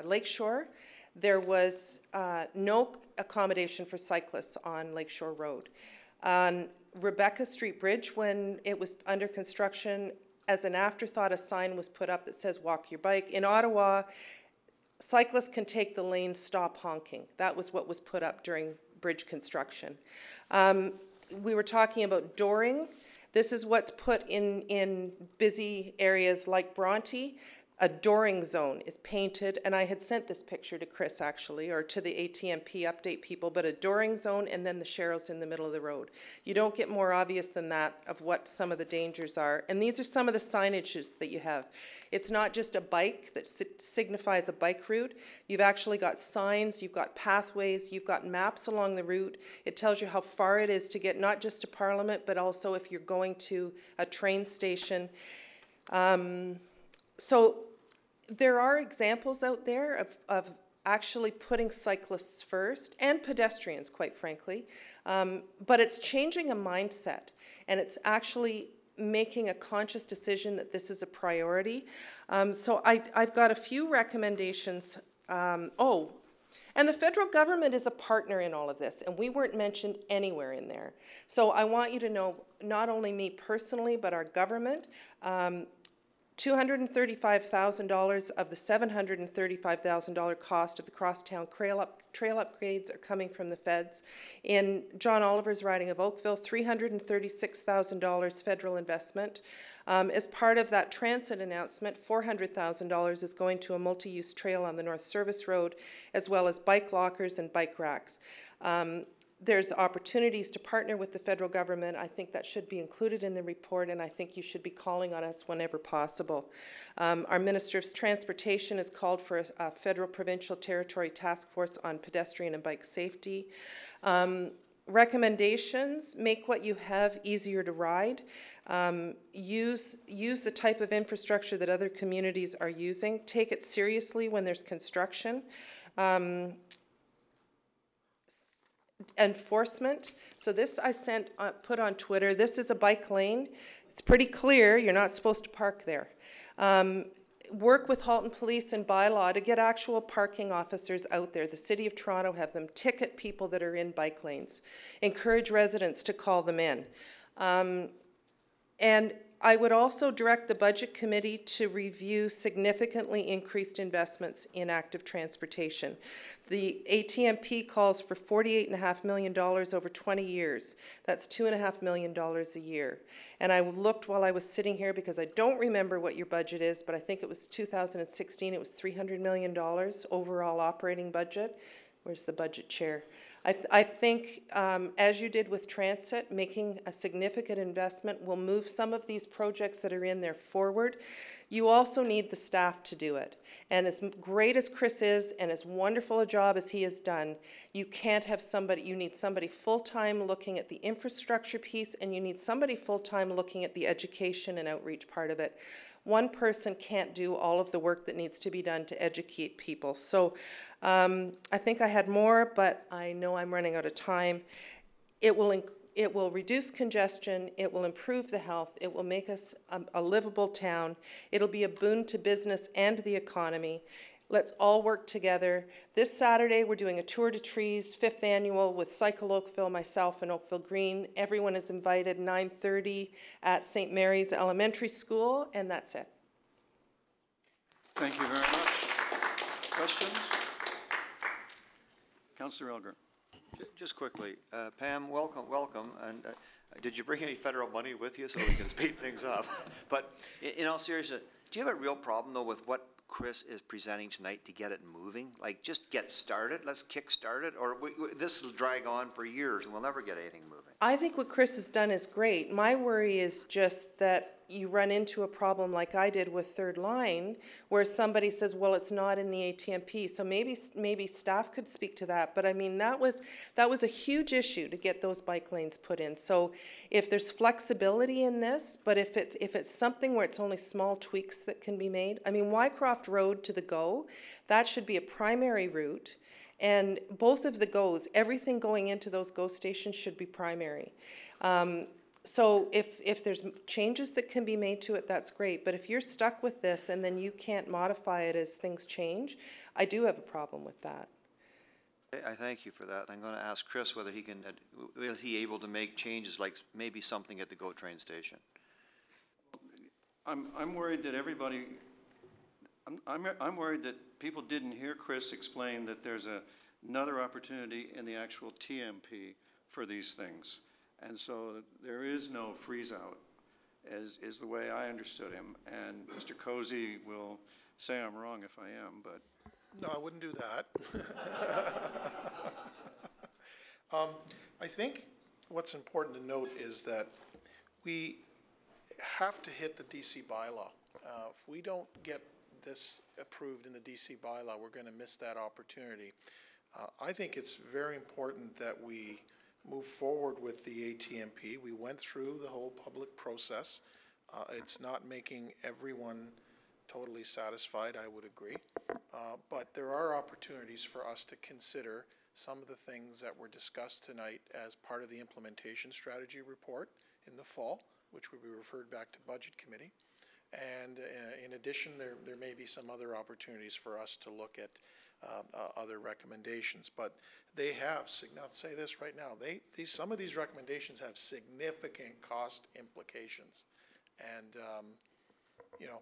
Lakeshore, there was no accommodation for cyclists on Lakeshore Road. On Rebecca Street Bridge, when it was under construction, as an afterthought, a sign was put up that says walk your bike. In Ottawa, cyclists can take the lane, stop honking. That was what was put up during bridge construction. We were talking about dooring. This is what's put in busy areas like Bronte. A dooring zone is painted, and I had sent this picture to Chris actually, or to the ATMP update people, but a dooring zone and then the Sherrills in the middle of the road. You don't get more obvious than that of what some of the dangers are. And these are some of the signages that you have. It's not just a bike that signifies a bike route. You've actually got signs, you've got pathways, you've got maps along the route. It tells you how far it is to get not just to Parliament, but also if you're going to a train station. So there are examples out there of actually putting cyclists first, and pedestrians, quite frankly, but it's changing a mindset, and it's actually making a conscious decision that this is a priority. So I've got a few recommendations. And the federal government is a partner in all of this, and we weren't mentioned anywhere in there. So I want you to know, not only me personally, but our government, $235,000 of the $735,000 cost of the crosstown trail upgrades are coming from the feds. In John Oliver's riding of Oakville, $336,000 federal investment. As part of that transit announcement, $400,000 is going to a multi-use trail on the North Service Road, as well as bike lockers and bike racks. There's opportunities to partner with the federal government. I think that should be included in the report, and I think you should be calling on us whenever possible. Our Minister of Transportation has called for a federal provincial territory task force on pedestrian and bike safety. Recommendations: make what you have easier to ride. Use the type of infrastructure that other communities are using. Take it seriously when there's construction. Enforcement. So this I put on Twitter. This is a bike lane. It's pretty clear you're not supposed to park there. Work with Halton Police and bylaw to get actual parking officers out there. The City of Toronto have them ticket people that are in bike lanes. Encourage residents to call them in. And I would also direct the Budget Committee to review significantly increased investments in active transportation. The ATMP calls for $48.5 million over 20 years. That's $2.5 million a year. And I looked while I was sitting here because I don't remember what your budget is, but I think it was 2016, it was $300 million overall operating budget. Where's the budget chair? I think, as you did with transit, making a significant investment will move some of these projects that are in there forward. You also need the staff to do it. And as great as Chris is, and as wonderful a job as he has done, you can't have somebody, you need somebody full-time looking at the infrastructure piece, and you need somebody full-time looking at the education and outreach part of it. One person can't do all of the work that needs to be done to educate people. So I think I had more, but I know I'm running out of time. It will reduce congestion, it will improve the health, it will make us a livable town, it'll be a boon to business and the economy. Let's all work together. This Saturday, we're doing a Tour de Trees, 5th annual with Cycle Oakville, myself, and Oakville Green. Everyone is invited, 9:30 at St. Mary's Elementary School, and that's it. Thank you very much. Questions? Councillor Elger. Just quickly, Pam, welcome. And did you bring any federal money with you so we can speed things up? But in all seriousness, do you have a real problem though with what Chris is presenting tonight to get it moving? Like, just get started, let's kick-start it, or this will drag on for years and we'll never get anything moving? I think what Chris has done is great. My worry is just that you run into a problem like I did with Third Line, where somebody says, well, it's not in the ATMP. So maybe staff could speak to that. But I mean, that was a huge issue to get those bike lanes put in. So if there's flexibility in this, but if it's something where it's only small tweaks that can be made, I mean, Wycroft Road to the GO, that should be a primary route. And both of the GOs, everything going into those GO stations should be primary. So if there's changes that can be made to it, that's great. But if you're stuck with this and then you can't modify it as things change, I do have a problem with that. I thank you for that. I'm going to ask Chris whether he can, is he able to make changes like maybe something at the GO train station? I'm worried that everybody, I'm worried that people didn't hear Chris explain that there's another opportunity in the actual TMP for these things. And so there is no freeze-out, is the way I understood him. And Mr. Cozy will say I'm wrong if I am, but... No, I wouldn't do that. I think what's important to note is that we have to hit the DC bylaw. If we don't get this approved in the DC bylaw, we're going to miss that opportunity. I think it's very important that we move forward with the ATMP. We went through the whole public process. It's not making everyone totally satisfied, I would agree. But there are opportunities for us to consider some of the things that were discussed tonight as part of the implementation strategy report in the fall, which will be referred back to Budget Committee. And in addition, there may be some other opportunities for us to look at other recommendations, but they have, I'll say this right now, some of these recommendations have significant cost implications, and you know,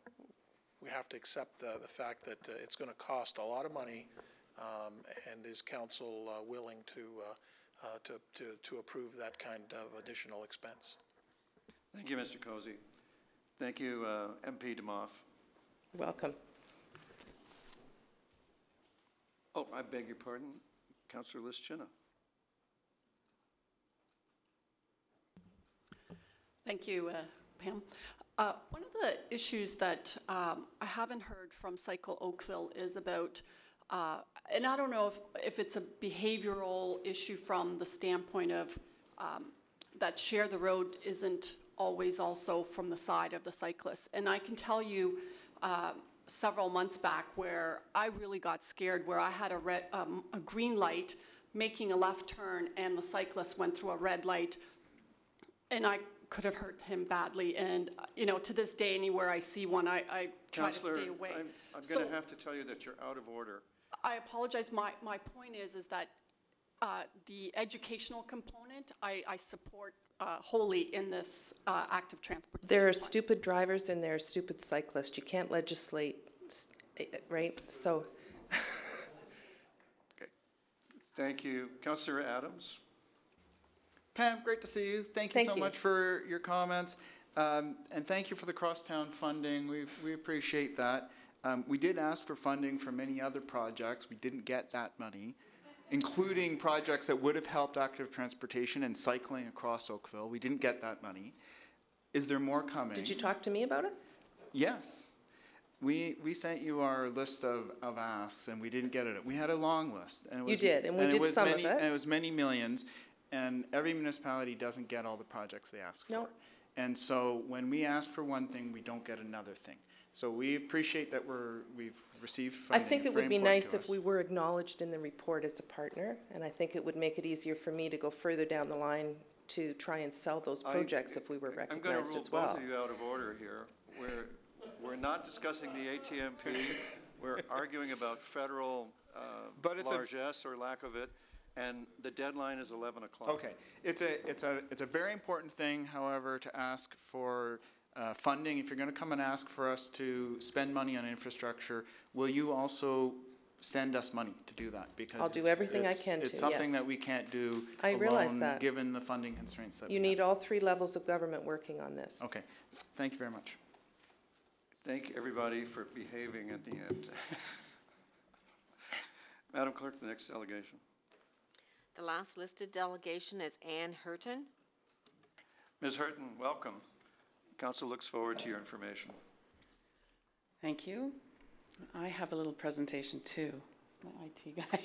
we have to accept the fact that it's going to cost a lot of money, and is council willing to approve that kind of additional expense? Thank you, Mr. Cozy. Thank you, MP DeMoff. Welcome. Oh, I beg your pardon, Councillor Lischina. Thank you, Pam. One of the issues that I haven't heard from Cycle Oakville is about, and I don't know if it's a behavioral issue from the standpoint of that share the road isn't always also from the side of the cyclists. And I can tell you several months back where I really got scared, where I had a green light making a left turn and the cyclist went through a red light, and I could have hurt him badly. And you know, to this day, anywhere I see one, I try to stay away. I'm going to have to tell you that you're out of order. I apologize. My point is that the educational component I support wholly in this active transportation. There are stupid drivers and there are stupid cyclists. You can't legislate, right? So. Okay. Thank you. Councillor Adams. Pam, great to see you. Thank you so much for your comments. And thank you for the crosstown funding. We appreciate that. We did ask for funding for many other projects. We didn't get that money. including projects that would have helped active transportation and cycling across Oakville. We didn't get that money. Is there more coming? Did you talk to me about it? Yes. We sent you our list of asks, and we didn't get it. We had a long list. And it was, You did, and we did some of it. And it was many millions, and every municipality doesn't get all the projects they ask for. No. And so when we ask for one thing, we don't get another thing. So we appreciate that we've received funding. I think It's it very would be important nice to if us. we were acknowledged in the report as a partner, and I think it would make it easier for me to go further down the line to try and sell those projects if we were I'm going recognized to as rule well. both of you out of order here. We're not discussing the ATMP. We're arguing about federal largesse or lack of it, and the deadline is 11 o'clock. Okay, it's a very important thing, however, to ask for funding. If you're going to come and ask for us to spend money on infrastructure, will you also send us money to do that? Because I'll do everything I can to, It's something yes. that we can't do I realize alone, that. given the funding constraints that You we need all three levels of government working on this. have. Okay, thank you very much. Thank everybody for behaving at the end. Madam Clerk, the next delegation. The last listed delegation is Ann Hurton. Ms. Hurton, welcome. Council looks forward to your information. Thank you. I have a little presentation too, my IT guy.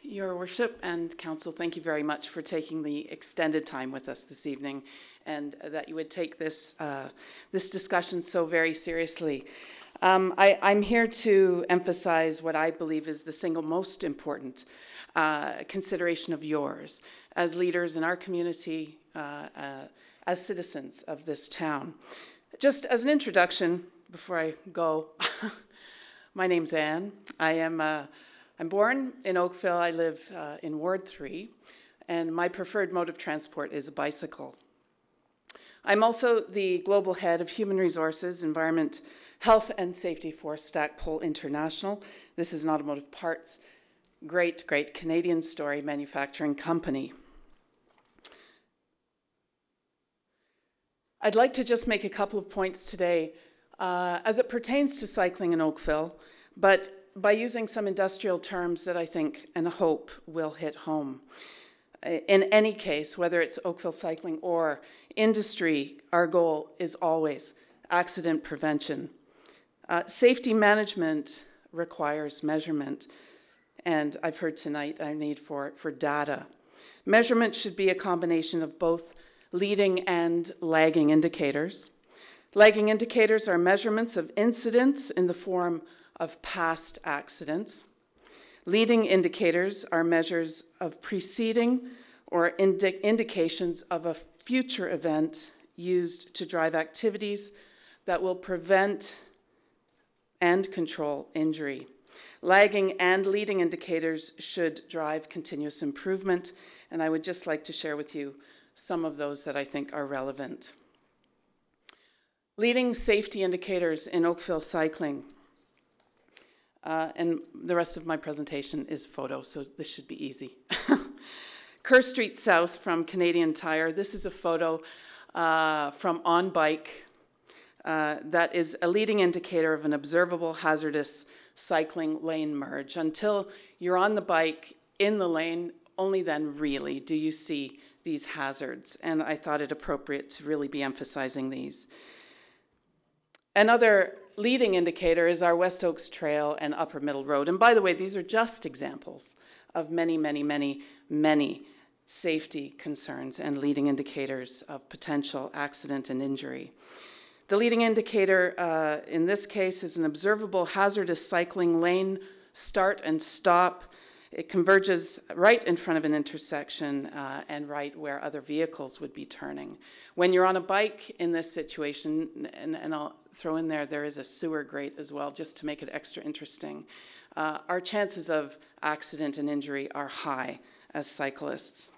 Your Worship and Council, thank you very much for taking the extended time with us this evening, and that you would take this discussion so very seriously. I'm here to emphasize what I believe is the single most important consideration of yours as leaders in our community, as citizens of this town. Just as an introduction, before I go, my name's Anne. I'm born in Oakville. I live in Ward 3, and my preferred mode of transport is a bicycle. I'm also the global head of Human Resources, Environment, Health and Safety for Stackpole International. This is an automotive parts, great Canadian story manufacturing company. I'd like to just make a couple of points today as it pertains to cycling in Oakville, but by using some industrial terms that I think and hope will hit home. In any case, whether it's Oakville cycling or industry, our goal is always accident prevention. Safety management requires measurement, and I've heard tonight our need for data. Measurement should be a combination of both leading and lagging indicators. Lagging indicators are measurements of incidents in the form of past accidents. Leading indicators are measures of preceding or indications of a future event used to drive activities that will prevent and control injury. Lagging and leading indicators should drive continuous improvement, and I would just like to share with you some of those that I think are relevant. Leading safety indicators in Oakville cycling. And the rest of my presentation is photo, so this should be easy. Kerr Street South from Canadian Tire. This is a photo from On Bike that is a leading indicator of an observable hazardous cycling lane merge. Until you're on the bike in the lane, only then really do you see these hazards. And I thought it appropriate to really be emphasizing these. Another leading indicator is our West Oaks Trail and Upper Middle Road. And by the way, these are just examples of many safety concerns and leading indicators of potential accident and injury. The leading indicator in this case is an observable hazardous cycling lane start and stop. It converges right in front of an intersection and right where other vehicles would be turning. When you're on a bike in this situation, and I'll throw in there is a sewer grate as well, just to make it extra interesting. Our chances of accident and injury are high as cyclists.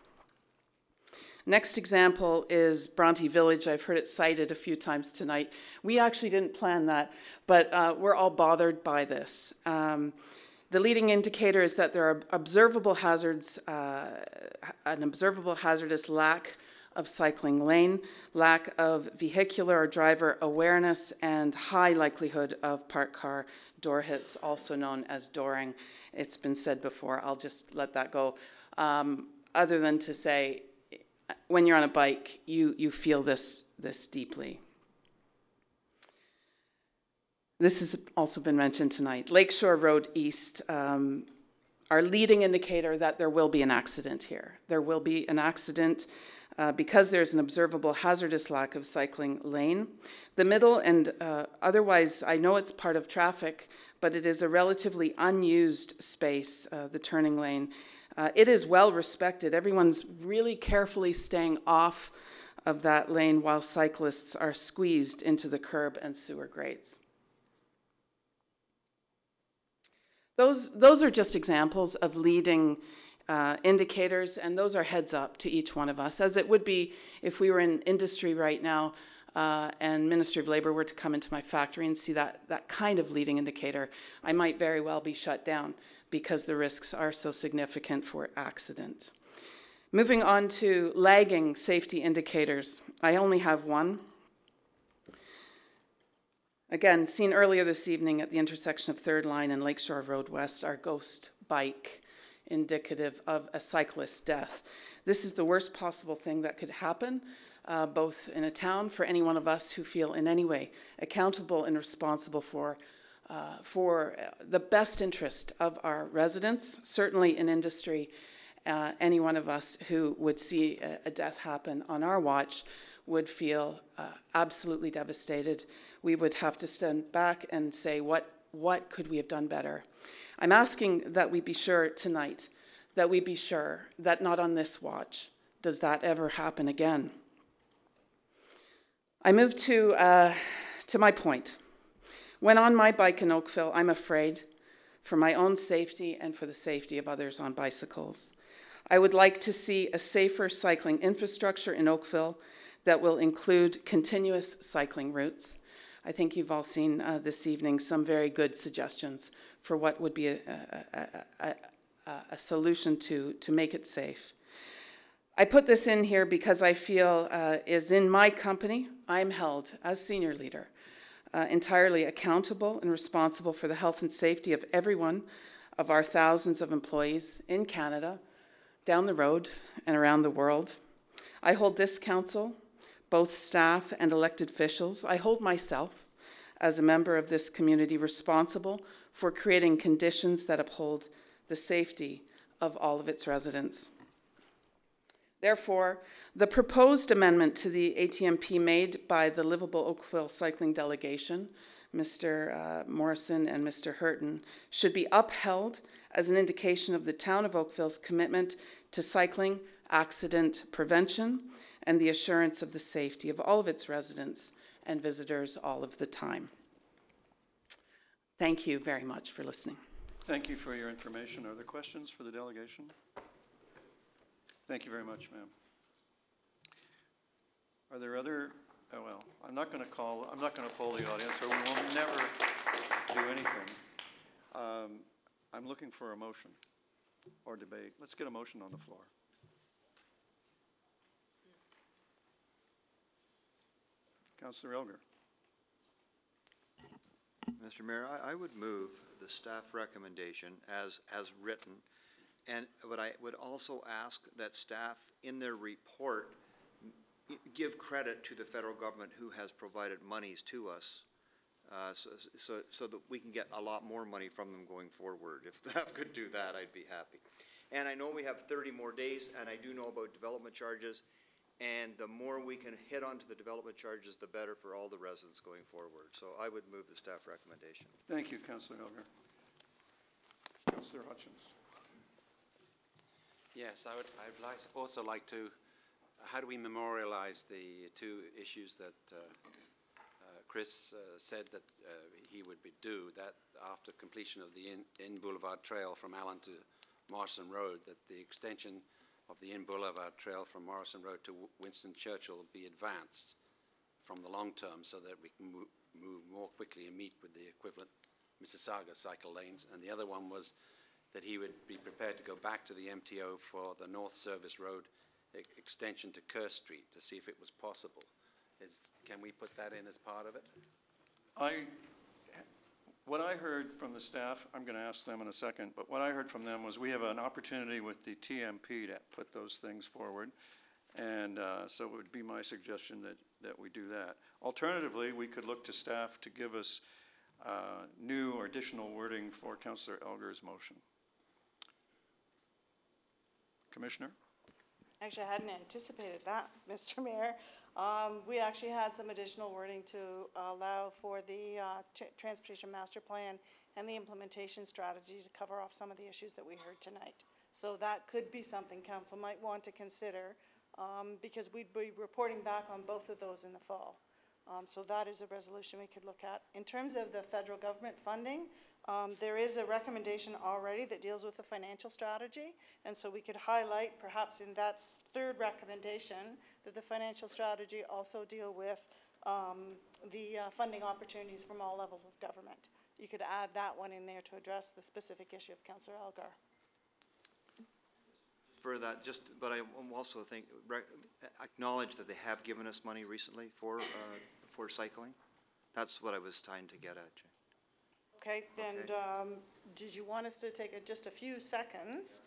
Next example is Bronte Village. I've heard it cited a few times tonight. We actually didn't plan that, but we're all bothered by this. The leading indicator is that there are observable hazards, an observable hazardous lack of cycling lane, lack of vehicular or driver awareness, and high likelihood of parked car door hits, also known as dooring. It's been said before, I'll just let that go. Other than to say, when you're on a bike, you feel this deeply. This has also been mentioned tonight. Lakeshore Road East, our leading indicator that there will be an accident here. There will be an accident because there's an observable hazardous lack of cycling lane. The middle and otherwise, I know it's part of traffic, but it is a relatively unused space, the turning lane. It is well respected. Everyone's really carefully staying off of that lane while cyclists are squeezed into the curb and sewer grates. Those are just examples of leading indicators, and those are heads up to each one of us, as it would be if we were in industry right now and Ministry of Labour were to come into my factory and see that kind of leading indicator. I might very well be shut down because the risks are so significant for accident. Moving on to lagging safety indicators. I only have one. Again, seen earlier this evening at the intersection of 3rd Line and Lakeshore Road West, our ghost bike, indicative of a cyclist death. This is the worst possible thing that could happen, both in a town for any one of us who feel in any way accountable and responsible for the best interest of our residents, certainly in industry. Any one of us who would see a death happen on our watch would feel absolutely devastated. We would have to stand back and say, what could we have done better? I'm asking that we be sure tonight, that we be sure that not on this watch does that ever happen again. I move to my point. When on my bike in Oakville, I'm afraid for my own safety and for the safety of others on bicycles. I would like to see a safer cycling infrastructure in Oakville that will include continuous cycling routes. I think you've all seen this evening some very good suggestions for what would be a solution to make it safe. I put this in here because I feel is in my company, I'm held as senior leader entirely accountable and responsible for the health and safety of everyone of our thousands of employees in Canada, down the road and around the world. I hold this council, both staff and elected officials. I hold myself as a member of this community responsible for creating conditions that uphold the safety of all of its residents. Therefore, the proposed amendment to the ATMP made by the Livable Oakville Cycling Delegation, Mr. Morrison and Mr. Hurton, should be upheld as an indication of the town of Oakville's commitment to cycling accident prevention and the assurance of the safety of all of its residents and visitors all of the time. Thank you very much for listening. Thank you for your information. Are there questions for the delegation? Thank you very much, ma'am. Are there other, oh well, I'm not going to poll the audience, or we will never do anything. I'm looking for a motion or debate. Let's get a motion on the floor. Councillor Elgar. Mr. Mayor, I would move the staff recommendation as written, but I would also ask that staff in their report give credit to the federal government who has provided monies to us so that we can get a lot more money from them going forward. If staff could do that, I'd be happy. And I know we have 30 more days, and I do know about development charges, and the more we can hit onto the development charges, the better for all the residents going forward. So I would move the staff recommendation. Thank you, Councillor Elgar. Councillor Hutchins. Yes, I would also like to, how do we memorialize the two issues that Chris said that he would do, that after completion of the In Boulevard Trail from Allen to Marston Road, that the extension of the In Boulevard Trail from Morrison Road to Winston Churchill be advanced from the long term so that we can move more quickly and meet with the equivalent Mississauga cycle lanes. And the other one was that he would be prepared to go back to the MTO for the North Service Road extension to Kerr Street to see if it was possible. Can we put that in as part of it? What I heard from the staff, I'm going to ask them in a second, but what I heard from them was we have an opportunity with the TMP to put those things forward. And so it would be my suggestion that we do that. Alternatively, we could look to staff to give us new or additional wording for Councillor Elgar's motion. Commissioner? Actually, I hadn't anticipated that, Mr. Mayor. We actually had some additional wording to allow for the Transportation Master Plan and the implementation strategy to cover off some of the issues that we heard tonight. So that could be something Council might want to consider because we'd be reporting back on both of those in the fall. So that is a resolution we could look at. In terms of the federal government funding, there is a recommendation already that deals with the financial strategy, and so we could highlight perhaps in that third recommendation that the financial strategy also deal with the funding opportunities from all levels of government. You could add that one in there to address the specific issue of Councillor Elgar. For that, but I also think, acknowledge that they have given us money recently for cycling. That's what I was trying to get at, Jay. Okay, then did you want us to take just a few seconds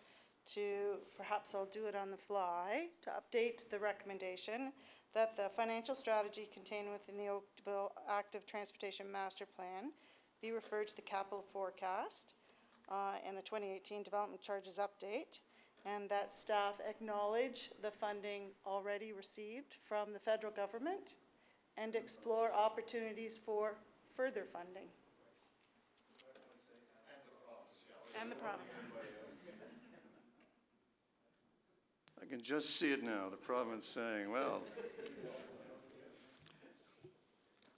to, perhaps I'll do it on the fly, to update the recommendation that the financial strategy contained within the Oakville Active Transportation Master Plan be referred to the capital forecast and the 2018 development charges update, and that staff acknowledge the funding already received from the federal government and explore opportunities for further funding. And the province. I can just see it now, the province saying, well.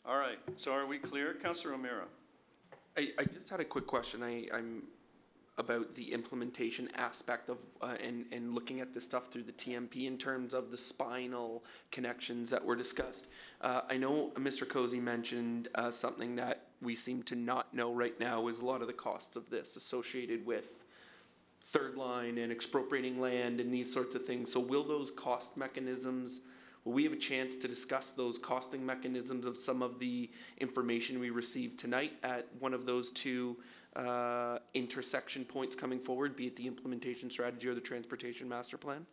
All right, so are we clear? Councillor O'Meara. I just had a quick question. I'm about the implementation aspect of and looking at this stuff through the TMP in terms of the spinal connections that were discussed. I know Mr. Cozy mentioned something that we seem to not know right now is a lot of the costs of this associated with third line and expropriating land and these sorts of things. So will those cost mechanisms, will we have a chance to discuss those costing mechanisms of some of the information we received tonight at one of those two intersection points coming forward, be it the implementation strategy or the transportation master plan?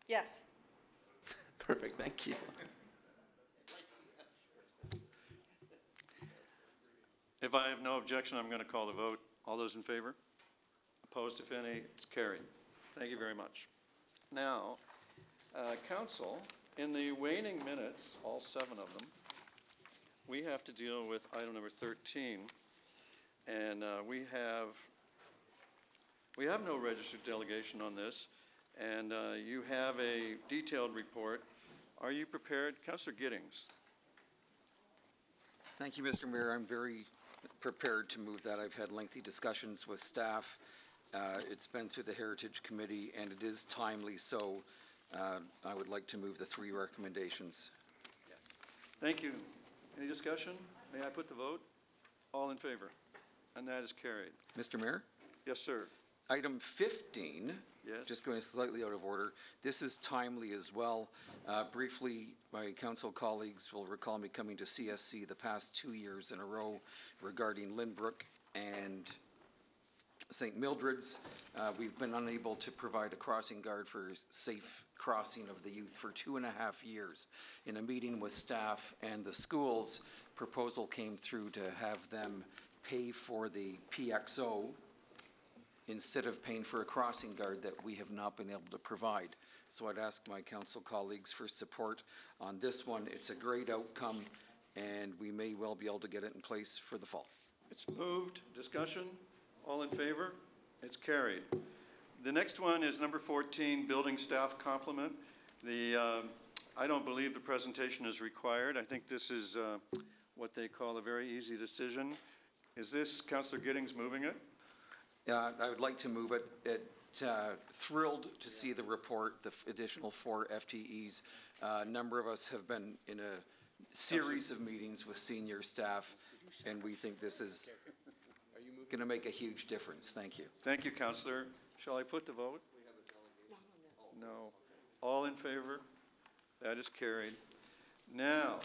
Yes. Perfect, thank you. If I have no objection, I'm going to call the vote. All those in favor? Opposed, if any? It's carried. Thank you very much. Now, Council, in the waning minutes, all 7 of them, we have to deal with item number 13. And we have no registered delegation on this, and you have a detailed report. Are you prepared? Councillor Giddings. Thank you, Mr. Mayor. I'm very prepared to move that. I've had lengthy discussions with staff. It's been through the Heritage Committee, and it is timely, so I would like to move the 3 recommendations. Yes. Thank you. Any discussion? May I put the vote? All in favor? And that is carried. Mr. Mayor? Yes, sir. Item 15, yes. Just going slightly out of order. This is timely as well. Briefly, my council colleagues will recall me coming to CSC the past 2 years in a row regarding Lynbrook and St. Mildred's. We've been unable to provide a crossing guard for safe crossing of the youth for 2.5 years. In a meeting with staff and the schools, proposal came through to have them pay for the PXO instead of paying for a crossing guard that we have not been able to provide. So I'd ask my council colleagues for support on this one. It's a great outcome, and we may well be able to get it in place for the fall. It's moved. Discussion? All in favor? It's carried. The next one is number 14, building staff complement. I don't believe the presentation is required. I think this is what they call a very easy decision. Is this Councillor Giddings moving it? I would like to move it. thrilled to see the report, the additional 4 FTEs. A number of us have been in a series of meetings with senior staff, and we think this is going to make a huge difference. Thank you. Thank you, Councillor. Shall I put the vote? No. All in favor? That is carried. Now,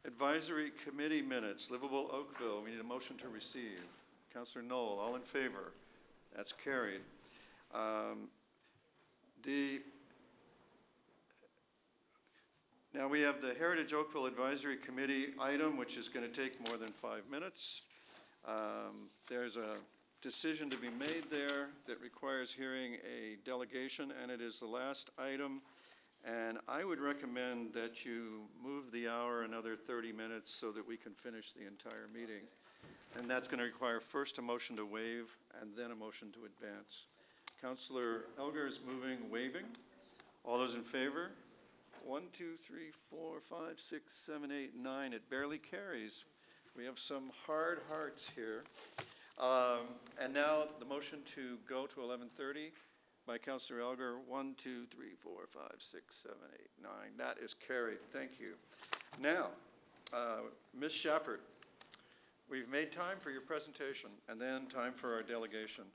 advisory committee minutes, Livable Oakville. We need a motion to receive. Councillor Knoll, all in favor? That's carried. Now we have the Heritage Oakville Advisory Committee item, which is going to take more than 5 minutes. There's a decision to be made there that requires hearing a delegation, and it is the last item. And I would recommend that you move the hour another 30 minutes so that we can finish the entire meeting. And that's going to require first a motion to waive and then a motion to advance. Councillor Elgar is moving waiving. All those in favor? 1, 2, 3, 4, 5, 6, 7, 8, 9. It barely carries. We have some hard hearts here. And now the motion to go to 11:30 by Councillor Elgar. 1, 2, 3, 4, 5, 6, 7, 8, 9. That is carried. Thank you. Now, Ms. Shepard, we've made time for your presentation and then time for our delegation.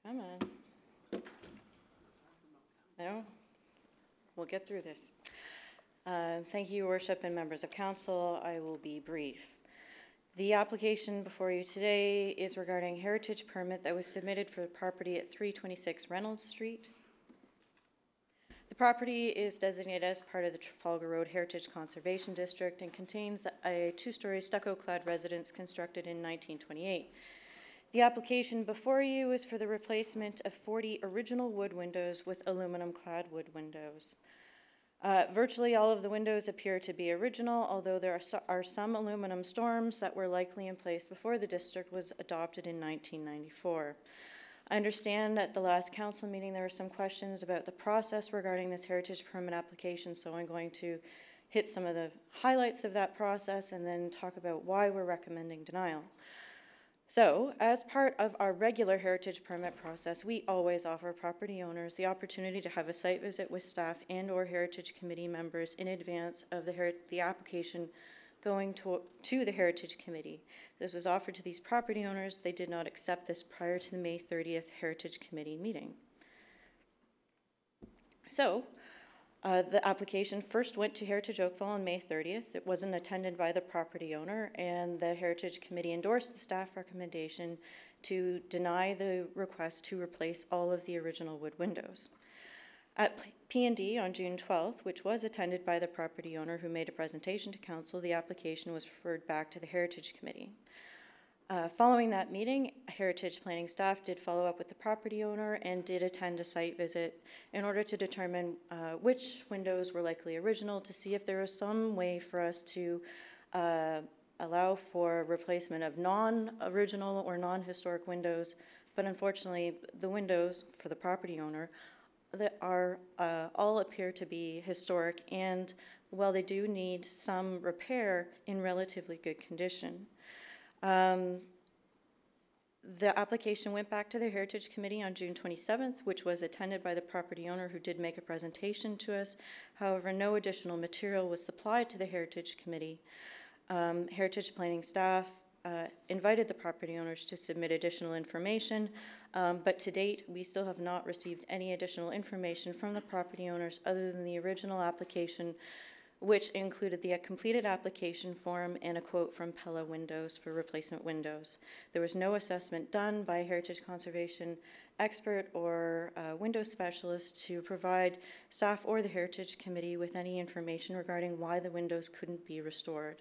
Come on. No? We'll get through this. Thank you, Your Worship and members of council. I will be brief. The application before you today is regarding heritage permit that was submitted for the property at 326 Reynolds Street. The property is designated as part of the Trafalgar Road Heritage Conservation District and contains a 2-story stucco-clad residence constructed in 1928. The application before you is for the replacement of 40 original wood windows with aluminum-clad wood windows. Virtually all of the windows appear to be original, although there are some aluminum storms that were likely in place before the district was adopted in 1994. I understand at the last council meeting there were some questions about the process regarding this heritage permit application, so I'm going to hit some of the highlights of that process and then talk about why we're recommending denial. So, as part of our regular heritage permit process, we always offer property owners the opportunity to have a site visit with staff and or heritage committee members in advance of the application going to the heritage committee. This was offered to these property owners. They did not accept this prior to the May 30th heritage committee meeting. So, the application first went to Heritage Oakville on May 30th. It wasn't attended by the property owner, and the Heritage Committee endorsed the staff recommendation to deny the request to replace all of the original wood windows. At P&D on June 12th, which was attended by the property owner who made a presentation to council, the application was referred back to the Heritage Committee. Following that meeting, Heritage Planning staff did follow up with the property owner and did attend a site visit in order to determine which windows were likely original, to see if there was some way for us to allow for replacement of non-original or non-historic windows. But unfortunately, the windows for the property owner that are all appear to be historic, and while they do need some repair, in relatively good condition. The application went back to the Heritage Committee on June 27th, which was attended by the property owner who did make a presentation to us. However, no additional material was supplied to the Heritage Committee. Heritage Planning staff invited the property owners to submit additional information, but to date, we still have not received any additional information from the property owners other than the original application, which included the completed application form and a quote from Pella Windows for replacement windows. There was no assessment done by a heritage conservation expert or window specialist to provide staff or the Heritage Committee with any information regarding why the windows couldn't be restored.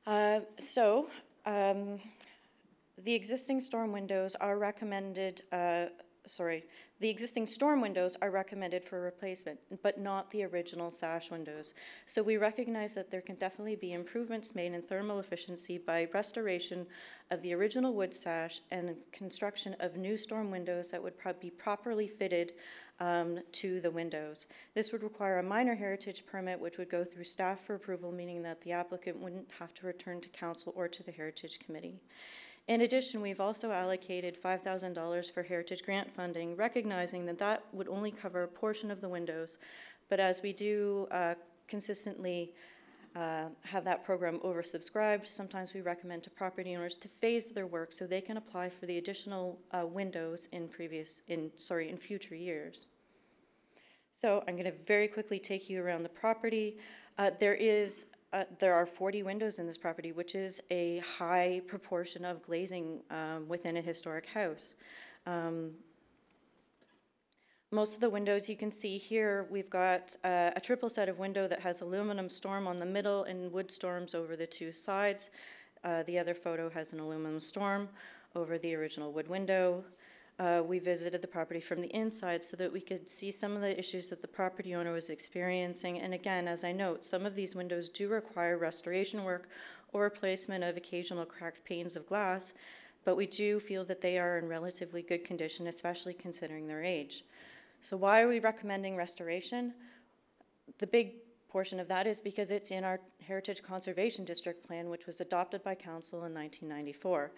The existing storm windows are recommended the existing storm windows are recommended for replacement, but not the original sash windows. So we recognize that there can definitely be improvements made in thermal efficiency by restoration of the original wood sash and construction of new storm windows that would be properly fitted to the windows. This would require a minor heritage permit, which would go through staff for approval, meaning that the applicant wouldn't have to return to council or to the Heritage Committee. In addition, we've also allocated $5,000 for Heritage Grant funding, recognizing that that would only cover a portion of the windows. But as we do consistently have that program oversubscribed, sometimes we recommend to property owners to phase their work so they can apply for the additional windows in future years. So I'm going to very quickly take you around the property. There are 40 windows in this property, which is a high proportion of glazing within a historic house. Most of the windows you can see here, we've got a triple set of window that has aluminum storm on the middle and wood storms over the two sides. The other photo has an aluminum storm over the original wood window. We visited the property from the inside so that we could see some of the issues that the property owner was experiencing. And again, as I note, some of these windows do require restoration work or replacement of occasional cracked panes of glass, but we do feel that they are in relatively good condition, especially considering their age. So why are we recommending restoration? The big portion of that is because it's in our Heritage Conservation District Plan, which was adopted by Council in 1994.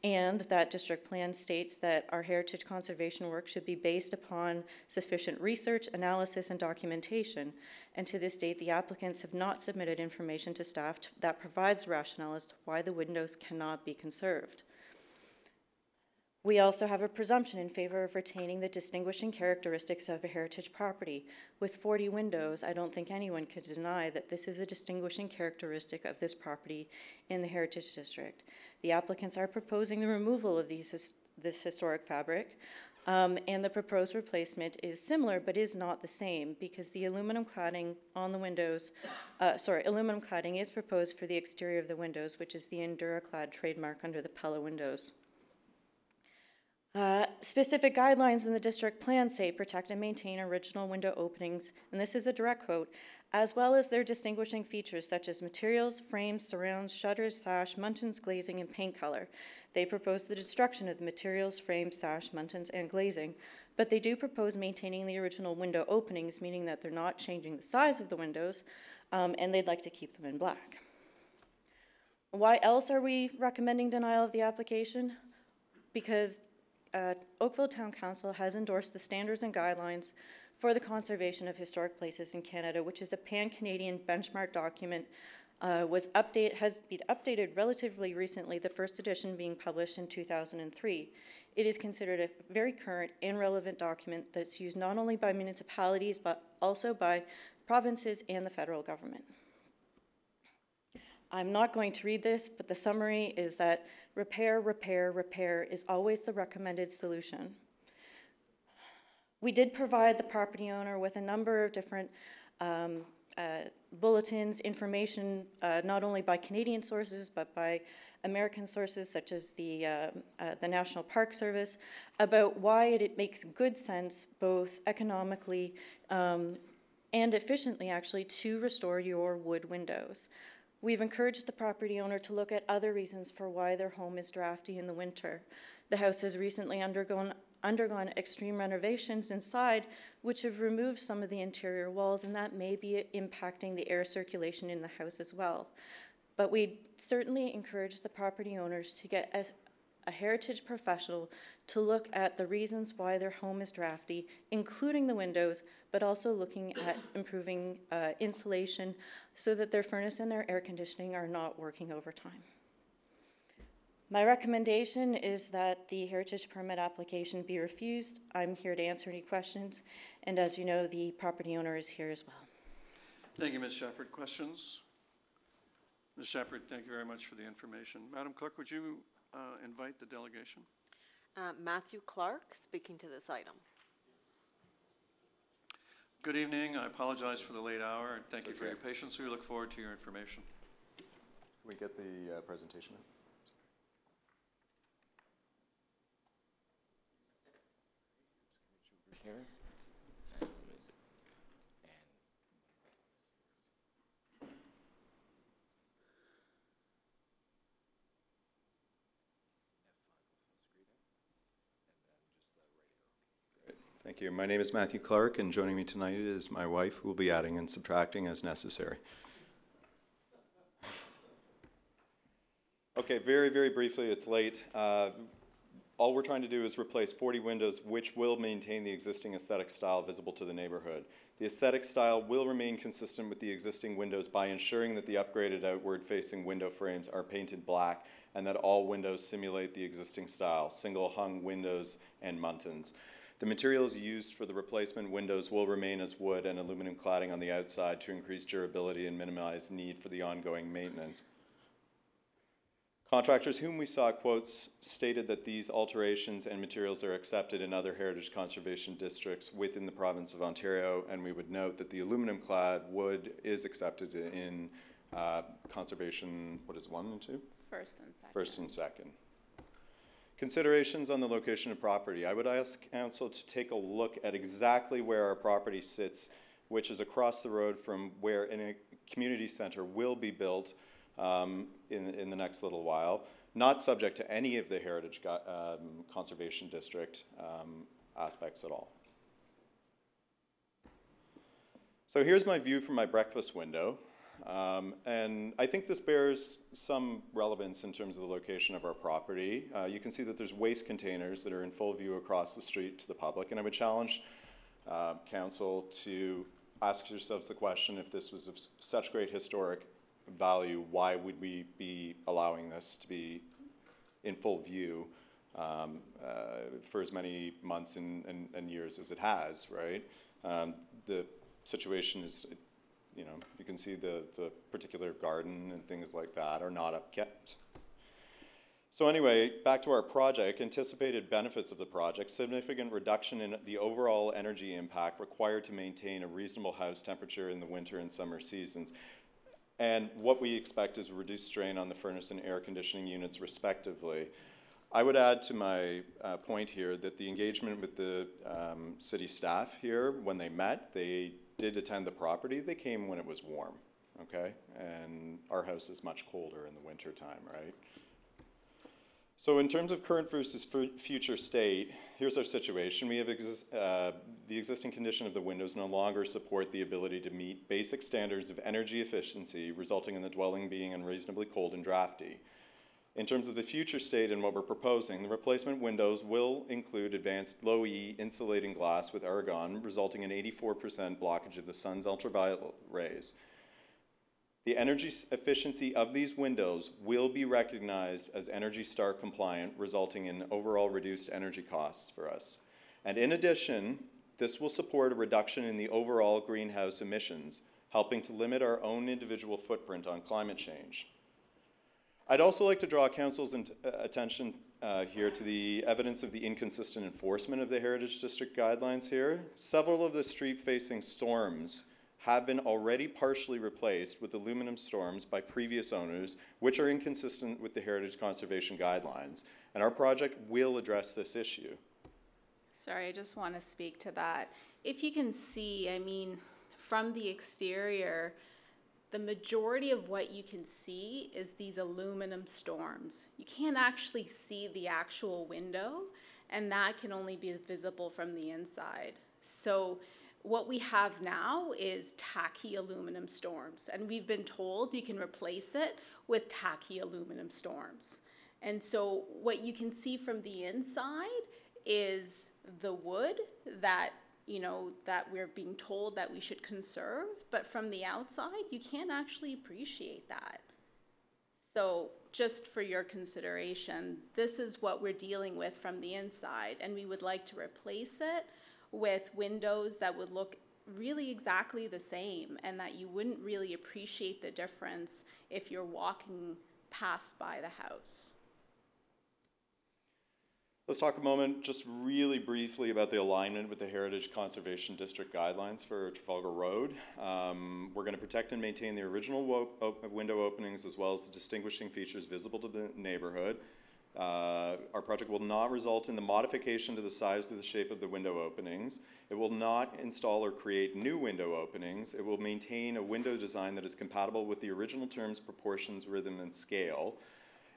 And that district plan states that our heritage conservation work should be based upon sufficient research, analysis, and documentation. And to this date, the applicants have not submitted information to staff that provides rationale as to why the windows cannot be conserved. We also have a presumption in favor of retaining the distinguishing characteristics of a heritage property. With 40 windows, I don't think anyone could deny that this is a distinguishing characteristic of this property in the Heritage District. The applicants are proposing the removal of this historic fabric, and the proposed replacement is similar but is not the same because the aluminum cladding on the windows, aluminum cladding is proposed for the exterior of the windows, which is the EnduraClad trademark under the Pella windows. Specific guidelines in the district plan say protect and maintain original window openings, and this is a direct quote, as well as their distinguishing features such as materials, frames, surrounds, shutters, sash, muntins, glazing, and paint color. They propose the destruction of the materials, frames, sash, muntins, and glazing, but they do propose maintaining the original window openings, meaning that they're not changing the size of the windows, and they'd like to keep them in black. Why else are we recommending denial of the application? Because Oakville Town Council has endorsed the standards and guidelines for the conservation of historic places in Canada, which is a pan-Canadian benchmark document, has been updated relatively recently, the first edition being published in 2003. It is considered a very current and relevant document that's used not only by municipalities, but also by provinces and the federal government. I'm not going to read this, but the summary is that repair, repair, repair is always the recommended solution. We did provide the property owner with a number of different bulletins, information, not only by Canadian sources, but by American sources such as the National Park Service, about why it makes good sense, both economically and efficiently actually, to restore your wood windows. We've encouraged the property owner to look at other reasons for why their home is drafty in the winter. The house has recently undergone extreme renovations inside, which have removed some of the interior walls, and that may be impacting the air circulation in the house as well. But we certainly encourage the property owners to get a heritage professional to look at the reasons why their home is drafty, including the windows, but also looking at improving insulation so that their furnace and their air conditioning are not working overtime. My recommendation is that the heritage permit application be refused. I'm here to answer any questions, and as you know, the property owner is here as well. Thank you, Ms. Shepherd. Questions? Ms. Shepherd, thank you very much for the information. Madam Clerk, would you invite the delegation? Matthew Clark, speaking to this item. Good evening. I apologize for the late hour, and thank you for your patience. We look forward to your information. Can we get the presentation? here. Thank you. My name is Matthew Clark, and joining me tonight is my wife, who will be adding and subtracting as necessary. Okay, very, very briefly, it's late. All we're trying to do is replace 40 windows, which will maintain the existing aesthetic style visible to the neighborhood. The aesthetic style will remain consistent with the existing windows by ensuring that the upgraded outward-facing window frames are painted black and that all windows simulate the existing style, single-hung windows and muntins. The materials used for the replacement windows will remain as wood and aluminum cladding on the outside to increase durability and minimize need for the ongoing maintenance. Contractors whom we saw quotes stated that these alterations and materials are accepted in other heritage conservation districts within the province of Ontario, and we would note that the aluminum clad wood is accepted in conservation, what is it, 1 and 2? First and second. First and second. Considerations on the location of property. I would ask council to take a look at exactly where our property sits, which is across the road from where a community center will be built in the next little while, not subject to any of the Heritage Conservation District aspects at all. So here's my view from my breakfast window. And I think this bears some relevance in terms of the location of our property. You can see that there's waste containers that are in full view across the street to the public, and I would challenge council to ask yourselves the question, if this was of such great historic value, why would we be allowing this to be in full view for as many months and years as it has, right? The situation is, you know, you can see the particular garden and things like that are not upkept. So anyway, back to our project, anticipated benefits of the project, significant reduction in the overall energy impact required to maintain a reasonable house temperature in the winter and summer seasons. And what we expect is a reduced strain on the furnace and air conditioning units respectively. I would add to my point here that the engagement with the city staff here, when they met, they did attend the property. They came when it was warm, okay? And our house is much colder in the winter time, right? So in terms of current versus future state, here's our situation. We have the existing condition of the windows no longer support the ability to meet basic standards of energy efficiency, resulting in the dwelling being unreasonably cold and drafty. In terms of the future state and what we're proposing, the replacement windows will include advanced low-E insulating glass with argon, resulting in 84% blockage of the sun's ultraviolet rays. The energy efficiency of these windows will be recognized as Energy Star compliant, resulting in overall reduced energy costs for us. And in addition, this will support a reduction in the overall greenhouse emissions, helping to limit our own individual footprint on climate change. I'd also like to draw council's attention here to the evidence of the inconsistent enforcement of the Heritage District guidelines here. Several of the street-facing storms have been already partially replaced with aluminum storms by previous owners, which are inconsistent with the Heritage Conservation Guidelines. And our project will address this issue. Sorry, I just want to speak to that. If you can see, I mean, from the exterior, the majority of what you can see is these aluminum storms. You can't actually see the actual window, and that can only be visible from the inside. So what we have now is tacky aluminum storms, and we've been told you can replace it with tacky aluminum storms. And so what you can see from the inside is the wood that, you know, that we're being told that we should conserve, but from the outside, you can't actually appreciate that. So just for your consideration, this is what we're dealing with from the inside, and we would like to replace it with windows that would look really exactly the same and that you wouldn't really appreciate the difference if you're walking past by the house. Let's talk a moment, just really briefly, about the alignment with the Heritage Conservation District guidelines for Trafalgar Road. We're going to protect and maintain the original window openings as well as the distinguishing features visible to the neighborhood. Our project will not result in the modification to the size or the shape of the window openings. It will not install or create new window openings. It will maintain a window design that is compatible with the original terms, proportions, rhythm, and scale.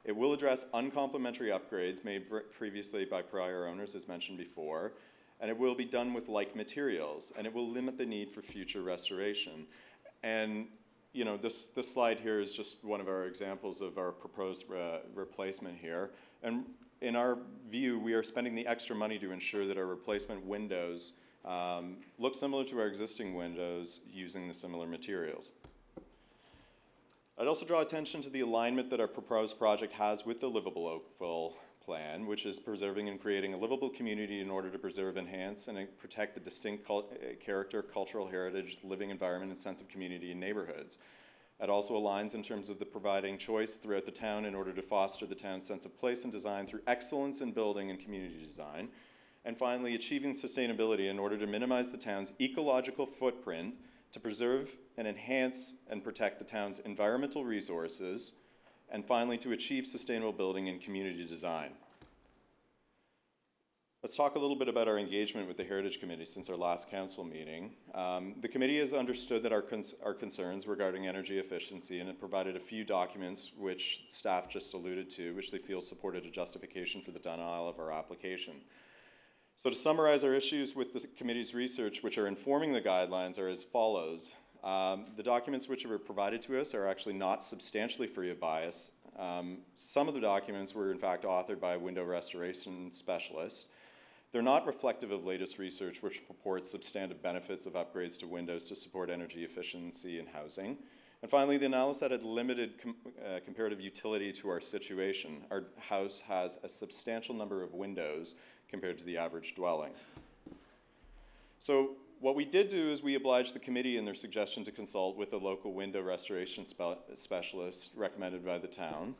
It will address uncomplimentary upgrades made previously by prior owners, as mentioned before, and it will be done with like materials, and it will limit the need for future restoration. And you know, this slide here is just one of our examples of our proposed replacement here. And in our view, we are spending the extra money to ensure that our replacement windows look similar to our existing windows using the similar materials. I'd also draw attention to the alignment that our proposed project has with the Livable Oakville plan, which is preserving and creating a livable community in order to preserve, enhance, and protect the distinct character, cultural heritage, living environment, and sense of community in neighborhoods. It also aligns in terms of the providing choice throughout the town in order to foster the town's sense of place and design through excellence in building and community design. And finally, achieving sustainability in order to minimize the town's ecological footprint, to preserve and enhance and protect the town's environmental resources, and finally, to achieve sustainable building and community design. Let's talk a little bit about our engagement with the Heritage Committee since our last council meeting. The committee has understood that our concerns regarding energy efficiency and it provided a few documents which staff just alluded to, which they feel supported a justification for the denial of our application. So to summarize our issues with the committee's research, which are informing the guidelines, are as follows. The documents which were provided to us are actually not substantially free of bias. Some of the documents were in fact authored by a window restoration specialist. They're not reflective of latest research which purports substantive benefits of upgrades to windows to support energy efficiency in housing. And finally, the analysis had limited comparative utility to our situation. Our house has a substantial number of windows compared to the average dwelling. So what we did do is we obliged the committee in their suggestion to consult with a local window restoration specialist recommended by the town.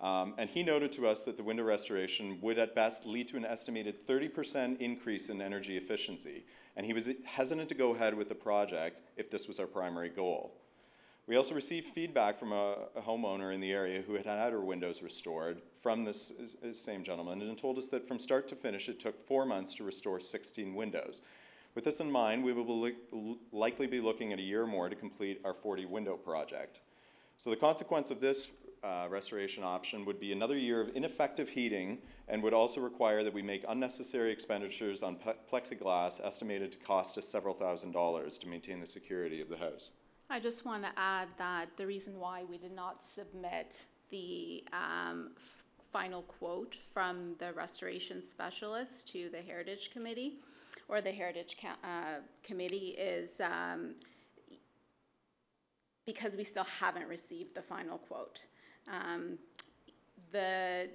And he noted to us that the window restoration would at best lead to an estimated 30% increase in energy efficiency. And he was hesitant to go ahead with the project if this was our primary goal. We also received feedback from a homeowner in the area who had had her windows restored from this same gentleman and told us that from start to finish it took 4 months to restore 16 windows. With this in mind, we will likely be looking at a year or more to complete our 40 window project. So the consequence of this restoration option would be another year of ineffective heating and would also require that we make unnecessary expenditures on plexiglass estimated to cost us several $1,000s to maintain the security of the house. I just want to add that the reason why we did not submit the final quote from the restoration specialist to the Heritage Committee or the Heritage Committee is because we still haven't received the final quote. The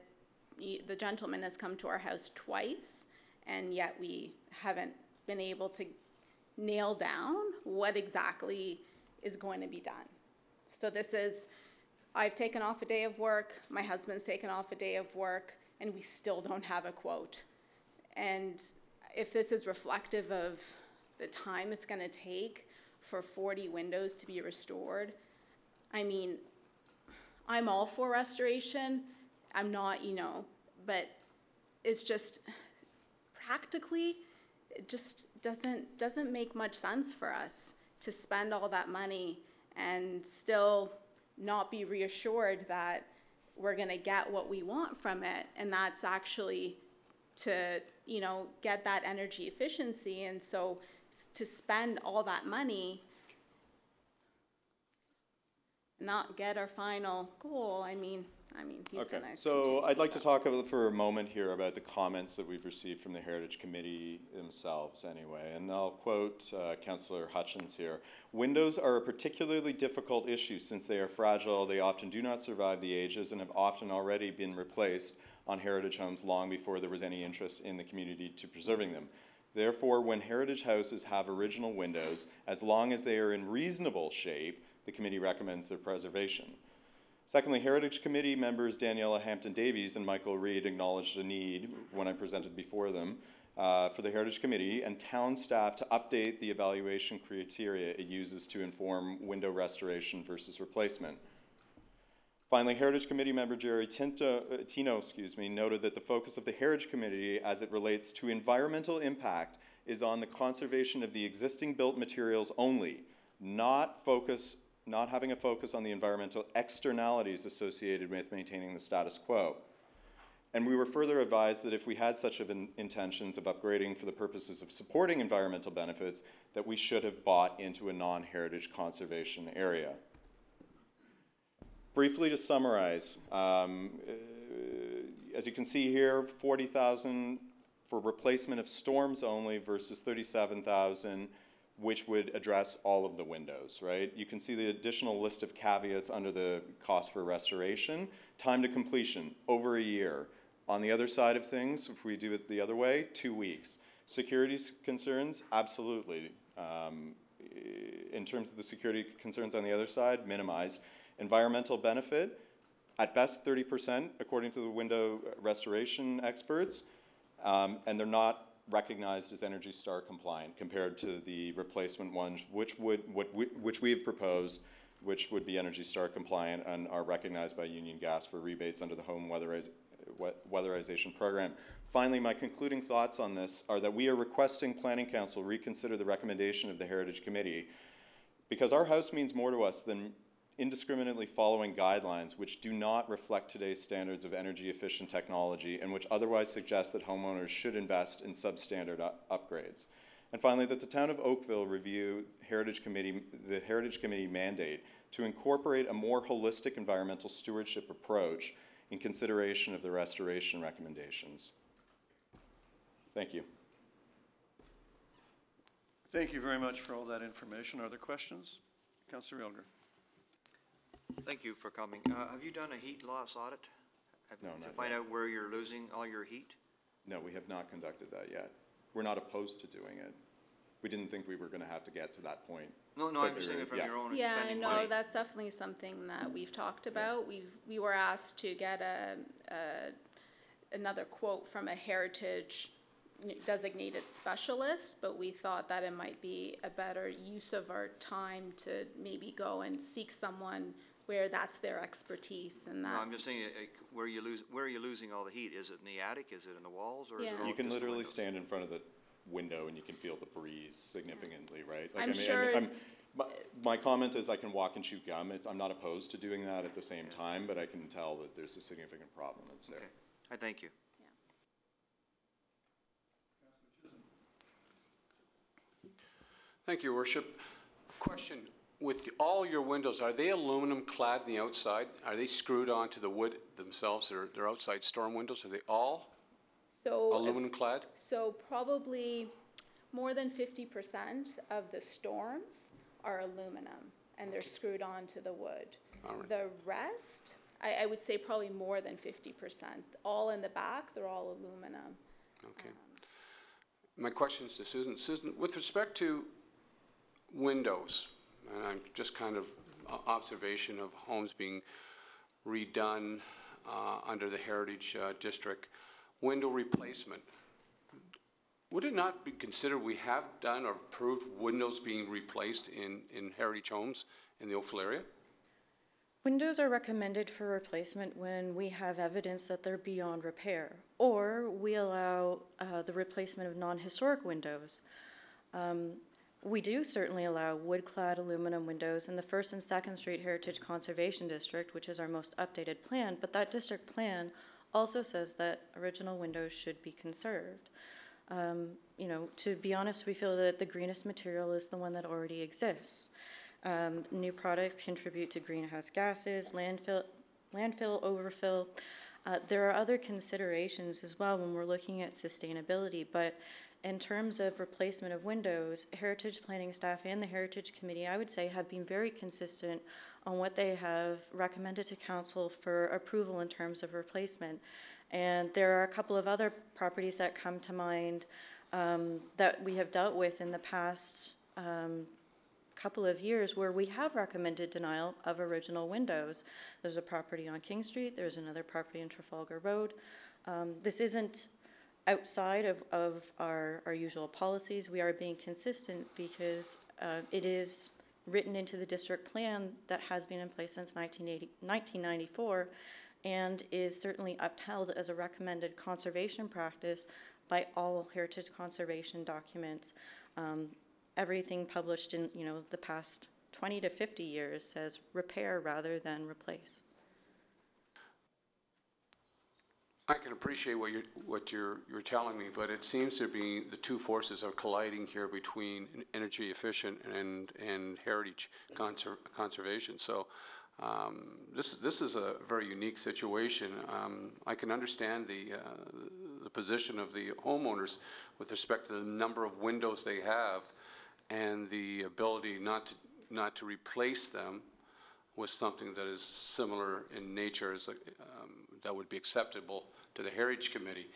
gentleman has come to our house twice, and yet we haven't been able to nail down what exactly is going to be done. So this is, I've taken off a day of work, my husband's taken off a day of work, and we still don't have a quote. And if this is reflective of the time it's going to take for 40 windows to be restored, I mean, I'm all for restoration. I'm not, you know, but it's just practically, it just doesn't make much sense for us to spend all that money and still not be reassured that we're going to get what we want from it, and that's actually to, you know, get that energy efficiency. And so to spend all that money, not get our final goal, I mean, he's okay. gonna. So I'd like to talk for a moment here about the comments that we've received from the Heritage Committee themselves anyway. And I'll quote Councillor Hutchins here. Windows are a particularly difficult issue since they are fragile, they often do not survive the ages and have often already been replaced on heritage homes long before there was any interest in the community to preserving them. Therefore, when heritage houses have original windows, as long as they are in reasonable shape, the committee recommends their preservation. Secondly, Heritage Committee members Daniela Hampton-Davies and Michael Reed acknowledged a need, when I presented before them, for the Heritage Committee and town staff to update the evaluation criteria it uses to inform window restoration versus replacement. Finally, Heritage Committee member Jerry Tino noted that the focus of the Heritage Committee as it relates to environmental impact is on the conservation of the existing built materials only, not having a focus on the environmental externalities associated with maintaining the status quo. And we were further advised that if we had such intentions of upgrading for the purposes of supporting environmental benefits, that we should have bought into a non-heritage conservation area. Briefly to summarize, as you can see here, 40,000 for replacement of storms only versus 37,000, which would address all of the windows, right? You can see the additional list of caveats under the cost for restoration. Time to completion, over a year. On the other side of things, if we do it the other way, 2 weeks. Security concerns, absolutely. In terms of the security concerns on the other side, minimized. Environmental benefit, at best 30% according to the window restoration experts, and they're not recognized as Energy Star compliant compared to the replacement ones, which we have proposed, which would be Energy Star compliant and are recognized by Union Gas for rebates under the home weatherization program. Finally, my concluding thoughts on this are that we are requesting Planning Council reconsider the recommendation of the Heritage Committee, because our house means more to us than indiscriminately following guidelines which do not reflect today's standards of energy efficient technology and which otherwise suggest that homeowners should invest in substandard upgrades. And finally, that the town of Oakville review the Heritage Committee mandate to incorporate a more holistic environmental stewardship approach in consideration of the restoration recommendations. Thank you. Thank you very much for all that information. Are there questions? Councillor Elger. Thank you for coming. Have you done a heat loss audit? No, to not find yet. out where you're losing all your heat? No, we have not conducted that yet. We're not opposed to doing it. We didn't think we were going to have to get to that point. No, I'm just thinking from your own Yeah, spending no, money. that's definitely something that we've talked about. We were asked to get another quote from a heritage designated specialist, but we thought that it might be a better use of our time to maybe go and seek someone where that's their expertise and that. No, I'm just saying, where are you losing all the heat? Is it in the attic? Is it in the walls? Or is it all You can just the literally windows? stand in front of the window and you can feel the breeze significantly, right? I'm sure- My comment is I can walk and chew gum. I'm not opposed to doing that at the same time, but I can tell that there's a significant problem that's there. Okay, I thank you. Thank you, Your Worship. Question, with all your windows, are they aluminum clad on the outside? Are they screwed onto the wood themselves? They're outside storm windows? Are they all aluminum clad? So probably more than 50% of the storms are aluminum, and they're screwed onto the wood. All right. The rest, I would say probably more than 50%. All in the back, they're all aluminum. Okay. My question is to Susan. Susan, with respect to windows, and I'm just kind of observation of homes being redone under the Heritage District, window replacement. Would it not be considered we have done or approved windows being replaced in heritage homes in the Oakville area? Windows are recommended for replacement when we have evidence that they're beyond repair, or we allow the replacement of non-historic windows. We do certainly allow wood-clad aluminum windows in the 1st and 2nd Street Heritage Conservation District, which is our most updated plan, but that district plan also says that original windows should be conserved. You know, to be honest, we feel that the greenest material is the one that already exists. New products contribute to greenhouse gases, landfill overfill. There are other considerations as well when we're looking at sustainability, but in terms of replacement of windows, Heritage Planning staff and the Heritage Committee, I would say, have been very consistent on what they have recommended to Council for approval in terms of replacement. And there are a couple of other properties that come to mind that we have dealt with in the past couple of years where we have recommended denial of original windows. There's a property on King Street, there's another property in Trafalgar Road. This isn't outside of our usual policies. We are being consistent because it is written into the district plan that has been in place since 1994 and is certainly upheld as a recommended conservation practice by all heritage conservation documents. Everything published in, the past 20 to 50 years says repair rather than replace. I can appreciate what you're telling me, but it seems to be the two forces are colliding here between energy efficient and heritage conservation. So this is a very unique situation. I can understand the position of the homeowners with respect to the number of windows they have and the ability not to replace them with something that is similar in nature as that would be acceptable to the Heritage Committee.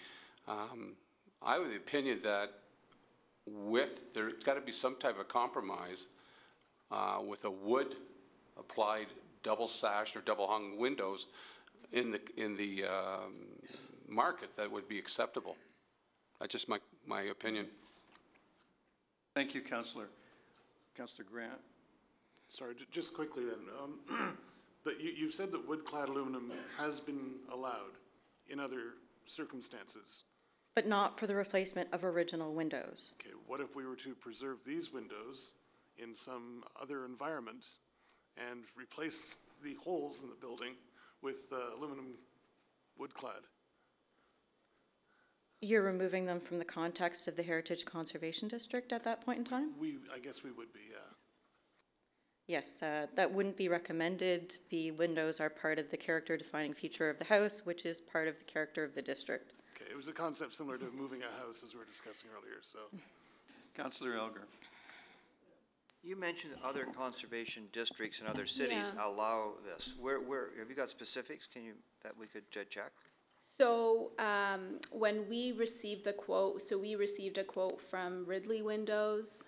I have the opinion that there's got to be some type of compromise with a wood applied double sashed or double hung windows in the market that would be acceptable. That's just my opinion. Thank you, Councillor. Councillor Grant. Sorry, just quickly then. But you've said that wood-clad aluminum has been allowed in other circumstances. But not for the replacement of original windows. Okay, what if we were to preserve these windows in some other environment and replace the holes in the building with aluminum wood-clad? You're removing them from the context of the Heritage Conservation District at that point in time? I guess we would be, yeah. Yes, that wouldn't be recommended. The windows are part of the character-defining feature of the house, which is part of the character of the district. Okay, it was a concept similar to moving a house as we were discussing earlier, so. Councillor Elgar. You mentioned other conservation districts in other cities allow this. Where have you got specifics? That we could check? So when we received the quote, we received a quote from Ridley Windows,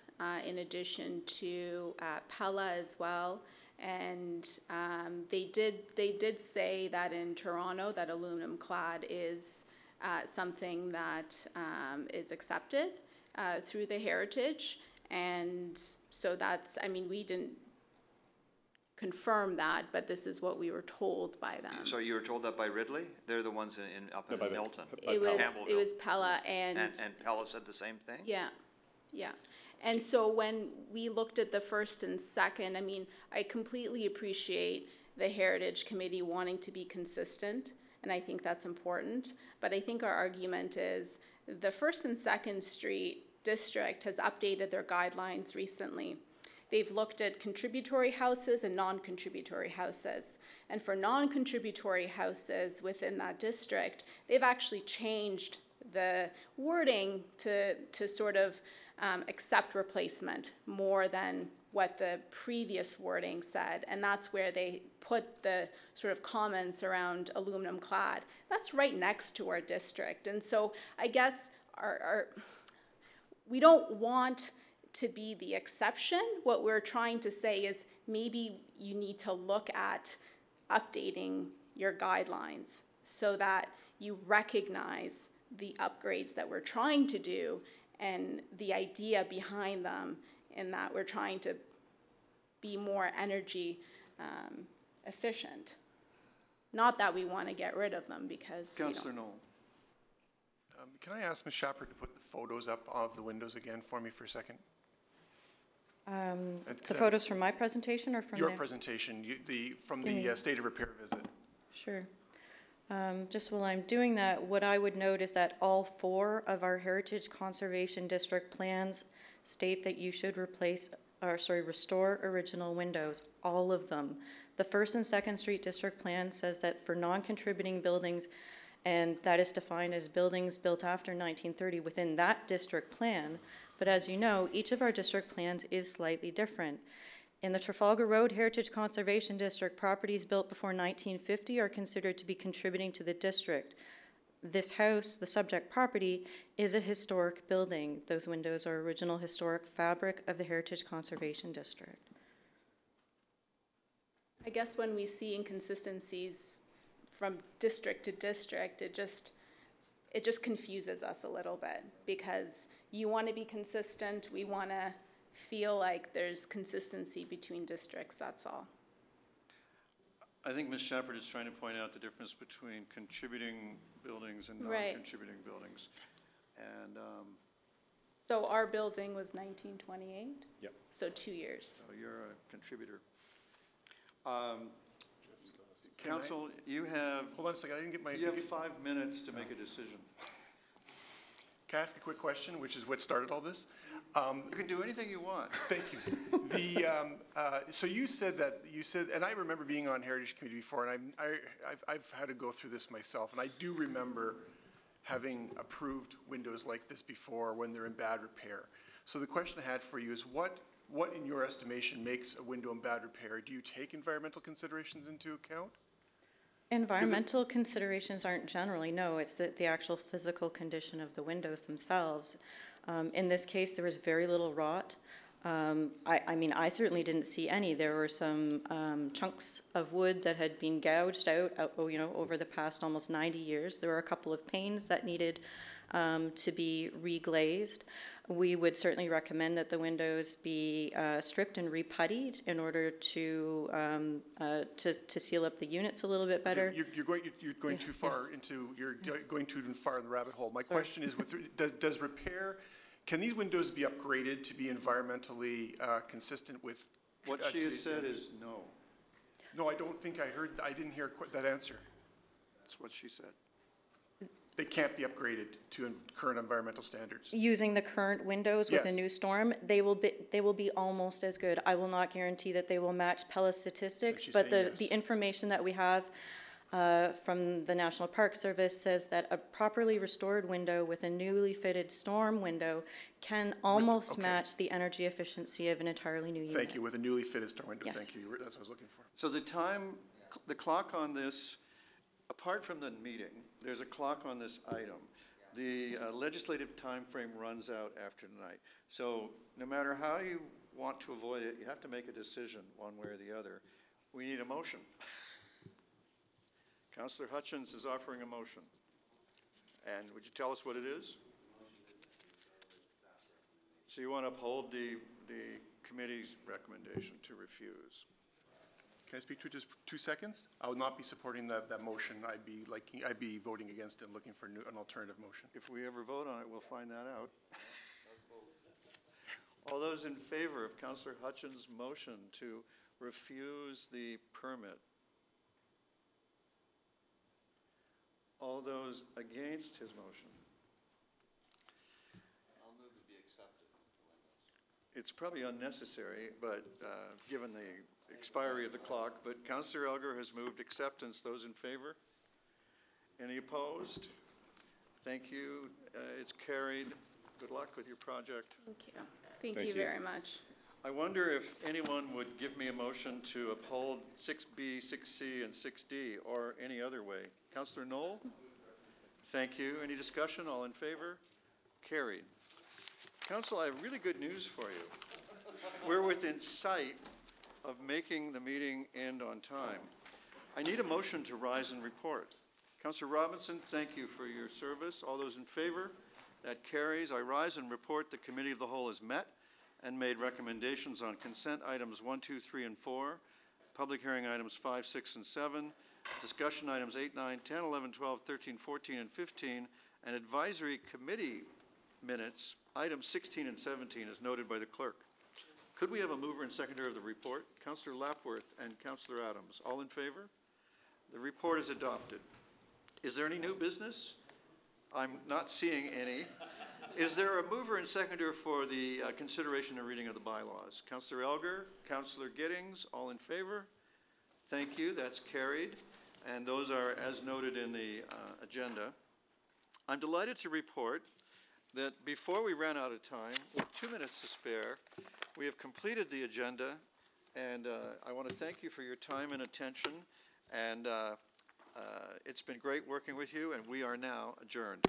in addition to Pella as well, and they did say that in Toronto that aluminum clad is something that is accepted through the Heritage, and so that's, we didn't confirm that, but this is what we were told by them. So you were told that by Ridley? They're the ones up in Milton. It was Pella and Pella said the same thing? Yeah. And so when we looked at the first and second, I completely appreciate the Heritage Committee wanting to be consistent, and I think that's important. But I think our argument is the First and Second Street District has updated their guidelines recently. They've looked at contributory houses and non-contributory houses. And for non-contributory houses within that district, they've actually changed the wording to sort of accept replacement more than what the previous wording said. And that's where they put the sort of comments around aluminum clad. That's right next to our district. And so I guess we don't want to be the exception. What we're trying to say is maybe you need to look at updating your guidelines so that you recognize the upgrades that we're trying to do and the idea behind them, in that we're trying to be more energy efficient. Not that we want to get rid of them, because Councillor Knoll. Can I ask Ms. Shepard to put the photos up of the windows again for me for a second? The photos from my presentation or from your presentation, from the state of repair visit? Sure. Just while I'm doing that, what I would note is that all 4 of our Heritage Conservation District plans state that you should restore original windows, all of them. The First and Second Street District Plan says that for non-contributing buildings, and that is defined as buildings built after 1930 within that district plan, but as you know, each of our district plans is slightly different. In the Trafalgar Road Heritage Conservation District, properties built before 1950 are considered to be contributing to the district. This house, the subject property, is a historic building. Those windows are original historic fabric of the Heritage Conservation District. I guess when we see inconsistencies from district to district, it just confuses us a little bit, because you want to be consistent, we want to feel like there's consistency between districts, that's all. I think Ms. Shepherd is trying to point out the difference between contributing buildings and Right. non-contributing buildings. And So our building was 1928? Yep. So 2 years. so you're a contributor. Council, you have, Hold on a second, I didn't get my. you have 5 minutes to make a decision. Can I ask a quick question, which is what started all this? You can do anything you want. Thank you. So you said, and I remember being on Heritage Committee before, and I've had to go through this myself, and I do remember having approved windows like this before when they're in bad repair. So the question I had for you is what in your estimation makes a window in bad repair? Do you take environmental considerations into account? Environmental considerations aren't generally, no, it's the actual physical condition of the windows themselves. In this case, there was very little rot. I mean, I certainly didn't see any. There were some chunks of wood that had been gouged out, you know, over the past almost 90 years. There were a couple of panes that needed to be reglazed. We would certainly recommend that the windows be stripped and reputtied in order to seal up the units a little bit better. You're going too far into, you're going too far in the rabbit hole. My question is, does repair, can these windows be upgraded to be environmentally consistent with? What she has said is no. No, I don't think I didn't hear that answer. That's what she said. They can't be upgraded to current environmental standards. Using the current windows with a Yes. new storm, they will be almost as good. I will not guarantee that they will match Pella statistics, she's but saying yes. the information that we have from the National Park Service says that a properly restored window with a newly fitted storm window can almost okay. match the energy efficiency of an entirely new unit. Thank you, with a newly fitted storm window. Yes. Thank you. That's what I was looking for. So the clock on this, apart from the meeting, there's a clock on this item. The legislative timeframe runs out after tonight. So no matter how you want to avoid it, you have to make a decision one way or the other. We need a motion. Councillor Hutchins is offering a motion. And would you tell us what it is? So you want to uphold the committee's recommendation to refuse. Can I speak to just 2 seconds? I would not be supporting that motion. I'd be voting against it and looking for an alternative motion. If we ever vote on it, we'll find that out. All those in favor of Councillor Hutchins' motion to refuse the permit? All those against his motion? I'll move to be accepted. It's probably unnecessary, but given the expiry of the clock, but Councillor Elgar has moved acceptance. Those in favor? Any opposed? Thank you. It's carried. Good luck with your project. Thank you. Thank you very much. I wonder if anyone would give me a motion to uphold 6B, 6C, and 6D, or any other way. Councillor Knoll? Thank you. Any discussion? All in favor? Carried. Council, I have really good news for you. We're within sight of making the meeting end on time. I need a motion to rise and report. Councillor Robinson, thank you for your service. All those in favor? That carries. I rise and report the Committee of the Whole has met and made recommendations on consent items 1, 2, 3, and 4, public hearing items 5, 6, and 7, discussion items 8, 9, 10, 11, 12, 13, 14, and 15, and advisory committee minutes, items 16 and 17, as noted by the clerk. Could we have a mover and seconder of the report? Councillor Lapworth and Councillor Adams. All in favor? The report is adopted. Is there any new business? I'm not seeing any. Is there a mover and seconder for the consideration and reading of the bylaws? Councillor Elgar, Councillor Giddings, all in favor? Thank you. That's carried. And those are as noted in the agenda. I'm delighted to report that before we ran out of time, with 2 minutes to spare, we have completed the agenda, and I want to thank you for your time and attention, and it's been great working with you, and we are now adjourned.